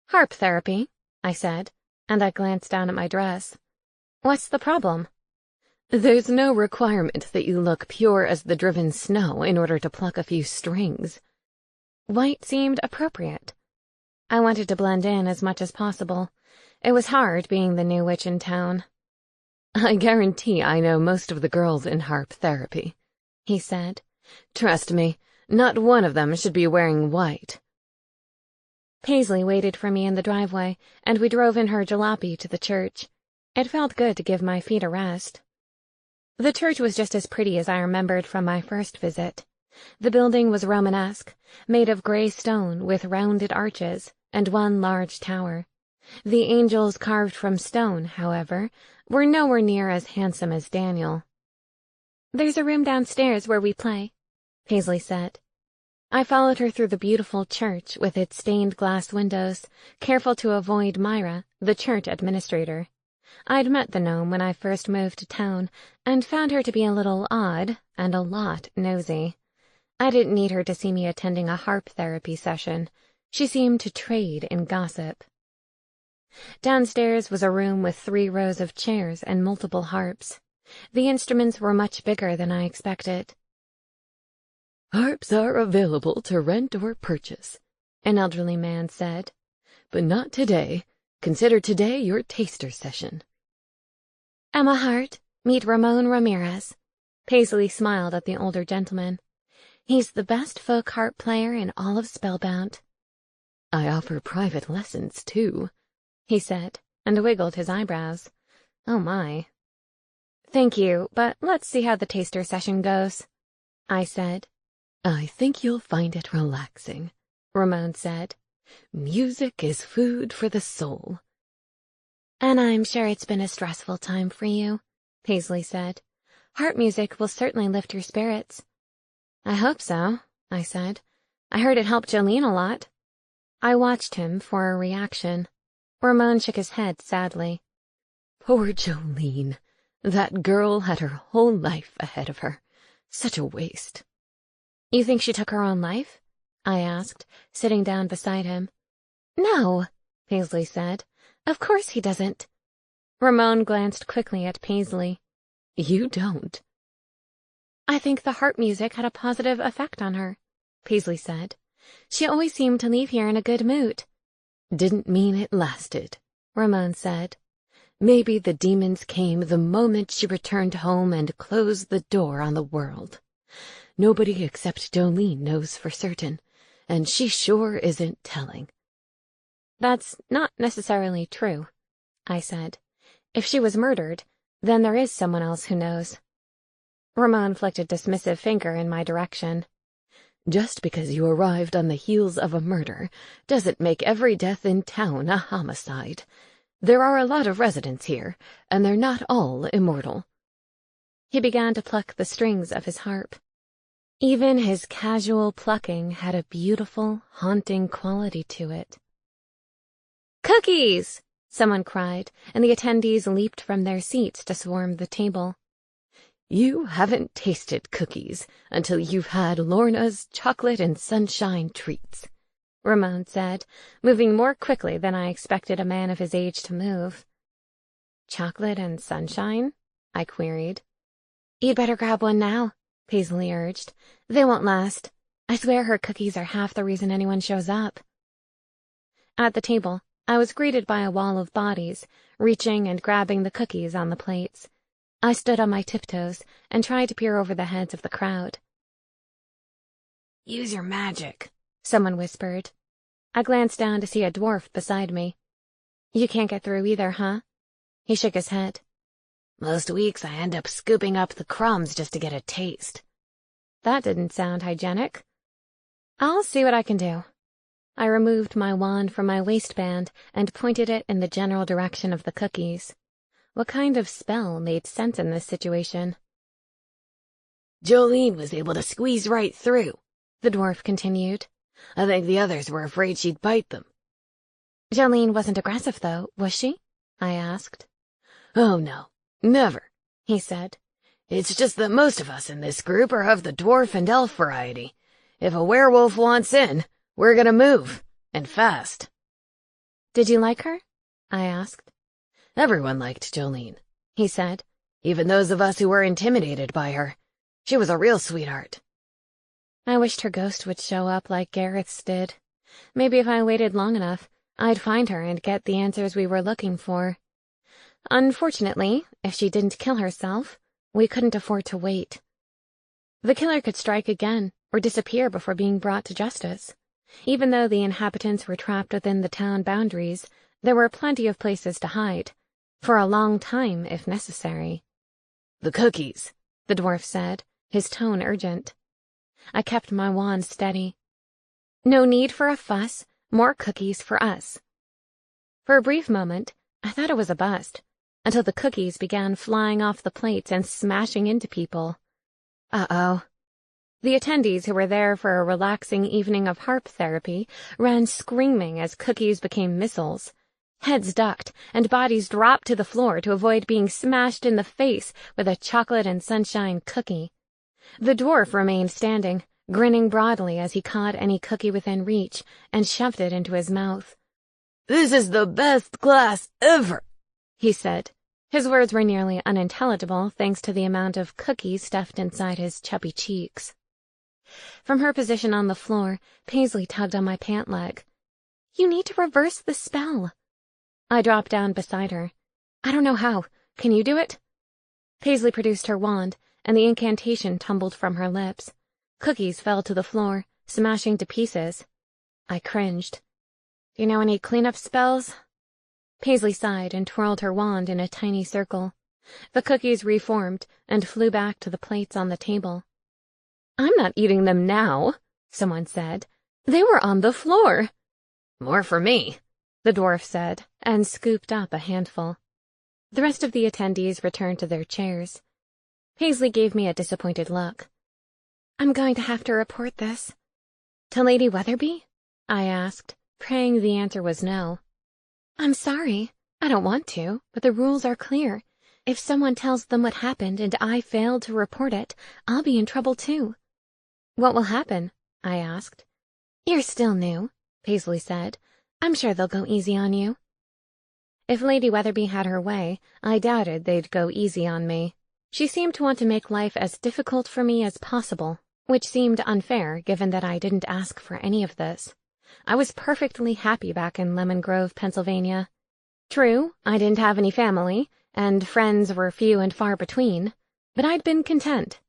Harp therapy, I said, and I glanced down at my dress. What's the problem? There's no requirement that you look pure as the driven snow in order to pluck a few strings. White seemed appropriate. I wanted to blend in as much as possible. It was hard being the new witch in town. I guarantee I know most of the girls in harp therapy, he said. Trust me, not one of them should be wearing white. Paisley waited for me in the driveway, and we drove in her jalopy to the church. It felt good to give my feet a rest. The church was just as pretty as I remembered from my first visit. The building was Romanesque, made of gray stone with rounded arches and one large tower. The angels carved from stone, however, were nowhere near as handsome as Daniel. There's a room downstairs where we play, Paisley said. I followed her through the beautiful church with its stained glass windows, careful to avoid Myra, the church administrator. I'd met the gnome when I first moved to town, and found her to be a little odd and a lot nosy. I didn't need her to see me attending a harp therapy session. She seemed to trade in gossip. Downstairs was a room with 3 rows of chairs and multiple harps. The instruments were much bigger than I expected. Harps are available to rent or purchase, an elderly man said. But not today. Consider today your taster session. Emma Hart, meet Ramon Ramirez. Paisley smiled at the older gentleman. He's the best folk harp player in all of Spellbound. I offer private lessons, too, he said, and wiggled his eyebrows. Oh, my. Thank you, but let's see how the taster session goes, I said. I think you'll find it relaxing, Ramon said. Music is food for the soul. And I'm sure it's been a stressful time for you, Paisley said. Harp music will certainly lift your spirits. I hope so, I said. I heard it helped Jolene a lot. I watched him for a reaction. Ramon shook his head sadly. Poor Jolene. That girl had her whole life ahead of her. Such a waste. You think she took her own life? I asked, sitting down beside him. No, Paisley said. Of course he doesn't. Ramon glanced quickly at Paisley. You don't. I think the harp music had a positive effect on her, Paisley said. She always seemed to leave here in a good mood. Didn't mean it lasted, Ramon said. Maybe the demons came the moment she returned home and closed the door on the world. Nobody except Jolene knows for certain, and she sure isn't telling. That's not necessarily true, I said. If she was murdered, then there is someone else who knows. Ramon flicked a dismissive finger in my direction. Just because you arrived on the heels of a murder doesn't make every death in town a homicide. There are a lot of residents here, and they're not all immortal. He began to pluck the strings of his harp. Even his casual plucking had a beautiful, haunting quality to it. Cookies! Someone cried, and the attendees leaped from their seats to swarm the table. You haven't tasted cookies until you've had Lorna's chocolate and sunshine treats, Ramon said, moving more quickly than I expected a man of his age to move. Chocolate and sunshine? I queried. You'd better grab one now, Paisley urged. They won't last. I swear her cookies are half the reason anyone shows up. At the table, I was greeted by a wall of bodies, reaching and grabbing the cookies on the plates. I stood on my tiptoes and tried to peer over the heads of the crowd. Use your magic, someone whispered. I glanced down to see a dwarf beside me. You can't get through either, huh? He shook his head. Most weeks I end up scooping up the crumbs just to get a taste. That didn't sound hygienic. I'll see what I can do. I removed my wand from my waistband and pointed it in the general direction of the cookies. What kind of spell made sense in this situation? Jolene was able to squeeze right through, the dwarf continued. I think the others were afraid she'd bite them. Jolene wasn't aggressive, though, was she? I asked. Oh, no, never, he said. It's just that most of us in this group are of the dwarf and elf variety. If a werewolf wants in, we're gonna move, and fast. Did you like her? I asked. Everyone liked Jolene, he said. Even those of us who were intimidated by her. She was a real sweetheart. I wished her ghost would show up like Gareth's did. Maybe if I waited long enough, I'd find her and get the answers we were looking for. Unfortunately, if she didn't kill herself, we couldn't afford to wait. The killer could strike again or disappear before being brought to justice. Even though the inhabitants were trapped within the town boundaries, there were plenty of places to hide, for a long time if necessary. The cookies, the dwarf said, his tone urgent. I kept my wand steady. No need for a fuss, more cookies for us. For a brief moment, I thought it was a bust, until the cookies began flying off the plates and smashing into people. Uh-oh. The attendees who were there for a relaxing evening of harp therapy ran screaming as cookies became missiles. Heads ducked, and bodies dropped to the floor to avoid being smashed in the face with a chocolate and sunshine cookie. The dwarf remained standing, grinning broadly as he caught any cookie within reach and shoved it into his mouth. "This is the best class ever," he said. His words were nearly unintelligible thanks to the amount of cookies stuffed inside his chubby cheeks. From her position on the floor, Paisley tugged on my pant leg. "You need to reverse the spell." I dropped down beside her. "I don't know how. Can you do it?" Paisley produced her wand, and the incantation tumbled from her lips. Cookies fell to the floor, smashing to pieces. I cringed. "Do you know any cleanup spells?" Paisley sighed and twirled her wand in a tiny circle. The cookies reformed and flew back to the plates on the table. "I'm not eating them now," someone said. "They were on the floor." "More for me," the dwarf said, and scooped up a handful. The rest of the attendees returned to their chairs. Paisley gave me a disappointed look. "I'm going to have to report this." "To Lady Weatherby?" I asked, praying the answer was no. "I'm sorry. I don't want to, but the rules are clear. If someone tells them what happened and I failed to report it, I'll be in trouble too." "What will happen?" I asked. "You're still new," Paisley said. "I'm sure they'll go easy on you." If Lady Weatherby had her way, I doubted they'd go easy on me. She seemed to want to make life as difficult for me as possible, which seemed unfair given that I didn't ask for any of this. I was perfectly happy back in Lemon Grove, Pennsylvania. True, I didn't have any family, and friends were few and far between, but I'd been content.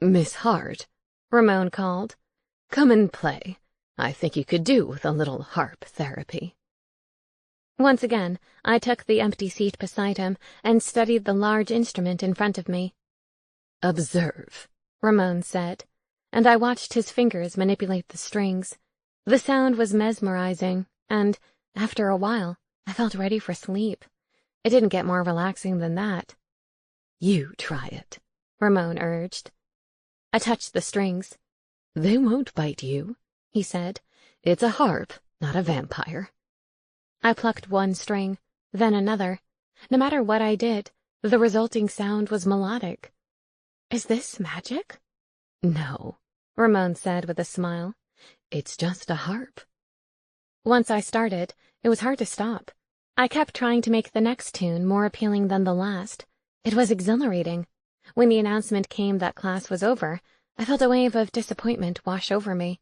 "Miss Hart," Ramon called. "Come and play. I think you could do with a little harp therapy." Once again, I took the empty seat beside him and studied the large instrument in front of me. "Observe," Ramon said, and I watched his fingers manipulate the strings. The sound was mesmerizing, and, after a while, I felt ready for sleep. It didn't get more relaxing than that. "You try it," Ramon urged. I touched the strings. "They won't bite you," he said. "It's a harp, not a vampire." I plucked one string, then another. No matter what I did, the resulting sound was melodic. "Is this magic?" "No," Ramon said with a smile. "It's just a harp." Once I started, it was hard to stop. I kept trying to make the next tune more appealing than the last. It was exhilarating. When the announcement came that class was over, I felt a wave of disappointment wash over me.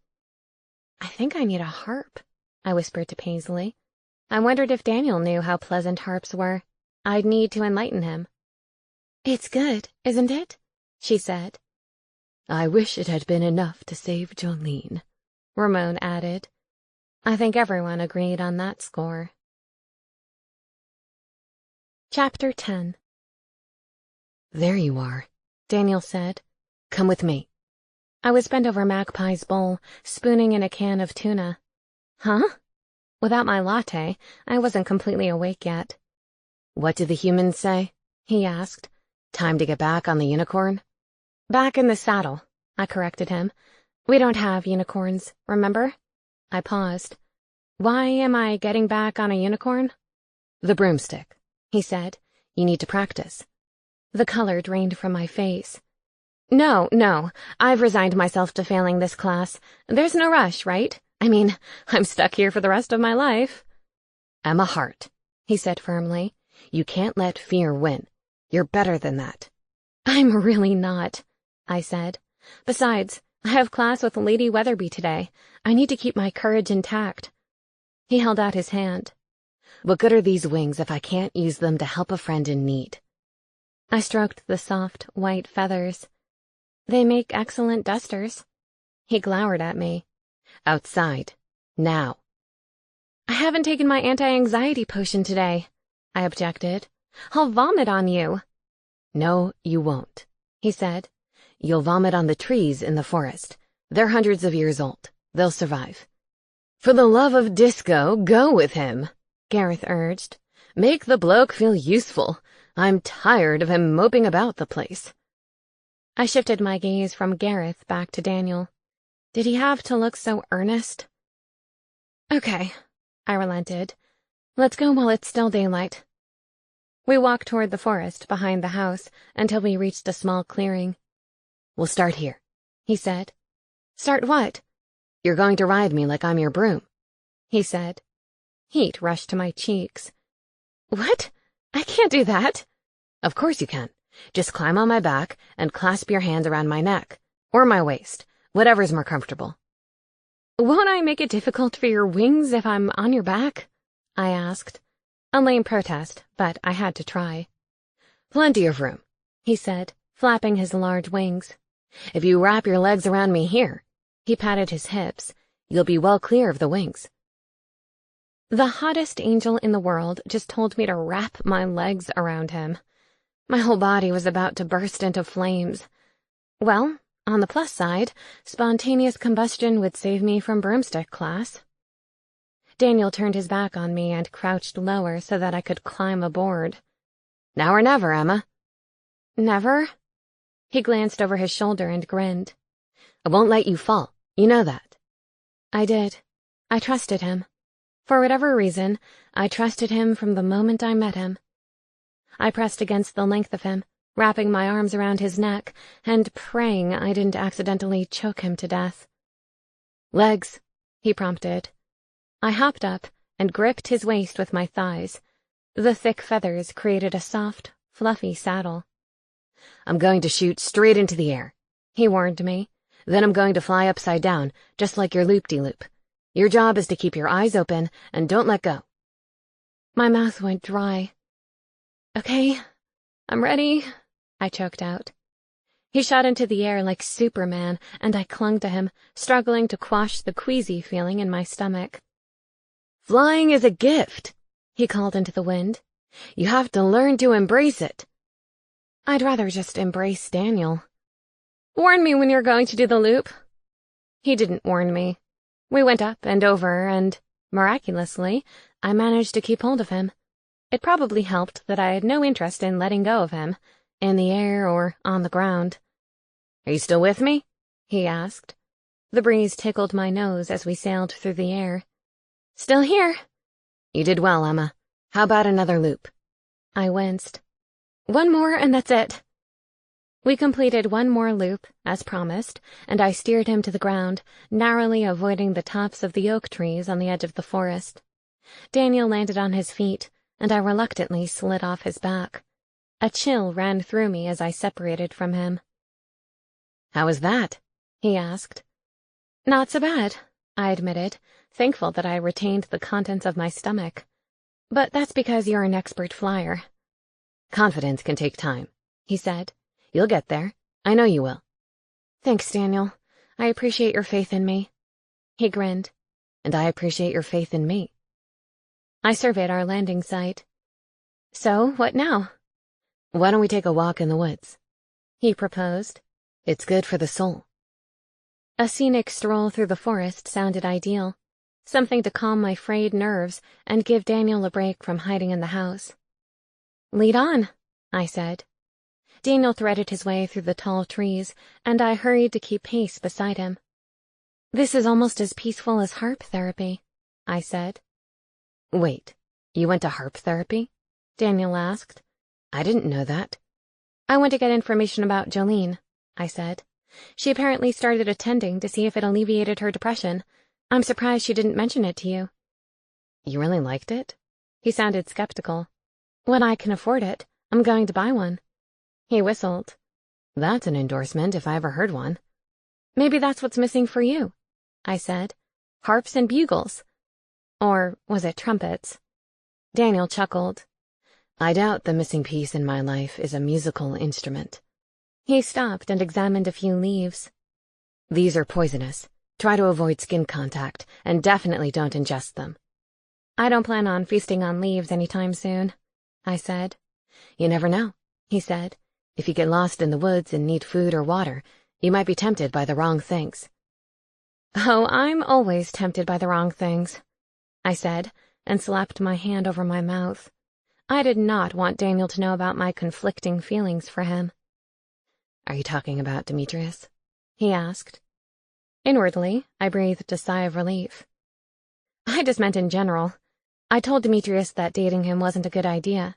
"I think I need a harp," I whispered to Paisley. I wondered if Daniel knew how pleasant harps were. I'd need to enlighten him. "It's good, isn't it?" she said. "I wish it had been enough to save Jolene," Ramon added. I think everyone agreed on that score. Chapter 10. "There you are," Daniel said. "Come with me." I was bent over Magpie's bowl, spooning in a can of tuna. Huh? Without my latte, I wasn't completely awake yet. What did the humans say? He asked. Time to get back on the unicorn? Back in the saddle, I corrected him. We don't have unicorns, remember? I paused. Why am I getting back on a unicorn? The broomstick, he said. You need to practice. The color drained from my face. No, I've resigned myself to failing this class. There's no rush, right? I mean, I'm stuck here for the rest of my life. Emma Hart, he said firmly. You can't let fear win. You're better than that. I'm really not, I said. Besides, I have class with Lady Weatherby today. I need to keep my courage intact. He held out his hand. What good are these wings if I can't use them to help a friend in need? I stroked the soft, white feathers. They make excellent dusters. He glowered at me. Outside. Now. I haven't taken my anti-anxiety potion today, I objected. I'll vomit on you. No, you won't, he said. You'll vomit on the trees in the forest. They're hundreds of years old. They'll survive. For the love of disco, go with him, Gareth urged. Make the bloke feel useful. I'm tired of him moping about the place. I shifted my gaze from Gareth back to Daniel. Did he have to look so earnest? Okay, I relented. Let's go while it's still daylight. We walked toward the forest behind the house until we reached a small clearing. We'll start here, he said. Start what? You're going to ride me like I'm your broom, he said. Heat rushed to my cheeks. What? I can't do that. Of course you can. Just climb on my back and clasp your hands around my neck, or my waist, whatever's more comfortable. Won't I make it difficult for your wings if I'm on your back? I asked. A lame protest, but I had to try. Plenty of room, he said, flapping his large wings. If you wrap your legs around me here, he patted his hips, you'll be well clear of the wings. The hottest angel in the world just told me to wrap my legs around him. My whole body was about to burst into flames. Well, on the plus side, spontaneous combustion would save me from broomstick class. Daniel turned his back on me and crouched lower so that I could climb aboard. Now or never, Emma. Never? He glanced over his shoulder and grinned. I won't let you fall. You know that. I did. I trusted him. For whatever reason, I trusted him from the moment I met him. I pressed against the length of him, wrapping my arms around his neck and praying I didn't accidentally choke him to death. Legs, he prompted. I hopped up and gripped his waist with my thighs. The thick feathers created a soft, fluffy saddle. I'm going to shoot straight into the air, he warned me. Then I'm going to fly upside down, just like your loop-de-loop. Your job is to keep your eyes open and don't let go. My mouth went dry. Okay, I'm ready, I choked out. He shot into the air like Superman, and I clung to him, struggling to quash the queasy feeling in my stomach. Flying is a gift, he called into the wind. You have to learn to embrace it. I'd rather just embrace Daniel. Warn me when you're going to do the loop. He didn't warn me. We went up and over, and, miraculously, I managed to keep hold of him. It probably helped that I had no interest in letting go of him, in the air or on the ground. Are you still with me? He asked. The breeze tickled my nose as we sailed through the air. Still here. You did well, Emma. How about another loop? I winced. One more and that's it. We completed one more loop, as promised, and I steered him to the ground, narrowly avoiding the tops of the oak trees on the edge of the forest. Daniel landed on his feet, and I reluctantly slid off his back. A chill ran through me as I separated from him. How was that? He asked. Not so bad, I admitted, thankful that I retained the contents of my stomach. But that's because you're an expert flyer. Confidence can take time, he said. You'll get there. I know you will. Thanks, Daniel. I appreciate your faith in me. He grinned. And I appreciate your faith in me. I surveyed our landing site. So, what now? Why don't we take a walk in the woods? He proposed. It's good for the soul. A scenic stroll through the forest sounded ideal, something to calm my frayed nerves and give Daniel a break from hiding in the house. "Lead on," I said. Daniel threaded his way through the tall trees, and I hurried to keep pace beside him. "This is almost as peaceful as harp therapy," I said. "Wait, you went to harp therapy?" Daniel asked. "I didn't know that." "I went to get information about Jolene," I said. "She apparently started attending to see if it alleviated her depression. I'm surprised she didn't mention it to you." "You really liked it?" He sounded skeptical. "When I can afford it, I'm going to buy one." He whistled. "That's an endorsement if I ever heard one." "Maybe that's what's missing for you," I said. "Harps and bugles." Or was it trumpets? Daniel chuckled. "I doubt the missing piece in my life is a musical instrument." He stopped and examined a few leaves. "These are poisonous. Try to avoid skin contact, and definitely don't ingest them." "I don't plan on feasting on leaves anytime soon," I said. "You never know," he said. "If you get lost in the woods and need food or water, you might be tempted by the wrong things." "Oh, I'm always tempted by the wrong things," I said, and slapped my hand over my mouth. I did not want Daniel to know about my conflicting feelings for him. "Are you talking about Demetrius?" he asked. Inwardly, I breathed a sigh of relief. "I just meant in general. I told Demetrius that dating him wasn't a good idea."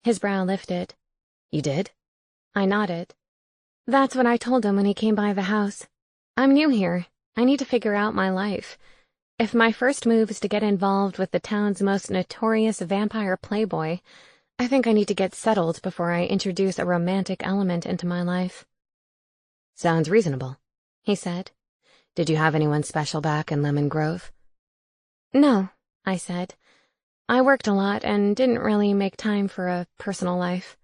His brow lifted. "You did?" I nodded. "That's what I told him when he came by the house. I'm new here. I need to figure out my life. If my first move is to get involved with the town's most notorious vampire playboy, I think I need to get settled before I introduce a romantic element into my life." "Sounds reasonable," he said. "Did you have anyone special back in Lemon Grove?" "No," I said. "I worked a lot and didn't really make time for a personal life.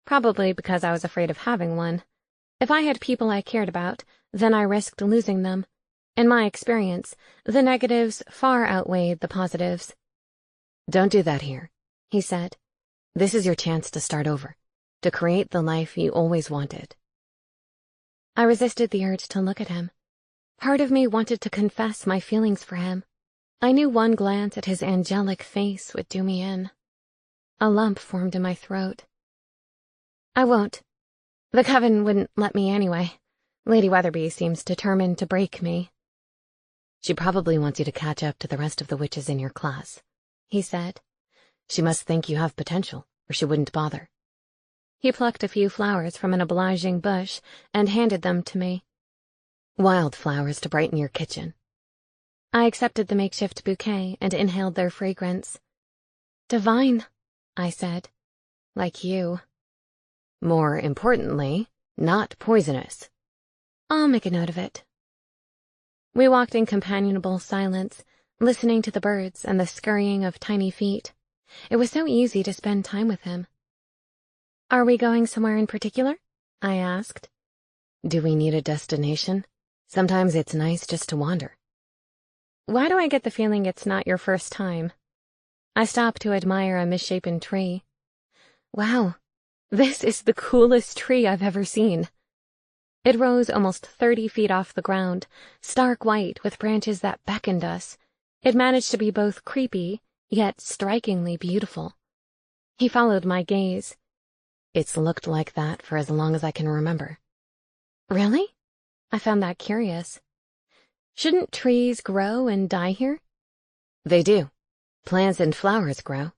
Probably because I was afraid of having one. If I had people I cared about, then I risked losing them. In my experience, the negatives far outweighed the positives." "Don't do that here," he said. "This is your chance to start over, to create the life you always wanted." I resisted the urge to look at him. Part of me wanted to confess my feelings for him. I knew one glance at his angelic face would do me in. A lump formed in my throat. "I won't. The coven wouldn't let me anyway. Lady Weatherby seems determined to break me." "She probably wants you to catch up to the rest of the witches in your class," he said. "She must think you have potential, or she wouldn't bother." He plucked a few flowers from an obliging bush and handed them to me. "Wildflowers to brighten your kitchen." I accepted the makeshift bouquet and inhaled their fragrance. "Divine," I said. "Like you." "More importantly, not poisonous." "I'll make a note of it." We walked in companionable silence, listening to the birds and the scurrying of tiny feet. It was so easy to spend time with him. "Are we going somewhere in particular?" I asked. "Do we need a destination? Sometimes it's nice just to wander." "Why do I get the feeling it's not your first time?" I stopped to admire a misshapen tree. "Wow, this is the coolest tree I've ever seen." It rose almost 30 feet off the ground, stark white with branches that beckoned us. It managed to be both creepy, yet strikingly beautiful. He followed my gaze. "It's looked like that for as long as I can remember." "Really?" I found that curious. "Shouldn't trees grow and die here?" "They do. Plants and flowers grow."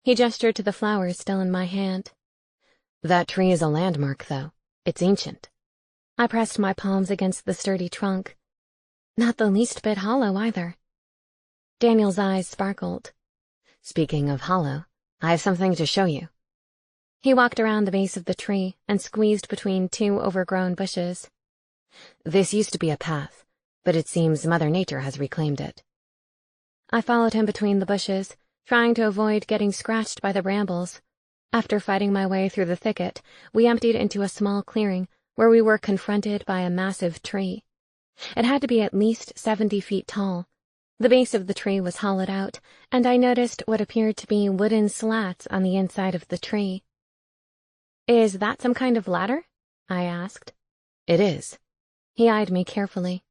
He gestured to the flowers still in my hand. "That tree is a landmark, though. It's ancient." I pressed my palms against the sturdy trunk. Not the least bit hollow, either. Daniel's eyes sparkled. "Speaking of hollow, I have something to show you." He walked around the base of the tree and squeezed between two overgrown bushes. "This used to be a path, but it seems Mother Nature has reclaimed it." I followed him between the bushes, trying to avoid getting scratched by the brambles. After fighting my way through the thicket, we emptied into a small clearing where we were confronted by a massive tree. It had to be at least 70 feet tall. The base of the tree was hollowed out, and I noticed what appeared to be wooden slats on the inside of the tree. "Is that some kind of ladder?" I asked. "It is." He eyed me carefully.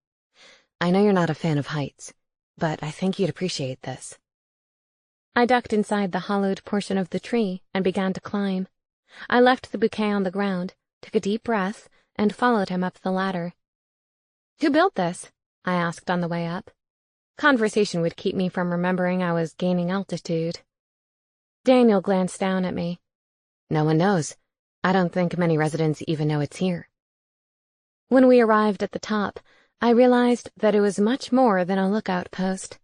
I know you're not a fan of heights, but I think you'd appreciate this. I ducked inside the hollowed portion of the tree and began to climb. I left the bouquet on the ground, took a deep breath, and followed him up the ladder. "Who built this?" I asked on the way up. Conversation would keep me from remembering I was gaining altitude. Daniel glanced down at me. No one knows. I don't think many residents even know it's here. When we arrived at the top, I realized that it was much more than a lookout post.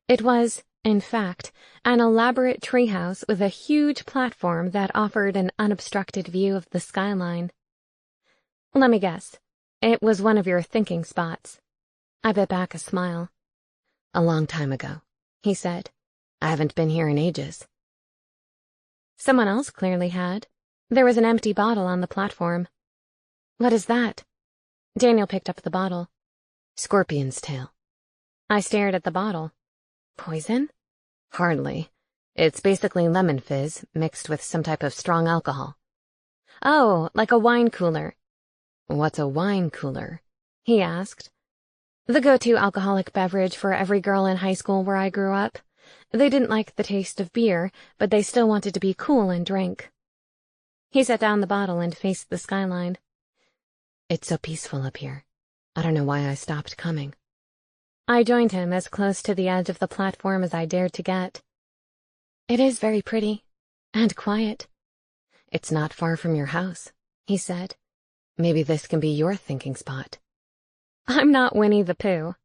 It was, in fact, an elaborate treehouse with a huge platform that offered an unobstructed view of the skyline. Let me guess. It was one of your thinking spots. I bit back a smile. A long time ago, he said. I haven't been here in ages. Someone else clearly had. There was an empty bottle on the platform. What is that? Daniel picked up the bottle. Scorpion's tail. I stared at the bottle. Poison? Hardly. It's basically lemon fizz mixed with some type of strong alcohol. Oh, like a wine cooler. What's a wine cooler? He asked. The go-to alcoholic beverage for every girl in high school where I grew up. They didn't like the taste of beer, but they still wanted to be cool and drink. He set down the bottle and faced the skyline. It's so peaceful up here. I don't know why I stopped coming. I joined him as close to the edge of the platform as I dared to get. It is very pretty. And quiet. It's not far from your house, he said. Maybe this can be your thinking spot. I'm not Winnie the Pooh.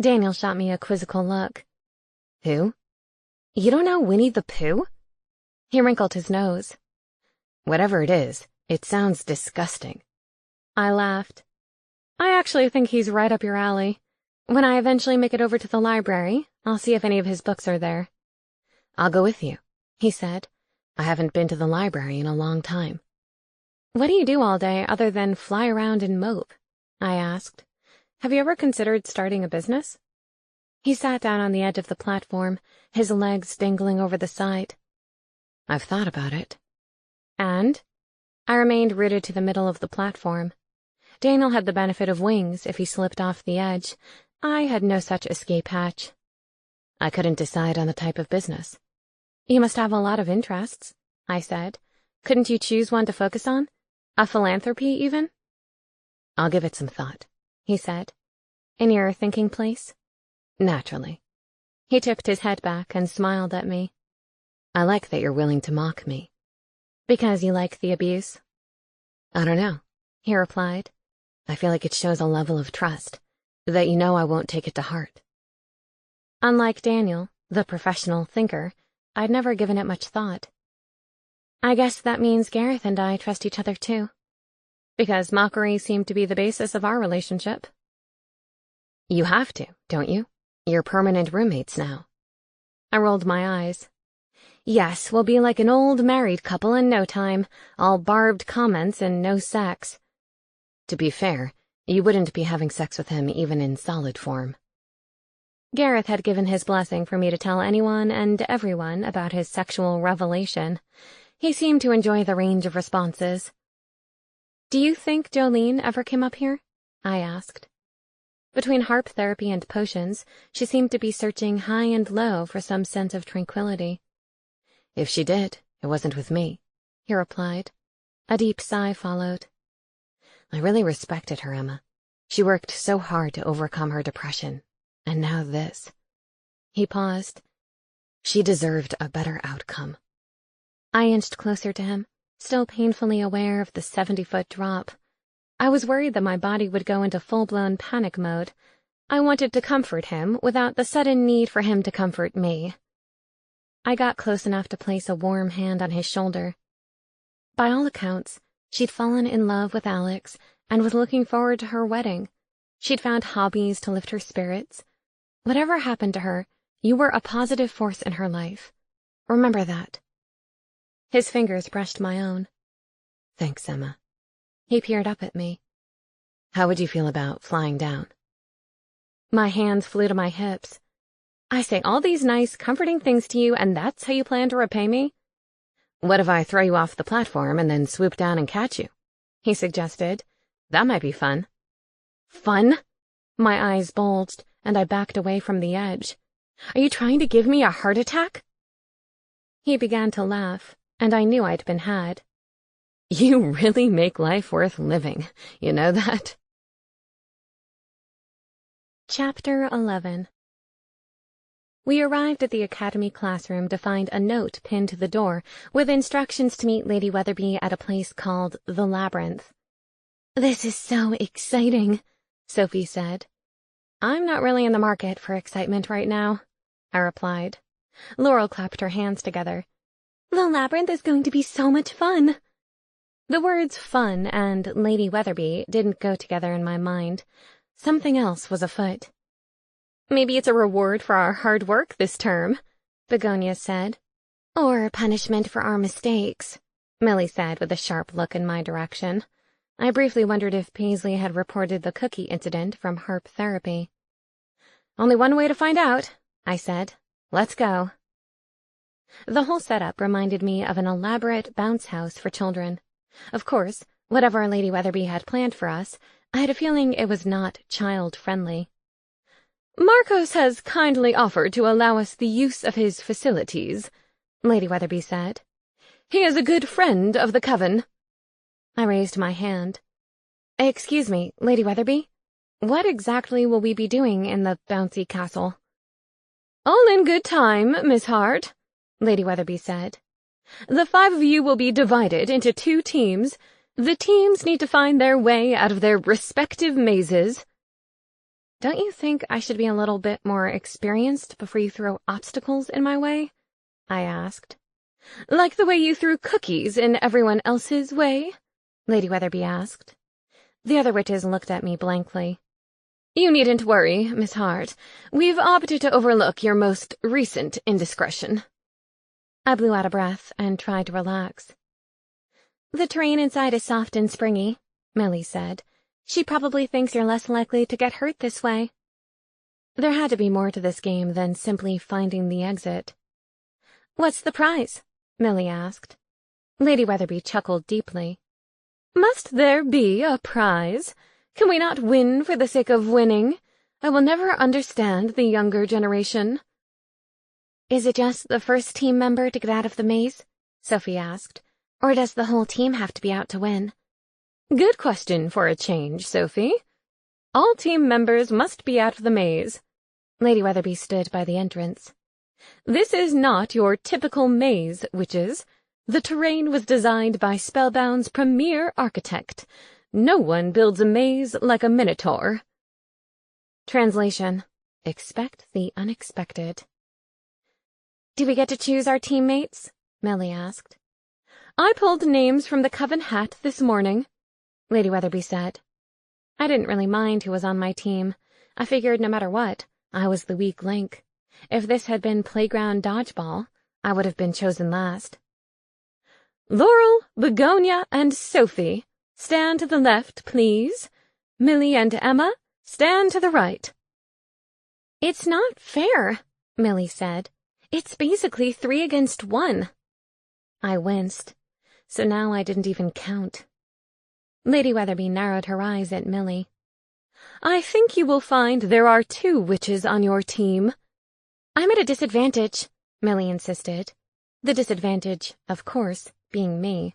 Daniel shot me a quizzical look. Who? You don't know Winnie the Pooh? He wrinkled his nose. Whatever it is, it sounds disgusting. I laughed. I actually think he's right up your alley. When I eventually make it over to the library, I'll see if any of his books are there. I'll go with you, he said. I haven't been to the library in a long time. What do you do all day other than fly around and mope? I asked. Have you ever considered starting a business? He sat down on the edge of the platform, his legs dangling over the side. I've thought about it. And? I remained rooted to the middle of the platform. Daniel had the benefit of wings if he slipped off the edge. I had no such escape hatch. I couldn't decide on the type of business. You must have a lot of interests, I said. Couldn't you choose one to focus on? A philanthropy, even? I'll give it some thought, he said. In your thinking place? Naturally. He tipped his head back and smiled at me. I like that you're willing to mock me. Because you like the abuse? I don't know, he replied. I feel like it shows a level of trust, that you know I won't take it to heart. Unlike Daniel, the professional thinker, I'd never given it much thought. I guess that means Gareth and I trust each other too. Because mockery seemed to be the basis of our relationship. You have to, don't you? You're permanent roommates now. I rolled my eyes. Yes, we'll be like an old married couple in no time, all barbed comments and no sex. To be fair, you wouldn't be having sex with him even in solid form. Gareth had given his blessing for me to tell anyone and everyone about his sexual revelation. He seemed to enjoy the range of responses. Do you think Jolene ever came up here? I asked. Between harp therapy and potions, she seemed to be searching high and low for some sense of tranquility. If she did, it wasn't with me, he replied. A deep sigh followed. I really respected her, Emma. She worked so hard to overcome her depression. And now this. He paused. She deserved a better outcome. I inched closer to him, still painfully aware of the 70-foot drop. I was worried that my body would go into full-blown panic mode. I wanted to comfort him without the sudden need for him to comfort me. I got close enough to place a warm hand on his shoulder. By all accounts, she'd fallen in love with Alex and was looking forward to her wedding. She'd found hobbies to lift her spirits. Whatever happened to her, you were a positive force in her life. Remember that. His fingers brushed my own. Thanks, Emma. He peered up at me. How would you feel about flying down? My hands flew to my hips. I say all these nice, comforting things to you, and that's how you plan to repay me? What if I throw you off the platform and then swoop down and catch you? He suggested. That might be fun. Fun? My eyes bulged, and I backed away from the edge. Are you trying to give me a heart attack? He began to laugh, and I knew I'd been had. You really make life worth living, you know that? Chapter 11. We arrived at the academy classroom to find a note pinned to the door with instructions to meet Lady Weatherby at a place called the Labyrinth. This is so exciting, Sophie said. I'm not really in the market for excitement right now, I replied. Laurel clapped her hands together. The labyrinth is going to be so much fun. The words fun and Lady Weatherby didn't go together in my mind. Something else was afoot. Maybe it's a reward for our hard work this term, Begonia said. Or punishment for our mistakes, Millie said with a sharp look in my direction. I briefly wondered if Paisley had reported the cookie incident from herp therapy. Only one way to find out, I said. Let's go. The whole setup reminded me of an elaborate bounce house for children. Of course, whatever Lady Weatherby had planned for us, I had a feeling it was not child-friendly. Marcos has kindly offered to allow us the use of his facilities, Lady Weatherby said. He is a good friend of the coven. I raised my hand. Excuse me, Lady Weatherby, what exactly will we be doing in the bouncy castle? All in good time, Miss Hart, Lady Weatherby said. The 5 of you will be divided into 2 teams. The teams need to find their way out of their respective mazes. Don't you think I should be a little bit more experienced before you throw obstacles in my way? I asked. Like the way you threw cookies in everyone else's way? Lady Weatherby asked. The other witches looked at me blankly. You needn't worry, Miss Hart. We've opted to overlook your most recent indiscretion. I blew out a breath and tried to relax. The terrain inside is soft and springy, Millie said. She probably thinks you're less likely to get hurt this way. There had to be more to this game than simply finding the exit. What's the prize? Millie asked. Lady Weatherby chuckled deeply. Must there be a prize? Can we not win for the sake of winning? I will never understand the younger generation. Is it just the first team member to get out of the maze? Sophie asked. Or does the whole team have to be out to win? Good question for a change, Sophie. All team members must be out of the maze. Lady Weatherby stood by the entrance. This is not your typical maze, witches. The terrain was designed by Spellbound's premier architect. No one builds a maze like a minotaur. Translation. Expect the unexpected. Do we get to choose our teammates? Millie asked. I pulled names from the coven hat this morning, Lady Weatherby said. I didn't really mind who was on my team. I figured no matter what, I was the weak link. If this had been playground dodgeball, I would have been chosen last. Laurel, Begonia, and Sophie, stand to the left, please. Millie and Emma, stand to the right. It's not fair, Millie said. It's basically 3 against 1. I winced, so now I didn't even count. Lady Weatherby narrowed her eyes at Millie. I think you will find there are 2 witches on your team. I'm at a disadvantage, Millie insisted. The disadvantage, of course, being me.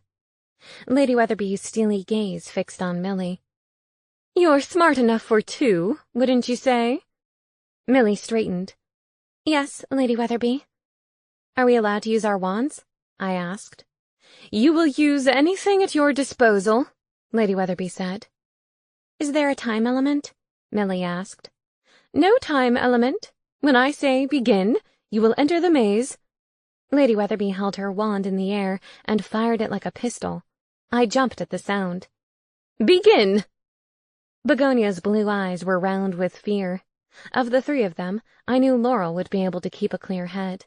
Lady Weatherby's steely gaze fixed on Millie. You're smart enough for 2, wouldn't you say? Millie straightened. Yes, Lady Weatherby. Are we allowed to use our wands? I asked. You will use anything at your disposal, Lady Weatherby said. Is there a time element? Millie asked. No time element. When I say begin, you will enter the maze. Lady Weatherby held her wand in the air and fired it like a pistol. I jumped at the sound. Begin! Begonia's blue eyes were round with fear. Of the 3 of them, I knew Laurel would be able to keep a clear head.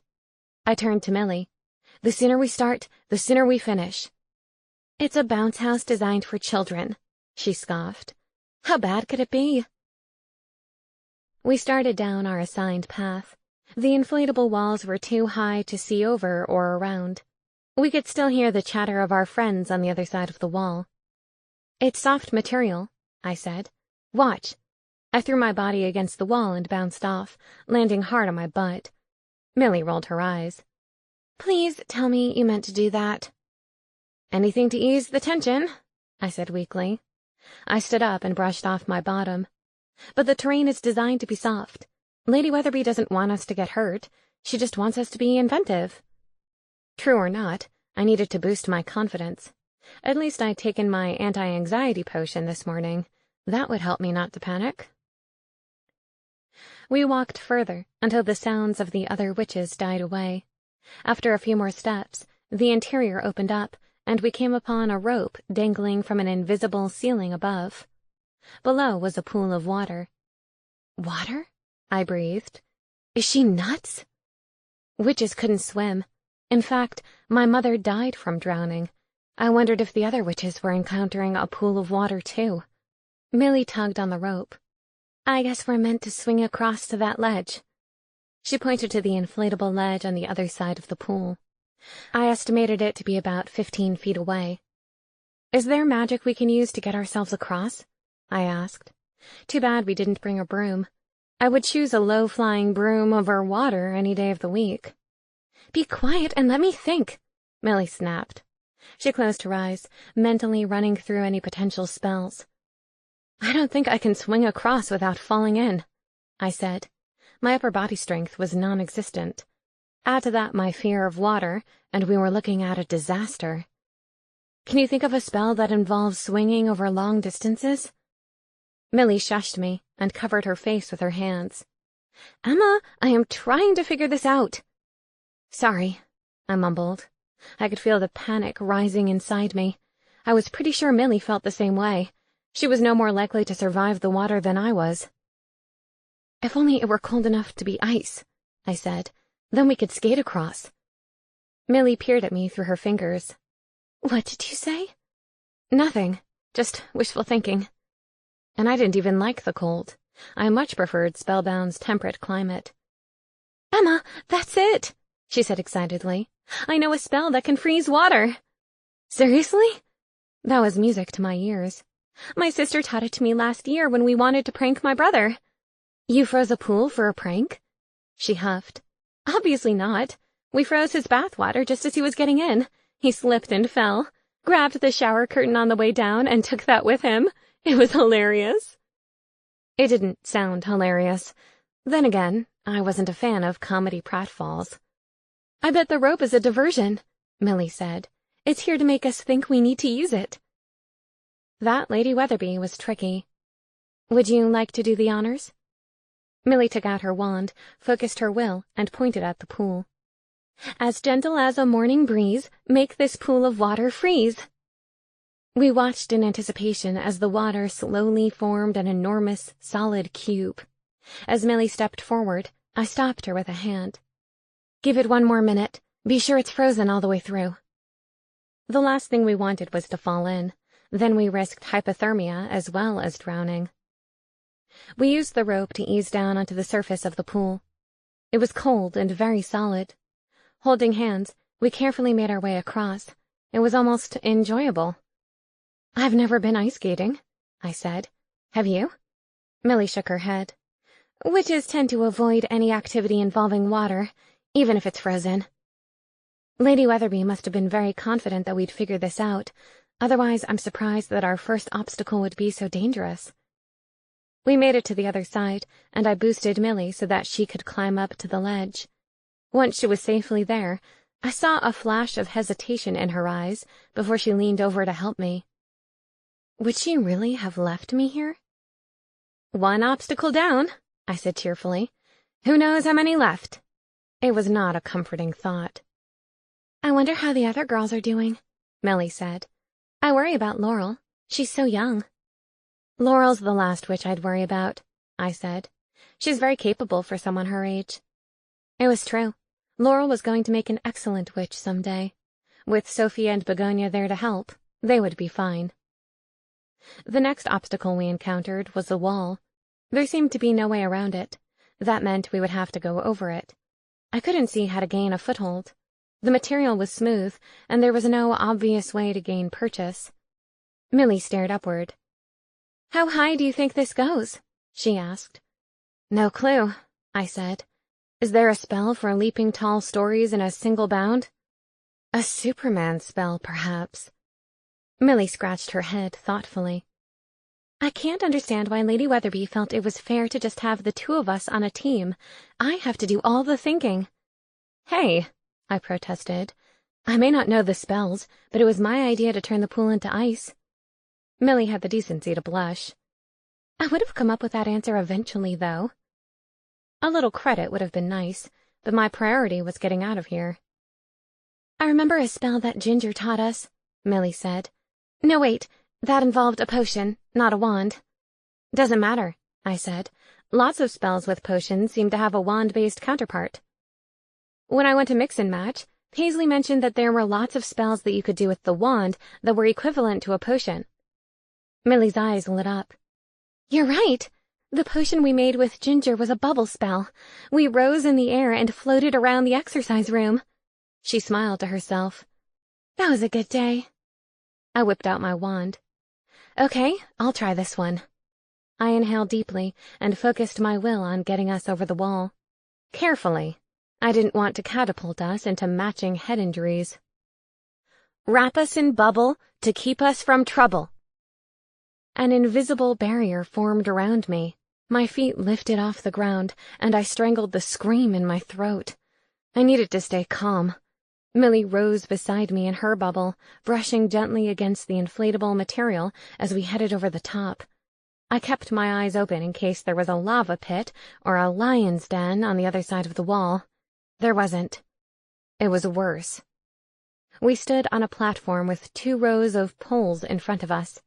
I turned to Millie. The sooner we start, the sooner we finish. It's a bounce house designed for children, she scoffed. How bad could it be? We started down our assigned path. The inflatable walls were too high to see over or around. We could still hear the chatter of our friends on the other side of the wall. It's soft material, I said. Watch, I threw my body against the wall and bounced off, landing hard on my butt. Millie rolled her eyes. Please tell me you meant to do that. Anything to ease the tension, I said weakly. I stood up and brushed off my bottom. But the terrain is designed to be soft. Lady Weatherby doesn't want us to get hurt. She just wants us to be inventive. True or not, I needed to boost my confidence. At least I'd taken my anti-anxiety potion this morning. That would help me not to panic. We walked further until the sounds of the other witches died away. After a few more steps, the interior opened up, and we came upon a rope dangling from an invisible ceiling above. Below was a pool of water. Water? I breathed. Is she nuts? Witches couldn't swim. In fact, my mother died from drowning. I wondered if the other witches were encountering a pool of water, too. Millie tugged on the rope. I guess we're meant to swing across to that ledge. She pointed to the inflatable ledge on the other side of the pool. I estimated it to be about 15 feet away. Is there magic we can use to get ourselves across? I asked. Too bad we didn't bring a broom. I would choose a low-flying broom over water any day of the week. Be quiet and let me think, Millie snapped. She closed her eyes, mentally running through any potential spells. I don't think I can swing across without falling in, I said. My upper body strength was non-existent. Add to that my fear of water, and we were looking at a disaster. Can you think of a spell that involves swinging over long distances? Millie shushed me and covered her face with her hands. Emma, I am trying to figure this out. Sorry, I mumbled. I could feel the panic rising inside me. I was pretty sure Millie felt the same way. She was no more likely to survive the water than I was. If only it were cold enough to be ice, I said. Then we could skate across. Millie peered at me through her fingers. What did you say? Nothing. Just wishful thinking. And I didn't even like the cold. I much preferred Spellbound's temperate climate. Emma, that's it, she said excitedly. I know a spell that can freeze water. Seriously? That was music to my ears. My sister taught it to me last year when we wanted to prank my brother. You froze a pool for a prank? She huffed. Obviously not. We froze his bathwater just as he was getting in. He slipped and fell, grabbed the shower curtain on the way down, and took that with him. It was hilarious. It didn't sound hilarious. Then again, I wasn't a fan of comedy pratfalls. I bet the rope is a diversion, Millie said. It's here to make us think we need to use it. That Lady Weatherby was tricky. Would you like to do the honors? Millie took out her wand, focused her will, and pointed at the pool. As gentle as a morning breeze, make this pool of water freeze. We watched in anticipation as the water slowly formed an enormous, solid cube. As Millie stepped forward, I stopped her with a hand. Give it 1 more minute. Be sure it's frozen all the way through. The last thing we wanted was to fall in. Then we risked hypothermia as well as drowning. We used the rope to ease down onto the surface of the pool. It was cold and very solid. Holding hands, we carefully made our way across. It was almost enjoyable. I've never been ice skating, I said. Have you? Millie shook her head. Witches tend to avoid any activity involving water, even if it's frozen. Lady Weatherby must have been very confident that we'd figure this out. Otherwise, I'm surprised that our first obstacle would be so dangerous. We made it to the other side, and I boosted Millie so that she could climb up to the ledge. Once she was safely there, I saw a flash of hesitation in her eyes before she leaned over to help me. Would she really have left me here? 1 obstacle down, I said cheerfully. Who knows how many left? It was not a comforting thought. I wonder how the other girls are doing, Millie said. I worry about Laurel. She's so young. Laurel's the last witch I'd worry about, I said. She's very capable for someone her age. It was true. Laurel was going to make an excellent witch someday. With Sophie and Begonia there to help, they would be fine. The next obstacle we encountered was the wall. There seemed to be no way around it. That meant we would have to go over it. I couldn't see how to gain a foothold. The material was smooth, and there was no obvious way to gain purchase. Millie stared upward. How high do you think this goes? she asked. No clue, I said. Is there a spell for leaping tall stories in a single bound? A Superman spell, perhaps. Millie scratched her head thoughtfully. I can't understand why Lady Weatherby felt it was fair to just have the two of us on a team. I have to do all the thinking. Hey, I protested. I may not know the spells, but it was my idea to turn the pool into ice. Millie had the decency to blush. I would have come up with that answer eventually, though. A little credit would have been nice, but my priority was getting out of here. I remember a spell that Ginger taught us, Millie said. No, wait, that involved a potion, not a wand. Doesn't matter, I said. Lots of spells with potions seem to have a wand-based counterpart. When I went to mix and match, Paisley mentioned that there were lots of spells that you could do with the wand that were equivalent to a potion. Millie's eyes lit up. You're right. The potion we made with Ginger was a bubble spell. We rose in the air and floated around the exercise room. She smiled to herself. That was a good day. I whipped out my wand. Okay, I'll try this one. I inhaled deeply and focused my will on getting us over the wall. Carefully. I didn't want to catapult us into matching head injuries. Wrap us in bubble to keep us from trouble. An invisible barrier formed around me. My feet lifted off the ground, and I strangled the scream in my throat. I needed to stay calm. Millie rose beside me in her bubble, brushing gently against the inflatable material as we headed over the top. I kept my eyes open in case there was a lava pit or a lion's den on the other side of the wall. There wasn't. It was worse. We stood on a platform with 2 rows of poles in front of us.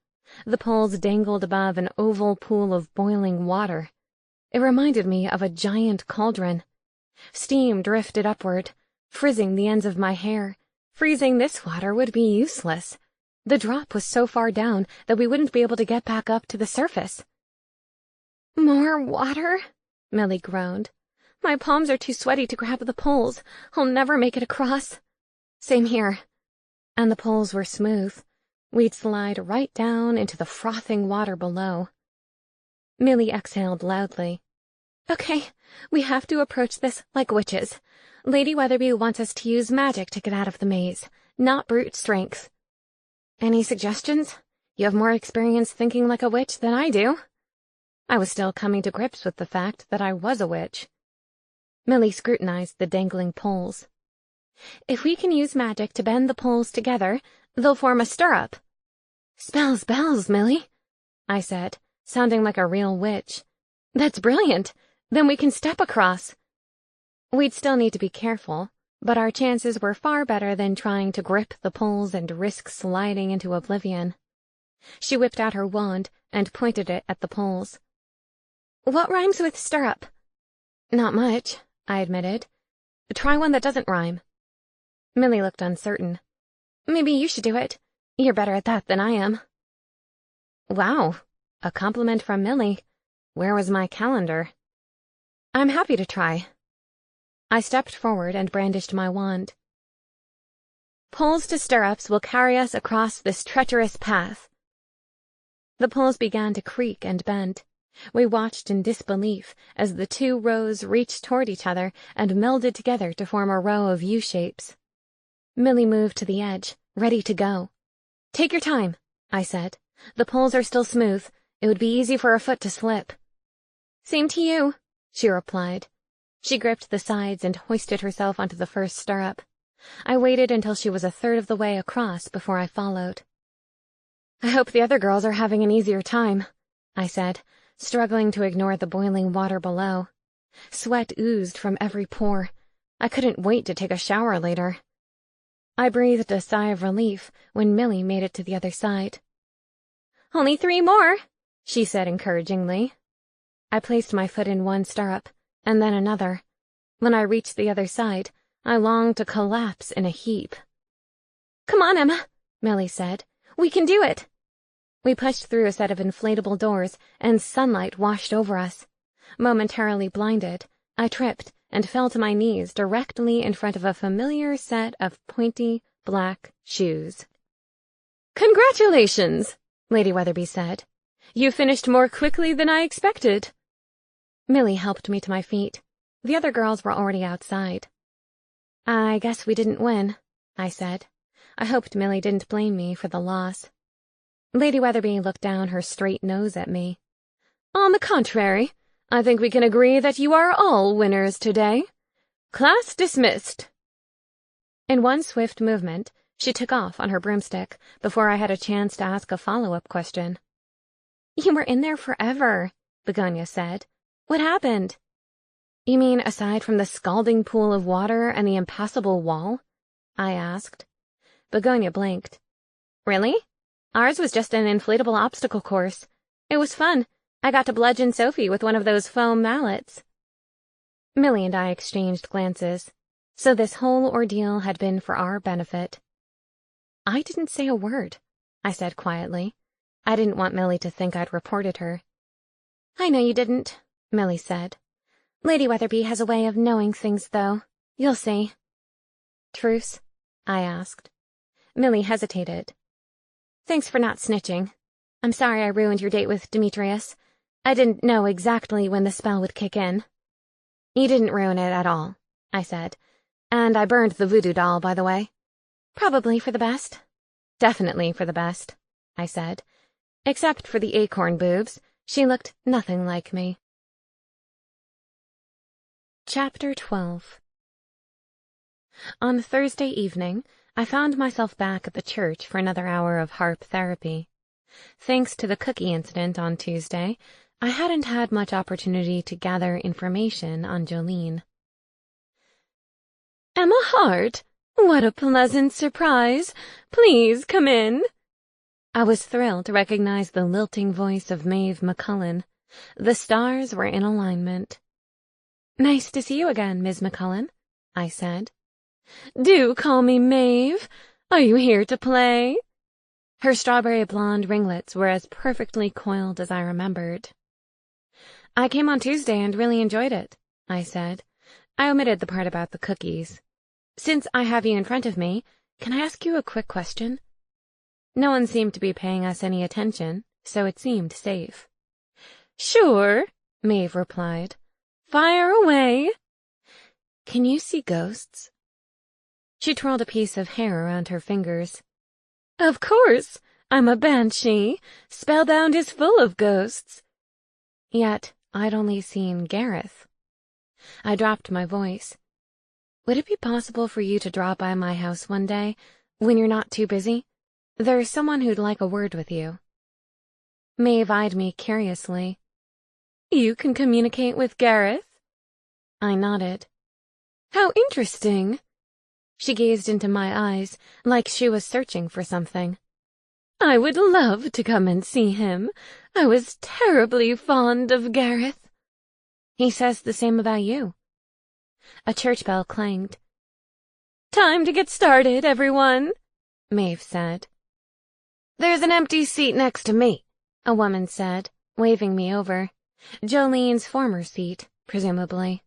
The poles dangled above an oval pool of boiling water. It reminded me of a giant cauldron. Steam drifted upward, frizzing the ends of my hair. Freezing this water would be useless. The drop was so far down that we wouldn't be able to get back up to the surface. More water? Millie groaned. My palms are too sweaty to grab the poles. I'll never make it across. Same here. And the poles were smooth. We'd slide right down into the frothing water below. Millie exhaled loudly. Okay, we have to approach this like witches. Lady Weatherby wants us to use magic to get out of the maze, not brute strength. Any suggestions? You have more experience thinking like a witch than I do. I was still coming to grips with the fact that I was a witch. Millie scrutinized the dangling poles. If we can use magic to bend the poles together, they'll form a stirrup. Spells bells, Millie, I said, sounding like a real witch. That's brilliant. Then we can step across. We'd still need to be careful, but our chances were far better than trying to grip the poles and risk sliding into oblivion. She whipped out her wand and pointed it at the poles. What rhymes with stirrup? Not much, I admitted. Try one that doesn't rhyme. Millie looked uncertain. Maybe you should do it. You're better at that than I am. Wow, a compliment from Millie. Where was my calendar? I'm happy to try. I stepped forward and brandished my wand. Poles to stirrups will carry us across this treacherous path. The poles began to creak and bend. We watched in disbelief as the 2 rows reached toward each other and melded together to form a row of U-shapes. Millie moved to the edge, ready to go. Take your time, I said. The poles are still smooth. It would be easy for a foot to slip. Same to you, she replied. She gripped the sides and hoisted herself onto the first stirrup. I waited until she was a third of the way across before I followed. I hope the other girls are having an easier time, I said, struggling to ignore the boiling water below. Sweat oozed from every pore. I couldn't wait to take a shower later. I breathed a sigh of relief when Millie made it to the other side. Only 3 more, she said encouragingly. I placed my foot in one stirrup, and then another. When I reached the other side, I longed to collapse in a heap. Come on, Emma, Millie said. We can do it. We pushed through a set of inflatable doors, and sunlight washed over us. Momentarily blinded, I tripped and fell to my knees directly in front of a familiar set of pointy, black shoes. Congratulations, Lady Weatherby said. You finished more quickly than I expected. Millie helped me to my feet. The other girls were already outside. I guess we didn't win, I said. I hoped Millie didn't blame me for the loss. Lady Weatherby looked down her straight nose at me. On the contrary, I think we can agree that you are all winners today. Class dismissed. In one swift movement, she took off on her broomstick before I had a chance to ask a follow-up question. You were in there forever, Begonia said. What happened? You mean aside from the scalding pool of water and the impassable wall? I asked. Begonia blinked. Really? Ours was just an inflatable obstacle course. It was fun. I got to bludgeon Sophie with one of those foam mallets. Millie and I exchanged glances. So this whole ordeal had been for our benefit. I didn't say a word, I said quietly. I didn't want Millie to think I'd reported her. I know you didn't, Millie said. Lady Weatherby has a way of knowing things, though. You'll see. Truce? I asked. Millie hesitated. Thanks for not snitching. I'm sorry I ruined your date with Demetrius. I didn't know exactly when the spell would kick in. You didn't ruin it at all, I said. And I burned the voodoo doll, by the way. Probably for the best. Definitely for the best, I said. Except for the acorn boobs, she looked nothing like me. Chapter 12. On Thursday evening, I found myself back at the church for another hour of harp therapy. Thanks to the cookie incident on Tuesday, I hadn't had much opportunity to gather information on Jolene. Emma Hart, what a pleasant surprise. Please come in. I was thrilled to recognize the lilting voice of Maeve McCullen. The stars were in alignment. Nice to see you again, Miss McCullen, I said. Do call me Maeve. Are you here to play? Her strawberry blonde ringlets were as perfectly coiled as I remembered. I came on Tuesday and really enjoyed it, I said. I omitted the part about the cookies. Since I have you in front of me, can I ask you a quick question? No one seemed to be paying us any attention, so it seemed safe. Sure, Maeve replied. Fire away. Can you see ghosts? She twirled a piece of hair around her fingers. Of course, I'm a banshee. Spellbound is full of ghosts. Yet I'd only seen Gareth. I dropped my voice. Would it be possible for you to drop by my house one day, when you're not too busy? There's someone who'd like a word with you. Maeve eyed me curiously. You can communicate with Gareth? I nodded. How interesting. She gazed into my eyes, like she was searching for something. I would love to come and see him. I was terribly fond of Gareth. He says the same about you. A church bell clanged. Time to get started, everyone, Maeve said. There's an empty seat next to me, a woman said, waving me over. Jolene's former seat, presumably.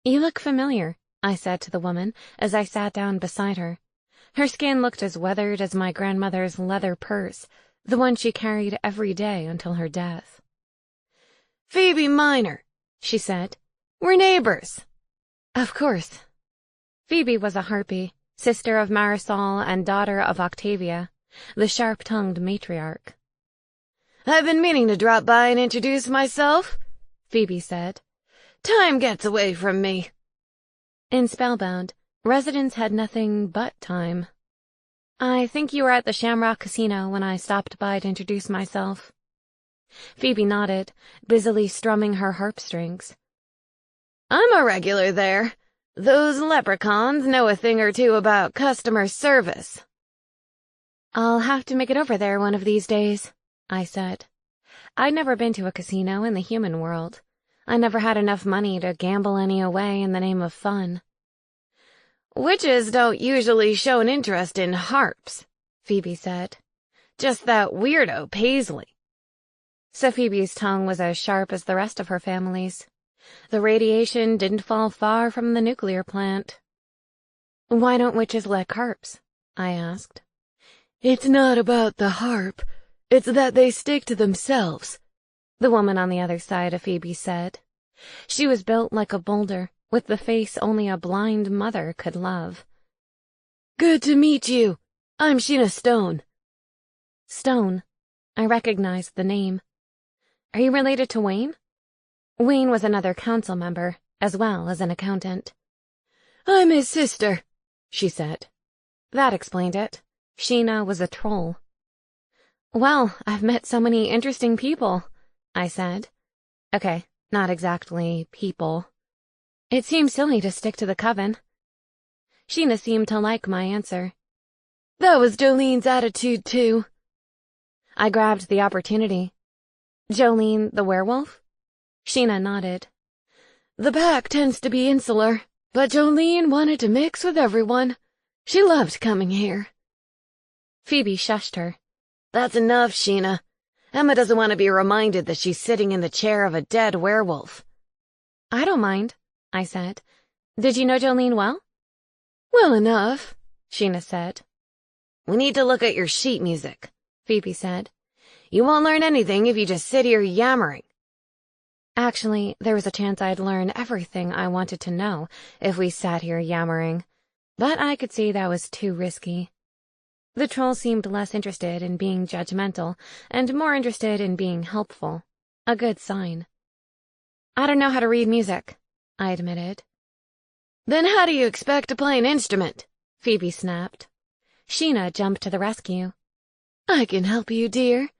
You look familiar, I said to the woman as I sat down beside her. Her skin looked as weathered as my grandmother's leather purse, the one she carried every day until her death. Phoebe Minor, she said. We're neighbors. Of course. Phoebe was a harpy, sister of Marisol and daughter of Octavia, the sharp-tongued matriarch. I've been meaning to drop by and introduce myself, Phoebe said. Time gets away from me. In Spellbound, residents had nothing but time. I think you were at the Shamrock Casino when I stopped by to introduce myself. Phoebe nodded, busily strumming her harp strings. I'm a regular there. Those leprechauns know a thing or two about customer service. I'll have to make it over there one of these days, I said. I'd never been to a casino in the human world. I never had enough money to gamble any away in the name of fun. Witches don't usually show an interest in harps, Phoebe said. Just that weirdo Paisley. So Phoebe's tongue was as sharp as the rest of her family's. The radiation didn't fall far from the nuclear plant. Why don't witches like harps? I asked. It's not about the harp. It's that they stick to themselves," the woman on the other side of Phoebe said. She was built like a boulder, with the face only a blind mother could love. "Good to meet you. I'm Sheena Stone." Stone. I recognized the name. Are you related to Wayne? Wayne was another council member, as well as an accountant. "I'm his sister," she said. That explained it. Sheena was a troll. Well, I've met so many interesting people, I said. Okay, not exactly people. It seems silly to stick to the coven. Sheena seemed to like my answer. That was Jolene's attitude, too. I grabbed the opportunity. Jolene, the werewolf? Sheena nodded. The pack tends to be insular, but Jolene wanted to mix with everyone. She loved coming here. Phoebe shushed her. That's enough, Sheena. Emma doesn't want to be reminded that she's sitting in the chair of a dead werewolf. I don't mind, I said. Did you know Jolene well? Well enough, Sheena said. We need to look at your sheet music, Phoebe said. You won't learn anything if you just sit here yammering. Actually, there was a chance I'd learn everything I wanted to know if we sat here yammering, but I could see that was too risky. The troll seemed less interested in being judgmental and more interested in being helpful. A good sign. I don't know how to read music, I admitted. Then how do you expect to play an instrument? Phoebe snapped. Sheena jumped to the rescue. I can help you, dear.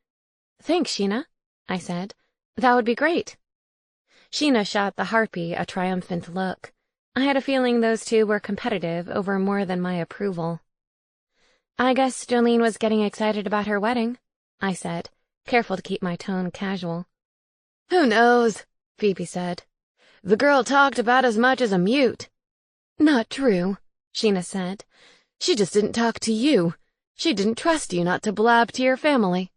Thanks, Sheena, I said. That would be great. Sheena shot the harpy a triumphant look. I had a feeling those two were competitive over more than my approval. I guess Jolene was getting excited about her wedding, I said, careful to keep my tone casual. Who knows, Phoebe said. The girl talked about as much as a mute. Not true, Sheena said. She just didn't talk to you. She didn't trust you not to blab to your family.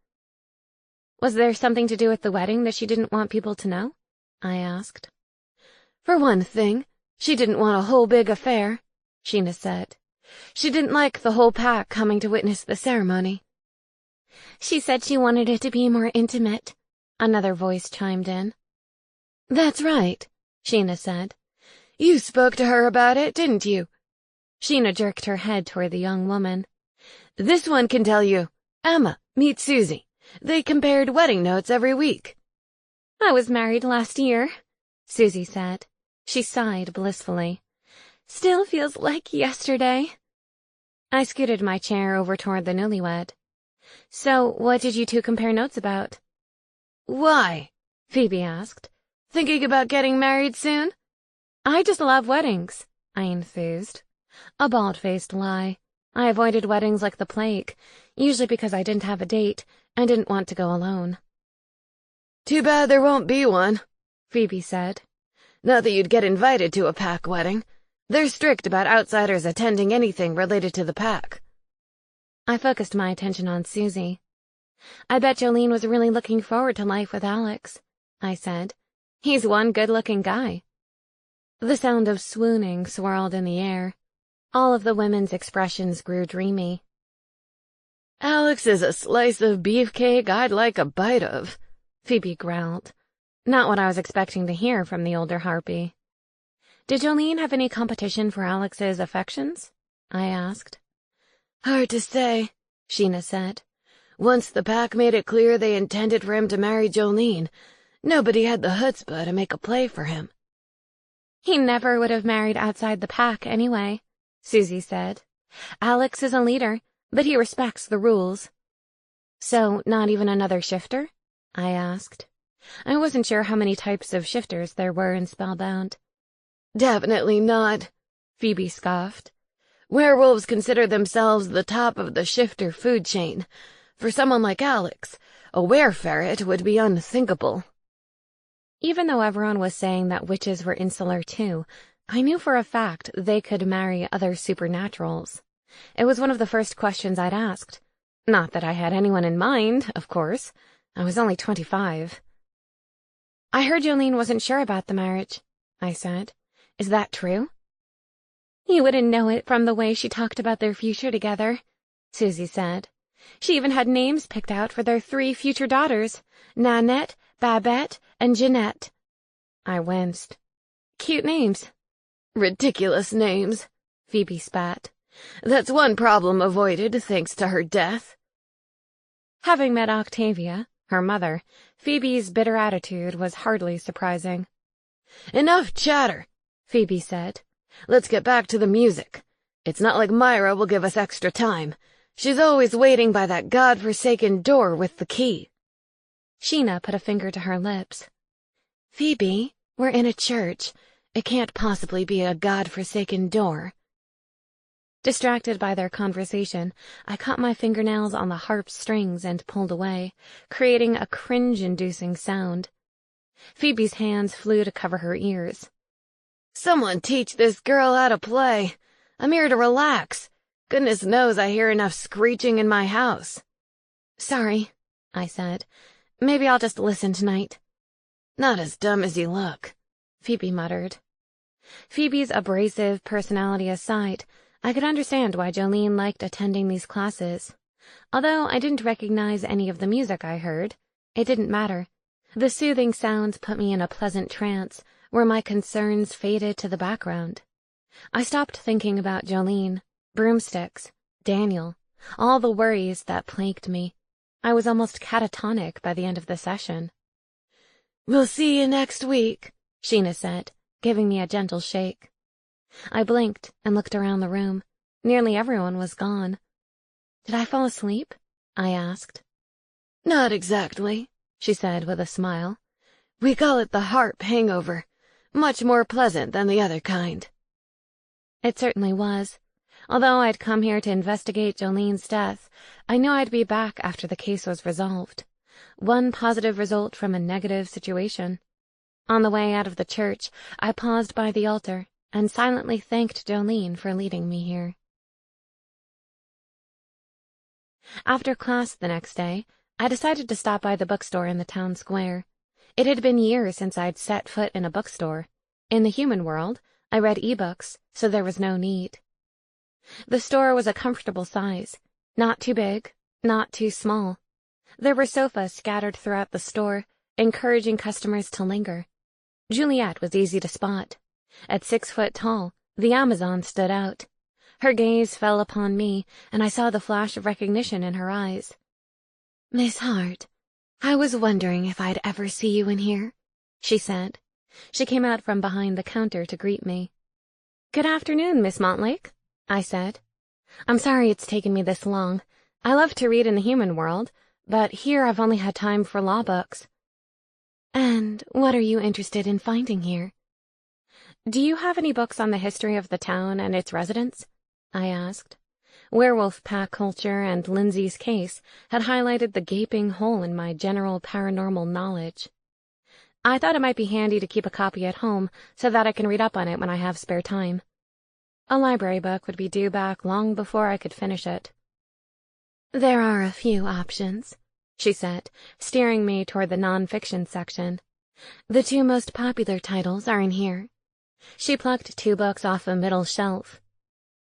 Was there something to do with the wedding that she didn't want people to know? I asked. For one thing, she didn't want a whole big affair, Sheena said. She didn't like the whole pack coming to witness the ceremony. She said she wanted it to be more intimate, another voice chimed in. That's right, Sheena said. You spoke to her about it, didn't you? Sheena jerked her head toward the young woman. This one can tell you. Emma, meet Susie. They compared wedding notes every week. I was married last year, Susie said. She sighed blissfully. Still feels like yesterday. I scooted my chair over toward the newlywed. So, what did you two compare notes about? Why? Phoebe asked. Thinking about getting married soon? I just love weddings, I enthused. A bald-faced lie. I avoided weddings like the plague, usually because I didn't have a date and didn't want to go alone. Too bad there won't be one, Phoebe said. Not that you'd get invited to a pack wedding. They're strict about outsiders attending anything related to the pack. I focused my attention on Susie. I bet Jolene was really looking forward to life with Alex, I said. He's one good-looking guy. The sound of swooning swirled in the air. All of the women's expressions grew dreamy. Alex is a slice of beefcake I'd like a bite of, Phoebe growled. Not what I was expecting to hear from the older harpy. Did Jolene have any competition for Alex's affections? I asked. Hard to say, Sheena said. Once the pack made it clear they intended for him to marry Jolene, nobody had the chutzpah to make a play for him. He never would have married outside the pack anyway, Susie said. Alex is a leader, but he respects the rules. So, not even another shifter? I asked. I wasn't sure how many types of shifters there were in Spellbound. Definitely not, Phoebe scoffed. Werewolves consider themselves the top of the shifter food chain. For someone like Alex, a were-ferret would be unthinkable. Even though everyone was saying that witches were insular too, I knew for a fact they could marry other supernaturals. It was one of the first questions I'd asked. Not that I had anyone in mind, of course. I was only 25. I heard Jolene wasn't sure about the marriage, I said. Is that true? You wouldn't know it from the way she talked about their future together, Susie said. She even had names picked out for their 3 future daughters, Nanette, Babette, and Jeanette. I winced. Cute names. Ridiculous names, Phoebe spat. That's one problem avoided thanks to her death. Having met Octavia, her mother, Phoebe's bitter attitude was hardly surprising. Enough chatter, Phoebe said. Let's get back to the music. It's not like Myra will give us extra time. She's always waiting by that god-forsaken door with the key. Sheena put a finger to her lips. Phoebe, we're in a church. It can't possibly be a god-forsaken door. Distracted by their conversation, I caught my fingernails on the harp strings and pulled away, creating a cringe-inducing sound. Phoebe's hands flew to cover her ears. Someone teach this girl how to play. I'm here to relax. Goodness knows I hear enough screeching in my house. Sorry, I said. Maybe I'll just listen tonight. Not as dumb as you look, Phoebe muttered. Phoebe's abrasive personality aside, I could understand why Jolene liked attending these classes. Although I didn't recognize any of the music I heard, it didn't matter. The soothing sounds put me in a pleasant trance, where my concerns faded to the background. I stopped thinking about Jolene, broomsticks, Daniel, all the worries that plagued me. I was almost catatonic by the end of the session. We'll see you next week, Sheena said, giving me a gentle shake. I blinked and looked around the room. Nearly everyone was gone. Did I fall asleep? I asked. Not exactly, she said with a smile. We call it the harp hangover. Much more pleasant than the other kind. It certainly was. Although I'd come here to investigate Jolene's death, I knew I'd be back after the case was resolved. One positive result from a negative situation. On the way out of the church, I paused by the altar and silently thanked Jolene for leading me here. After class the next day, I decided to stop by the bookstore in the town square. It had been years since I'd set foot in a bookstore. In the human world, I read ebooks, so there was no need. The store was a comfortable size, not too big, not too small. There were sofas scattered throughout the store, encouraging customers to linger. Juliet was easy to spot. At 6 foot tall, the Amazon stood out. Her gaze fell upon me, and I saw the flash of recognition in her eyes. Miss Hart, I was wondering if I'd ever see you in here, she said. She came out from behind the counter to greet me. Good afternoon, Miss Montlake, I said. I'm sorry it's taken me this long. I love to read in the human world, but here I've only had time for law books. And what are you interested in finding here? Do you have any books on the history of the town and its residents? I asked. Werewolf pack culture and Lindsay's case had highlighted the gaping hole in my general paranormal knowledge. I thought it might be handy to keep a copy at home so that I can read up on it when I have spare time. A library book would be due back long before I could finish it. There are a few options, she said, steering me toward the non-fiction section. The 2 most popular titles are in here. She plucked 2 books off a middle shelf.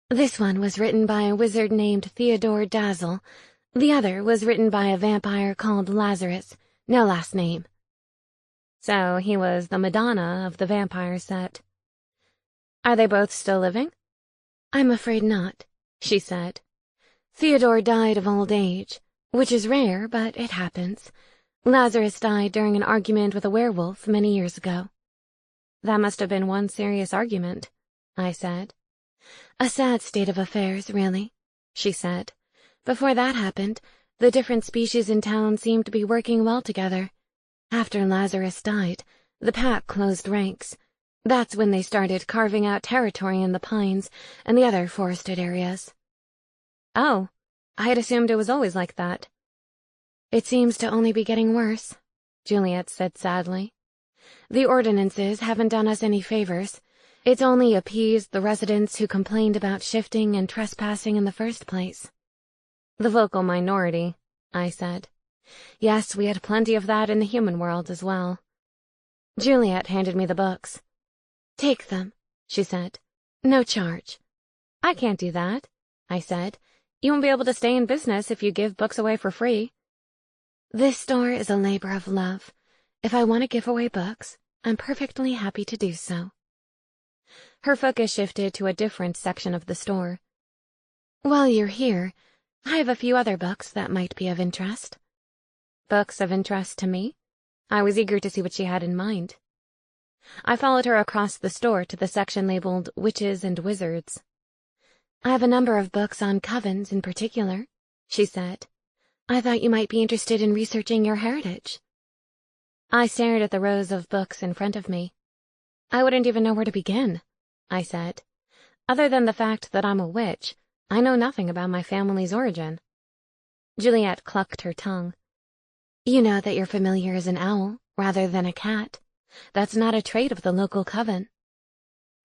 This one was written by a wizard named Theodore Dazzle. The other was written by a vampire called Lazarus, no last name. So he was the Madonna of the vampire set. Are they both still living? I'm afraid not, she said. Theodore died of old age, which is rare, but it happens. Lazarus died during an argument with a werewolf many years ago. That must have been one serious argument, I said. A sad state of affairs, really, she said. Before that happened, the different species in town seemed to be working well together. After Lazarus died, the pack closed ranks. That's when they started carving out territory in the pines and the other forested areas. Oh, I had assumed it was always like that. It seems to only be getting worse, Juliet said sadly. The ordinances haven't done us any favors. It's only appeased the residents who complained about shifting and trespassing in the first place. The vocal minority, I said. Yes, we had plenty of that in the human world as well. Juliet handed me the books. Take them, she said. No charge. I can't do that, I said. You won't be able to stay in business if you give books away for free. This store is a labor of love. If I want to give away books, I'm perfectly happy to do so. Her focus shifted to a different section of the store. While you're here, I have a few other books that might be of interest. Books of interest to me? I was eager to see what she had in mind. I followed her across the store to the section labeled Witches and Wizards. I have a number of books on covens in particular, she said. I thought you might be interested in researching your heritage. I stared at the rows of books in front of me. I wouldn't even know where to begin, I said. Other than the fact that I'm a witch, I know nothing about my family's origin. Juliet clucked her tongue. You know that your familiar is an owl rather than a cat. That's not a trait of the local coven.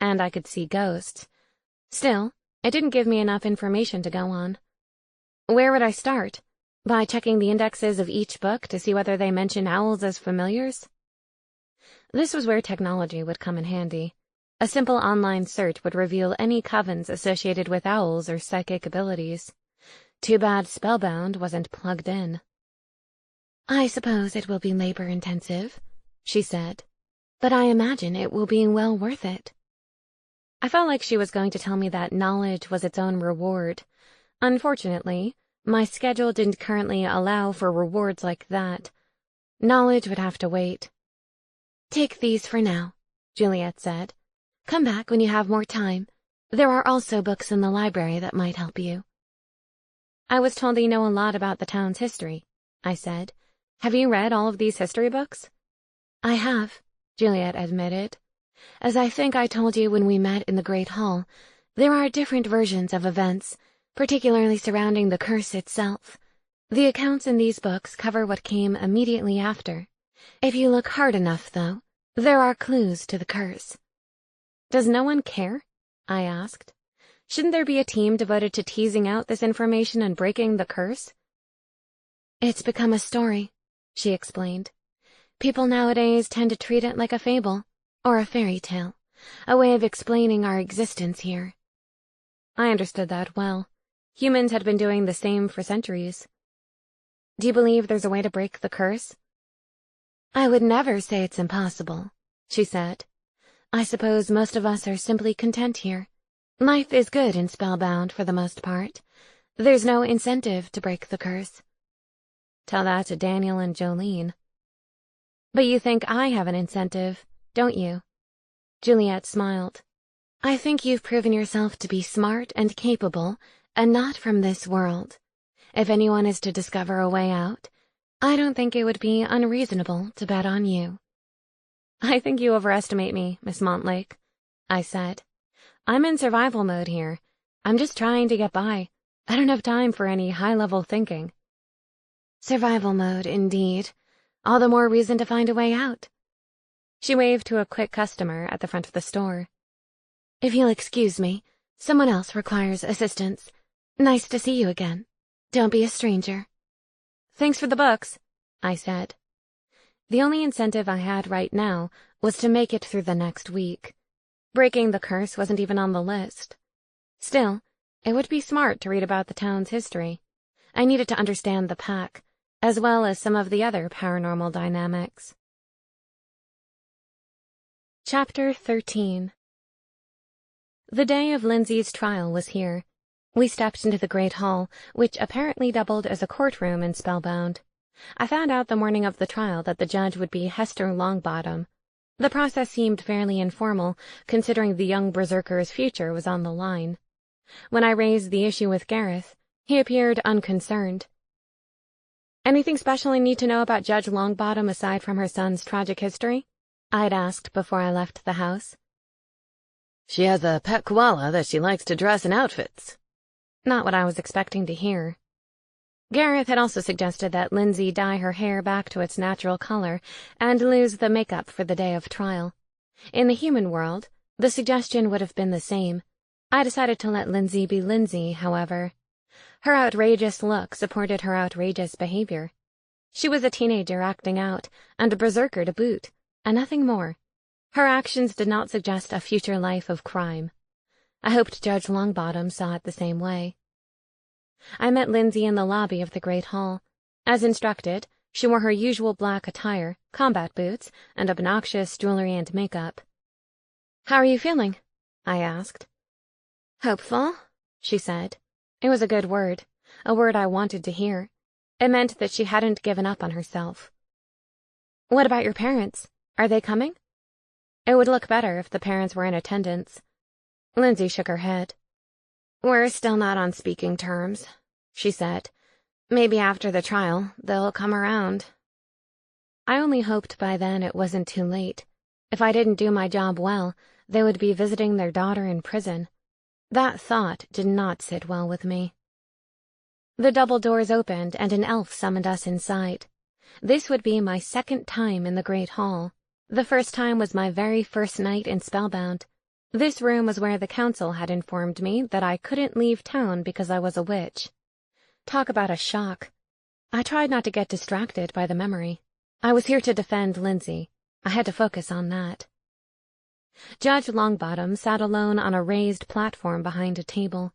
And I could see ghosts. Still, it didn't give me enough information to go on. Where would I start? By checking the indexes of each book to see whether they mention owls as familiars? This was where technology would come in handy. A simple online search would reveal any covens associated with owls or psychic abilities. Too bad Spellbound wasn't plugged in. I suppose it will be labor-intensive, she said, but I imagine it will be well worth it. I felt like she was going to tell me that knowledge was its own reward. Unfortunately, my schedule didn't currently allow for rewards like that. Knowledge would have to wait. Take these for now, Juliet said. Come back when you have more time. There are also books in the library that might help you. I was told that you know a lot about the town's history, I said. Have you read all of these history books? I have, Juliet admitted. As I think I told you when we met in the Great Hall, there are different versions of events, particularly surrounding the curse itself. The accounts in these books cover what came immediately after. If you look hard enough, though, there are clues to the curse. Does no one care? I asked. Shouldn't there be a team devoted to teasing out this information and breaking the curse? It's become a story, she explained. People nowadays tend to treat it like a fable, or a fairy tale, a way of explaining our existence here. I understood that well. Humans had been doing the same for centuries. Do you believe there's a way to break the curse? I would never say it's impossible, she said. I suppose most of us are simply content here. Life is good in Spellbound for the most part. There's no incentive to break the curse. Tell that to Daniel and Jolene. But you think I have an incentive, don't you? Juliet smiled. I think you've proven yourself to be smart and capable, and not from this world. If anyone is to discover a way out, I don't think it would be unreasonable to bet on you. I think you overestimate me, Miss Montlake, I said. I'm in survival mode here. I'm just trying to get by. I don't have time for any high-level thinking. Survival mode, indeed. All the more reason to find a way out. She waved to a quick customer at the front of the store. If you'll excuse me, someone else requires assistance. Nice to see you again. Don't be a stranger. Thanks for the books, I said. The only incentive I had right now was to make it through the next week. Breaking the curse wasn't even on the list. Still, it would be smart to read about the town's history. I needed to understand the pack, as well as some of the other paranormal dynamics. Chapter 13. The day of Lindsay's trial was here. We stepped into the Great Hall, which apparently doubled as a courtroom in Spellbound. I found out the morning of the trial that the judge would be Hester Longbottom. The process seemed fairly informal, considering the young berserker's future was on the line. When I raised the issue with Gareth, he appeared unconcerned. Anything special I need to know about Judge Longbottom aside from her son's tragic history? I'd asked before I left the house. She has a pet koala that she likes to dress in outfits. Not what I was expecting to hear. Gareth had also suggested that Lindsay dye her hair back to its natural color and lose the makeup for the day of trial. In the human world, the suggestion would have been the same. I decided to let Lindsay be Lindsay, however. Her outrageous look supported her outrageous behavior. She was a teenager acting out, and a berserker to boot, and nothing more. Her actions did not suggest a future life of crime. I hoped Judge Longbottom saw it the same way. I met Lindsay in the lobby of the Great Hall. As instructed, she wore her usual black attire, combat boots, and obnoxious jewelry and makeup. "How are you feeling?" I asked. "Hopeful," she said. It was a good word, a word I wanted to hear. It meant that she hadn't given up on herself. "What about your parents? Are they coming?" It would look better if the parents were in attendance. Lindsay shook her head. "We're still not on speaking terms," she said. "Maybe after the trial, they'll come around." I only hoped by then it wasn't too late. If I didn't do my job well, they would be visiting their daughter in prison. That thought did not sit well with me. The double doors opened and an elf summoned us inside. This would be my second time in the Great Hall. The first time was my very first night in Spellbound. This room was where the council had informed me that I couldn't leave town because I was a witch. Talk about a shock. I tried not to get distracted by the memory. I was here to defend Lindsay. I had to focus on that. Judge Longbottom sat alone on a raised platform behind a table.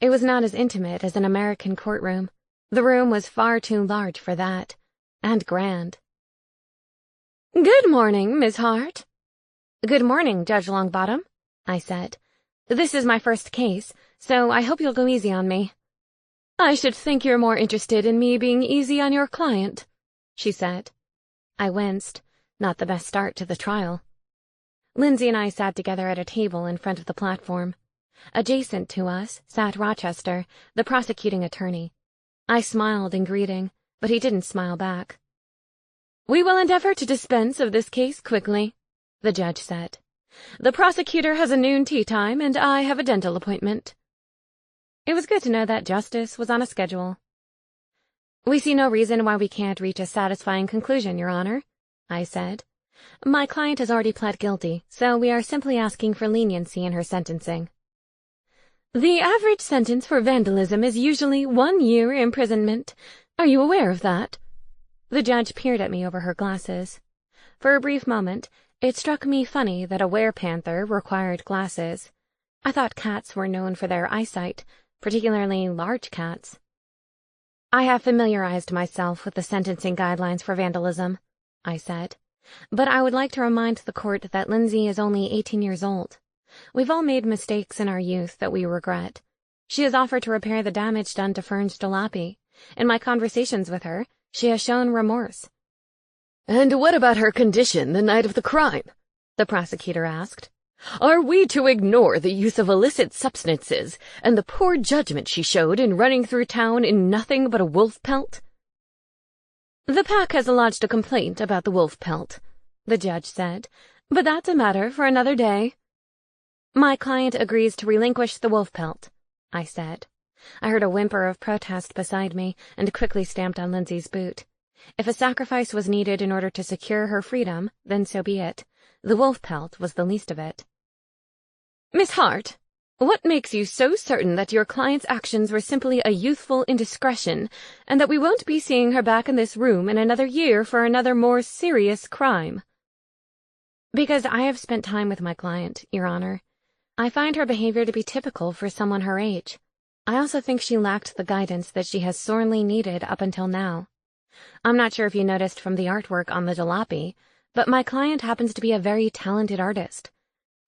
It was not as intimate as an American courtroom. The room was far too large for that, and grand. "Good morning, Miss Hart." "Good morning, Judge Longbottom," I said. "This is my first case, so I hope you'll go easy on me." "I should think you're more interested in me being easy on your client," she said. I winced. Not the best start to the trial. Lindsay and I sat together at a table in front of the platform. Adjacent to us sat Rochester, the prosecuting attorney. I smiled in greeting, but he didn't smile back. "We will endeavor to dispense of this case quickly," the judge said. "The prosecutor has a noon tea time, and I have a dental appointment." It was good to know that justice was on a schedule. "We see no reason why we can't reach a satisfying conclusion, Your Honor," I said. "My client has already pled guilty, so we are simply asking for leniency in her sentencing." "The average sentence for vandalism is usually 1 year imprisonment. Are you aware of that?" The judge peered at me over her glasses. For a brief moment, it struck me funny that a werepanther required glasses. I thought cats were known for their eyesight, particularly large cats. "I have familiarized myself with the sentencing guidelines for vandalism," I said. "But I would like to remind the court that Lindsay is only 18 years old. We've all made mistakes in our youth that we regret. She has offered to repair the damage done to Fern's jalopy. In my conversations with her, she has shown remorse." "And what about her condition the night of the crime?" the prosecutor asked. "Are we to ignore the use of illicit substances and the poor judgment she showed in running through town in nothing but a wolf pelt?" "The pack has lodged a complaint about the wolf pelt," the judge said, "but that's a matter for another day." "My client agrees to relinquish the wolf pelt," I said. I heard a whimper of protest beside me and quickly stamped on Lindsay's boot. If a sacrifice was needed in order to secure her freedom, then so be it. The wolf pelt was the least of it. "Miss Hart, what makes you so certain that your client's actions were simply a youthful indiscretion, and that we won't be seeing her back in this room in another year for another more serious crime?" "Because I have spent time with my client, Your Honor. I find her behavior to be typical for someone her age. I also think she lacked the guidance that she has sorely needed up until now. I'm not sure if you noticed from the artwork on the jalopy, but my client happens to be a very talented artist.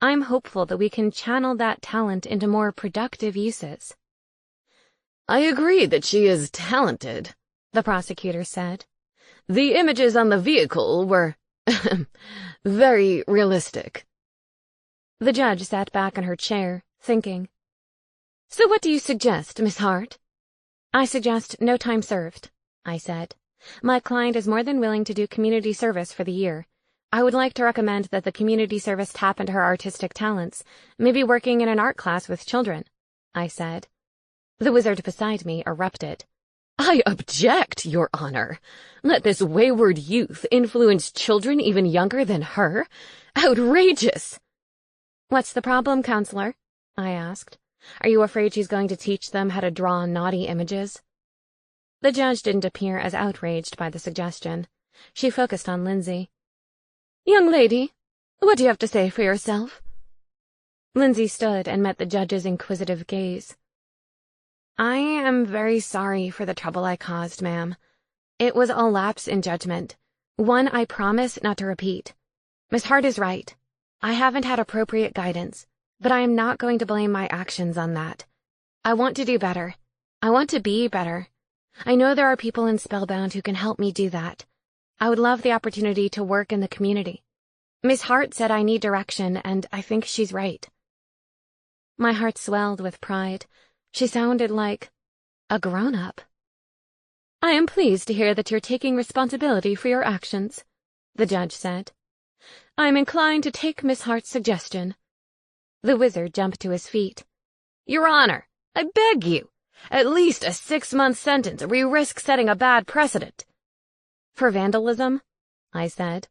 I'm hopeful that we can channel that talent into more productive uses." "I agree that she is talented," the prosecutor said. "The images on the vehicle were very realistic." The judge sat back in her chair, thinking. "So what do you suggest, Miss Hart?" "I suggest no time served," I said. "My client is more than willing to do community service for the year. I would like to recommend that the community service tap into her artistic talents, maybe working in an art class with children," I said. The wizard beside me erupted. "I object, Your Honor. Let this wayward youth influence children even younger than her? Outrageous!" "What's the problem, counselor?" I asked. "Are you afraid she's going to teach them how to draw naughty images?" The judge didn't appear as outraged by the suggestion. She focused on Lindsay. "Young lady, what do you have to say for yourself?" Lindsay stood and met the judge's inquisitive gaze. I am very sorry for the trouble I caused, ma'am. It was a lapse in judgment, one I promise not to repeat. Miss Hart is right. I haven't had appropriate guidance, but I am not going to blame my actions on that. I want to do better. I want to be better. I know there are people in Spellbound who can help me do that. I would love the opportunity to work in the community. Miss Hart said I need direction, and I think she's right. My heart swelled with pride. She sounded like a grown-up. I am pleased to hear that you're taking responsibility for your actions, the judge said. I am inclined to take Miss Hart's suggestion. The wizard jumped to his feet. Your Honor, I beg you, at least a 6-month sentence, or we risk setting a bad precedent. For vandalism? I said.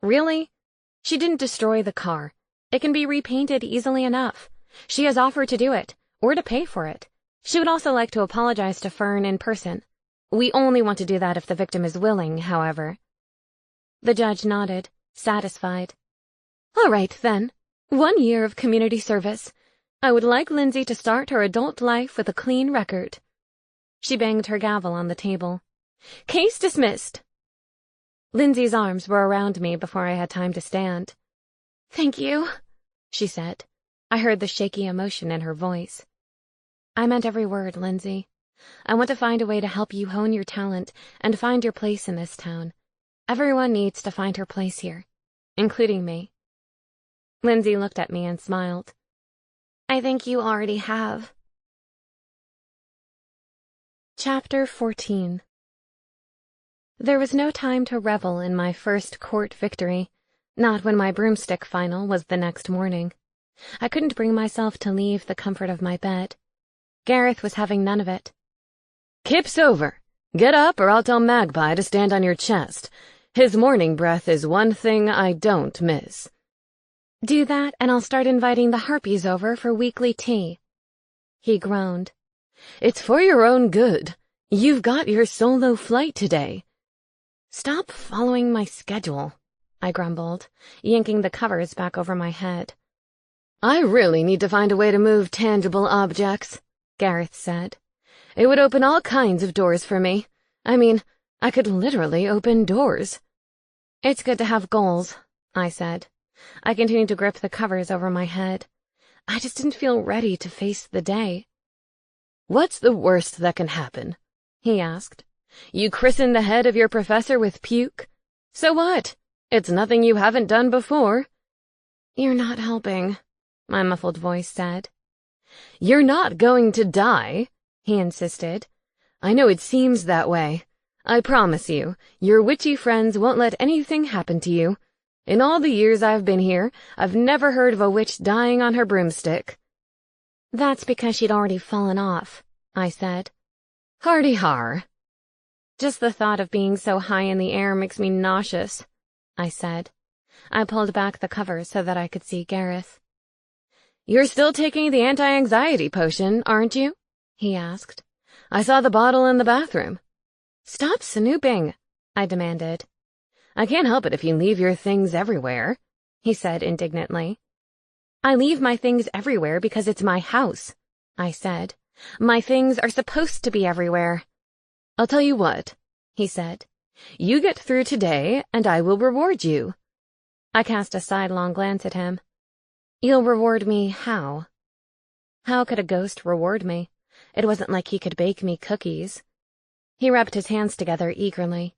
Really? She didn't destroy the car. It can be repainted easily enough. She has offered to do it, or to pay for it. She would also like to apologize to Fern in person. We only want to do that if the victim is willing, however. The judge nodded, satisfied. All right, then. 1 year of community service. I would like Lindsay to start her adult life with a clean record. She banged her gavel on the table. Case dismissed. Lindsay's arms were around me before I had time to stand. Thank you, she said. I heard the shaky emotion in her voice. I meant every word, Lindsay. I want to find a way to help you hone your talent and find your place in this town. Everyone needs to find her place here, including me. Lindsay looked at me and smiled. I think you already have. Chapter 14. There was no time to revel in my first court victory, not when my broomstick final was the next morning. I couldn't bring myself to leave the comfort of my bed. Gareth was having none of it. Kip's over. Get up or I'll tell Magpie to stand on your chest. His morning breath is one thing I don't miss. Do that and I'll start inviting the harpies over for weekly tea. He groaned. It's for your own good. You've got your solo flight today. Stop following my schedule, I grumbled, yanking the covers back over my head. I really need to find a way to move tangible objects, Gareth said. It would open all kinds of doors for me. I mean, I could literally open doors. It's good to have goals, I said. I continued to grip the covers over my head. I just didn't feel ready to face the day. What's the worst that can happen? He asked. You christen the head of your professor with puke? So what? It's nothing you haven't done before. You're not helping, my muffled voice said. You're not going to die, he insisted. I know it seems that way. I promise you, your witchy friends won't let anything happen to you. In all the years I've been here, I've never heard of a witch dying on her broomstick. That's because she'd already fallen off, I said. Hardy har. Just the thought of being so high in the air makes me nauseous, I said. I pulled back the covers so that I could see Gareth. You're still taking the anti-anxiety potion, aren't you? He asked. I saw the bottle in the bathroom. Stop snooping, I demanded. I can't help it if you leave your things everywhere, he said indignantly. I leave my things everywhere because it's my house, I said. My things are supposed to be everywhere. I'll tell you what, he said. You get through today, and I will reward you. I cast a sidelong glance at him. You'll reward me how? How could a ghost reward me? It wasn't like he could bake me cookies. He rubbed his hands together eagerly.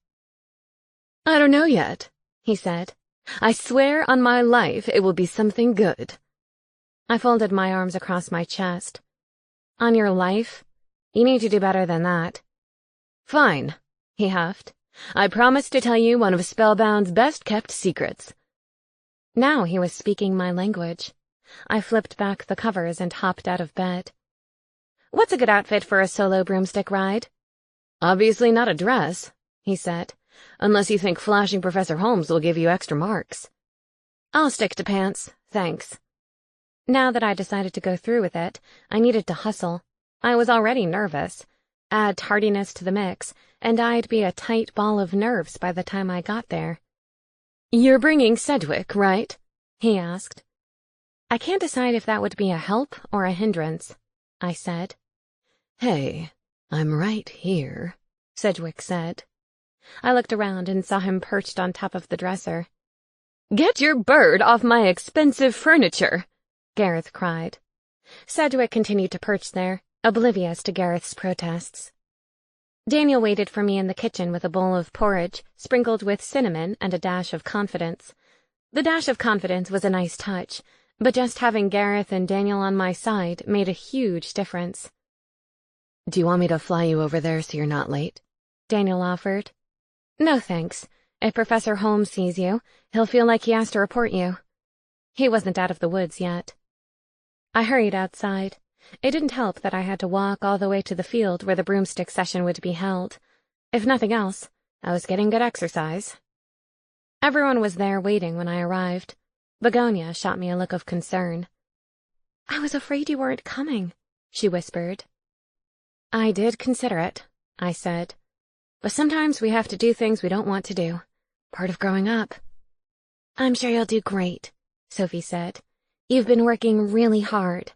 I don't know yet, he said. I swear on my life it will be something good. I folded my arms across my chest. On your life? You need to do better than that. Fine, he huffed. I promise to tell you one of Spellbound's best-kept secrets. Now he was speaking my language. I flipped back the covers and hopped out of bed. What's a good outfit for a solo broomstick ride? Obviously not a dress, he said, unless you think flashing Professor Holmes will give you extra marks. I'll stick to pants, thanks. Now that I decided to go through with it, I needed to hustle. I was already nervous. Add tardiness to the mix, and I'd be a tight ball of nerves by the time I got there. You're bringing Sedgwick, right? He asked. I can't decide if that would be a help or a hindrance, I said. "Hey, I'm right here," Sedgwick said. I looked around and saw him perched on top of the dresser. "Get your bird off my expensive furniture," Gareth cried. Sedgwick continued to perch there, oblivious to Gareth's protests. Daniel waited for me in the kitchen with a bowl of porridge, sprinkled with cinnamon and a dash of confidence. The dash of confidence was a nice touch, but just having Gareth and Daniel on my side made a huge difference. "Do you want me to fly you over there so you're not late?" Daniel offered. "No, thanks. If Professor Holmes sees you, he'll feel like he has to report you." He wasn't out of the woods yet. I hurried outside. It didn't help that I had to walk all the way to the field where the broomstick session would be held. If nothing else, I was getting good exercise. Everyone was there waiting when I arrived. Begonia shot me a look of concern. "I was afraid you weren't coming," she whispered. "I did consider it," I said. "But sometimes we have to do things we don't want to do. Part of growing up." "I'm sure you'll do great," Sophie said. "You've been working really hard."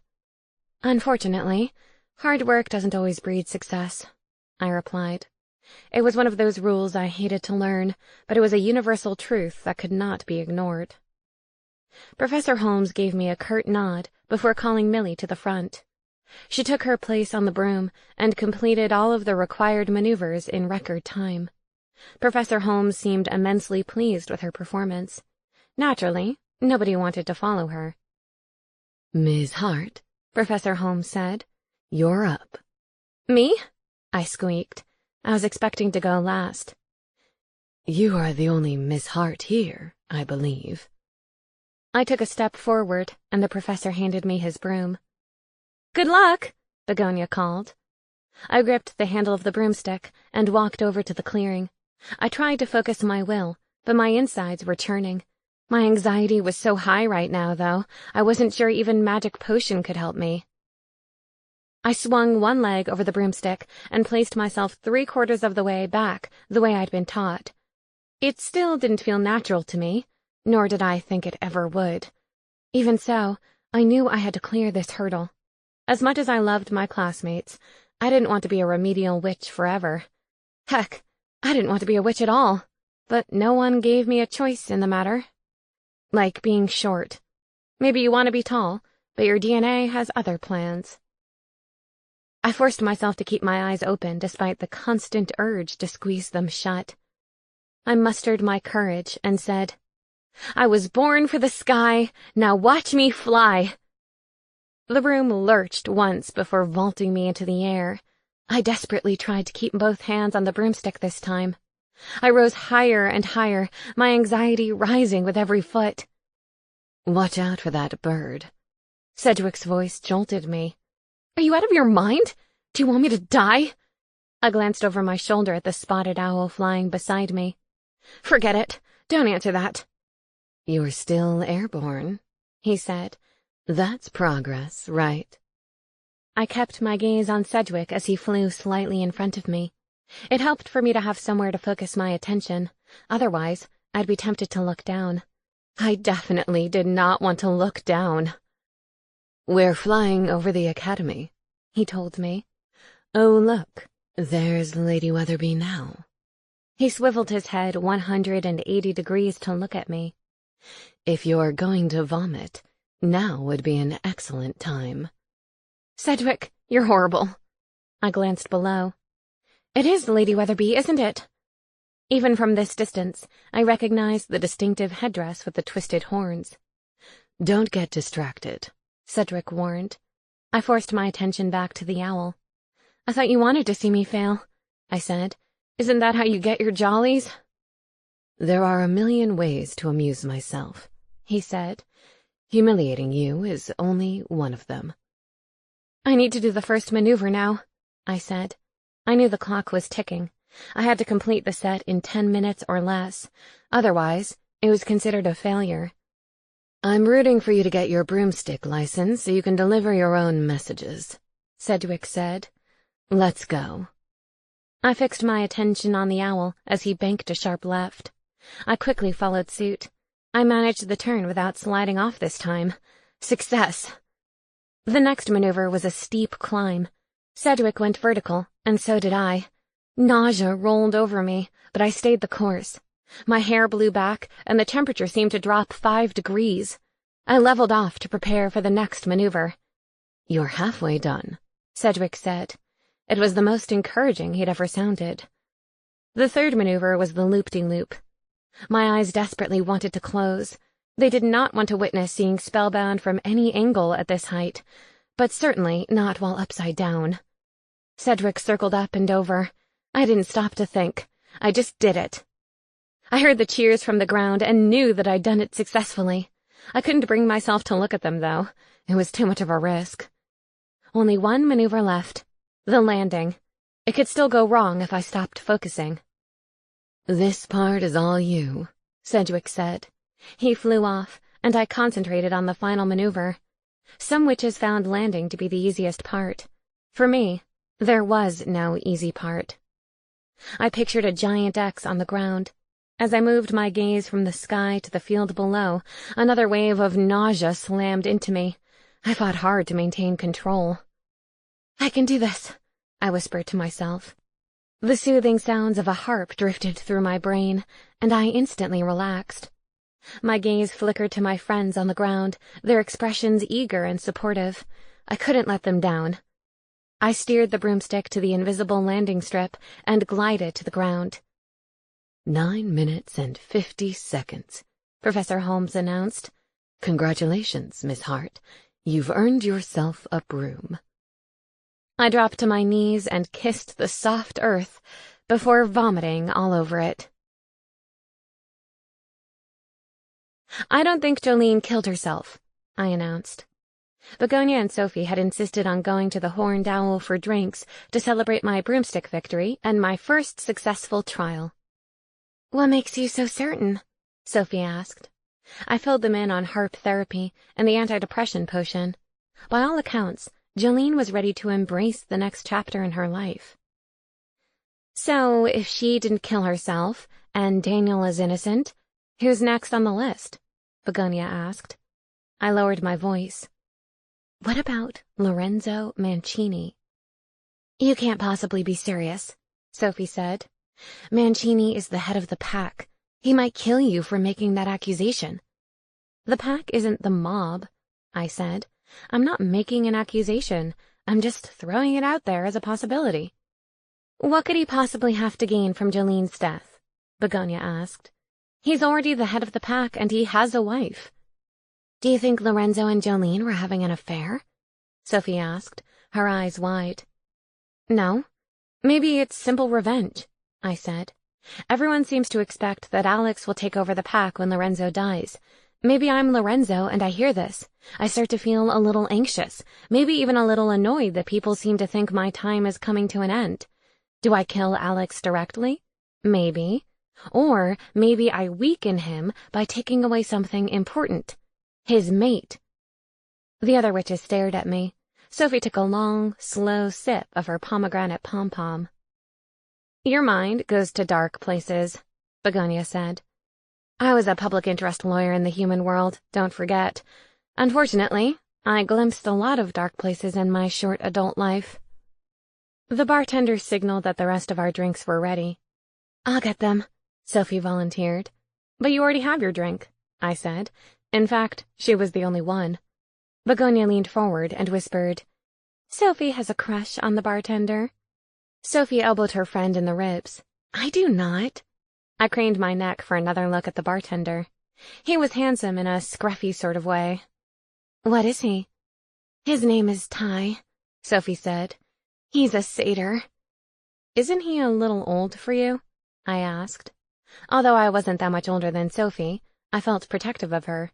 "Unfortunately, hard work doesn't always breed success," I replied. It was one of those rules I hated to learn, but it was a universal truth that could not be ignored. Professor Holmes gave me a curt nod before calling Millie to the front. She took her place on the broom and completed all of the required maneuvers in record time. Professor Holmes seemed immensely pleased with her performance. Naturally, nobody wanted to follow her. "Ms. Hart," Professor Holmes said. "You're up." "Me?" I squeaked. I was expecting to go last. "You are the only Miss Hart here, I believe." I took a step forward, and the professor handed me his broom. "Good luck," Begonia called. I gripped the handle of the broomstick and walked over to the clearing. I tried to focus my will, but my insides were churning. My anxiety was so high right now, though, I wasn't sure even magic potion could help me. I swung one leg over the broomstick and placed myself 3/4 of the way back, the way I'd been taught. It still didn't feel natural to me, nor did I think it ever would. Even so, I knew I had to clear this hurdle. As much as I loved my classmates, I didn't want to be a remedial witch forever. Heck, I didn't want to be a witch at all, but no one gave me a choice in the matter. Like being short. Maybe you want to be tall, but your DNA has other plans. I forced myself to keep my eyes open despite the constant urge to squeeze them shut. I mustered my courage and said, "I was born for the sky, now watch me fly." The broom lurched once before vaulting me into the air. I desperately tried to keep both hands on the broomstick this time. I rose higher and higher, my anxiety rising with every foot. "Watch out for that bird." Sedgwick's voice jolted me. "Are you out of your mind? Do you want me to die?" I glanced over my shoulder at the spotted owl flying beside me. "Forget it. Don't answer that." "You're still airborne," he said. "That's progress, right?" I kept my gaze on Sedgwick as he flew slightly in front of me. It helped for me to have somewhere to focus my attention. Otherwise, I'd be tempted to look down. I definitely did not want to look down. "We're flying over the academy," he told me. "Oh, look, there's Lady Weatherby now." He swiveled his head 180 degrees to look at me. "If you're going to vomit, now would be an excellent time." "Sedgwick, you're horrible." I glanced below. "It is Lady Weatherby, isn't it?" Even from this distance, I recognized the distinctive headdress with the twisted horns. "Don't get distracted," Sedgwick warned. I forced my attention back to the owl. "I thought you wanted to see me fail," I said. "Isn't that how you get your jollies?" "There are a million ways to amuse myself," he said. "Humiliating you is only one of them." "I need to do the first maneuver now," I said. I knew the clock was ticking. I had to complete the set in 10 minutes or less. Otherwise, it was considered a failure. "I'm rooting for you to get your broomstick license so you can deliver your own messages," Sedgwick said. "Let's go." I fixed my attention on the owl as he banked a sharp left. I quickly followed suit. I managed the turn without sliding off this time. Success! The next maneuver was a steep climb. Sedgwick went vertical, and so did I. Nausea rolled over me, but I stayed the course. My hair blew back, and the temperature seemed to drop 5 degrees. I leveled off to prepare for the next maneuver. "You're halfway done," Sedgwick said. It was the most encouraging he'd ever sounded. The third maneuver was the loop-de-loop. My eyes desperately wanted to close. They did not want to witness seeing Spellbound from any angle at this height, but certainly not while upside down. Sedgwick circled up and over. I didn't stop to think. I just did it. I heard the cheers from the ground and knew that I'd done it successfully. I couldn't bring myself to look at them, though. It was too much of a risk. Only one maneuver left. The landing. It could still go wrong if I stopped focusing. "This part is all you," Sedgwick said. He flew off, and I concentrated on the final maneuver. Some witches found landing to be the easiest part. For me, there was no easy part. I pictured a giant X on the ground. As I moved my gaze from the sky to the field below, another wave of nausea slammed into me. I fought hard to maintain control. "I can do this," I whispered to myself. The soothing sounds of a harp drifted through my brain, and I instantly relaxed. My gaze flickered to my friends on the ground, their expressions eager and supportive. I couldn't let them down. I steered the broomstick to the invisible landing strip and glided to the ground. 9 minutes and 50 seconds, Professor Holmes announced. "Congratulations, Miss Hart. You've earned yourself a broom." I dropped to my knees and kissed the soft earth before vomiting all over it. "I don't think Jolene killed herself," I announced. Begonia and Sophie had insisted on going to the Horned Owl for drinks to celebrate my broomstick victory and my first successful trial. "What makes you so certain?" Sophie asked. I filled them in on harp therapy and the antidepressant potion. By all accounts, Jolene was ready to embrace the next chapter in her life. "So, if she didn't kill herself, and Daniel is innocent, who's next on the list?" Begonia asked. I lowered my voice. "What about Lorenzo Mancini?" "You can't possibly be serious," Sophie said. "Mancini is the head of the pack. He might kill you for making that accusation." "The pack isn't the mob," I said. "I'm not making an accusation. I'm just throwing it out there as a possibility." "What could he possibly have to gain from Jolene's death?" Begonia asked. "He's already the head of the pack, and he has a wife." "Do you think Lorenzo and Jolene were having an affair?" Sophie asked, her eyes wide. "No. Maybe it's simple revenge," I said. "Everyone seems to expect that Alex will take over the pack when Lorenzo dies. Maybe I'm Lorenzo and I hear this. I start to feel a little anxious, maybe even a little annoyed that people seem to think my time is coming to an end. Do I kill Alex directly? Maybe. Or maybe I weaken him by taking away something important. His mate." The other witches stared at me. Sophie took a long, slow sip of her pomegranate pom-pom. "Your mind goes to dark places," Begonia said. "I was a public interest lawyer in the human world, don't forget. Unfortunately, I glimpsed a lot of dark places in my short adult life." The bartender signaled that the rest of our drinks were ready. "I'll get them," Sophie volunteered. "But you already have your drink," I said. In fact, she was the only one. Begonia leaned forward and whispered, "Sophie has a crush on the bartender." Sophie elbowed her friend in the ribs. "I do not." I craned my neck for another look at the bartender. He was handsome in a scruffy sort of way. "What is he?" "His name is Ty," Sophie said. "He's a satyr." "Isn't he a little old for you?" I asked. Although I wasn't that much older than Sophie, I felt protective of her.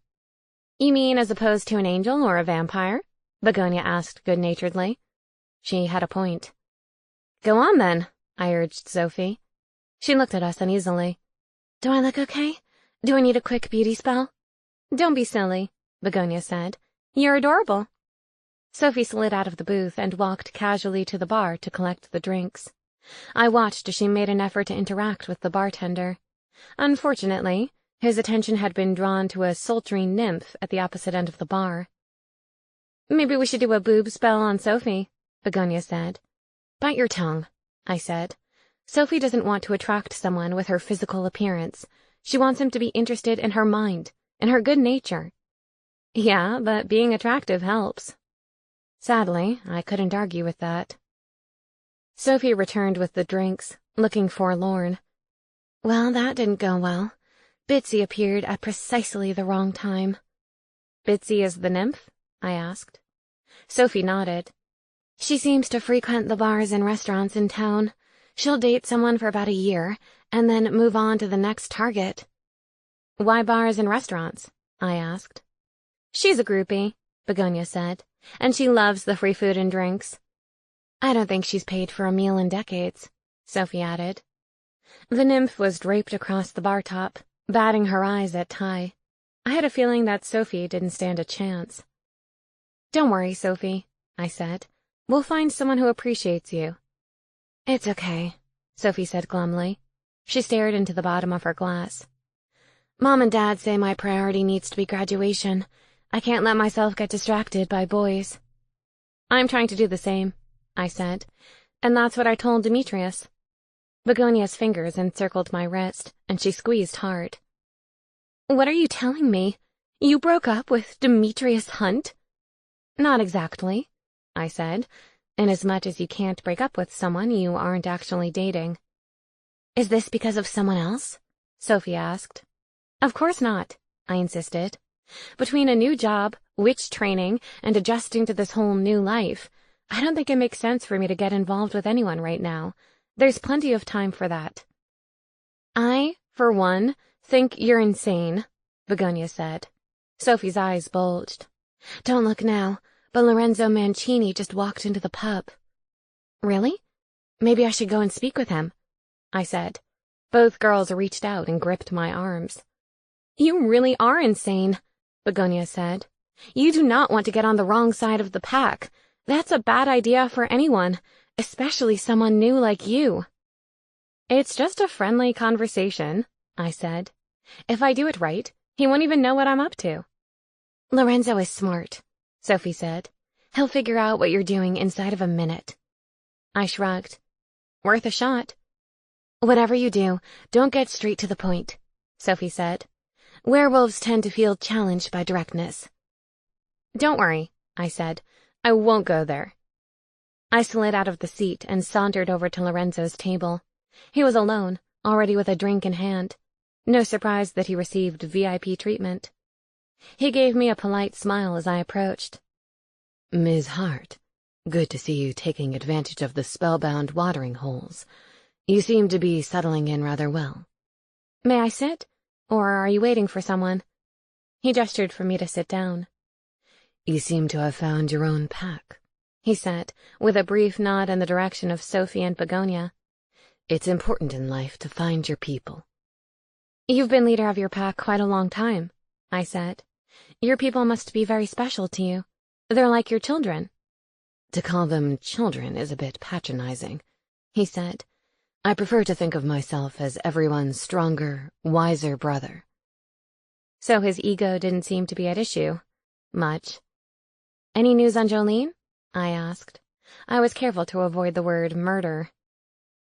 "You mean as opposed to an angel or a vampire?" Begonia asked good-naturedly. She had a point. "Go on, then," I urged Sophie. She looked at us uneasily. "Do I look okay? Do I need a quick beauty spell?" "Don't be silly," Begonia said. "You're adorable." Sophie slid out of the booth and walked casually to the bar to collect the drinks. I watched as she made an effort to interact with the bartender. Unfortunately, his attention had been drawn to a sultry nymph at the opposite end of the bar. "Maybe we should do a boob spell on Sophie," Begonia said. Bite your tongue, I said. Sophie doesn't want to attract someone with her physical appearance. She wants him to be interested in her mind, in her good nature. Yeah, but being attractive helps. Sadly, I couldn't argue with that. Sophie returned with the drinks, looking forlorn. Well, that didn't go well. Bitsy appeared at precisely the wrong time. Bitsy is the nymph? I asked. Sophie nodded. She seems to frequent the bars and restaurants in town. She'll date someone for about a year, and then move on to the next target. Why bars and restaurants? I asked. She's a groupie, Begonia said, and she loves the free food and drinks. I don't think she's paid for a meal in decades, Sophie added. The nymph was draped across the bar top, batting her eyes at Ty. I had a feeling that Sophie didn't stand a chance. Don't worry, Sophie, I said. We'll find someone who appreciates you. It's okay, Sophie said glumly. She stared into the bottom of her glass. Mom and Dad say my priority needs to be graduation. I can't let myself get distracted by boys. I'm trying to do the same, I said, and that's what I told Demetrius. Begonia's fingers encircled my wrist, and she squeezed hard. What are you telling me? You broke up with Demetrius Hunt? Not exactly, I said, inasmuch as you can't break up with someone you aren't actually dating. Is this because of someone else? Sophie asked. Of course not, I insisted. Between a new job, witch training, and adjusting to this whole new life, I don't think it makes sense for me to get involved with anyone right now. There's plenty of time for that. I, for one, think you're insane, Begonia said. Sophie's eyes bulged. Don't look now, but Lorenzo Mancini just walked into the pub. Really? Maybe I should go and speak with him, I said. Both girls reached out and gripped my arms. You really are insane, Begonia said. You do not want to get on the wrong side of the pack. That's a bad idea for anyone, especially someone new like you. It's just a friendly conversation, I said. If I do it right, he won't even know what I'm up to. Lorenzo is smart, Sophie said. He'll figure out what you're doing inside of a minute. I shrugged. Worth a shot. Whatever you do, don't get straight to the point, Sophie said. Werewolves tend to feel challenged by directness. Don't worry, I said. I won't go there. I slid out of the seat and sauntered over to Lorenzo's table. He was alone, already with a drink in hand. No surprise that he received VIP treatment. He gave me a polite smile as I approached. Ms. Hart, good to see you taking advantage of the Spellbound watering holes. You seem to be settling in rather well. May I sit? Or are you waiting for someone? He gestured for me to sit down. You seem to have found your own pack, he said, with a brief nod in the direction of Sophie and Begonia. It's important in life to find your people. You've been leader of your pack quite a long time, I said. Your people must be very special to you. They're like your children. To call them children is a bit patronizing, he said. I prefer to think of myself as everyone's stronger, wiser brother. So his ego didn't seem to be at issue. Much. Any news on Jolene? I asked. I was careful to avoid the word murder.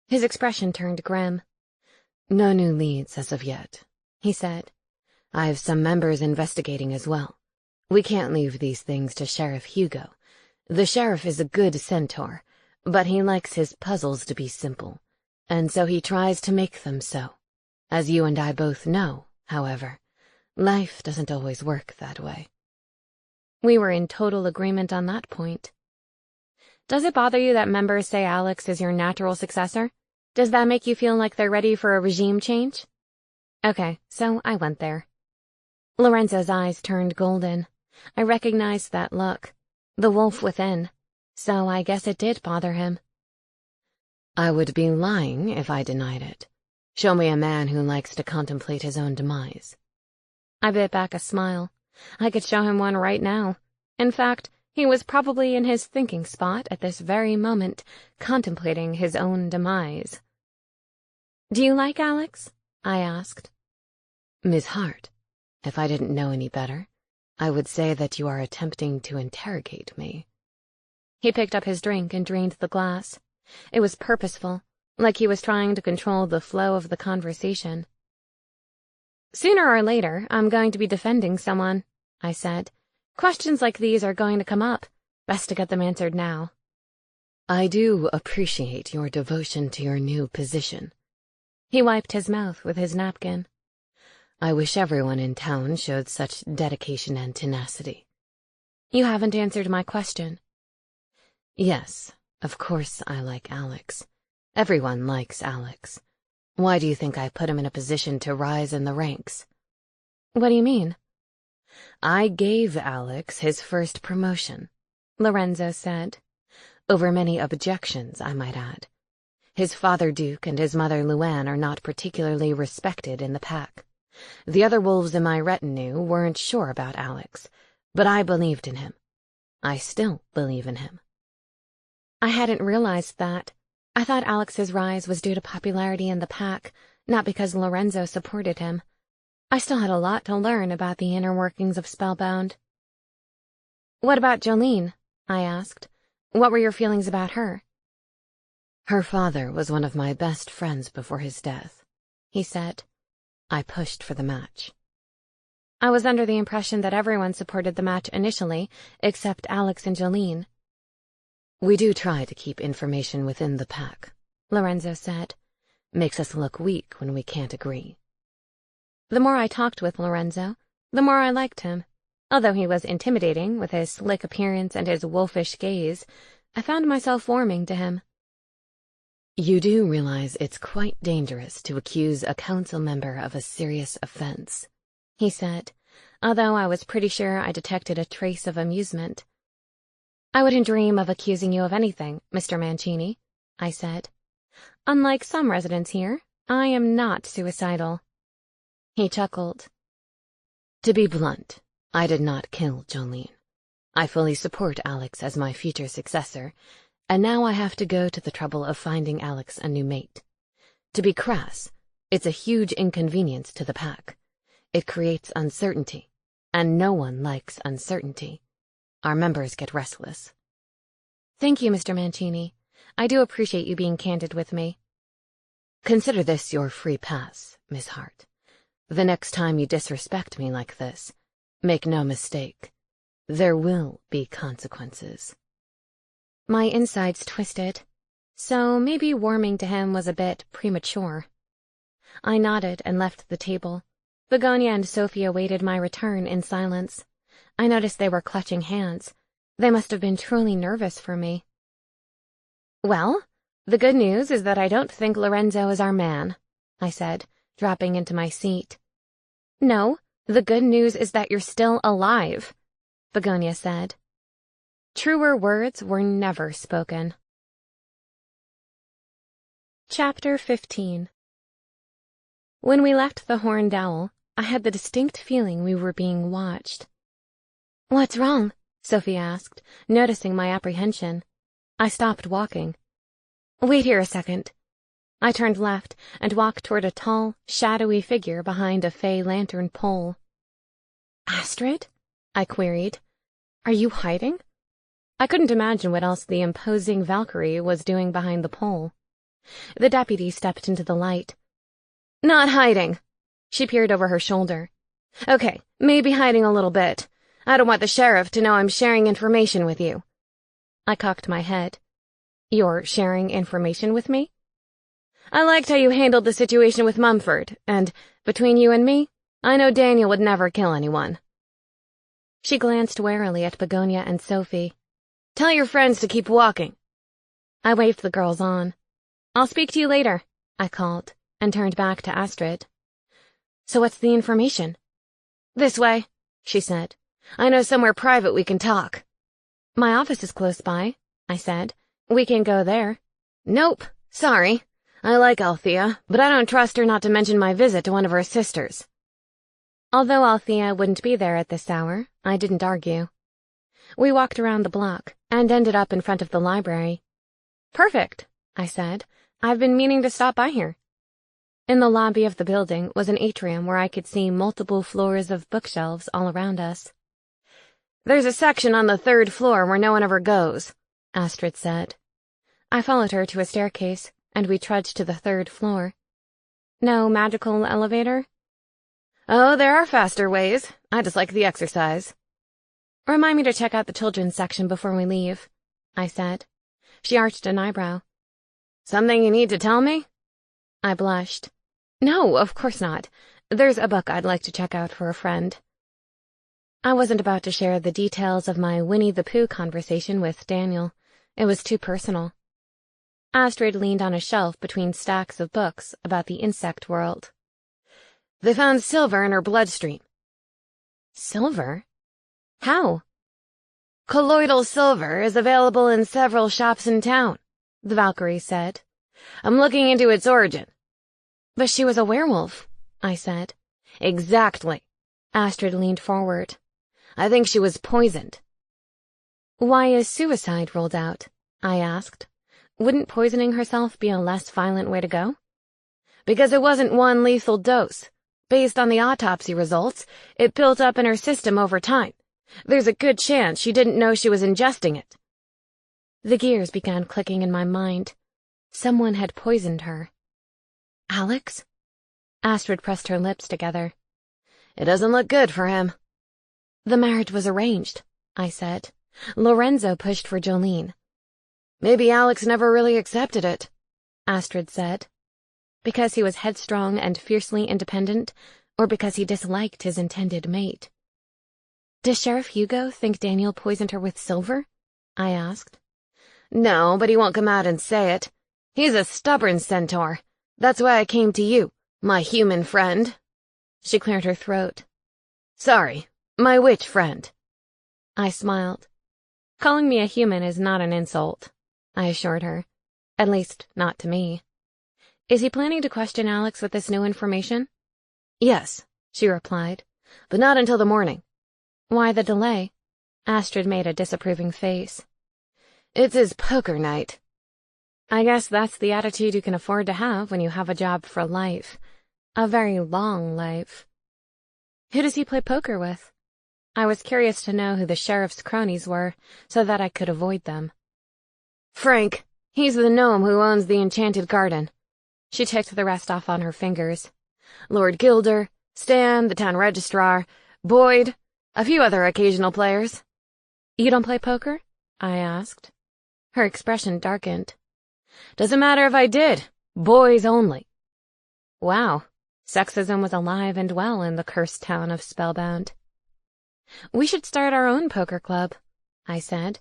His expression turned grim. No new leads as of yet, he said. I have some members investigating as well. We can't leave these things to Sheriff Hugo. The sheriff is a good centaur, but he likes his puzzles to be simple, and so he tries to make them so. As you and I both know, however, life doesn't always work that way. We were in total agreement on that point. Does it bother you that members say Alex is your natural successor? Does that make you feel like they're ready for a regime change? Okay, so I went there. Lorenzo's eyes turned golden. I recognized that look. The wolf within. So I guess it did bother him. I would be lying if I denied it. Show me a man who likes to contemplate his own demise. I bit back a smile. I could show him one right now. In fact, he was probably in his thinking spot at this very moment, contemplating his own demise. Do you like Alex? I asked. Miss Hart, if I didn't know any better, I would say that you are attempting to interrogate me. He picked up his drink and drained the glass. It was purposeful, like he was trying to control the flow of the conversation. "Sooner or later, I'm going to be defending someone," I said. "Questions like these are going to come up. Best to get them answered now." "I do appreciate your devotion to your new position." He wiped his mouth with his napkin. "I wish everyone in town showed such dedication and tenacity." "You haven't answered my question." "Yes, of course I like Alex. Everyone likes Alex. Why do you think I put him in a position to rise in the ranks?" "What do you mean?" "I gave Alex his first promotion," Lorenzo said. "Over many objections, I might add. His father Duke and his mother Luann are not particularly respected in the pack. The other wolves in my retinue weren't sure about Alex, but I believed in him. I still believe in him." I hadn't realized that. I thought Alex's rise was due to popularity in the pack, not because Lorenzo supported him. I still had a lot to learn about the inner workings of Spellbound. "What about Jolene?" I asked. "What were your feelings about her?" "Her father was one of my best friends before his death," he said. "I pushed for the match." I was under the impression that everyone supported the match initially, except Alex and Jolene. "We do try to keep information within the pack," Lorenzo said. "Makes us look weak when we can't agree." The more I talked with Lorenzo, the more I liked him. Although he was intimidating with his slick appearance and his wolfish gaze, I found myself warming to him. "You do realize it's quite dangerous to accuse a council member of a serious offense," he said, although I was pretty sure I detected a trace of amusement. "I wouldn't dream of accusing you of anything, Mr. Mancini," I said. "Unlike some residents here, I am not suicidal." He chuckled. "To be blunt, I did not kill Jolene. I fully support Alex as my future successor, and now I have to go to the trouble of finding Alex a new mate. To be crass, it's a huge inconvenience to the pack. It creates uncertainty, and no one likes uncertainty. Our members get restless." "Thank you, Mr. Mancini. I do appreciate you being candid with me." "Consider this your free pass, Miss Hart. The next time you disrespect me like this, make no mistake, there will be consequences." My insides twisted, so maybe warming to him was a bit premature. I nodded and left the table. Begonia and Sophie awaited my return in silence. I noticed they were clutching hands. They must have been truly nervous for me. "Well, the good news is that I don't think Lorenzo is our man," I said, dropping into my seat. "No, the good news is that you're still alive," Begonia said. Truer words were never spoken. Chapter 15. When we left the Horned Owl, I had the distinct feeling we were being watched. "What's wrong?" Sophie asked, noticing my apprehension. I stopped walking. "Wait here a second." I turned left and walked toward a tall, shadowy figure behind a fey lantern pole. "Astrid?" I queried. "Are you hiding?" I couldn't imagine what else the imposing Valkyrie was doing behind the pole. The deputy stepped into the light. "Not hiding." She peered over her shoulder. "Okay, maybe hiding a little bit. I don't want the sheriff to know I'm sharing information with you." I cocked my head. "You're sharing information with me?" "I liked how you handled the situation with Mumford, and, between you and me, I know Daniel would never kill anyone." She glanced warily at Begonia and Sophie. "Tell your friends to keep walking." I waved the girls on. "I'll speak to you later," I called, and turned back to Astrid. "So what's the information?" "This way," she said. "I know somewhere private we can talk." "My office is close by," I said. "We can go there." "Nope, sorry. I like Althea, but I don't trust her not to mention my visit to one of her sisters." Although Althea wouldn't be there at this hour, I didn't argue. We walked around the block and ended up in front of the library. "Perfect," I said. "I've been meaning to stop by here." In the lobby of the building was an atrium where I could see multiple floors of bookshelves all around us. "There's a section on the 3rd floor where no one ever goes," Astrid said. I followed her to a staircase, and we trudged to the 3rd floor. No magical elevator? Oh, there are faster ways. I just like the exercise. Remind me to check out the children's section before we leave, I said. She arched an eyebrow. Something you need to tell me? I blushed. No, of course not. There's a book I'd like to check out for a friend. I wasn't about to share the details of my Winnie the Pooh conversation with Daniel. It was too personal. Astrid leaned on a shelf between stacks of books about the insect world. They found silver in her bloodstream. Silver? How? Colloidal silver is available in several shops in town, the Valkyrie said. I'm looking into its origin. But she was a werewolf, I said. Exactly. Astrid leaned forward. I think she was poisoned. Why is suicide ruled out? I asked. Wouldn't poisoning herself be a less violent way to go? Because it wasn't one lethal dose. Based on the autopsy results, it built up in her system over time. There's a good chance she didn't know she was ingesting it. The gears began clicking in my mind. Someone had poisoned her. Alex? Astrid pressed her lips together. It doesn't look good for him. The marriage was arranged, I said. Lorenzo pushed for Jolene. Maybe Alex never really accepted it, Astrid said. Because he was headstrong and fiercely independent, or because he disliked his intended mate? Does Sheriff Hugo think Daniel poisoned her with silver? I asked. No, but he won't come out and say it. He's a stubborn centaur. That's why I came to you, my human friend. She cleared her throat. Sorry, my witch friend. I smiled. Calling me a human is not an insult, I assured her. At least, not to me. Is he planning to question Alex with this new information? Yes, she replied, but not until the morning. Why the delay? Astrid made a disapproving face. It's his poker night. I guess that's the attitude you can afford to have when you have a job for life. A very long life. Who does he play poker with? I was curious to know who the sheriff's cronies were, so that I could avoid them. Frank. He's the gnome who owns the enchanted garden. She ticked the rest off on her fingers. Lord Gilder, Stan, the town registrar, Boyd, a few other occasional players. You don't play poker? I asked. Her expression darkened. Doesn't matter if I did. Boys only. Wow. Sexism was alive and well in the cursed town of Spellbound. We should start our own poker club, I said.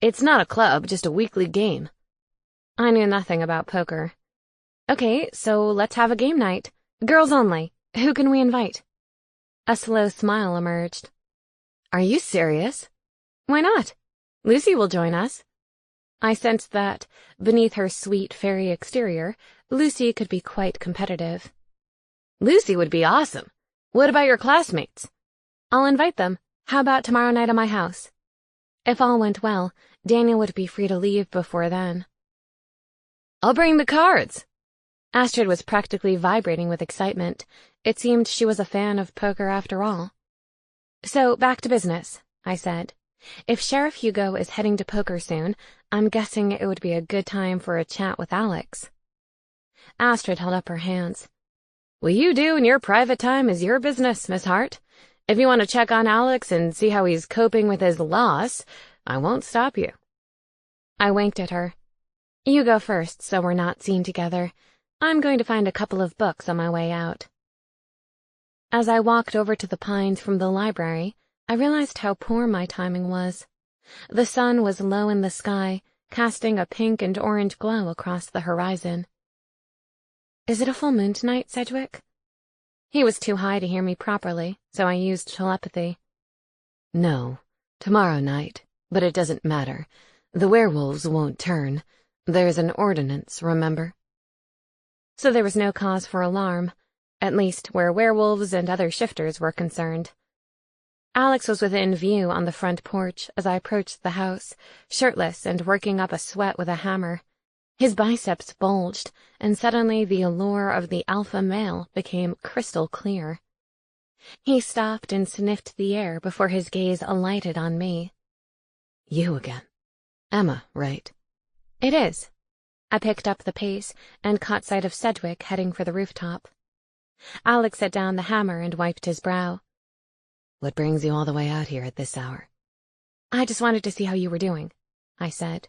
It's not a club, just a weekly game. I knew nothing about poker. Okay, so let's have a game night. Girls only. Who can we invite? A slow smile emerged. Are you serious? Why not? Lucy will join us. I sensed that, beneath her sweet fairy exterior, Lucy could be quite competitive. Lucy would be awesome. What about your classmates? I'll invite them. How about tomorrow night at my house? If all went well, Daniel would be free to leave before then. I'll bring the cards. Astrid was practically vibrating with excitement. It seemed she was a fan of poker after all. So, back to business, I said. If Sheriff Hugo is heading to poker soon, I'm guessing it would be a good time for a chat with Alex. Astrid held up her hands. What you do in your private time is your business, Miss Hart. If you want to check on Alex and see how he's coping with his loss, I won't stop you. I winked at her. You go first, so we're not seen together. I'm going to find a couple of books on my way out. As I walked over to the Pines from the library, I realized how poor my timing was. The sun was low in the sky, casting a pink and orange glow across the horizon. Is it a full moon tonight, Sedgwick? He was too high to hear me properly, so I used telepathy. No, tomorrow night, but it doesn't matter. The werewolves won't turn. There's an ordinance, remember? So there was no cause for alarm, at least where werewolves and other shifters were concerned. Alex was within view on the front porch as I approached the house, shirtless and working up a sweat with a hammer. His biceps bulged, and suddenly the allure of the alpha male became crystal clear. He stopped and sniffed the air before his gaze alighted on me. You again. Emma, right? It is. I picked up the pace and caught sight of Sedgwick heading for the rooftop. Alex set down the hammer and wiped his brow. What brings you all the way out here at this hour? I just wanted to see how you were doing, I said.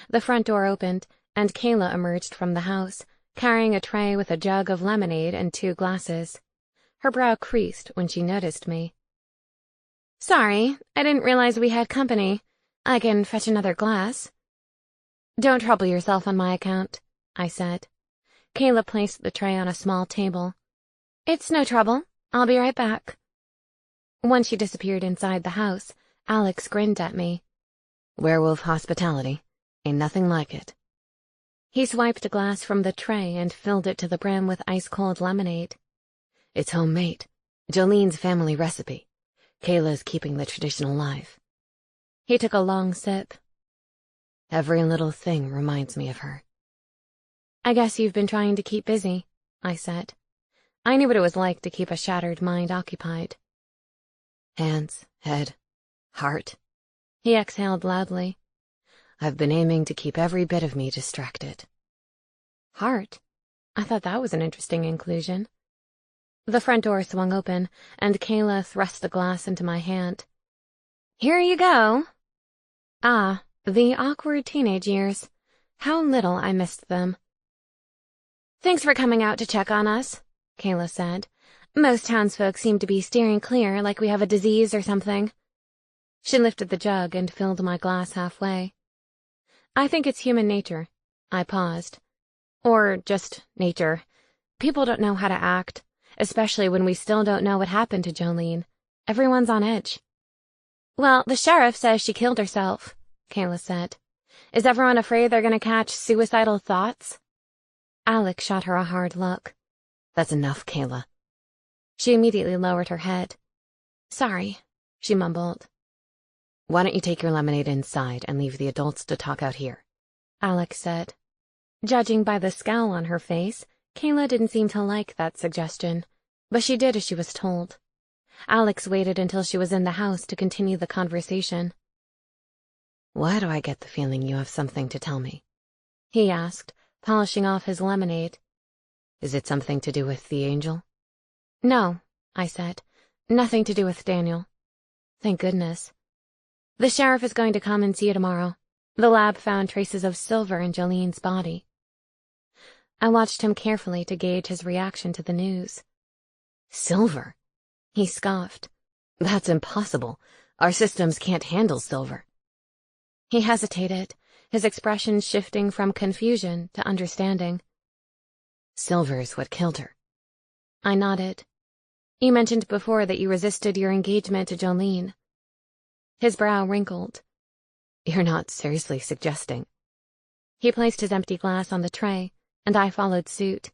The front door opened, and Kayla emerged from the house, carrying a tray with a jug of lemonade and 2 glasses. Her brow creased when she noticed me. Sorry, I didn't realize we had company. I can fetch another glass. Don't trouble yourself on my account, I said. Kayla placed the tray on a small table. It's no trouble. I'll be right back. When she disappeared inside the house, Alex grinned at me. Werewolf hospitality. Ain't nothing like it. He swiped a glass from the tray and filled it to the brim with ice-cold lemonade. It's homemade. Jolene's family recipe. Kayla's keeping the tradition alive. He took a long sip. Every little thing reminds me of her. I guess you've been trying to keep busy, I said. I knew what it was like to keep a shattered mind occupied. Hands, head, heart. He exhaled loudly. I've been aiming to keep every bit of me distracted. Heart? I thought that was an interesting inclusion. The front door swung open, and Kayla thrust the glass into my hand. Here you go. Ah, the awkward teenage years. How little I missed them. Thanks for coming out to check on us, Kayla said. Most townsfolk seem to be steering clear like we have a disease or something. She lifted the jug and filled my glass halfway. I think it's human nature. I paused. Or just nature. People don't know how to act, especially when we still don't know what happened to Jolene. Everyone's on edge. Well, the sheriff says she killed herself, Kayla said. Is everyone afraid they're going to catch suicidal thoughts? Alex shot her a hard look. That's enough, Kayla. She immediately lowered her head. Sorry, she mumbled. Why don't you take your lemonade inside and leave the adults to talk out here? Alex said. Judging by the scowl on her face, Kayla didn't seem to like that suggestion, but she did as she was told. Alex waited until she was in the house to continue the conversation. Why do I get the feeling you have something to tell me? He asked, polishing off his lemonade. Is it something to do with the angel? No, I said. Nothing to do with Daniel. Thank goodness. The sheriff is going to come and see you tomorrow. The lab found traces of silver in Jolene's body. I watched him carefully to gauge his reaction to the news. Silver? He scoffed. That's impossible. Our systems can't handle silver. He hesitated, his expression shifting from confusion to understanding. Silver's what killed her. I nodded. You mentioned before that you resisted your engagement to Jolene. His brow wrinkled. You're not seriously suggesting. He placed his empty glass on the tray, and I followed suit.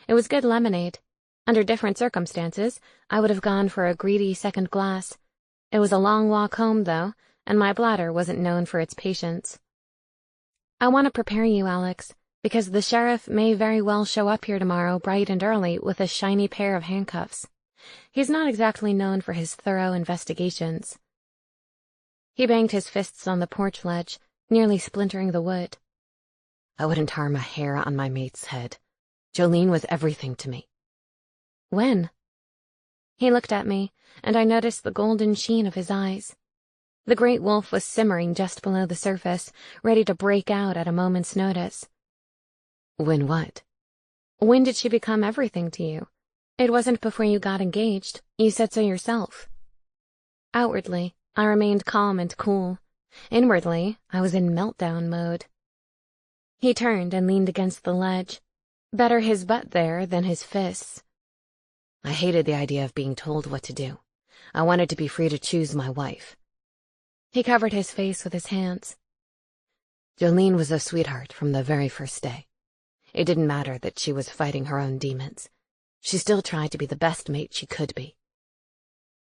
It was good lemonade. Under different circumstances, I would have gone for a greedy second glass. It was a long walk home, though, and my bladder wasn't known for its patience. I want to prepare you, Alex, because the sheriff may very well show up here tomorrow bright and early with a shiny pair of handcuffs. He's not exactly known for his thorough investigations. He banged his fists on the porch ledge, nearly splintering the wood. I wouldn't harm a hair on my mate's head. Jolene was everything to me. When? He looked at me, and I noticed the golden sheen of his eyes. The great wolf was simmering just below the surface, ready to break out at a moment's notice. When what? When did she become everything to you? It wasn't before you got engaged. You said so yourself. Outwardly, I remained calm and cool. Inwardly, I was in meltdown mode. He turned and leaned against the ledge. Better his butt there than his fists. I hated the idea of being told what to do. I wanted to be free to choose my wife. He covered his face with his hands. Jolene was a sweetheart from the very first day. It didn't matter that she was fighting her own demons. She still tried to be the best mate she could be.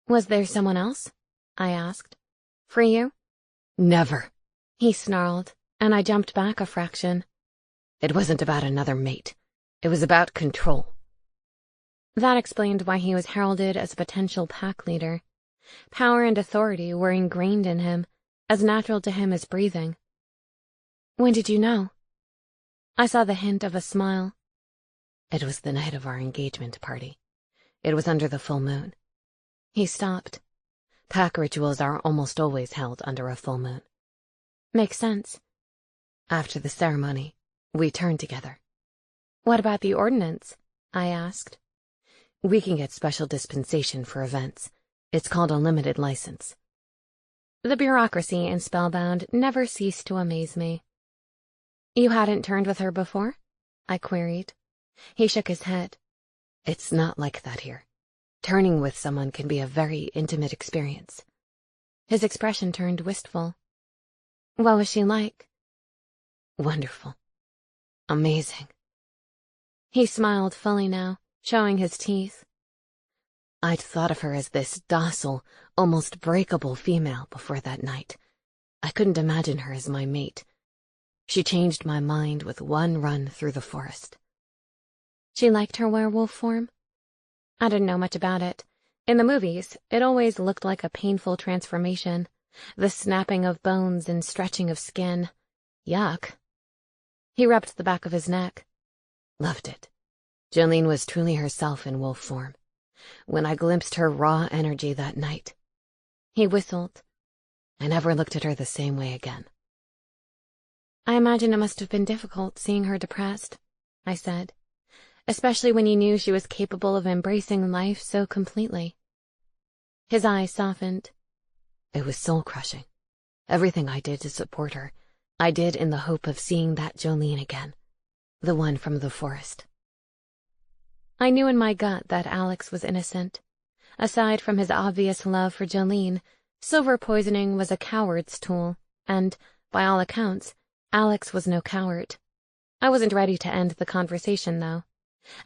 Was there someone else? I asked. For you? Never. He snarled, and I jumped back a fraction. It wasn't about another mate. It was about control. That explained why he was heralded as a potential pack leader. Power and authority were ingrained in him, as natural to him as breathing. When did you know? I saw the hint of a smile. It was the night of our engagement party. It was under the full moon. He stopped. Pack rituals are almost always held under a full moon. Makes sense. After the ceremony, we turned together. What about the ordinance? I asked. We can get special dispensation for events. It's called a limited license. The bureaucracy in Spellbound never ceased to amaze me. You hadn't turned with her before? I queried. He shook his head. It's not like that here. Turning with someone can be a very intimate experience. His expression turned wistful. What was she like? Wonderful. Amazing. He smiled fully now, showing his teeth. I'd thought of her as this docile, almost breakable female before that night. I couldn't imagine her as my mate. She changed my mind with one run through the forest. She liked her werewolf form? I didn't know much about it. In the movies, it always looked like a painful transformation. The snapping of bones and stretching of skin. Yuck. He rubbed the back of his neck. Loved it. Jolene was truly herself in wolf form. When I glimpsed her raw energy that night. He whistled. I never looked at her the same way again. I imagine it must have been difficult seeing her depressed, I said, especially when you knew she was capable of embracing life so completely. His eyes softened. It was soul-crushing. Everything I did to support her, I did in the hope of seeing that Jolene again, the one from the forest. I knew in my gut that Alex was innocent. Aside from his obvious love for Jolene, silver poisoning was a coward's tool, and, by all accounts, Alex was no coward. I wasn't ready to end the conversation, though.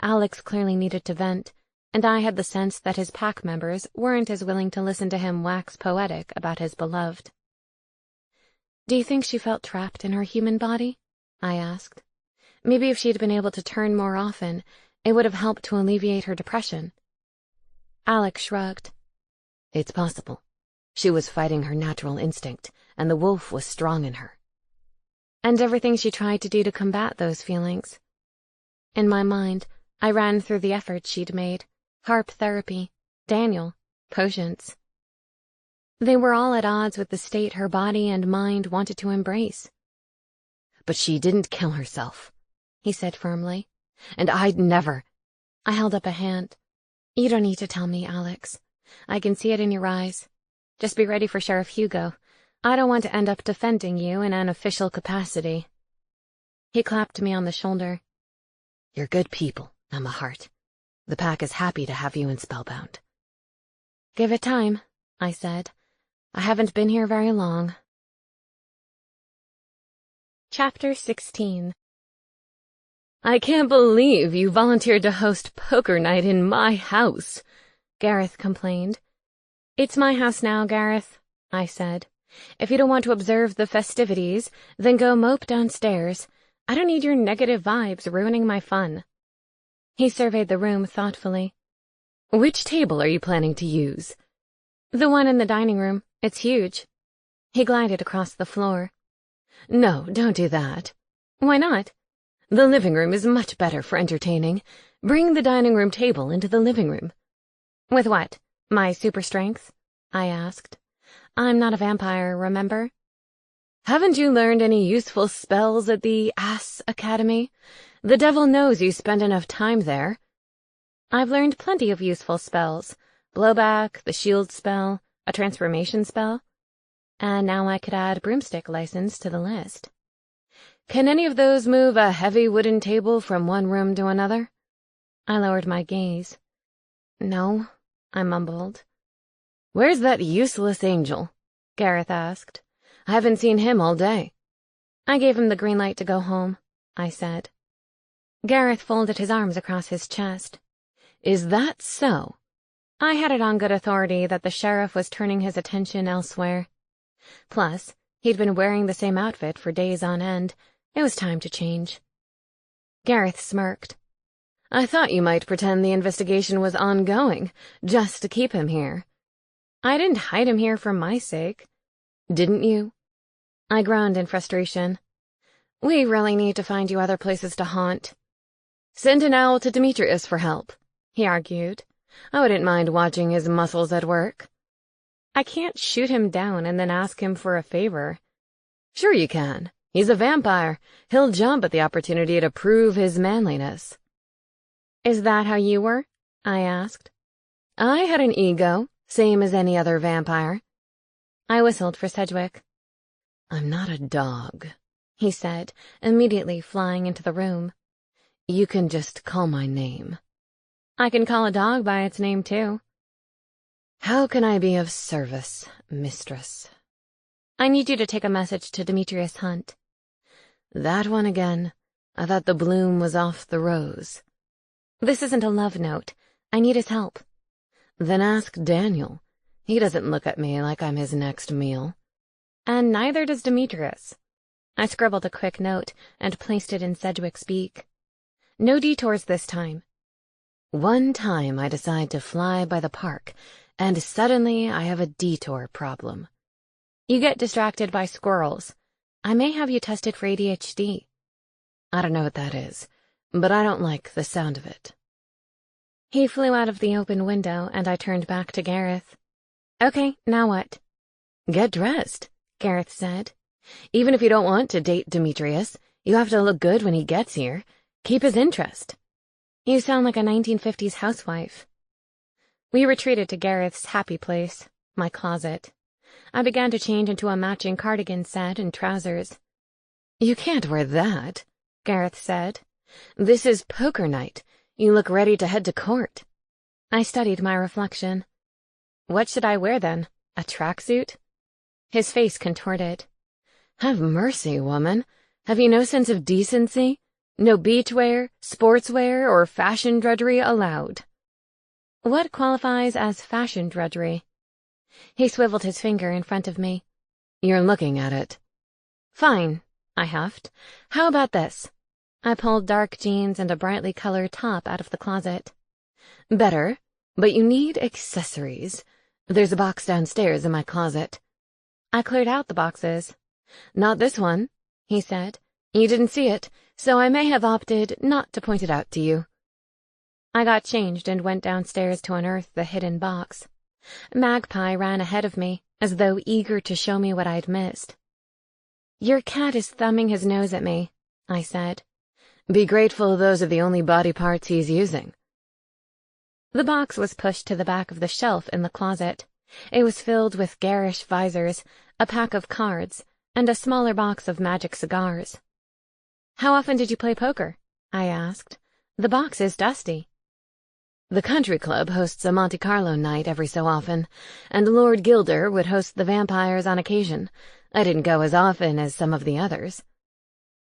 Alex clearly needed to vent, and I had the sense that his pack members weren't as willing to listen to him wax poetic about his beloved. Do you think she felt trapped in her human body? I asked. Maybe if she'd been able to turn more often, it would have helped to alleviate her depression. Alex shrugged. It's possible. She was fighting her natural instinct, and the wolf was strong in her. And everything she tried to do to combat those feelings. In my mind, I ran through the efforts she'd made. Harp therapy, Daniel, potions. They were all at odds with the state her body and mind wanted to embrace. But she didn't kill herself, he said firmly. And I'd never. I held up a hand. You don't need to tell me, Alex. I can see it in your eyes. Just be ready for Sheriff Hugo. I don't want to end up defending you in an official capacity. He clapped me on the shoulder. You're good people, Emma Hart. The pack is happy to have you in Spellbound. Give it time, I said. I haven't been here very long. Chapter 16. I can't believe you volunteered to host poker night in my house, Gareth complained. It's my house now, Gareth, I said. If you don't want to observe the festivities, then go mope downstairs. I don't need your negative vibes ruining my fun. He surveyed the room thoughtfully. Which table are you planning to use? The one in the dining room. It's huge. He glided across the floor. No, don't do that. Why not? The living room is much better for entertaining. Bring the dining room table into the living room. With what? My super strength? I asked. I'm not a vampire, remember? Haven't you learned any useful spells at the Ass Academy? The devil knows you spend enough time there. I've learned plenty of useful spells. Blowback, the shield spell, a transformation spell. And now I could add broomstick license to the list. Can any of those move a heavy wooden table from one room to another? I lowered my gaze. No, I mumbled. Where's that useless angel? Gareth asked. I haven't seen him all day. I gave him the green light to go home, I said. Gareth folded his arms across his chest. Is that so? I had it on good authority that the sheriff was turning his attention elsewhere. Plus, he'd been wearing the same outfit for days on end. It was time to change. Gareth smirked. I thought you might pretend the investigation was ongoing, just to keep him here. I didn't hide him here for my sake. Didn't you? I groaned in frustration. We really need to find you other places to haunt. Send an owl to Demetrius for help, he argued. I wouldn't mind watching his muscles at work. I can't shoot him down and then ask him for a favor. Sure you can. He's a vampire. He'll jump at the opportunity to prove his manliness. Is that how you were? I asked. I had an ego, same as any other vampire. I whistled for Sedgwick. I'm not a dog, he said, immediately flying into the room. You can just call my name. I can call a dog by its name, too. How can I be of service, mistress? I need you to take a message to Demetrius Hunt. That one again. I thought the bloom was off the rose. This isn't a love note. I need his help. Then ask Daniel. He doesn't look at me like I'm his next meal. And neither does Demetrius. I scribbled a quick note and placed it in Sedgwick's beak. No detours this time. One time I decide to fly by the park, and suddenly I have a detour problem. You get distracted by squirrels. I may have you tested for ADHD. I don't know what that is, but I don't like the sound of it. He flew out of the open window, and I turned back to Gareth. Okay, now what? Get dressed, Gareth said. Even if you don't want to date Demetrius, you have to look good when he gets here. Keep his interest. You sound like a 1950s housewife. We retreated to Gareth's happy place, my closet. I began to change into a matching cardigan set and trousers. You can't wear that, Gareth said. This is poker night. You look ready to head to court. I studied my reflection. What should I wear then? A tracksuit? His face contorted. Have mercy, woman. Have you no sense of decency? No beachwear, sportswear, or fashion drudgery allowed. What qualifies as fashion drudgery? He swiveled his finger in front of me. You're looking at it. Fine, I huffed. How about this? I pulled dark jeans and a brightly colored top out of the closet. Better, but you need accessories. There's a box downstairs in my closet. I cleared out the boxes. Not this one, he said. You didn't see it, so I may have opted not to point it out to you. I got changed and went downstairs to unearth the hidden box. Magpie ran ahead of me, as though eager to show me what I'd missed. Your cat is thumbing his nose at me, I said. Be grateful those are the only body parts he's using. The box was pushed to the back of the shelf in the closet. It was filled with garish visors, a pack of cards, and a smaller box of magic cigars. How often did you play poker? I asked. The box is dusty. The country club hosts a Monte Carlo night every so often, and Lord Gilder would host the vampires on occasion. I didn't go as often as some of the others.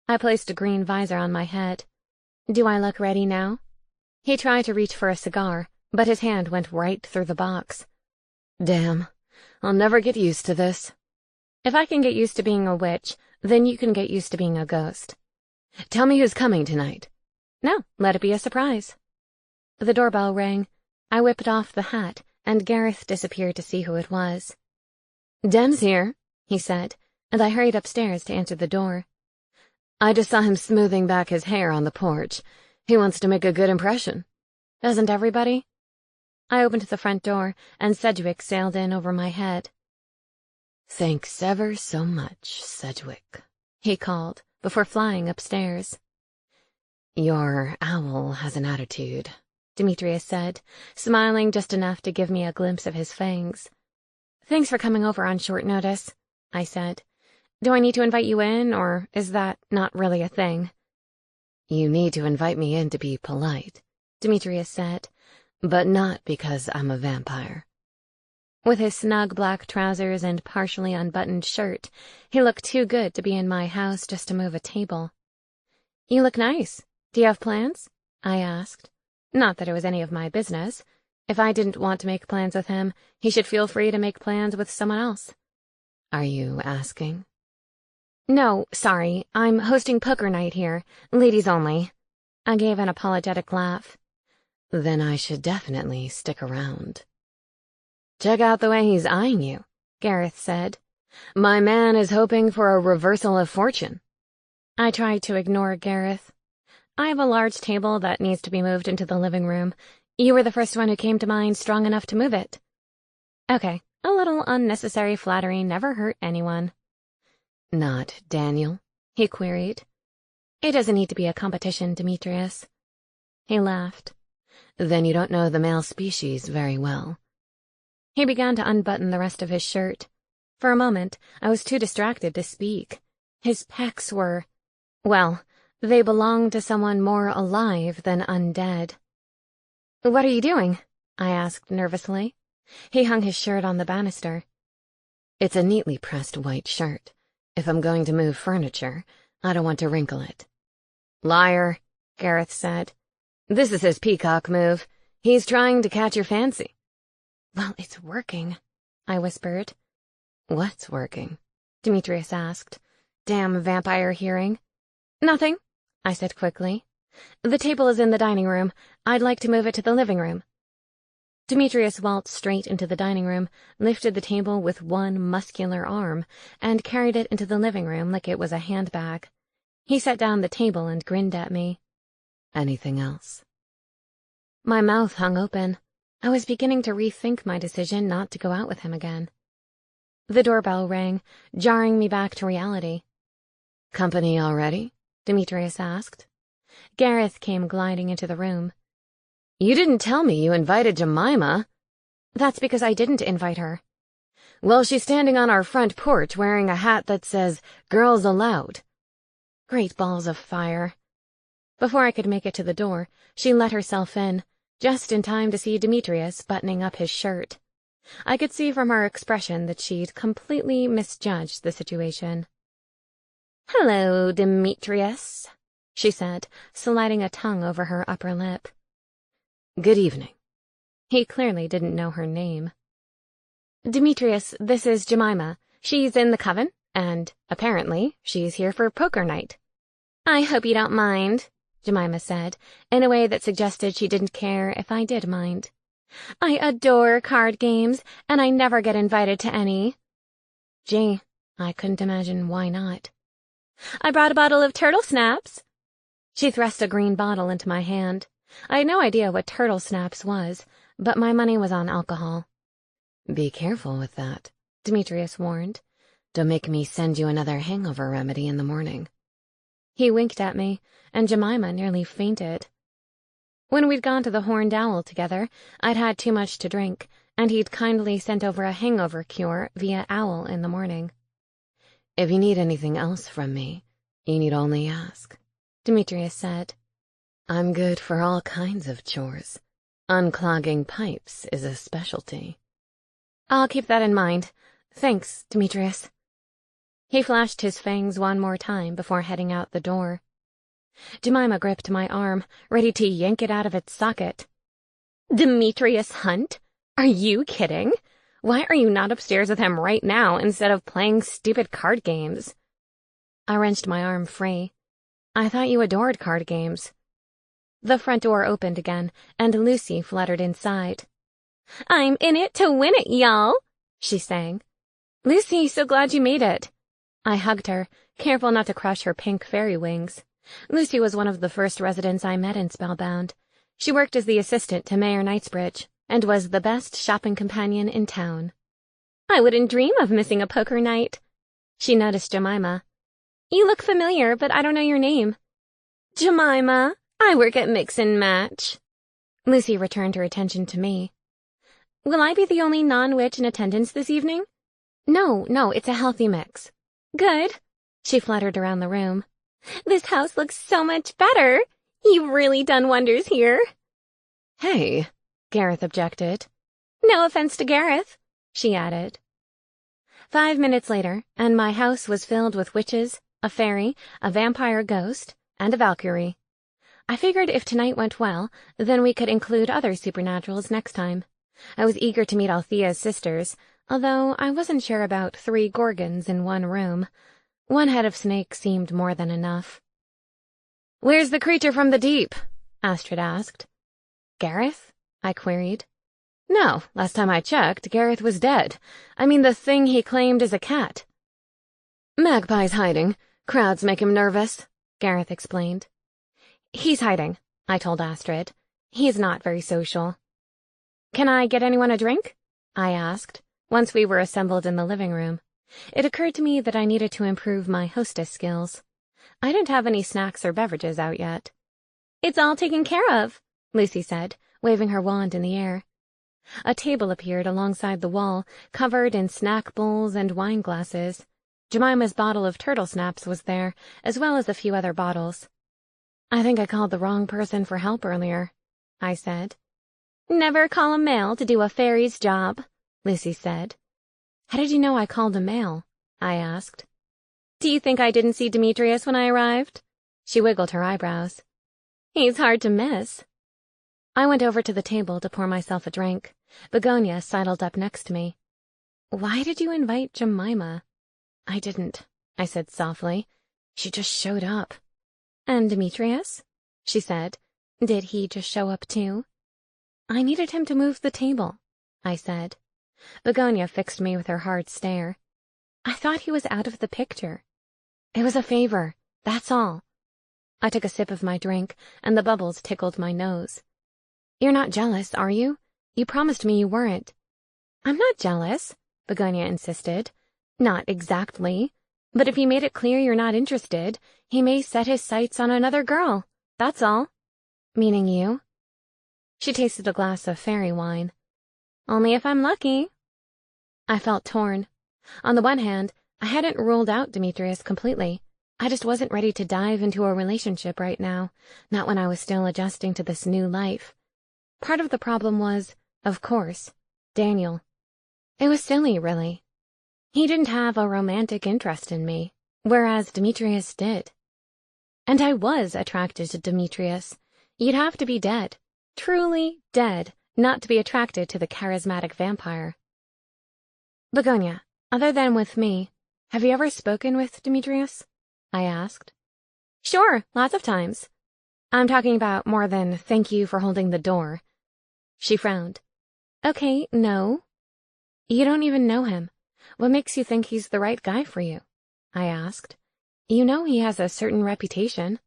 I placed a green visor on my head. Do I look ready now? He tried to reach for a cigar, but his hand went right through the box. Damn, I'll never get used to this. If I can get used to being a witch, then you can get used to being a ghost. Tell me who's coming tonight. No, let it be a surprise. The doorbell rang. I whipped off the hat, and Gareth disappeared to see who it was. Dem's here, he said, and I hurried upstairs to answer the door. I just saw him smoothing back his hair on the porch. He wants to make a good impression. Doesn't everybody? I opened the front door, and Sedgwick sailed in over my head. Thanks ever so much, Sedgwick, he called, before flying upstairs. Your owl has an attitude, Demetrius said, smiling just enough to give me a glimpse of his fangs. Thanks for coming over on short notice, I said. Do I need to invite you in, or is that not really a thing? You need to invite me in to be polite, Demetrius said, but not because I'm a vampire. With his snug black trousers and partially unbuttoned shirt, he looked too good to be in my house just to move a table. You look nice. Do you have plans? I asked. Not that it was any of my business. If I didn't want to make plans with him, he should feel free to make plans with someone else. Are you asking? No, sorry. I'm hosting poker night here. Ladies only. I gave an apologetic laugh. Then I should definitely stick around. Check out the way he's eyeing you, Gareth said. My man is hoping for a reversal of fortune. I tried to ignore Gareth. I have a large table that needs to be moved into the living room. You were the first one who came to mind strong enough to move it. Okay, a little unnecessary flattery never hurt anyone. Not Daniel? He queried. It doesn't need to be a competition, Demetrius. He laughed. Then you don't know the male species very well. He began to unbutton the rest of his shirt. For a moment, I was too distracted to speak. His pecs were, well, they belonged to someone more alive than undead. What are you doing? I asked nervously. He hung his shirt on the banister. It's a neatly pressed white shirt. If I'm going to move furniture, I don't want to wrinkle it. Liar, Gareth said. This is his peacock move. He's trying to catch your fancy. Well, it's working, I whispered. What's working? Demetrius asked. Damn vampire hearing. Nothing, I said quickly. The table is in the dining room. I'd like to move it to the living room. Demetrius waltzed straight into the dining room, lifted the table with one muscular arm, and carried it into the living room like it was a handbag. He set down the table and grinned at me. Anything else? My mouth hung open. I was beginning to rethink my decision not to go out with him again. The doorbell rang, jarring me back to reality. Company already? Demetrius asked. Gareth came gliding into the room. You didn't tell me you invited Jemima. That's because I didn't invite her. Well, she's standing on our front porch wearing a hat that says, Girls Allowed. Great balls of fire. Before I could make it to the door, she let herself in, just in time to see Demetrius buttoning up his shirt. I could see from her expression that she'd completely misjudged the situation. Hello, Demetrius, she said, sliding a tongue over her upper lip. Good evening. He clearly didn't know her name. Demetrius, this is Jemima. She's in the coven, and, apparently, she's here for poker night. I hope you don't mind, Jemima said, in a way that suggested she didn't care if I did mind. I adore card games, and I never get invited to any. Gee, I couldn't imagine why not. I brought a bottle of turtle snaps. She thrust a green bottle into my hand. I had no idea what turtle snaps was, but my money was on alcohol. Be careful with that, Demetrius warned. Don't make me send you another hangover remedy in the morning. He winked at me, and Jemima nearly fainted. When we'd gone to the Horned Owl together, I'd had too much to drink, and he'd kindly sent over a hangover cure via owl in the morning. If you need anything else from me, you need only ask, Demetrius said. I'm good for all kinds of chores. Unclogging pipes is a specialty. I'll keep that in mind. Thanks, Demetrius. He flashed his fangs one more time before heading out the door. Jemima gripped my arm, ready to yank it out of its socket. Demetrius Hunt? Are you kidding? Why are you not upstairs with him right now instead of playing stupid card games? I wrenched my arm free. I thought you adored card games. The front door opened again, and Lucy fluttered inside. I'm in it to win it, y'all, she sang. Lucy, so glad you made it. I hugged her, careful not to crush her pink fairy wings. Lucy was one of the first residents I met in Spellbound. She worked as the assistant to Mayor Knightsbridge, and was the best shopping companion in town. I wouldn't dream of missing a poker night. She noticed Jemima. You look familiar, but I don't know your name. Jemima, I work at Mix and Match. Lucy returned her attention to me. Will I be the only non-witch in attendance this evening? No, it's a healthy mix. Good. She fluttered around the room. This house looks so much better. You've really done wonders here. Hey, Gareth objected. No offense to Gareth, she added. 5 minutes later, and my house was filled with witches, a fairy, a vampire ghost, and a Valkyrie. I figured if tonight went well, then we could include other supernaturals next time. I was eager to meet Althea's sisters, although I wasn't sure about 3 Gorgons in one room. One head of snake seemed more than enough. Where's the creature from the deep? Astrid asked. Gareth? I queried. No, last time I checked, Gareth was dead. I mean the thing he claimed is a cat. Magpie's hiding. Crowds make him nervous, Gareth explained. He's hiding, I told Astrid. He's not very social. Can I get anyone a drink? I asked, once we were assembled in the living room. It occurred to me that I needed to improve my hostess skills. I didn't have any snacks or beverages out yet. It's all taken care of, Lucy said, waving her wand in the air. A table appeared alongside the wall, covered in snack bowls and wine glasses. Jemima's bottle of turtle snaps was there, as well as a few other bottles. I think I called the wrong person for help earlier, I said. Never call a male to do a fairy's job, Lucy said. How did you know I called a male? I asked. Do you think I didn't see Demetrius when I arrived? She wiggled her eyebrows. He's hard to miss. I went over to the table to pour myself a drink. Begonia sidled up next to me. Why did you invite Jemima? I didn't, I said softly. She just showed up. And Demetrius? She said. Did he just show up too? I needed him to move the table, I said. Begonia fixed me with her hard stare. I thought he was out of the picture. It was a favor, that's all. I took a sip of my drink, and the bubbles tickled my nose. You're not jealous, are you? You promised me you weren't. I'm not jealous, Begonia insisted. Not exactly. But if he made it clear you're not interested, he may set his sights on another girl. That's all. Meaning you? She tasted a glass of fairy wine. Only if I'm lucky. I felt torn. On the one hand, I hadn't ruled out Demetrius completely. I just wasn't ready to dive into a relationship right now, not when I was still adjusting to this new life. Part of the problem was, of course, Daniel. It was silly, really. He didn't have a romantic interest in me, whereas Demetrius did. And I was attracted to Demetrius. You'd have to be dead, truly dead, not to be attracted to the charismatic vampire. Begonia, other than with me, have you ever spoken with Demetrius? I asked. Sure, lots of times. I'm talking about more than thank you for holding the door. She frowned. Okay, no. You don't even know him. What makes you think he's the right guy for you? I asked. You know he has a certain reputation.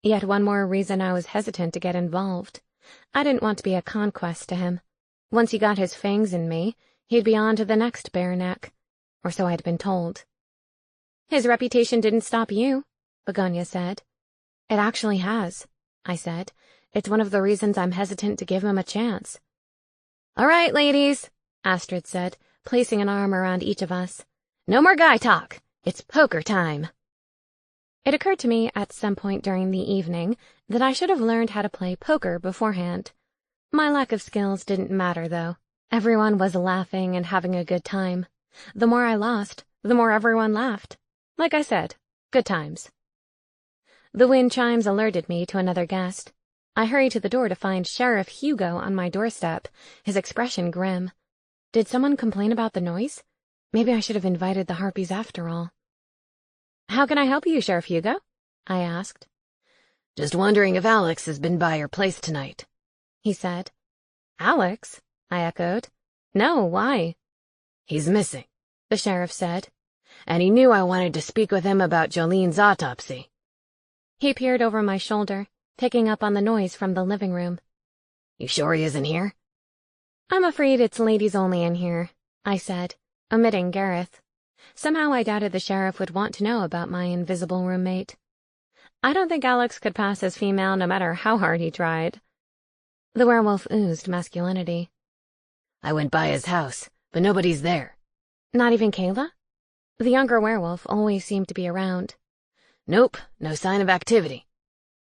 Yet one more reason I was hesitant to get involved. I didn't want to be a conquest to him. Once he got his fangs in me, he'd be on to the next bare neck. Or so I'd been told. His reputation didn't stop you, Begonia said. It actually has, I said. It's one of the reasons I'm hesitant to give him a chance. All right, ladies, Astrid said, placing an arm around each of us. No more guy talk. It's poker time. It occurred to me at some point during the evening that I should have learned how to play poker beforehand. My lack of skills didn't matter, though. Everyone was laughing and having a good time. The more I lost, the more everyone laughed. Like I said, good times. The wind chimes alerted me to another guest. I hurried to the door to find Sheriff Hugo on my doorstep, his expression grim. Did someone complain about the noise? Maybe I should have invited the harpies after all. How can I help you, Sheriff Hugo? I asked. Just wondering if Alex has been by your place tonight, he said. Alex? I echoed. No, why? He's missing, the sheriff said. And he knew I wanted to speak with him about Jolene's autopsy. He peered over my shoulder, picking up on the noise from the living room. You sure he isn't here? I'm afraid it's ladies only in here, I said, omitting Gareth. Somehow I doubted the sheriff would want to know about my invisible roommate. I don't think Alex could pass as female no matter how hard he tried. The werewolf oozed masculinity. I went by his house, but nobody's there. Not even Kayla? The younger werewolf always seemed to be around. Nope, no sign of activity.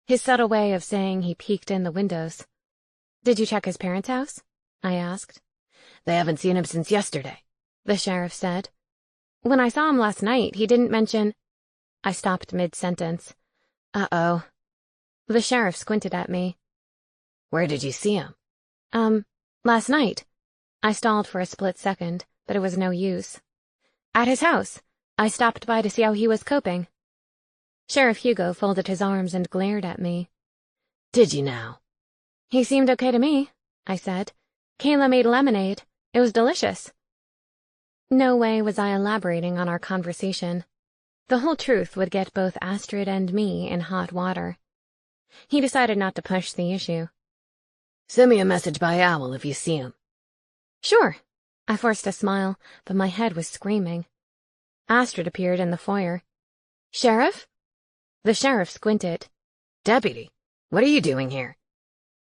His subtle way of saying he peeked in the windows. Did you check his parents' house? I asked. They haven't seen him since yesterday, the sheriff said. When I saw him last night, he didn't mention... I stopped mid-sentence. Uh-oh. The sheriff squinted at me. Where did you see him? Last night. I stalled for a split second, but it was no use. At his house. I stopped by to see how he was coping. Sheriff Hugo folded his arms and glared at me. Did you now? He seemed okay to me, I said. Kayla made lemonade. It was delicious. No way was I elaborating on our conversation. The whole truth would get both Astrid and me in hot water. He decided not to push the issue. Send me a message by owl if you see him. Sure. I forced a smile, but my head was screaming. Astrid appeared in the foyer. Sheriff? The sheriff squinted. Deputy, what are you doing here?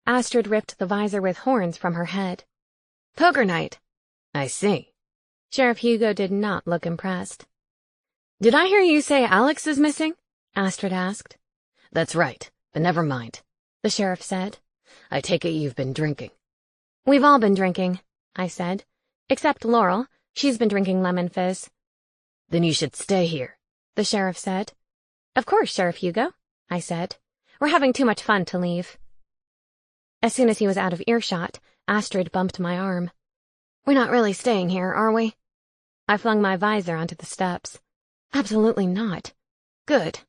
Astrid ripped the visor with horns from her head. Poker night. I see. Sheriff Hugo did not look impressed. Did I hear you say Alex is missing? Astrid asked. That's right, but never mind, the sheriff said. I take it you've been drinking. We've all been drinking, I said. Except Laurel. She's been drinking lemon fizz. Then you should stay here, the sheriff said. Of course, Sheriff Hugo, I said. We're having too much fun to leave. As soon as he was out of earshot, Astrid bumped my arm. We're not really staying here, are we? I flung my visor onto the steps. Absolutely not. Good.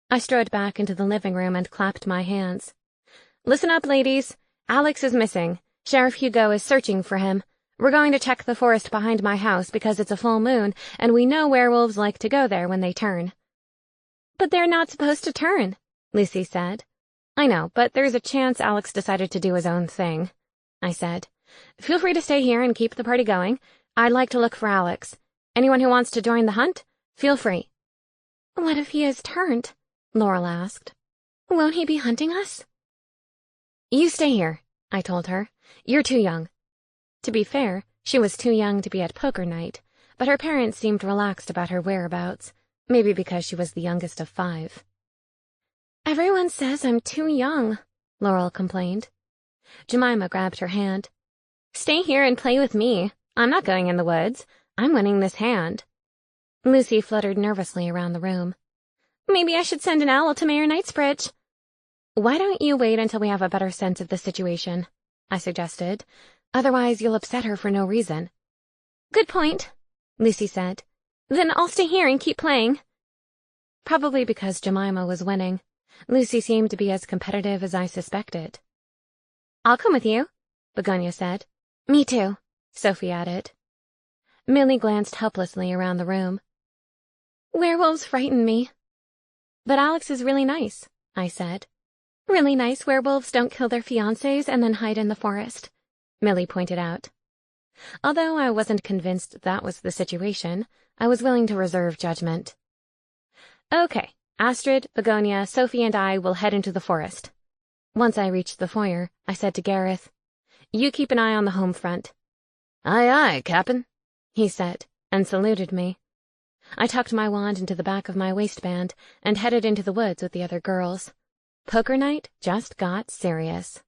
I strode back into the living room and clapped my hands. Listen up, ladies. Alex is missing. Sheriff Hugo is searching for him. We're going to check the forest behind my house because it's a full moon, and we know werewolves like to go there when they turn. But they're not supposed to turn, Lucy said. I know, but there's a chance Alex decided to do his own thing, I said. Feel free to stay here and keep the party going. I'd like to look for Alex. Anyone who wants to join the hunt, feel free. What if he has turned? Laurel asked. Won't he be hunting us? You stay here, I told her. You're too young. To be fair, she was too young to be at poker night, but her parents seemed relaxed about her whereabouts, maybe because she was the youngest of 5. Everyone says I'm too young, Laurel complained. Jemima grabbed her hand. Stay here and play with me. I'm not going in the woods. I'm winning this hand. Lucy fluttered nervously around the room. Maybe I should send an owl to Mayor Knightsbridge. Why don't you wait until we have a better sense of the situation? I suggested. Otherwise, you'll upset her for no reason. Good point, Lucy said. Then I'll stay here and keep playing. Probably because Jemima was winning, Lucy seemed to be as competitive as I suspected. I'll come with you, Begonia said. Me too, Sophie added. Millie glanced helplessly around the room. Werewolves frighten me. But Alex is really nice, I said. Really nice werewolves don't kill their fiancés and then hide in the forest, Millie pointed out. Although I wasn't convinced that was the situation, I was willing to reserve judgment. Okay, Astrid, Begonia, Sophie, and I will head into the forest. Once I reached the foyer, I said to Gareth, You keep an eye on the home front. Aye, aye, Cap'n, he said, and saluted me. I tucked my wand into the back of my waistband and headed into the woods with the other girls. Poker night just got serious.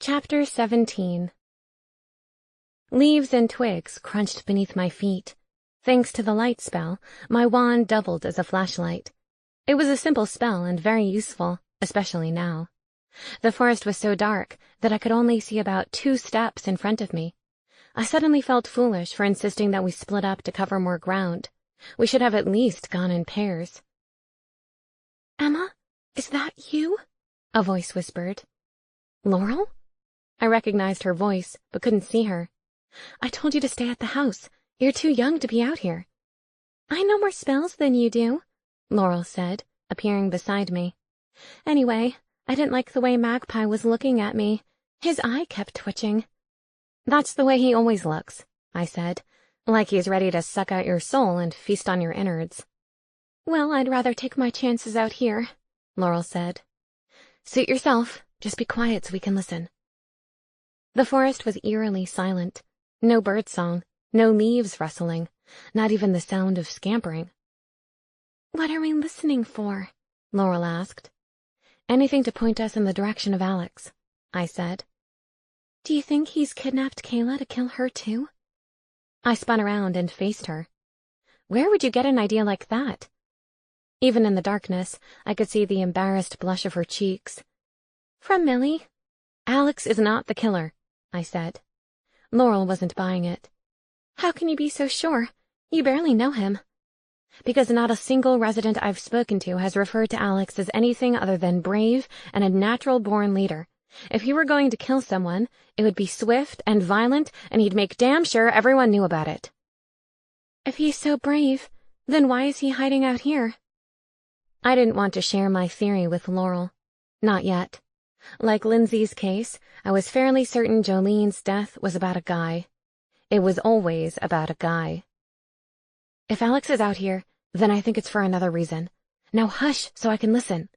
Chapter 17. Leaves and twigs crunched beneath my feet. Thanks to the light spell, my wand doubled as a flashlight. It was a simple spell and very useful, especially now. The forest was so dark that I could only see about 2 steps in front of me. I suddenly felt foolish for insisting that we split up to cover more ground. We should have at least gone in pairs. Emma, is that you? A voice whispered. Laurel? I recognized her voice, but couldn't see her. I told you to stay at the house. You're too young to be out here. I know more spells than you do, Laurel said, appearing beside me. Anyway, I didn't like the way Magpie was looking at me. His eye kept twitching. That's the way he always looks, I said, like he's ready to suck out your soul and feast on your innards. Well, I'd rather take my chances out here, Laurel said. Suit yourself. Just be quiet so we can listen. The forest was eerily silent. No birdsong, no leaves rustling, not even the sound of scampering. What are we listening for? Laurel asked. Anything to point us in the direction of Alex, I said. Do you think he's kidnapped Kayla to kill her too? I spun around and faced her. Where would you get an idea like that? Even in the darkness, I could see the embarrassed blush of her cheeks. From Millie. Alex is not the killer, I said. Laurel wasn't buying it. How can you be so sure? You barely know him. Because not a single resident I've spoken to has referred to Alex as anything other than brave and a natural-born leader. If he were going to kill someone, it would be swift and violent, and he'd make damn sure everyone knew about it. If he's so brave, then why is he hiding out here? I didn't want to share my theory with Laurel. Not yet. Like Lindsay's case, I was fairly certain Jolene's death was about a guy. It was always about a guy. If Alex is out here, then I think it's for another reason. Now hush so I can listen.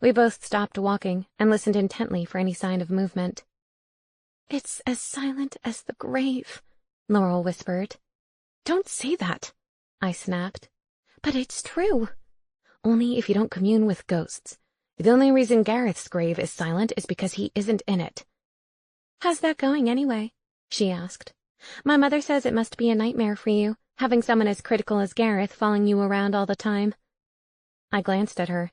We both stopped walking and listened intently for any sign of movement. It's as silent as the grave, Laurel whispered. Don't say that, I snapped. But it's true. Only if you don't commune with ghosts. The only reason Gareth's grave is silent is because he isn't in it. How's that going anyway? She asked. My mother says it must be a nightmare for you, having someone as critical as Gareth following you around all the time. I glanced at her.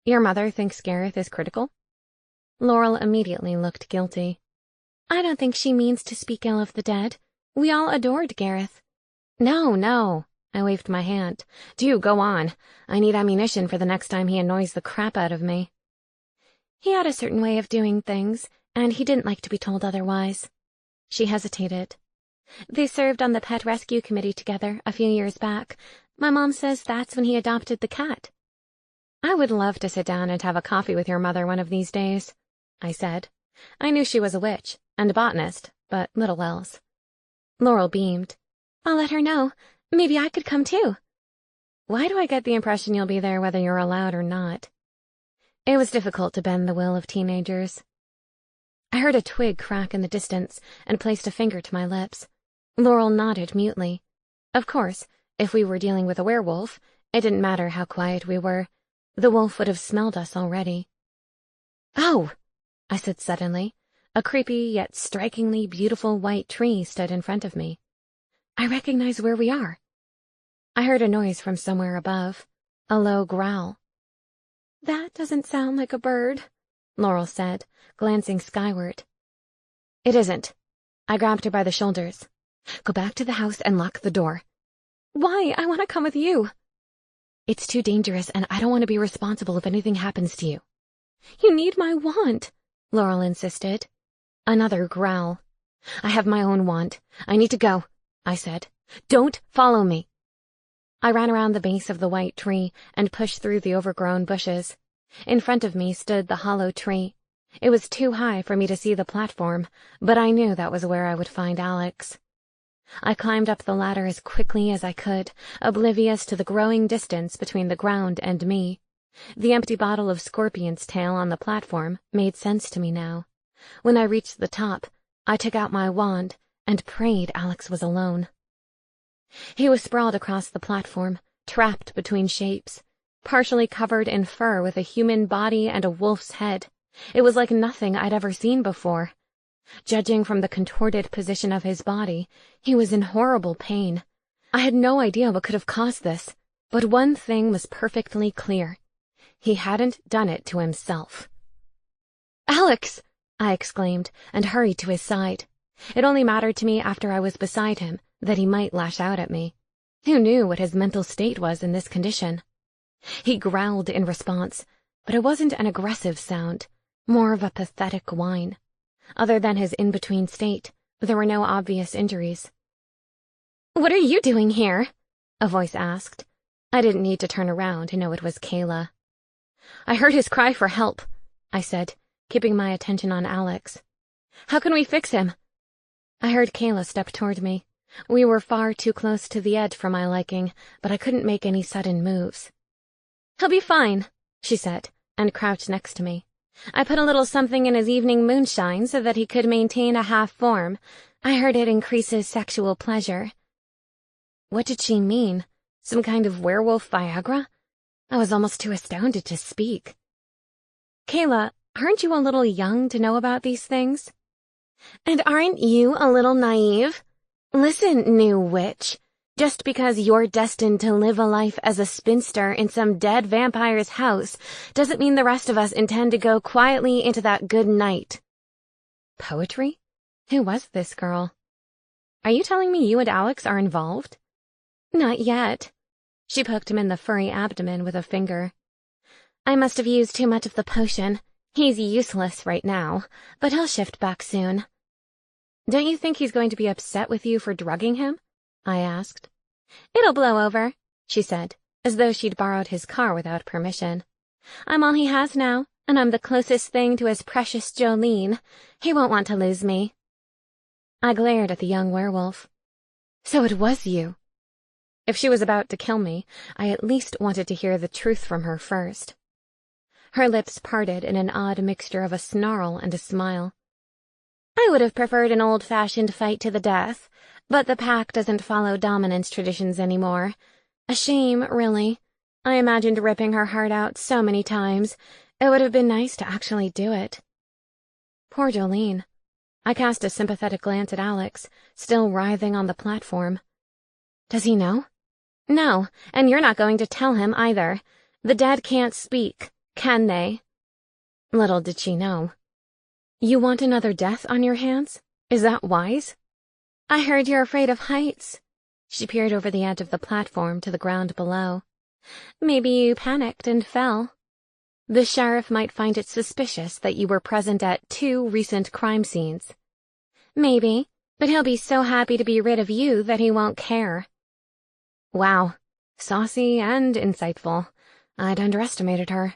Your mother thinks Gareth is critical? Laurel immediately looked guilty. I don't think she means to speak ill of the dead. We all adored Gareth. No, I waved my hand. Do go on. I need ammunition for the next time he annoys the crap out of me. He had a certain way of doing things, and he didn't like to be told otherwise. She hesitated. They served on the pet rescue committee together a few years back. My mom says that's when he adopted the cat. I would love to sit down and have a coffee with your mother one of these days, I said. I knew she was a witch and a botanist, but little else. Laurel beamed. I'll let her know. Maybe I could come too. Why do I get the impression you'll be there whether you're allowed or not? It was difficult to bend the will of teenagers. I heard a twig crack in the distance and placed a finger to my lips. Laurel nodded mutely. Of course, if we were dealing with a werewolf, it didn't matter how quiet we were. The wolf would have smelled us already. Oh! I said suddenly. A creepy yet strikingly beautiful white tree stood in front of me. I recognize where we are. I heard a noise from somewhere above. A low growl. That doesn't sound like a bird, Laurel said, glancing skyward. It isn't. I grabbed her by the shoulders. Go back to the house and lock the door. Why? I want to come with you. It's too dangerous, and I don't want to be responsible if anything happens to you. You need my wand, Laurel insisted. Another growl. I have my own wand. I need to go, I said. Don't follow me. I ran around the base of the white tree and pushed through the overgrown bushes. In front of me stood the hollow tree. It was too high for me to see the platform, but I knew that was where I would find Alex. I climbed up the ladder as quickly as I could, oblivious to the growing distance between the ground and me. The empty bottle of scorpion's tail on the platform made sense to me now. When I reached the top, I took out my wand and prayed Alex was alone. He was sprawled across the platform, trapped between shapes, partially covered in fur with a human body and a wolf's head. It was like nothing I'd ever seen before. Judging from the contorted position of his body, he was in horrible pain. I had no idea what could have caused this, but one thing was perfectly clear. He hadn't done it to himself. "Alex!" I exclaimed, and hurried to his side. It only mattered to me after I was beside him that he might lash out at me. Who knew what his mental state was in this condition? He growled in response, but it wasn't an aggressive sound, more of a pathetic whine. Other than his in-between state, there were no obvious injuries. "What are you doing here?" a voice asked. I didn't need to turn around to know it was Kayla. "I heard his cry for help," I said, keeping my attention on Alex. "How can we fix him?" I heard Kayla step toward me. We were far too close to the edge for my liking, but I couldn't make any sudden moves. "He'll be fine," she said, and crouched next to me. "I put a little something in his evening moonshine so that he could maintain a half form. I heard it increases sexual pleasure." What did she mean? Some kind of werewolf Viagra? I was almost too astounded to speak. "Kayla, aren't you a little young to know about these things?" "And aren't you a little naive? Listen, new witch. Just because you're destined to live a life as a spinster in some dead vampire's house doesn't mean the rest of us intend to go quietly into that good night." Poetry? Who was this girl? Are you telling me you and Alex are involved? "Not yet." She poked him in the furry abdomen with a finger. "I must have used too much of the potion. He's useless right now, but he'll shift back soon." Don't you think he's going to be upset with you for drugging him? I asked. It'll blow over, she said, as though she'd borrowed his car without permission. I'm all he has now, and I'm the closest thing to his precious Jolene. He won't want to lose me. I glared at the young werewolf. So it was you. If she was about to kill me, I at least wanted to hear the truth from her first. Her lips parted in an odd mixture of a snarl and a smile. I would have preferred an old-fashioned fight to the death, but the pack doesn't follow dominance traditions anymore. A shame, really. I imagined ripping her heart out so many times. It would have been nice to actually do it. Poor Jolene. I cast a sympathetic glance at Alex, still writhing on the platform. Does he know? No, and you're not going to tell him either. The dead can't speak, can they? Little did she know. You want another death on your hands? Is that wise? I heard you're afraid of heights. She peered over the edge of the platform to the ground below. Maybe you panicked and fell. The sheriff might find it suspicious that you were present at 2 recent crime scenes. Maybe, but he'll be so happy to be rid of you that he won't care. Wow, saucy and insightful. I'd underestimated her.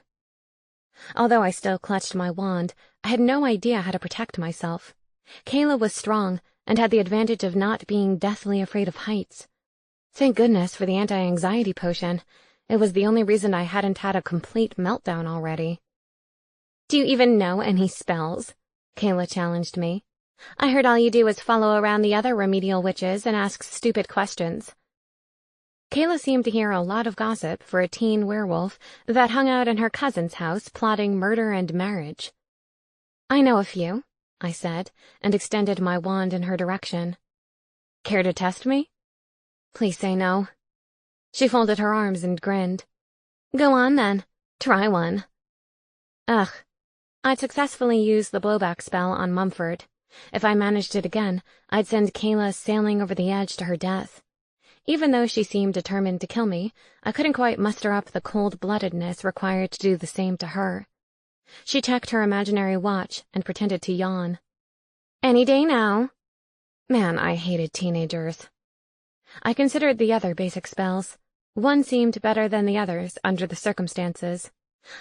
Although I still clutched my wand, I had no idea how to protect myself. Kayla was strong and had the advantage of not being deathly afraid of heights. Thank goodness for the anti-anxiety potion. It was the only reason I hadn't had a complete meltdown already. Do you even know any spells? Kayla challenged me. I heard all you do is follow around the other remedial witches and ask stupid questions. Kayla seemed to hear a lot of gossip for a teen werewolf that hung out in her cousin's house plotting murder and marriage. I know a few, I said, and extended my wand in her direction. Care to test me? Please say no. She folded her arms and grinned. Go on then. Try one. Ugh. I'd successfully used the blowback spell on Mumford. If I managed it again, I'd send Kayla sailing over the edge to her death. Even though she seemed determined to kill me, I couldn't quite muster up the cold-bloodedness required to do the same to her. She checked her imaginary watch and pretended to yawn. Any day now. Man, I hated teenagers. I considered the other basic spells. One seemed better than the others under the circumstances.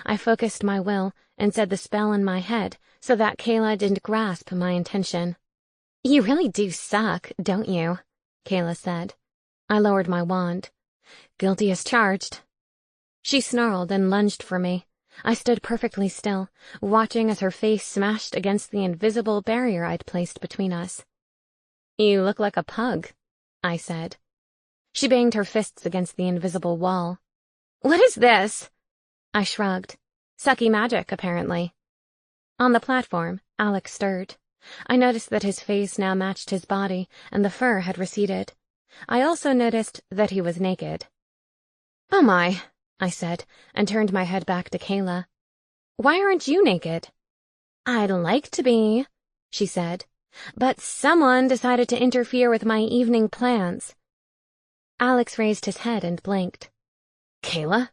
I focused my will and said the spell in my head so that Kayla didn't grasp my intention. You really do suck, don't you? Kayla said. I lowered my wand. Guilty as charged. She snarled and lunged for me. I stood perfectly still, watching as her face smashed against the invisible barrier I'd placed between us. You look like a pug, I said. She banged her fists against the invisible wall. What is this? I shrugged. Sucky magic, apparently. On the platform, Alex stirred. I noticed that his face now matched his body, and the fur had receded. I also noticed that he was naked. Oh my, I said, and turned my head back to Kayla. Why aren't you naked? I'd like to be, she said, but someone decided to interfere with my evening plans. Alex raised his head and blinked. Kayla?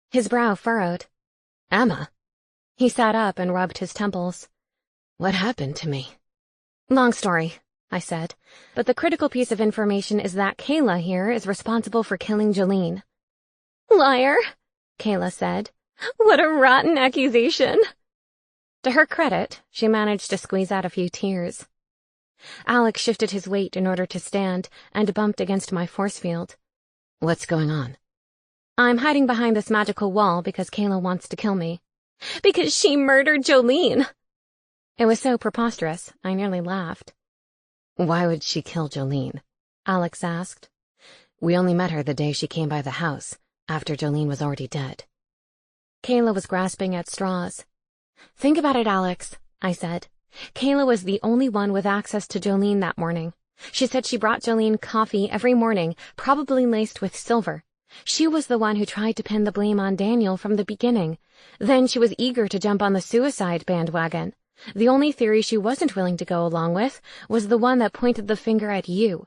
His brow furrowed. Emma? He sat up and rubbed his temples. What happened to me? Long story, I said, but the critical piece of information is that Kayla here is responsible for killing Jolene. Liar, Kayla said. What a rotten accusation. To her credit, she managed to squeeze out a few tears. Alex shifted his weight in order to stand and bumped against my force field. What's going on? I'm hiding behind this magical wall because Kayla wants to kill me. Because she murdered Jolene. It was so preposterous, I nearly laughed. Why would she kill Jolene? Alex asked. We only met her the day she came by the house, after Jolene was already dead. Kayla was grasping at straws. Think about it, Alex, I said. Kayla was the only one with access to Jolene that morning. She said she brought Jolene coffee every morning, probably laced with silver. She was the one who tried to pin the blame on Daniel from the beginning. Then she was eager to jump on the suicide bandwagon. The only theory she wasn't willing to go along with was the one that pointed the finger at you.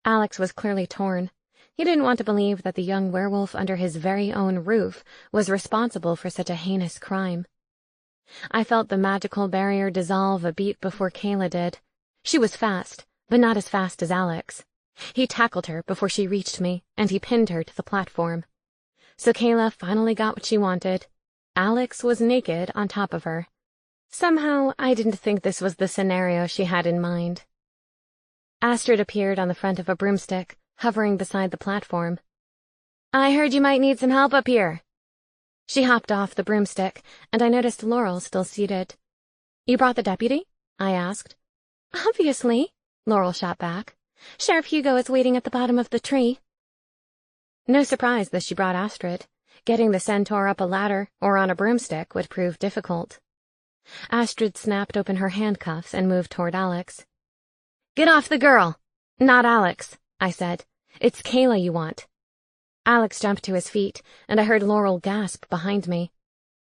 Alex was clearly torn. He didn't want to believe that the young werewolf under his very own roof was responsible for such a heinous crime. I felt the magical barrier dissolve a beat before Kayla did. She was fast, but not as fast as Alex. He tackled her before she reached me, and he pinned her to the platform. So Kayla finally got what she wanted. Alex was naked on top of her. Somehow, I didn't think this was the scenario she had in mind. Astrid appeared on the front of a broomstick, hovering beside the platform. "I heard you might need some help up here." She hopped off the broomstick, and I noticed Laurel still seated. "You brought the deputy?" I asked. "Obviously," Laurel shot back. "Sheriff Hugo is waiting at the bottom of the tree." No surprise that she brought Astrid. Getting the centaur up a ladder or on a broomstick would prove difficult. Astrid snapped open her handcuffs and moved toward Alex. "Get off the girl!" "Not Alex," I said. "It's Kayla you want." Alex jumped to his feet, and I heard Laurel gasp behind me.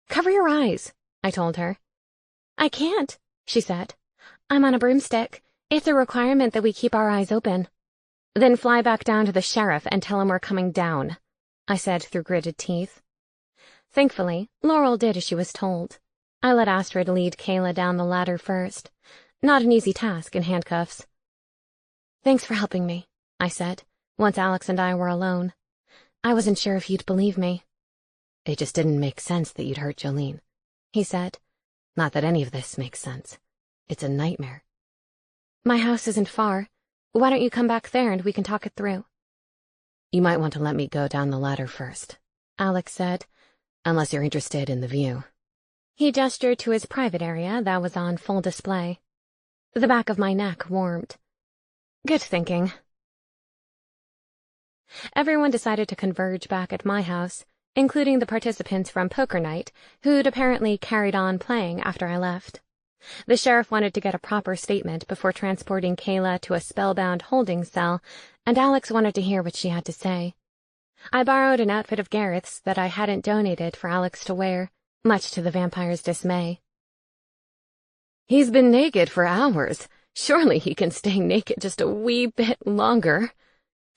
"Cover your eyes," I told her. "I can't," she said. "I'm on a broomstick. It's a requirement that we keep our eyes open." "Then fly back down to the sheriff and tell him we're coming down," I said through gritted teeth. Thankfully, Laurel did as she was told. I let Astrid lead Kayla down the ladder first. Not an easy task in handcuffs. "Thanks for helping me," I said, once Alex and I were alone. "I wasn't sure if you'd believe me." "It just didn't make sense that you'd hurt Jolene," he said. "Not that any of this makes sense. It's a nightmare." "My house isn't far. Why don't you come back there and we can talk it through?" "You might want to let me go down the ladder first," Alex said, "unless you're interested in the view." He gestured to his private area that was on full display. The back of my neck warmed. Good thinking. Everyone decided to converge back at my house, including the participants from poker night, who'd apparently carried on playing after I left. The sheriff wanted to get a proper statement before transporting Kayla to a spellbound holding cell, and Alex wanted to hear what she had to say. I borrowed an outfit of Gareth's that I hadn't donated for Alex to wear, much to the vampire's dismay. "He's been naked for hours. Surely he can stay naked just a wee bit longer,"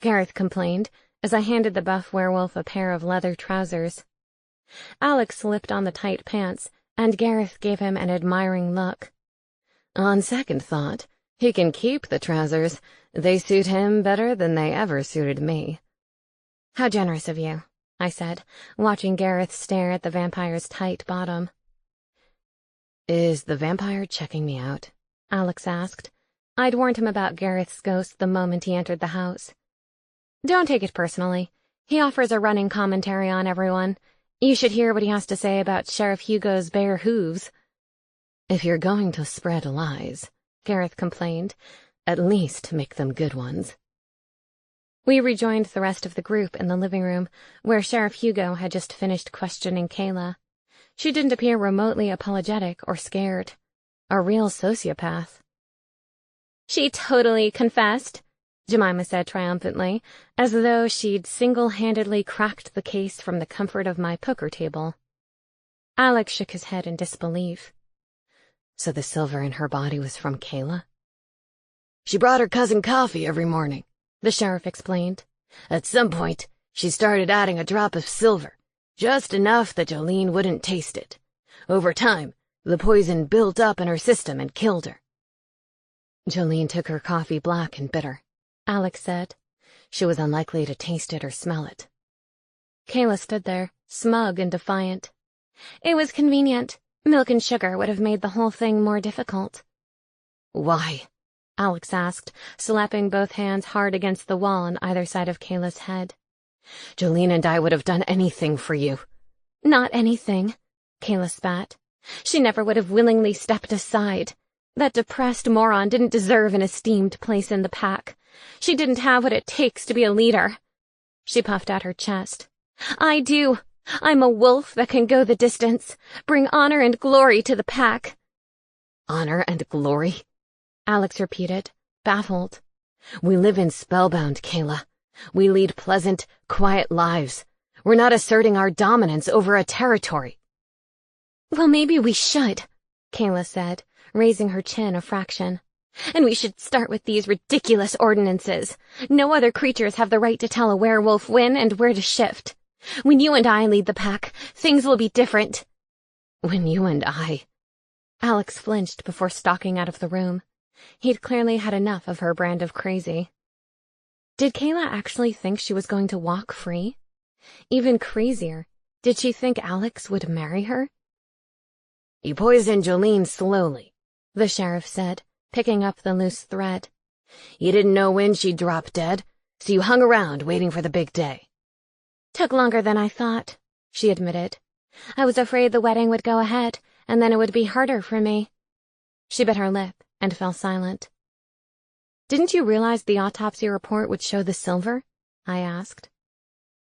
Gareth complained as I handed the buff werewolf a pair of leather trousers. Alex slipped on the tight pants, and Gareth gave him an admiring look. "On second thought, he can keep the trousers. They suit him better than they ever suited me." "How generous of you," I said, watching Gareth stare at the vampire's tight bottom. "Is the vampire checking me out?" Alex asked. I'd warned him about Gareth's ghost the moment he entered the house. "Don't take it personally. He offers a running commentary on everyone. You should hear what he has to say about Sheriff Hugo's bare hooves." "If you're going to spread lies," Gareth complained, "at least make them good ones." We rejoined the rest of the group in the living room, where Sheriff Hugo had just finished questioning Kayla. She didn't appear remotely apologetic or scared. A real sociopath. "She totally confessed," Jemima said triumphantly, as though she'd single-handedly cracked the case from the comfort of my poker table. Alex shook his head in disbelief. "So the silver in her body was from Kayla?" "She brought her cousin coffee every morning," the sheriff explained. "At some point, she started adding a drop of silver, just enough that Jolene wouldn't taste it. Over time, the poison built up in her system and killed her." "Jolene took her coffee black and bitter," Alex said. "She was unlikely to taste it or smell it." Kayla stood there, smug and defiant. "It was convenient. Milk and sugar would have made the whole thing more difficult." "Why?" Alex asked, slapping both hands hard against the wall on either side of Kayla's head. "Jolene and I would have done anything for you." "Not anything," Kayla spat. "She never would have willingly stepped aside. That depressed moron didn't deserve an esteemed place in the pack. She didn't have what it takes to be a leader." She puffed out her chest. "I do. I'm a wolf that can go the distance, bring honor and glory to the pack." "Honor and glory?" Alex repeated, baffled. "We live in Spellbound, Kayla. We lead pleasant, quiet lives. We're not asserting our dominance over a territory." "Well, maybe we should," Kayla said, raising her chin a fraction. "And we should start with these ridiculous ordinances. No other creatures have the right to tell a werewolf when and where to shift. When you and I lead the pack, things will be different." "When you and I—" Alex flinched before stalking out of the room. He'd clearly had enough of her brand of crazy. Did Kayla actually think she was going to walk free? Even crazier, did she think Alex would marry her? "You poisoned Jolene slowly," the sheriff said, picking up the loose thread. "You didn't know when she'd drop dead, so you hung around waiting for the big day." "Took longer than I thought," she admitted. "I was afraid the wedding would go ahead, and then it would be harder for me." She bit her lip and fell silent. "Didn't you realize the autopsy report would show the silver?" I asked.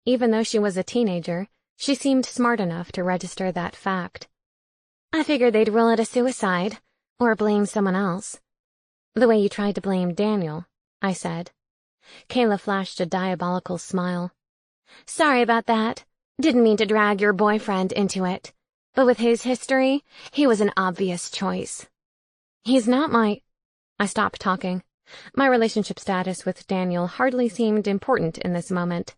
Even though she was a teenager, she seemed smart enough to register that fact. "I figured they'd rule it a suicide, or blame someone else." "The way you tried to blame Daniel," I said. Kayla flashed a diabolical smile. "Sorry about that. Didn't mean to drag your boyfriend into it. But with his history, he was an obvious choice." "He's not my—" I stopped talking. My relationship status with Daniel hardly seemed important in this moment.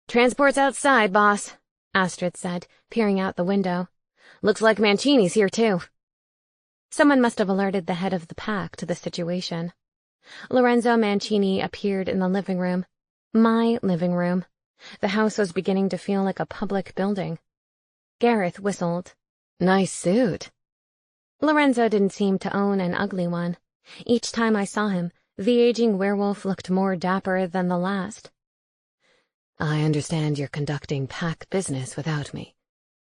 "Transport's outside, boss," Astrid said, peering out the window. "Looks like Mancini's here, too." Someone must have alerted the head of the pack to the situation. Lorenzo Mancini appeared in the living room. My living room. The house was beginning to feel like a public building. Gareth whistled. "Nice suit." Lorenzo didn't seem to own an ugly one. Each time I saw him, the aging werewolf looked more dapper than the last. "I understand you're conducting pack business without me,"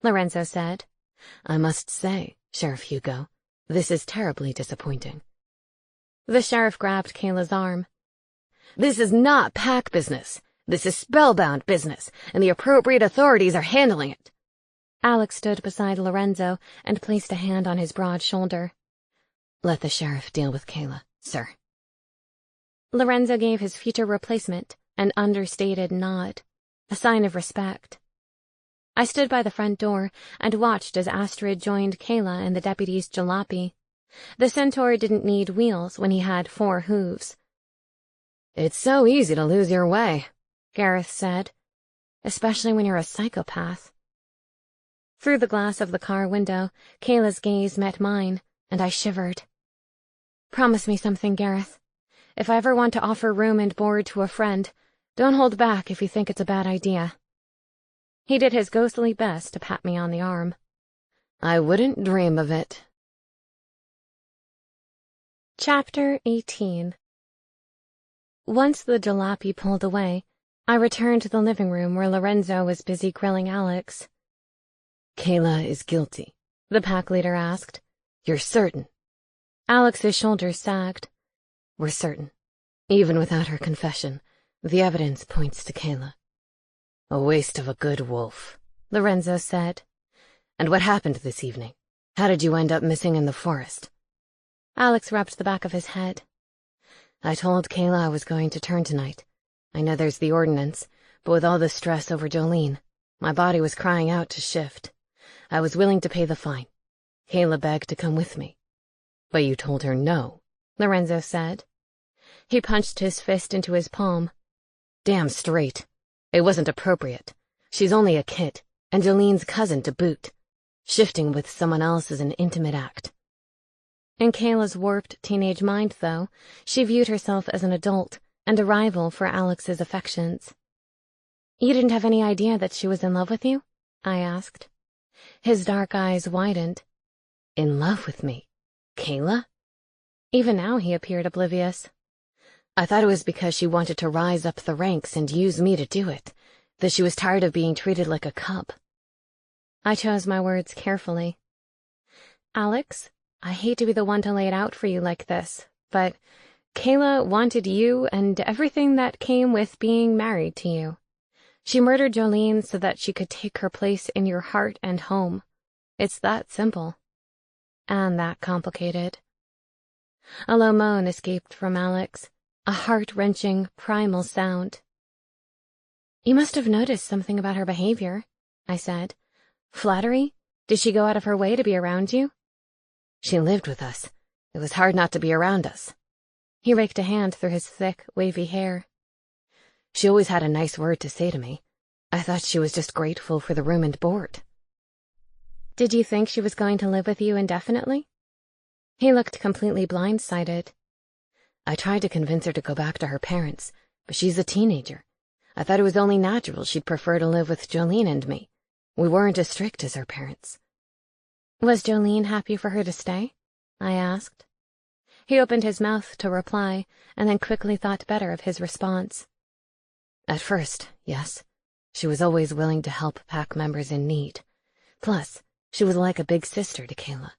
Lorenzo said. "I must say, Sheriff Hugo, this is terribly disappointing." The sheriff grabbed Kayla's arm. "This is not pack business. This is spellbound business, and the appropriate authorities are handling it." Alex stood beside Lorenzo and placed a hand on his broad shoulder. "Let the sheriff deal with Kayla, sir." Lorenzo gave his future replacement an understated nod, a sign of respect. I stood by the front door and watched as Astrid joined Kayla in the deputy's jalopy. The centaur didn't need wheels when he had 4 hooves. "It's so easy to lose your way," Gareth said, "especially when you're a psychopath." Through the glass of the car window, Kayla's gaze met mine, and I shivered. "Promise me something, Gareth. If I ever want to offer room and board to a friend, don't hold back if you think it's a bad idea." He did his ghostly best to pat me on the arm. "I wouldn't dream of it." Chapter 18. Once the jalopy pulled away, I returned to the living room where Lorenzo was busy grilling Alex. "Kayla is guilty?" the pack leader asked. "You're certain?" Alex's shoulders sagged. "We're certain. Even without her confession, the evidence points to Kayla." "A waste of a good wolf," Lorenzo said. "And what happened this evening? How did you end up missing in the forest?" Alex rubbed the back of his head. "I told Kayla I was going to turn tonight. I know there's the ordinance, but with all the stress over Jolene, my body was crying out to shift. I was willing to pay the fine. Kayla begged to come with me." "But you told her no," Lorenzo said. He punched his fist into his palm. "Damn straight. It wasn't appropriate. She's only a kid, and Jolene's cousin to boot. Shifting with someone else is an intimate act." In Kayla's warped teenage mind, though, she viewed herself as an adult and a rival for Alex's affections. "You didn't have any idea that she was in love with you?" I asked. His dark eyes widened. "In love with me? Kayla?" Even now he appeared oblivious. "I thought it was because she wanted to rise up the ranks and use me to do it, that she was tired of being treated like a cub." I chose my words carefully. "Alex, I hate to be the one to lay it out for you like this, but Kayla wanted you and everything that came with being married to you. She murdered Jolene so that she could take her place in your heart and home. It's that simple. And that complicated." A low moan escaped from Alex, a heart-wrenching, primal sound. "You must have noticed something about her behavior," I said. "Flattery? Did she go out of her way to be around you?" "She lived with us. It was hard not to be around us." He raked a hand through his thick, wavy hair. "She always had a nice word to say to me. I thought she was just grateful for the room and board." "Did you think she was going to live with you indefinitely?" He looked completely blindsided. "I tried to convince her to go back to her parents, but she's a teenager. I thought it was only natural she'd prefer to live with Jolene and me. We weren't as strict as her parents." "Was Jolene happy for her to stay?" I asked. He opened his mouth to reply, and then quickly thought better of his response. "At first, yes. She was always willing to help pack members in need. Plus, she was like a big sister to Kayla."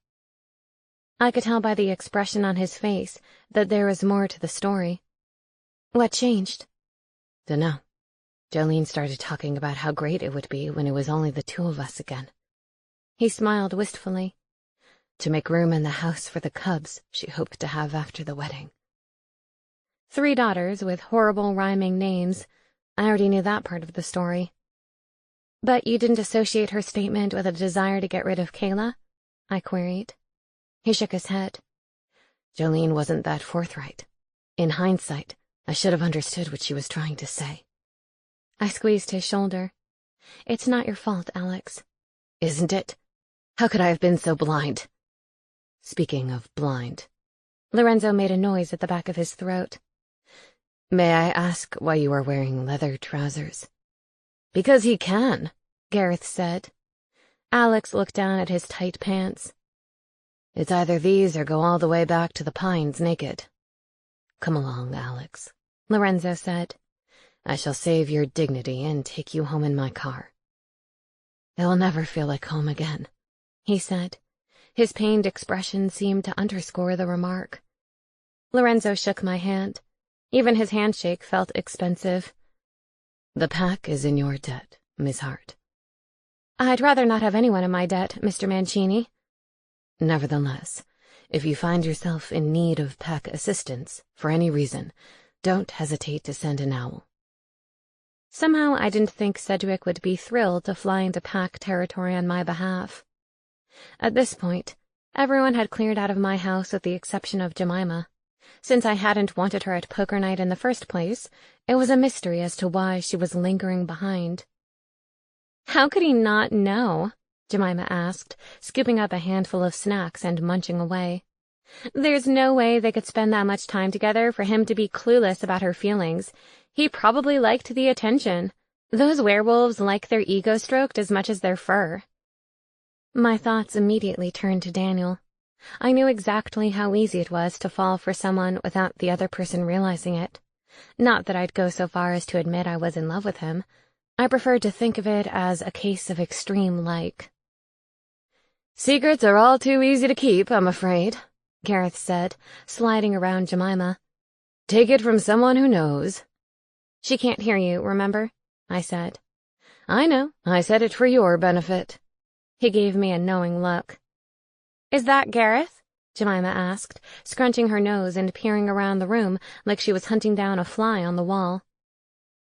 I could tell by the expression on his face that there was more to the story. "What changed?" "Dunno. Jolene started talking about how great it would be when it was only the two of us again." He smiled wistfully. "To make room in the house for the cubs she hoped to have after the wedding." 3 daughters with horrible rhyming names. I already knew that part of the story. "But you didn't associate her statement with a desire to get rid of Kayla?" I queried. He shook his head. "Jolene wasn't that forthright. In hindsight, I should have understood what she was trying to say." I squeezed his shoulder. "It's not your fault, Alex." "Isn't it? How could I have been so blind?" "Speaking of blind." Lorenzo made a noise at the back of his throat. "May I ask why you are wearing leather trousers?" "Because he can," Gareth said. Alex looked down at his tight pants. "It's either these or go all the way back to the Pines naked." "Come along, Alex," Lorenzo said. "I shall save your dignity and take you home in my car." "It will never feel like home again," he said. His pained expression seemed to underscore the remark. Lorenzo shook my hand. Even his handshake felt expensive. "The pack is in your debt, Miss Hart." "I'd rather not have anyone in my debt, Mr. Mancini." "Nevertheless, if you find yourself in need of pack assistance for any reason, don't hesitate to send an owl." Somehow I didn't think Sedgwick would be thrilled to fly into pack territory on my behalf. At this point, everyone had cleared out of my house with the exception of Jemima. Since I hadn't wanted her at poker night in the first place, it was a mystery as to why she was lingering behind. "How could he not know?" Jemima asked, scooping up a handful of snacks and munching away. "There's no way they could spend that much time together for him to be clueless about her feelings. He probably liked the attention. Those werewolves like their ego stroked as much as their fur." My thoughts immediately turned to Daniel. I knew exactly how easy it was to fall for someone without the other person realizing it. Not that I'd go so far as to admit I was in love with him. I preferred to think of it as a case of extreme like. "Secrets are all too easy to keep, I'm afraid," Gareth said, sliding around Jemima. "Take it from someone who knows." "She can't hear you, remember?" I said. "I know. I said it for your benefit." He gave me a knowing look. "Is that Gareth?" Jemima asked, scrunching her nose and peering around the room like she was hunting down a fly on the wall.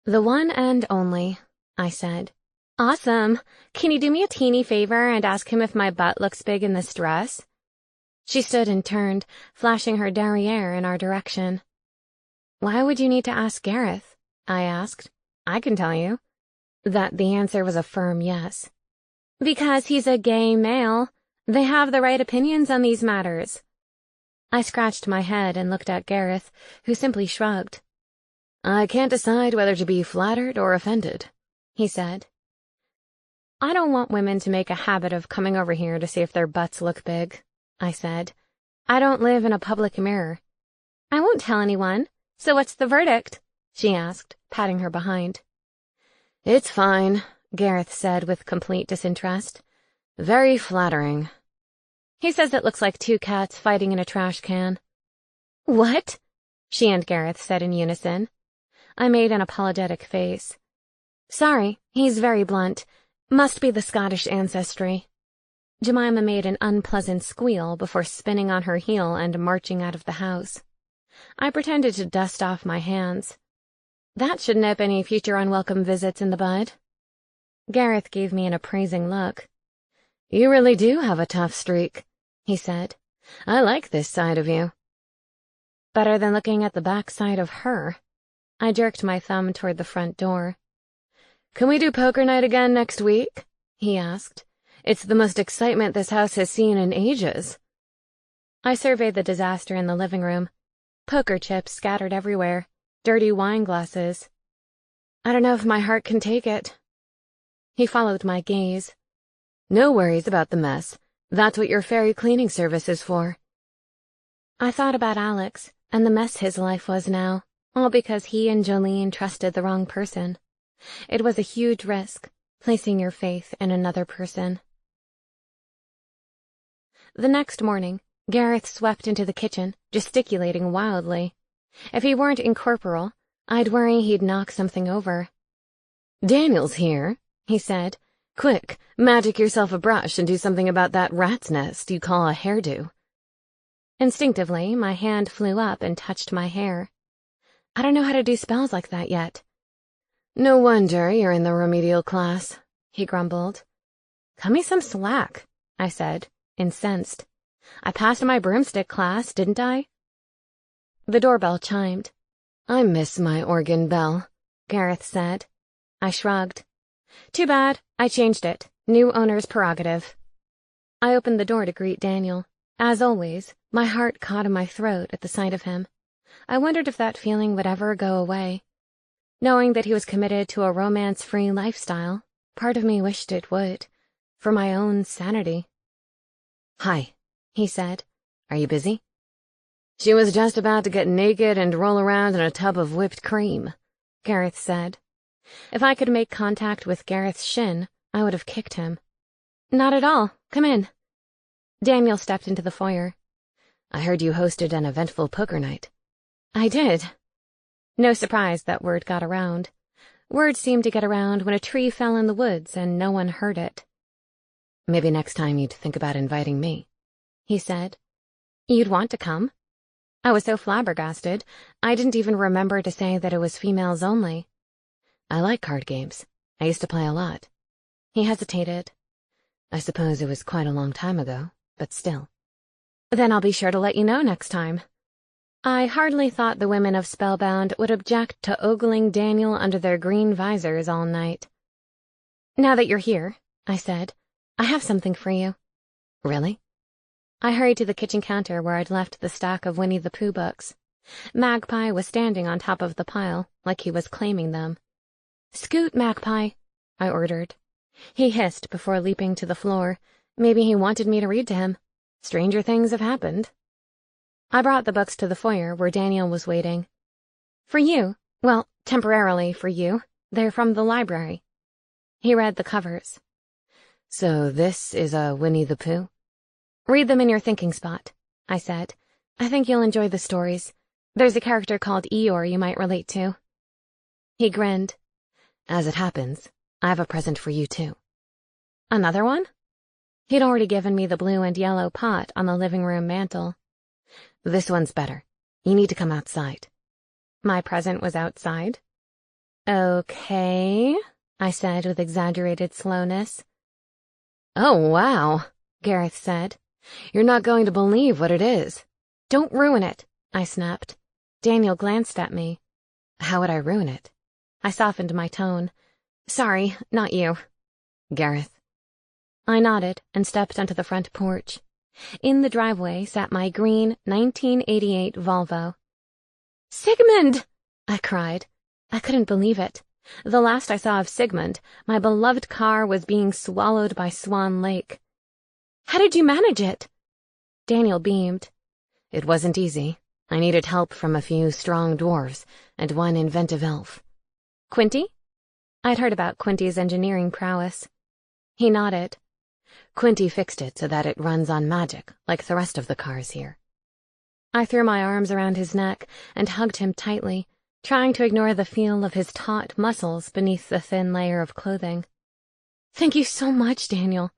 "The one and only," I said. "Awesome. Can you do me a teeny favor and ask him if my butt looks big in this dress?" She stood and turned, flashing her derriere in our direction. "Why would you need to ask Gareth?" I asked. "I can tell you." That the answer was a firm yes. "Because he's a gay male. They have the right opinions on these matters." I scratched my head and looked at Gareth, who simply shrugged. "I can't decide whether to be flattered or offended," he said. "I don't want women to make a habit of coming over here to see if their butts look big," I said. "I don't live in a public mirror." "I won't tell anyone. So what's the verdict?" she asked, patting her behind. "It's fine," Gareth said with complete disinterest. "Very flattering." "He says it looks like 2 cats fighting in a trash can." "What?" she and Gareth said in unison. I made an apologetic face. "Sorry, he's very blunt. Must be the Scottish ancestry." Jemima made an unpleasant squeal before spinning on her heel and marching out of the house. I pretended to dust off my hands. That should nip any future unwelcome visits in the bud. Gareth gave me an appraising look. "You really do have a tough streak," he said. "I like this side of you." "Better than looking at the back side of her." I jerked my thumb toward the front door. "Can we do poker night again next week?" he asked. "It's the most excitement this house has seen in ages." I surveyed the disaster in the living room. Poker chips scattered everywhere. dirty wine glasses. I don't know if my heart can take it. He followed my gaze. No worries about the mess. That's what your fairy cleaning service is for. I thought about Alex and the mess his life was now, all because he and Jolene trusted the wrong person. It was a huge risk, placing your faith in another person. The next morning, Gareth swept into the kitchen, gesticulating wildly. If he weren't incorporeal, I'd worry he'd knock something over. "Daniel's here," he said. "Quick, magic yourself a brush and do something about that rat's nest you call a hairdo." Instinctively, my hand flew up and touched my hair. I don't know how to do spells like that yet. "No wonder you're in the remedial class," he grumbled. "Cut me some slack," I said, incensed. "I passed my broomstick class, didn't I?" The doorbell chimed. "I miss my organ bell," Gareth said. I shrugged. "Too bad, I changed it. New owner's prerogative." I opened the door to greet Daniel. As always, my heart caught in my throat at the sight of him. I wondered if that feeling would ever go away. Knowing that he was committed to a romance-free lifestyle, part of me wished it would, for my own sanity. "Hi," he said. "Are you busy?" "She was just about to get naked and roll around in a tub of whipped cream," Gareth said. If I could make contact with Gareth's shin, I would have kicked him. "Not at all. Come in." Daniel stepped into the foyer. "I heard you hosted an eventful poker night." "I did." No surprise that word got around. Word seemed to get around when a tree fell in the woods and no one heard it. "Maybe next time you'd think about inviting me," he said. "You'd want to come?" I was so flabbergasted, I didn't even remember to say that it was females only. "I like card games. I used to play a lot." He hesitated. "I suppose it was quite a long time ago, but still." "Then I'll be sure to let you know next time." I hardly thought the women of Spellbound would object to ogling Daniel under their green visors all night. "Now that you're here," I said, "I have something for you." "Really?" I hurried to the kitchen counter where I'd left the stack of Winnie the Pooh books. Magpie was standing on top of the pile, like he was claiming them. "Scoot, Magpie," I ordered. He hissed before leaping to the floor. Maybe he wanted me to read to him. Stranger things have happened. I brought the books to the foyer where Daniel was waiting. "For you. Well, temporarily for you. They're from the library." He read the covers. "So this is a Winnie the Pooh?" "Read them in your thinking spot," I said. "I think you'll enjoy the stories. There's a character called Eeyore you might relate to." He grinned. "As it happens, I have a present for you too." "Another one?" He'd already given me the blue and yellow pot on the living room mantel. "This one's better. You need to come outside." My present was outside. "Okay," I said with exaggerated slowness. "Oh, wow," Gareth said. "You're not going to believe what it is." "Don't ruin it," I snapped. Daniel glanced at me. "How would I ruin it?" I softened my tone. "Sorry, not you." "Gareth." I nodded and stepped onto the front porch. In the driveway sat my green 1988 Volvo. "Sigmund!" I cried. I couldn't believe it. The last I saw of Sigmund, my beloved car was being swallowed by Swan Lake. "How did you manage it?" Daniel beamed. "It wasn't easy. I needed help from a few strong dwarves and one inventive elf." "Quinty?" I'd heard about Quinty's engineering prowess. He nodded. "Quinty fixed it so that it runs on magic, like the rest of the cars here." I threw my arms around his neck and hugged him tightly, trying to ignore the feel of his taut muscles beneath the thin layer of clothing. "Thank you so much, Daniel."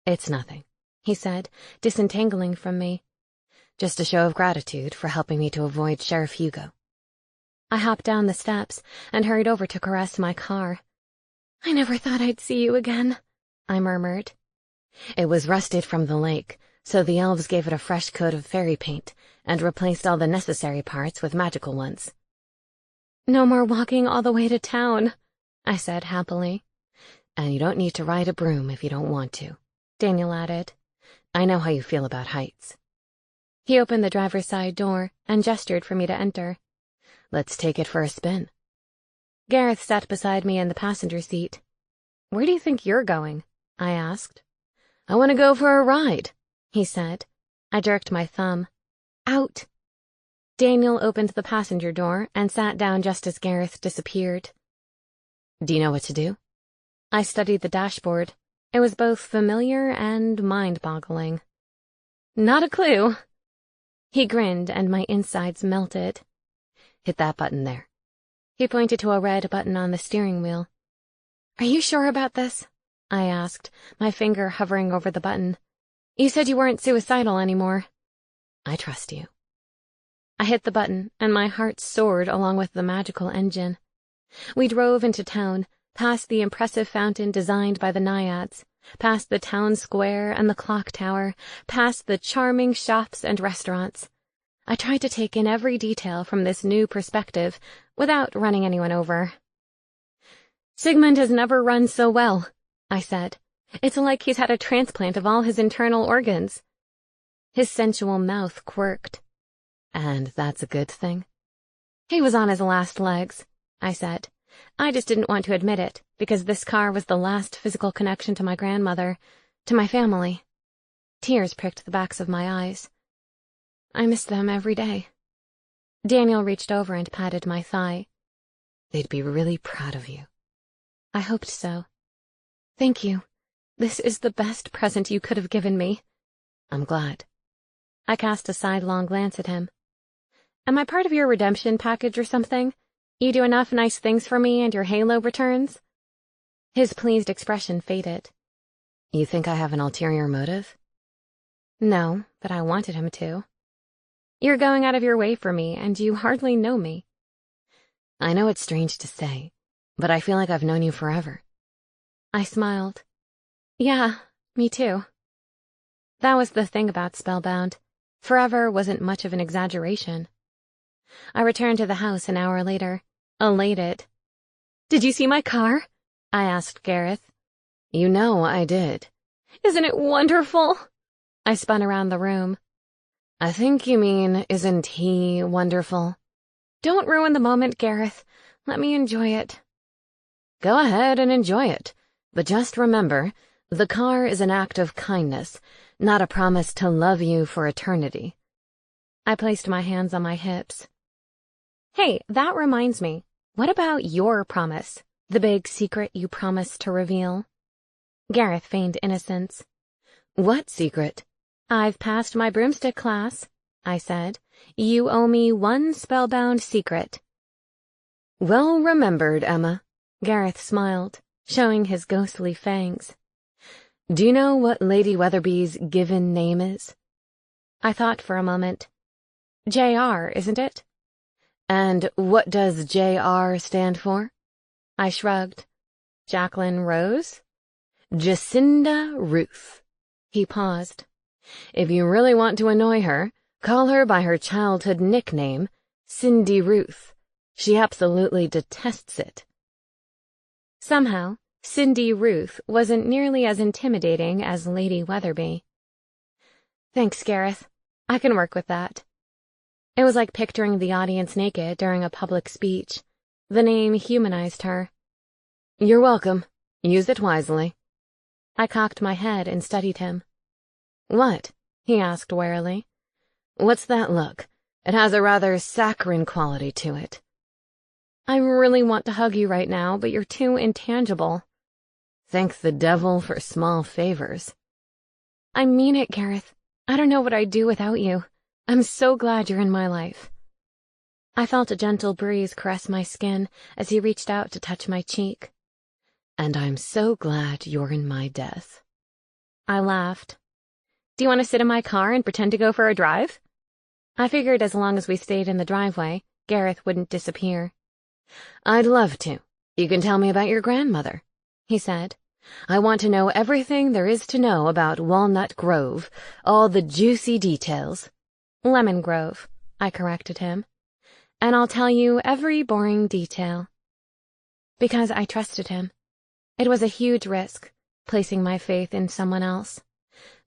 "It's nothing," he said, disentangling from me. "Just a show of gratitude for helping me to avoid Sheriff Hugo." I hopped down the steps and hurried over to caress my car. "I never thought I'd see you again," I murmured. "It was rusted from the lake, so the elves gave it a fresh coat of fairy paint and replaced all the necessary parts with magical ones." "No more walking all the way to town," I said happily. "And you don't need to ride a broom if you don't want to," Daniel added. "I know how you feel about heights." He opened the driver's side door and gestured for me to enter. Let's take it for a spin. Gareth sat beside me in the passenger seat. Where do you think you're going? I asked. I want to go for a ride, he said. I jerked my thumb. Out. Daniel opened the passenger door and sat down just as Gareth disappeared. Do you know what to do? I studied the dashboard. It was both familiar and mind-boggling. Not a clue. He grinned and my insides melted. Hit that button there. He pointed to a red button on the steering wheel. Are you sure about this? I asked, my finger hovering over the button. You said you weren't suicidal anymore. I trust you. I hit the button, and my heart soared along with the magical engine. We drove into town, past the impressive fountain designed by the Naiads, past the town square and the clock tower, past the charming shops and restaurants. I tried to take in every detail from this new perspective without running anyone over. Sigmund has never run so well, I said. It's like he's had a transplant of all his internal organs. His sensual mouth quirked. And that's a good thing? He was on his last legs, I said. I just didn't want to admit it, because this car was the last physical connection to my grandmother, to my family. Tears pricked the backs of my eyes. I miss them every day. Daniel reached over and patted my thigh. They'd be really proud of you. I hoped so. Thank you. This is the best present you could have given me. I'm glad. I cast a sidelong glance at him. Am I part of your redemption package or something? You do enough nice things for me and your halo returns? His pleased expression faded. You think I have an ulterior motive? No, but I wanted him to. You're going out of your way for me, and you hardly know me. I know it's strange to say, but I feel like I've known you forever. I smiled. Yeah, me too. That was the thing about Spellbound. Forever wasn't much of an exaggeration. I returned to the house an hour later, elated. Did you see my car? I asked Gareth. You know I did. Isn't it wonderful? I spun around the room. I think you mean, isn't he wonderful? Don't ruin the moment, Gareth. Let me enjoy it. Go ahead and enjoy it, but just remember, the car is an act of kindness, not a promise to love you for eternity. I placed my hands on my hips. Hey, that reminds me. What about your promise? The big secret you promised to reveal? Gareth feigned innocence. What secret? I've passed my broomstick class, I said. You owe me one spellbound secret. Well remembered, Emma. Gareth smiled, showing his ghostly fangs. Do you know what Lady Weatherby's given name is? I thought for a moment. J.R., isn't it? And what does J.R. stand for? I shrugged. Jacqueline Rose? Jacinda Ruth. He paused. If you really want to annoy her, call her by her childhood nickname, Cindy Ruth. She absolutely detests it. Somehow, Cindy Ruth wasn't nearly as intimidating as Lady Weatherby. Thanks, Gareth. I can work with that. It was like picturing the audience naked during a public speech. The name humanized her. You're welcome. Use it wisely. I cocked my head and studied him. What? He asked warily. What's that look? It has a rather saccharine quality to it. I really want to hug you right now, but you're too intangible. Thank the devil for small favors. I mean it, Gareth. I don't know what I'd do without you. I'm so glad you're in my life. I felt a gentle breeze caress my skin as he reached out to touch my cheek. And I'm so glad you're in my death. I laughed. Do you want to sit in my car and pretend to go for a drive? I figured as long as we stayed in the driveway, Gareth wouldn't disappear. I'd love to. You can tell me about your grandmother, he said. I want to know everything there is to know about Walnut Grove, all the juicy details. Lemon Grove, I corrected him. And I'll tell you every boring detail. Because I trusted him. It was a huge risk, placing my faith in someone else.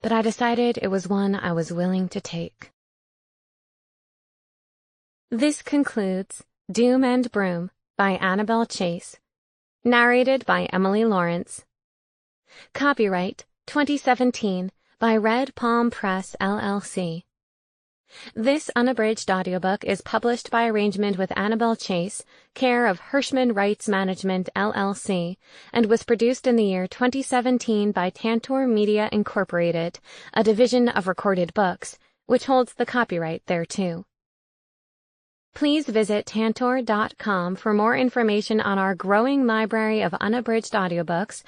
But I decided it was one I was willing to take. This concludes Doom and Broom by Annabel Chase. Narrated by Emily Lawrence. Copyright 2017 by Red Palm Press, LLC. This unabridged audiobook is published by arrangement with Annabel Chase, care of Hirschman Rights Management, LLC, and was produced in the year 2017 by Tantor Media Incorporated, a division of Recorded Books, which holds the copyright thereto. Please visit tantor.com for more information on our growing library of unabridged audiobooks